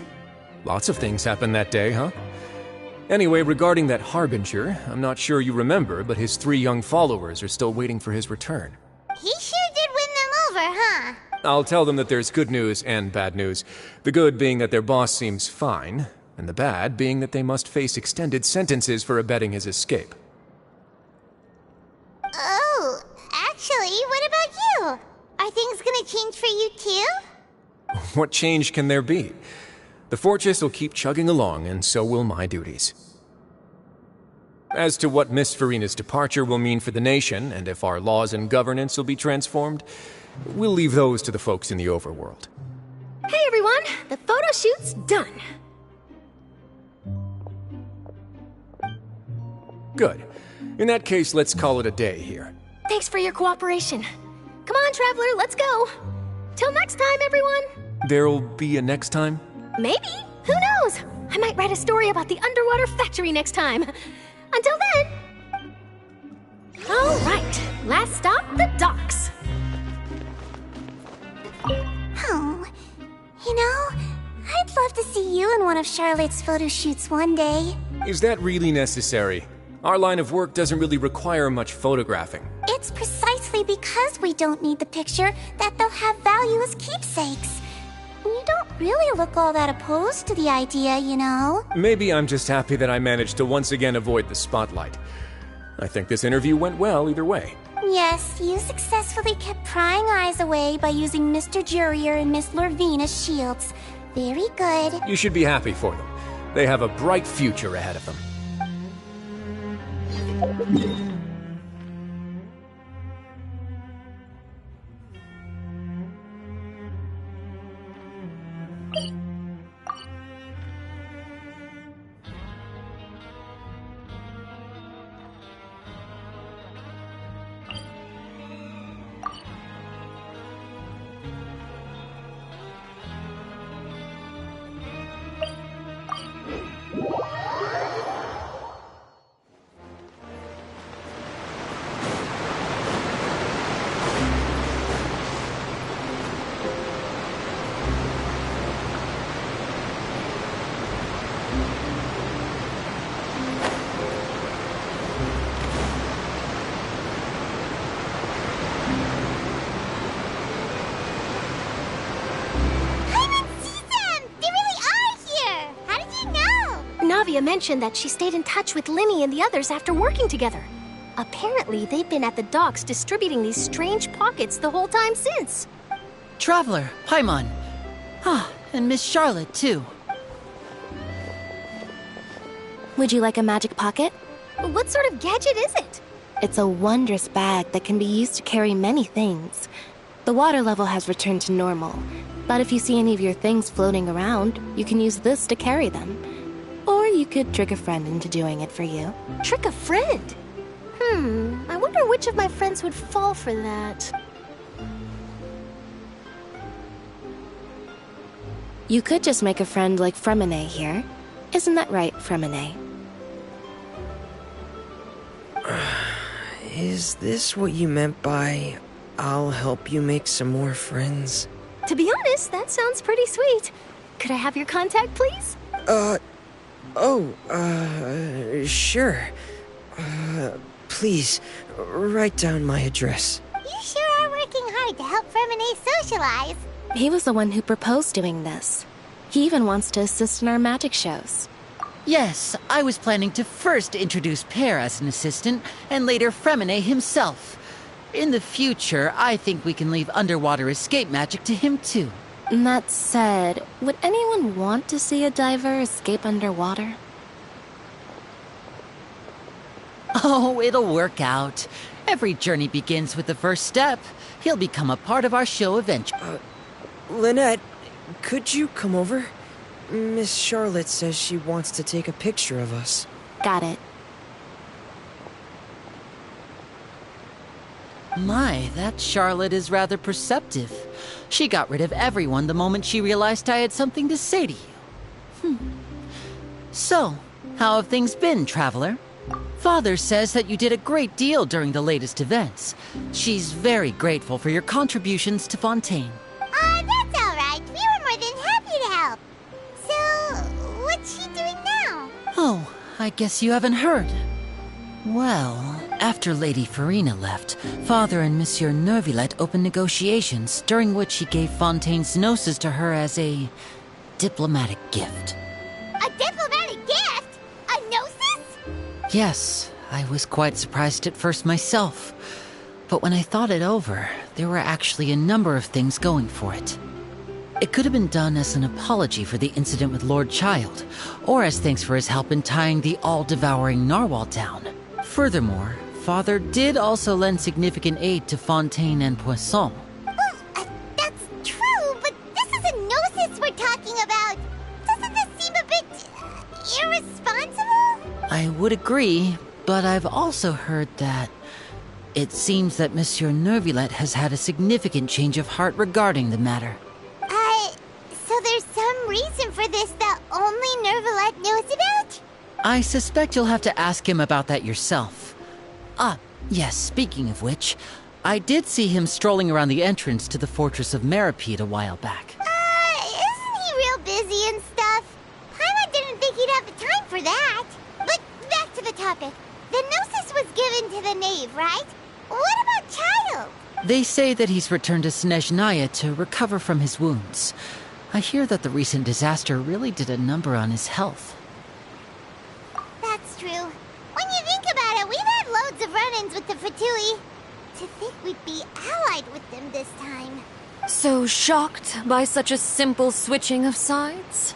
[SPEAKER 17] Lots of things happened that day, huh? Anyway, regarding that Harbinger, I'm not sure you remember, but his 3 young followers are still waiting for his return.
[SPEAKER 2] He sure did win them over, huh?
[SPEAKER 17] I'll tell them that there's good news and bad news. The good being that their boss seems fine, and the bad being that they must face extended sentences for abetting his escape.
[SPEAKER 2] Oh, actually, what about you? Are things gonna change for you too?
[SPEAKER 17] What change can there be? The fortress will keep chugging along, and so will my duties. As to what Miss Farina's departure will mean for the nation, and if our laws and governance will be transformed, we'll leave those to the folks in the overworld.
[SPEAKER 11] Hey everyone, the photo shoot's done.
[SPEAKER 17] Good. In that case, let's call it a day here.
[SPEAKER 11] Thanks for your cooperation. Come on, Traveler, let's go. Till next time, everyone.
[SPEAKER 17] There'll be a next time?
[SPEAKER 11] Maybe. Who knows? I might write a story about the underwater factory next time. Until then. All right. Last stop, the docks.
[SPEAKER 2] Oh, you know, I'd love to see you in one of Charlotte's photo shoots one day.
[SPEAKER 17] Is that really necessary? Our line of work doesn't really require much photographing.
[SPEAKER 2] It's precisely because we don't need the picture that they'll have value as keepsakes. You don't really look all that opposed to the idea, you know.
[SPEAKER 17] Maybe I'm just happy that I managed to once again avoid the spotlight. I think this interview went well either way.
[SPEAKER 2] Yes, you successfully kept prying eyes away by using Mr. Jurier and Miss Lorvine as shields. Very good.
[SPEAKER 17] You should be happy for them. They have a bright future ahead of them.
[SPEAKER 11] Navia mentioned that she stayed in touch with Linny and the others after working together. Apparently, they've been at the docks distributing these strange pockets the whole time since.
[SPEAKER 23] Traveler, Paimon. Ah, and Miss Charlotte, too.
[SPEAKER 16] Would you like a magic pocket?
[SPEAKER 11] What sort of gadget is it?
[SPEAKER 16] It's a wondrous bag that can be used to carry many things. The water level has returned to normal, but if you see any of your things floating around, you can use this to carry them. Or you could trick a friend into doing it for you.
[SPEAKER 11] Trick a friend? I wonder which of my friends would fall for that.
[SPEAKER 16] You could just make a friend like Fremine here. Isn't that right, Fremine?
[SPEAKER 15] Is this what you meant by, I'll help you make some more friends?
[SPEAKER 11] To be honest, that sounds pretty sweet. Could I have your contact, please?
[SPEAKER 15] Sure. Please, write down my address.
[SPEAKER 2] You sure are working hard to help Fremine socialize.
[SPEAKER 16] He was the one who proposed doing this. He even wants to assist in our magic shows.
[SPEAKER 23] Yes, I was planning to first introduce Pear as an assistant, and later Fremine himself. In the future, I think we can leave underwater escape magic to him too.
[SPEAKER 16] That said, would anyone want to see a diver escape underwater?
[SPEAKER 23] Oh, it'll work out. Every journey begins with the first step. He'll become a part of our show eventually.
[SPEAKER 15] Lynette, could you come over? Miss Charlotte says she wants to take a picture of us.
[SPEAKER 16] Got it.
[SPEAKER 23] My, that Charlotte is rather perceptive. She got rid of everyone the moment she realized I had something to say to you. So, how have things been, Traveler? Father says that you did a great deal during the latest events. She's very grateful for your contributions to Fontaine.
[SPEAKER 2] That's all right. We were more than happy to help. So, what's she doing now?
[SPEAKER 23] Oh, I guess you haven't heard. Well, after Lady Farina left, Father and Monsieur Neuvillette opened negotiations, during which he gave Fontaine's gnosis to her as a diplomatic gift.
[SPEAKER 2] A diplomatic gift? A gnosis?
[SPEAKER 23] Yes, I was quite surprised at first myself. But when I thought it over, there were actually a number of things going for it. It could have been done as an apology for the incident with Lord Child, or as thanks for his help in tying the all-devouring narwhal down. Furthermore, Father did also lend significant aid to Fontaine and Poisson.
[SPEAKER 2] That's true, but this is a gnosis we're talking about. Doesn't this seem a bit irresponsible?
[SPEAKER 23] I would agree, but I've also heard that it seems that Monsieur Neuvillette has had a significant change of heart regarding the matter.
[SPEAKER 2] So there's some reason for this that only Neuvillette knows about?
[SPEAKER 23] I suspect you'll have to ask him about that yourself. Ah, yes, speaking of which, I did see him strolling around the entrance to the Fortress of Maripede a while back.
[SPEAKER 2] Isn't he real busy and stuff? Paimon didn't think he'd have the time for that. But back to the topic. The gnosis was given to the knave, right? What about Child?
[SPEAKER 23] They say that he's returned to Snezhnaya to recover from his wounds. I hear that the recent disaster really did a number on his health.
[SPEAKER 2] That's true. When you think about it, we've had loads of run-ins with the Fatui. To think we'd be allied with them this time.
[SPEAKER 18] So shocked by such a simple switching of sides?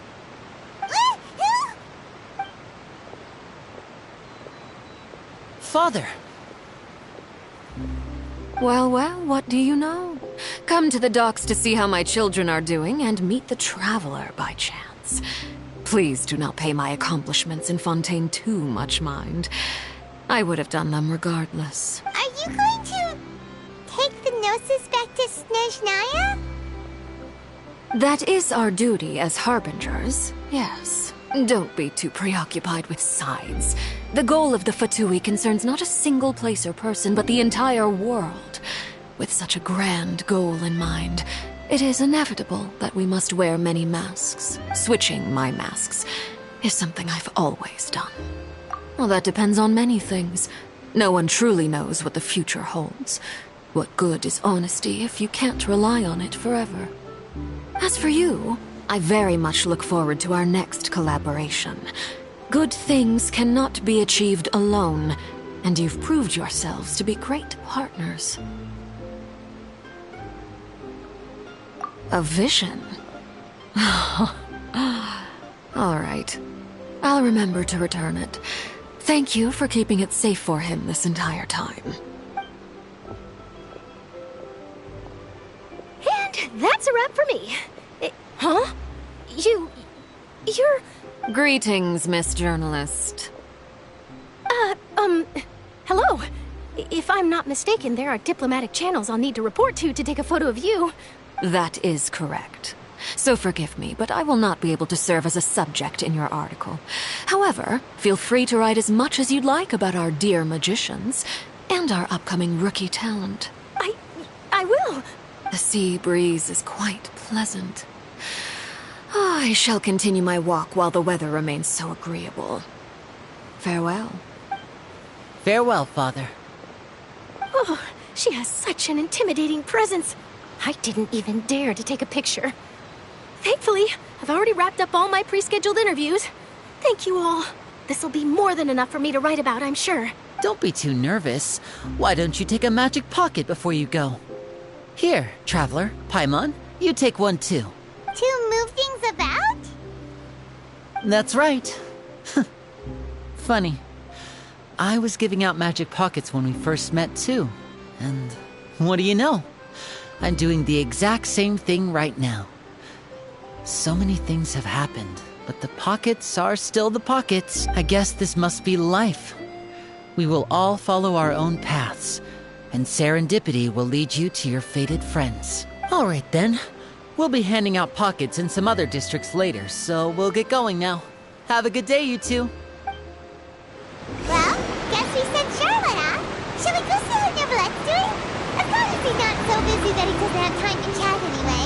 [SPEAKER 23] Father!
[SPEAKER 18] Well, what do you know? Come to the docks to see how my children are doing and meet the Traveler by chance. Please do not pay my accomplishments in Fontaine too much mind. I would have done them regardless.
[SPEAKER 2] Are you going to take the gnosis back to Snezhnaya?
[SPEAKER 18] That is our duty as harbingers, yes. Don't be too preoccupied with sides. The goal of the Fatui concerns not a single place or person, but the entire world. With such a grand goal in mind, it is inevitable that we must wear many masks. Switching my masks is something I've always done. Well, that depends on many things. No one truly knows what the future holds. What good is honesty if you can't rely on it forever? As for you, I very much look forward to our next collaboration. Good things cannot be achieved alone, and you've proved yourselves to be great partners. A vision? All right. I'll remember to return it. Thank you for keeping it safe for him this entire time.
[SPEAKER 11] And that's a wrap for me. Huh? You're...
[SPEAKER 18] Greetings, Miss Journalist.
[SPEAKER 11] Hello. If I'm not mistaken, there are diplomatic channels I'll need to report to take a photo of you.
[SPEAKER 18] That is correct. So forgive me, but I will not be able to serve as a subject in your article. However, feel free to write as much as you'd like about our dear magicians and our upcoming rookie talent.
[SPEAKER 11] I will.
[SPEAKER 18] The sea breeze is quite pleasant. I shall continue my walk while the weather remains so agreeable. Farewell.
[SPEAKER 23] Farewell, Father.
[SPEAKER 11] Oh, she has such an intimidating presence. I didn't even dare to take a picture. Thankfully, I've already wrapped up all my pre-scheduled interviews. Thank you all. This'll be more than enough for me to write about, I'm sure.
[SPEAKER 23] Don't be too nervous. Why don't you take a magic pocket before you go? Here, Traveler, Paimon, you take one too.
[SPEAKER 2] To move things about?
[SPEAKER 23] That's right. Funny. I was giving out magic pockets when we first met too. And what do you know? I'm doing the exact same thing right now. So many things have happened, but the pockets are still the pockets. I guess this must be life. We will all follow our own paths, and serendipity will lead you to your fated friends. All right then. We'll be handing out pockets in some other districts later, so we'll get going now. Have a good day, you two.
[SPEAKER 2] Well, guess we sent Charlotte, huh? Shall we go see what Neverlette's doing? As long as he's not so busy that he doesn't have time to chat anyway.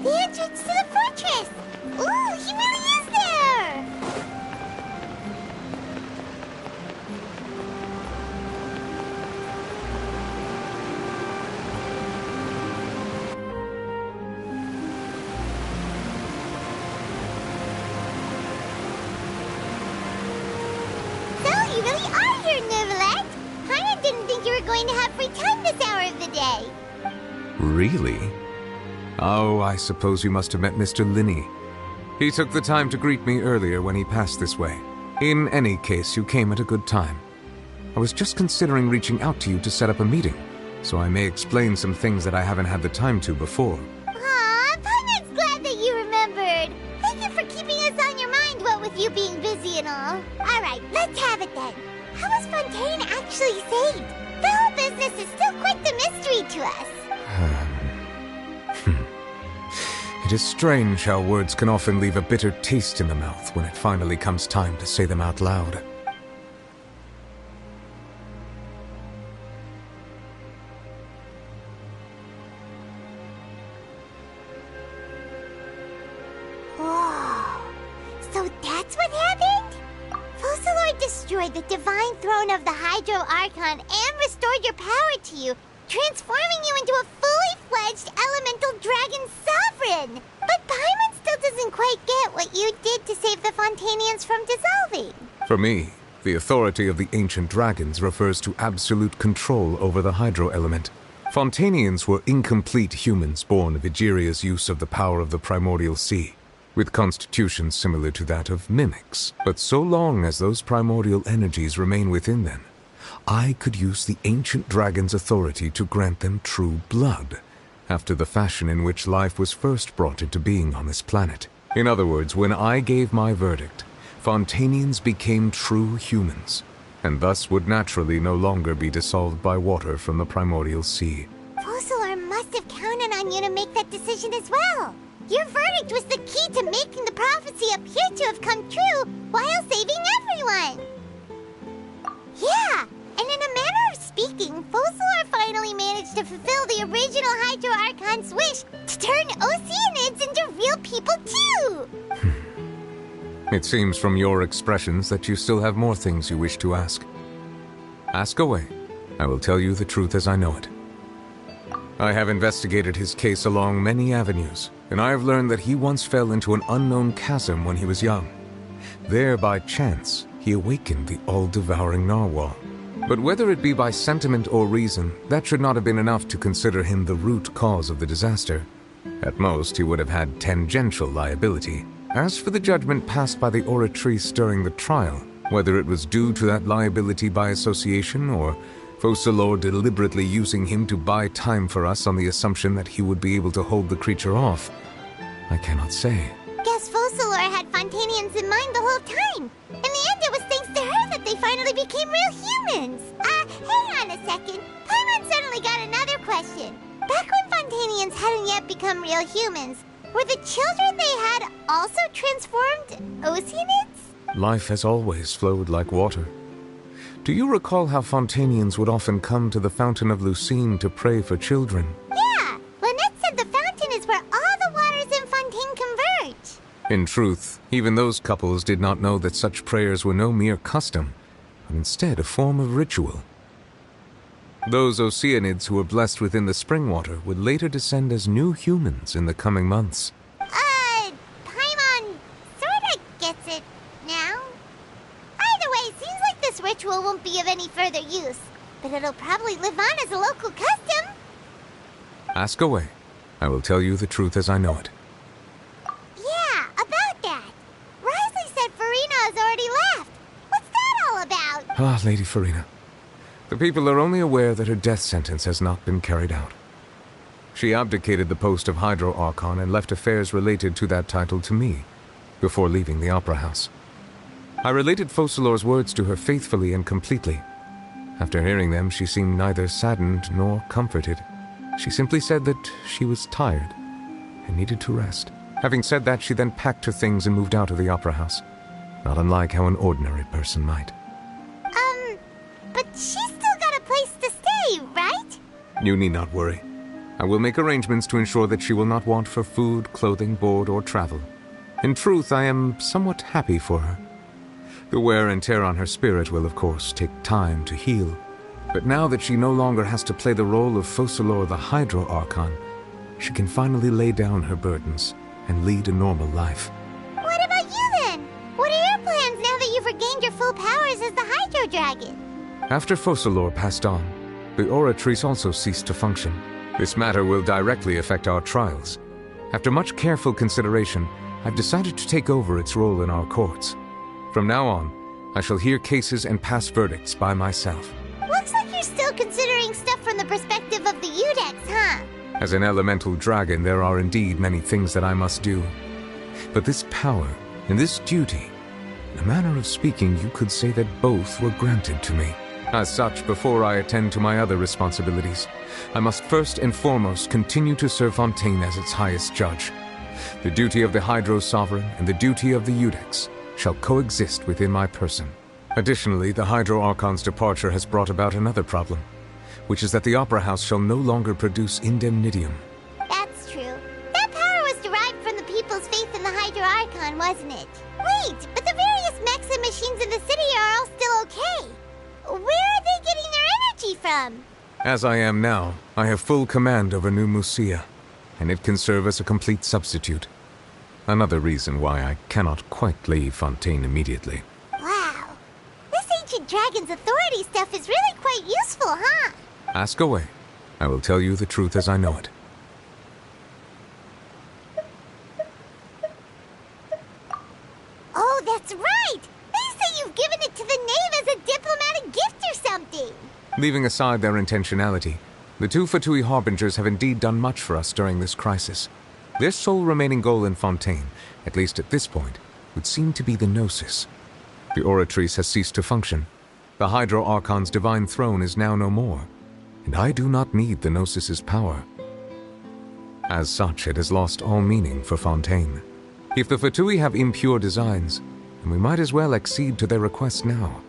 [SPEAKER 2] The entrance to the fortress! Ooh, he really is there! So, you really are here, Neverlette! Paimon didn't think you were going to have free time this hour of the day.
[SPEAKER 19] Really? Oh, I suppose you must have met Mr. Linney. He took the time to greet me earlier when he passed this way. In any case, you came at a good time. I was just considering reaching out to you to set up a meeting, so I may explain some things that I haven't had the time to before.
[SPEAKER 2] Aw, Paimon's glad that you remembered. Thank you for keeping us on your mind, what with you being busy and all. Alright, let's have it then. How was Fontaine actually saved? The whole business is still quite the mystery to us.
[SPEAKER 19] It is strange how words can often leave a bitter taste in the mouth when it finally comes time to say them out loud.
[SPEAKER 2] Whoa. So that's what happened? Focalord destroyed the divine throne of the Hydro Archon and restored your power to you, transforming you into a fully-fledged elemental dragon sovereign! But Paimon still doesn't quite get what you did to save the Fontainians from dissolving.
[SPEAKER 19] For me, the authority of the ancient dragons refers to absolute control over the hydro element. Fontainians were incomplete humans born of Egeria's use of the power of the primordial sea. with constitutions similar to that of mimics. But so long as those primordial energies remain within them, I could use the ancient dragon's authority to grant them true blood, after the fashion in which life was first brought into being on this planet. In other words, when I gave my verdict, Fontainians became true humans, and thus would naturally no longer be dissolved by water from the primordial sea.
[SPEAKER 2] Focalor must have counted on you to make that decision as well. Your verdict was the key to making the prophecy appear to have come true while saving everyone. Yeah, and in a manner of speaking, Focalor finally managed to fulfill the original Hydro Archon's wish to turn Oceanids into real people too!
[SPEAKER 19] It seems from your expressions that you still have more things you wish to ask. Ask away. I will tell you the truth as I know it. I have investigated his case along many avenues, and I have learned that he once fell into an unknown chasm when he was young. There, by chance, he awakened the all-devouring narwhal. But whether it be by sentiment or reason, that should not have been enough to consider him the root cause of the disaster. At most, he would have had tangential liability. As for the judgment passed by the oratrice during the trial, whether it was due to that liability by association or Focalor deliberately using him to buy time for us on the assumption that he would be able to hold the creature off, I cannot say.
[SPEAKER 2] Guess Focalor had Fontainians in mind the whole time. In the end, it was thanks to her that they finally became real humans. Hang on a second. Paimon suddenly got another question. Back when Fontainians hadn't yet become real humans, were the children they had also transformed Oceanids?
[SPEAKER 19] Life has always flowed like water. Do you recall how Fontainians would often come to the Fountain of Lucine to pray for children?
[SPEAKER 2] Yeah! Lynette said the fountain is where all the waters in Fontaine converge.
[SPEAKER 19] In truth, even those couples did not know that such prayers were no mere custom, but instead a form of ritual. Those Oceanids who were blessed within the spring water would later descend as new humans in the coming months.
[SPEAKER 2] Paimon sorta gets it now. Either way, seems like this ritual won't be of any further use, but it'll probably live on as a local custom.
[SPEAKER 19] Ask away. I will tell you the truth as I know it.
[SPEAKER 2] Yeah, about that. Risley said Farina has already left. What's that all about?
[SPEAKER 19] Ah, Lady Farina. The people are only aware that her death sentence has not been carried out. She abdicated the post of Hydro Archon and left affairs related to that title to me, before leaving the Opera House. I related Focalor's words to her faithfully and completely. After hearing them, she seemed neither saddened nor comforted. She simply said that she was tired and needed to rest. Having said that, she then packed her things and moved out of the Opera House, not unlike how an ordinary person might.
[SPEAKER 2] But she's still got a place to stay, right?
[SPEAKER 19] You need not worry. I will make arrangements to ensure that she will not want for food, clothing, board, or travel. In truth, I am somewhat happy for her. The wear and tear on her spirit will, of course, take time to heal. But now that she no longer has to play the role of Focalor the Hydro Archon, she can finally lay down her burdens and lead a normal life.
[SPEAKER 2] What about you then? What are your plans now that you've regained your full powers as the Hydro Dragon?
[SPEAKER 19] After Focalor passed on, the Oratrice also ceased to function. This matter will directly affect our trials. After much careful consideration, I've decided to take over its role in our courts. From now on, I shall hear cases and pass verdicts by myself.
[SPEAKER 2] Looks like you're still considering stuff from the perspective of the Udex, huh?
[SPEAKER 19] As an elemental dragon, there are indeed many things that I must do. But this power and this duty, in a manner of speaking, you could say that both were granted to me. As such, before I attend to my other responsibilities, I must first and foremost continue to serve Fontaine as its highest judge. The duty of the Hydro Sovereign and the duty of the Udex shall coexist within my person. Additionally, the Hydro Archon's departure has brought about another problem, which is that the Opera House shall no longer produce indemnitium.
[SPEAKER 2] That's true. That power was derived from the people's faith in the Hydro Archon, wasn't it? Wait, but the various mechs and machines in the city are all still okay. Where are they getting their energy from?
[SPEAKER 19] As I am now, I have full command over New Musia, and it can serve as a complete substitute. Another reason why I cannot quite leave Fontaine immediately.
[SPEAKER 2] Wow. This ancient dragon's authority stuff is really quite useful, huh?
[SPEAKER 19] Ask away. I will tell you the truth as I know it.
[SPEAKER 2] to the Knave as a diplomatic gift or something.
[SPEAKER 19] Leaving aside their intentionality, the two Fatui Harbingers have indeed done much for us during this crisis. Their sole remaining goal in Fontaine, at least at this point, would seem to be the Gnosis. The Oratrice has ceased to function. The Hydro Archon's divine throne is now no more, and I do not need the Gnosis's power. As such, it has lost all meaning for Fontaine. If the Fatui have impure designs, then we might as well accede to their request now,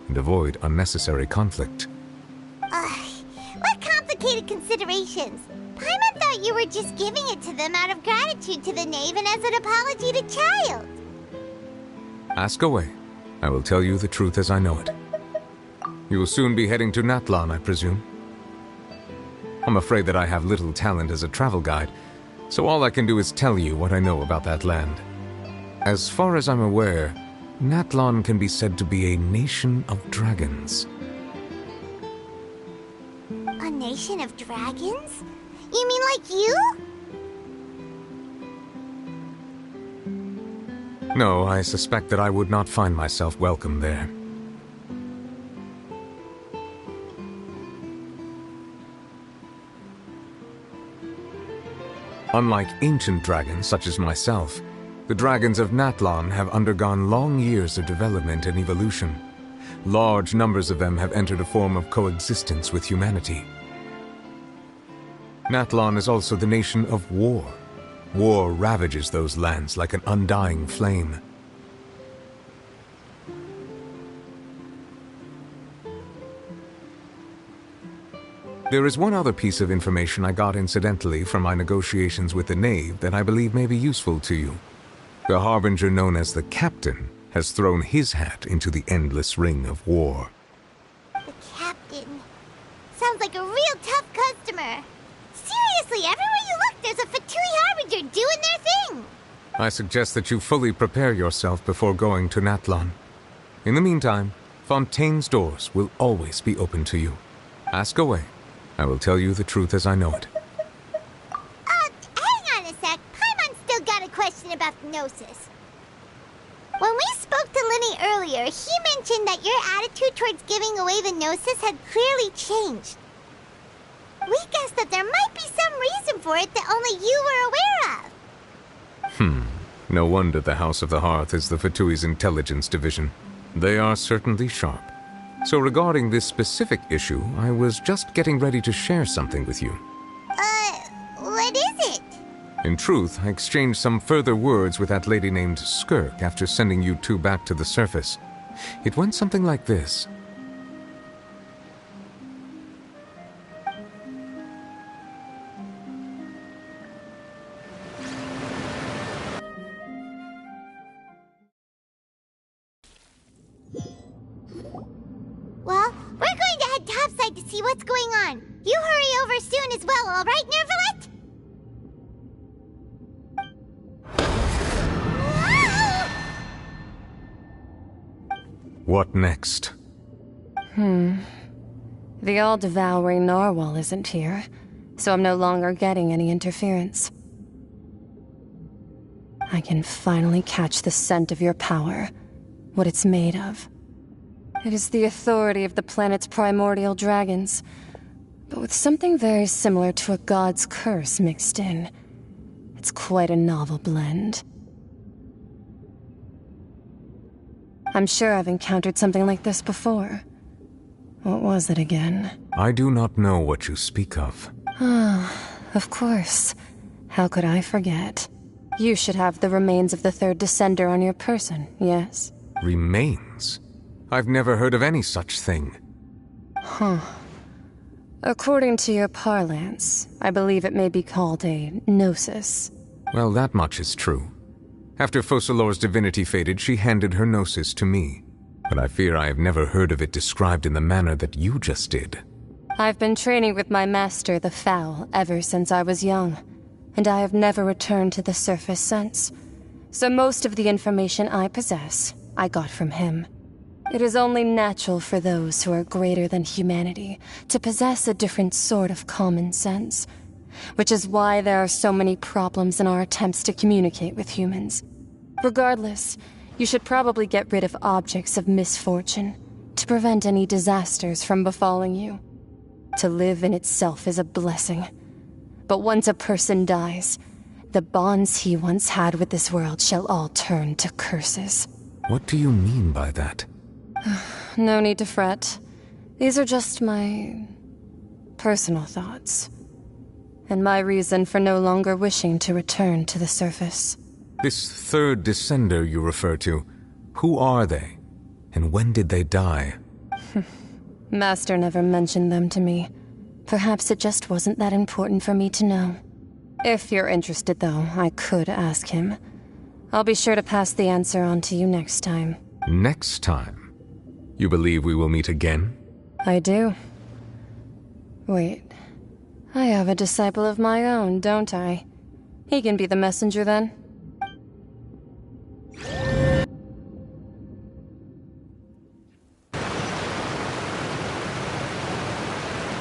[SPEAKER 19] and avoid unnecessary conflict.
[SPEAKER 2] What complicated considerations? Paimon thought you were just giving it to them out of gratitude to the Knave and as an apology to Child.
[SPEAKER 19] Ask away. I will tell you the truth as I know it. You will soon be heading to Natlan, I presume. I'm afraid that I have little talent as a travel guide, so all I can do is tell you what I know about that land. As far as I'm aware, Natlan can be said to be a nation of dragons.
[SPEAKER 2] A nation of dragons? You mean like you?
[SPEAKER 19] No, I suspect that I would not find myself welcome there. Unlike ancient dragons such as myself, the dragons of Natlan have undergone long years of development and evolution. Large numbers of them have entered a form of coexistence with humanity. Natlan is also the nation of war. War ravages those lands like an undying flame. There is one other piece of information I got incidentally from my negotiations with the Knave that I believe may be useful to you. The Harbinger known as the Captain has thrown his hat into the endless ring of war.
[SPEAKER 2] The Captain. Sounds like a real tough customer. Seriously, everywhere you look, there's a Fatui Harbinger doing their thing.
[SPEAKER 19] I suggest that you fully prepare yourself before going to Natlan. In the meantime, Fontaine's doors will always be open to you. Ask away. I will tell you the truth as I know it.
[SPEAKER 2] Hang on a sec. Paimon's still got a question about the Gnosis. When we spoke to Linny earlier, he mentioned that your attitude towards giving away the Gnosis had clearly changed. We guessed that there might be some reason for it that only you were aware of.
[SPEAKER 19] No wonder the House of the Hearth is the Fatui's intelligence division. They are certainly sharp. So regarding this specific issue, I was just getting ready to share something with you.
[SPEAKER 2] What is it?
[SPEAKER 19] In truth, I exchanged some further words with that lady named Skirk after sending you two back to the surface. It went something like this.
[SPEAKER 2] Well, we're going to head topside to see what's going on. You hurry over soon as well, all right, Nervalet?
[SPEAKER 19] What next?
[SPEAKER 9] The all-devouring narwhal isn't here, so I'm no longer getting any interference. I can finally catch the scent of your power, what it's made of. It is the authority of the planet's primordial dragons, but with something very similar to a god's curse mixed in. It's quite a novel blend. I'm sure I've encountered something like this before. What was it again?
[SPEAKER 19] I do not know what you speak of.
[SPEAKER 9] Of course. How could I forget? You should have the remains of the third descender on your person, yes?
[SPEAKER 19] Remains? I've never heard of any such thing.
[SPEAKER 9] According to your parlance, I believe it may be called a gnosis.
[SPEAKER 19] Well, that much is true. After Focalor's divinity faded, she handed her gnosis to me. But I fear I have never heard of it described in the manner that you just did.
[SPEAKER 9] I've been training with my master, the Foul, ever since I was young, and I have never returned to the surface since. So most of the information I possess, I got from him. It is only natural for those who are greater than humanity to possess a different sort of common sense, which is why there are so many problems in our attempts to communicate with humans. Regardless, You should probably get rid of objects of misfortune to prevent any disasters from befalling you. To live in itself is a blessing. But once a person dies, the bonds he once had with this world shall all turn to curses.
[SPEAKER 12] What do you mean by that?
[SPEAKER 9] No need to fret. These are just my personal thoughts. And my reason for no longer wishing to return to the surface.
[SPEAKER 12] This third descender you refer to, who are they? And when did they die?
[SPEAKER 9] Master never mentioned them to me. Perhaps it just wasn't that important for me to know. If you're interested, though, I could ask him. I'll be sure to pass the answer on to you next time.
[SPEAKER 12] Next time? You believe we will meet again?
[SPEAKER 9] I do. Wait. I have a disciple of my own, don't I? He can be the messenger then.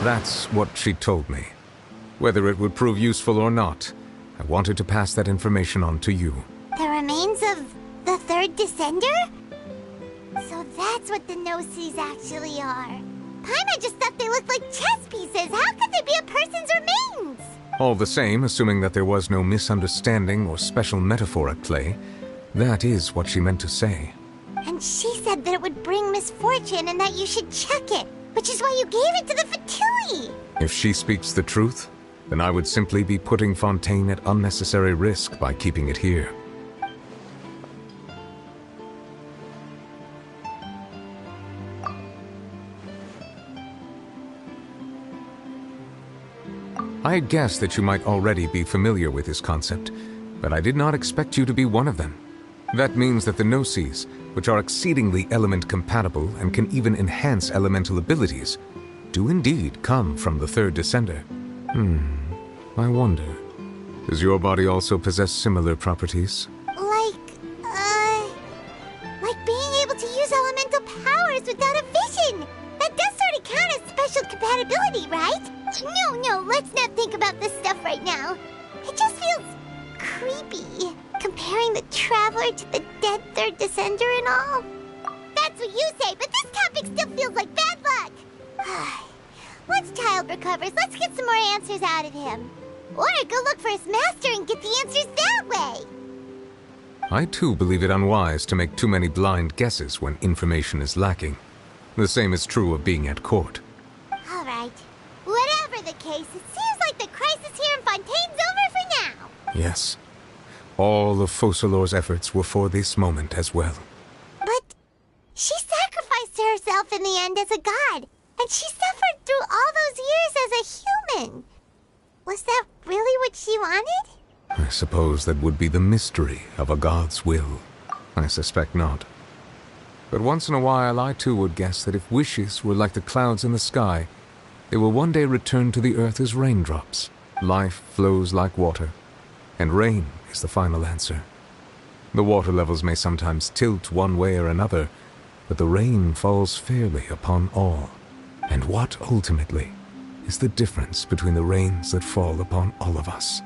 [SPEAKER 12] That's what she told me. Whether it would prove useful or not, I wanted to pass that information on to you.
[SPEAKER 2] The remains of the third descender? So that's what the Gnosis actually are. Paimon just thought they looked like chess pieces. How could they be a person's remains?
[SPEAKER 12] All the same, assuming that there was no misunderstanding or special metaphor at play, that is what she meant to say.
[SPEAKER 2] And she said that it would bring misfortune and that you should check it, which is why you gave it to the Fatui.
[SPEAKER 12] If she speaks the truth, then I would simply be putting Fontaine at unnecessary risk by keeping it here. I had guessed that you might already be familiar with this concept, but I did not expect you to be one of them. That means that the Gnosis, which are exceedingly element-compatible and can even enhance elemental abilities, do indeed come from the third descender. I wonder, does your body also possess similar properties?
[SPEAKER 2] Like being able to use elemental powers without a vision. That does sort of count as special compatibility, right? No, let's not think about this stuff right now. It just feels creepy, comparing the Traveler to the dead third descender and all. That's what you say, but this topic still feels like bad luck. Once Child recovers, let's get some more answers out of him. Or go look for his master and get the answers that way.
[SPEAKER 12] I too believe it unwise to make too many blind guesses when information is lacking. The same is true of being at court.
[SPEAKER 2] All right. Whatever the case, it seems like the crisis here in Fontaine's over for now.
[SPEAKER 12] Yes. All of Focalor's efforts were for this moment as well.
[SPEAKER 2] But she sacrificed herself in the end as a god, and she suffered through all those years as a human. Was that really what she wanted?
[SPEAKER 12] I suppose that would be the mystery of a god's will. I suspect not. But once in a while I too would guess that if wishes were like the clouds in the sky, they will one day return to the earth as raindrops. Life flows like water, and rain is the final answer. The water levels may sometimes tilt one way or another, but the rain falls fairly upon all. And what ultimately is the difference between the rains that fall upon all of us?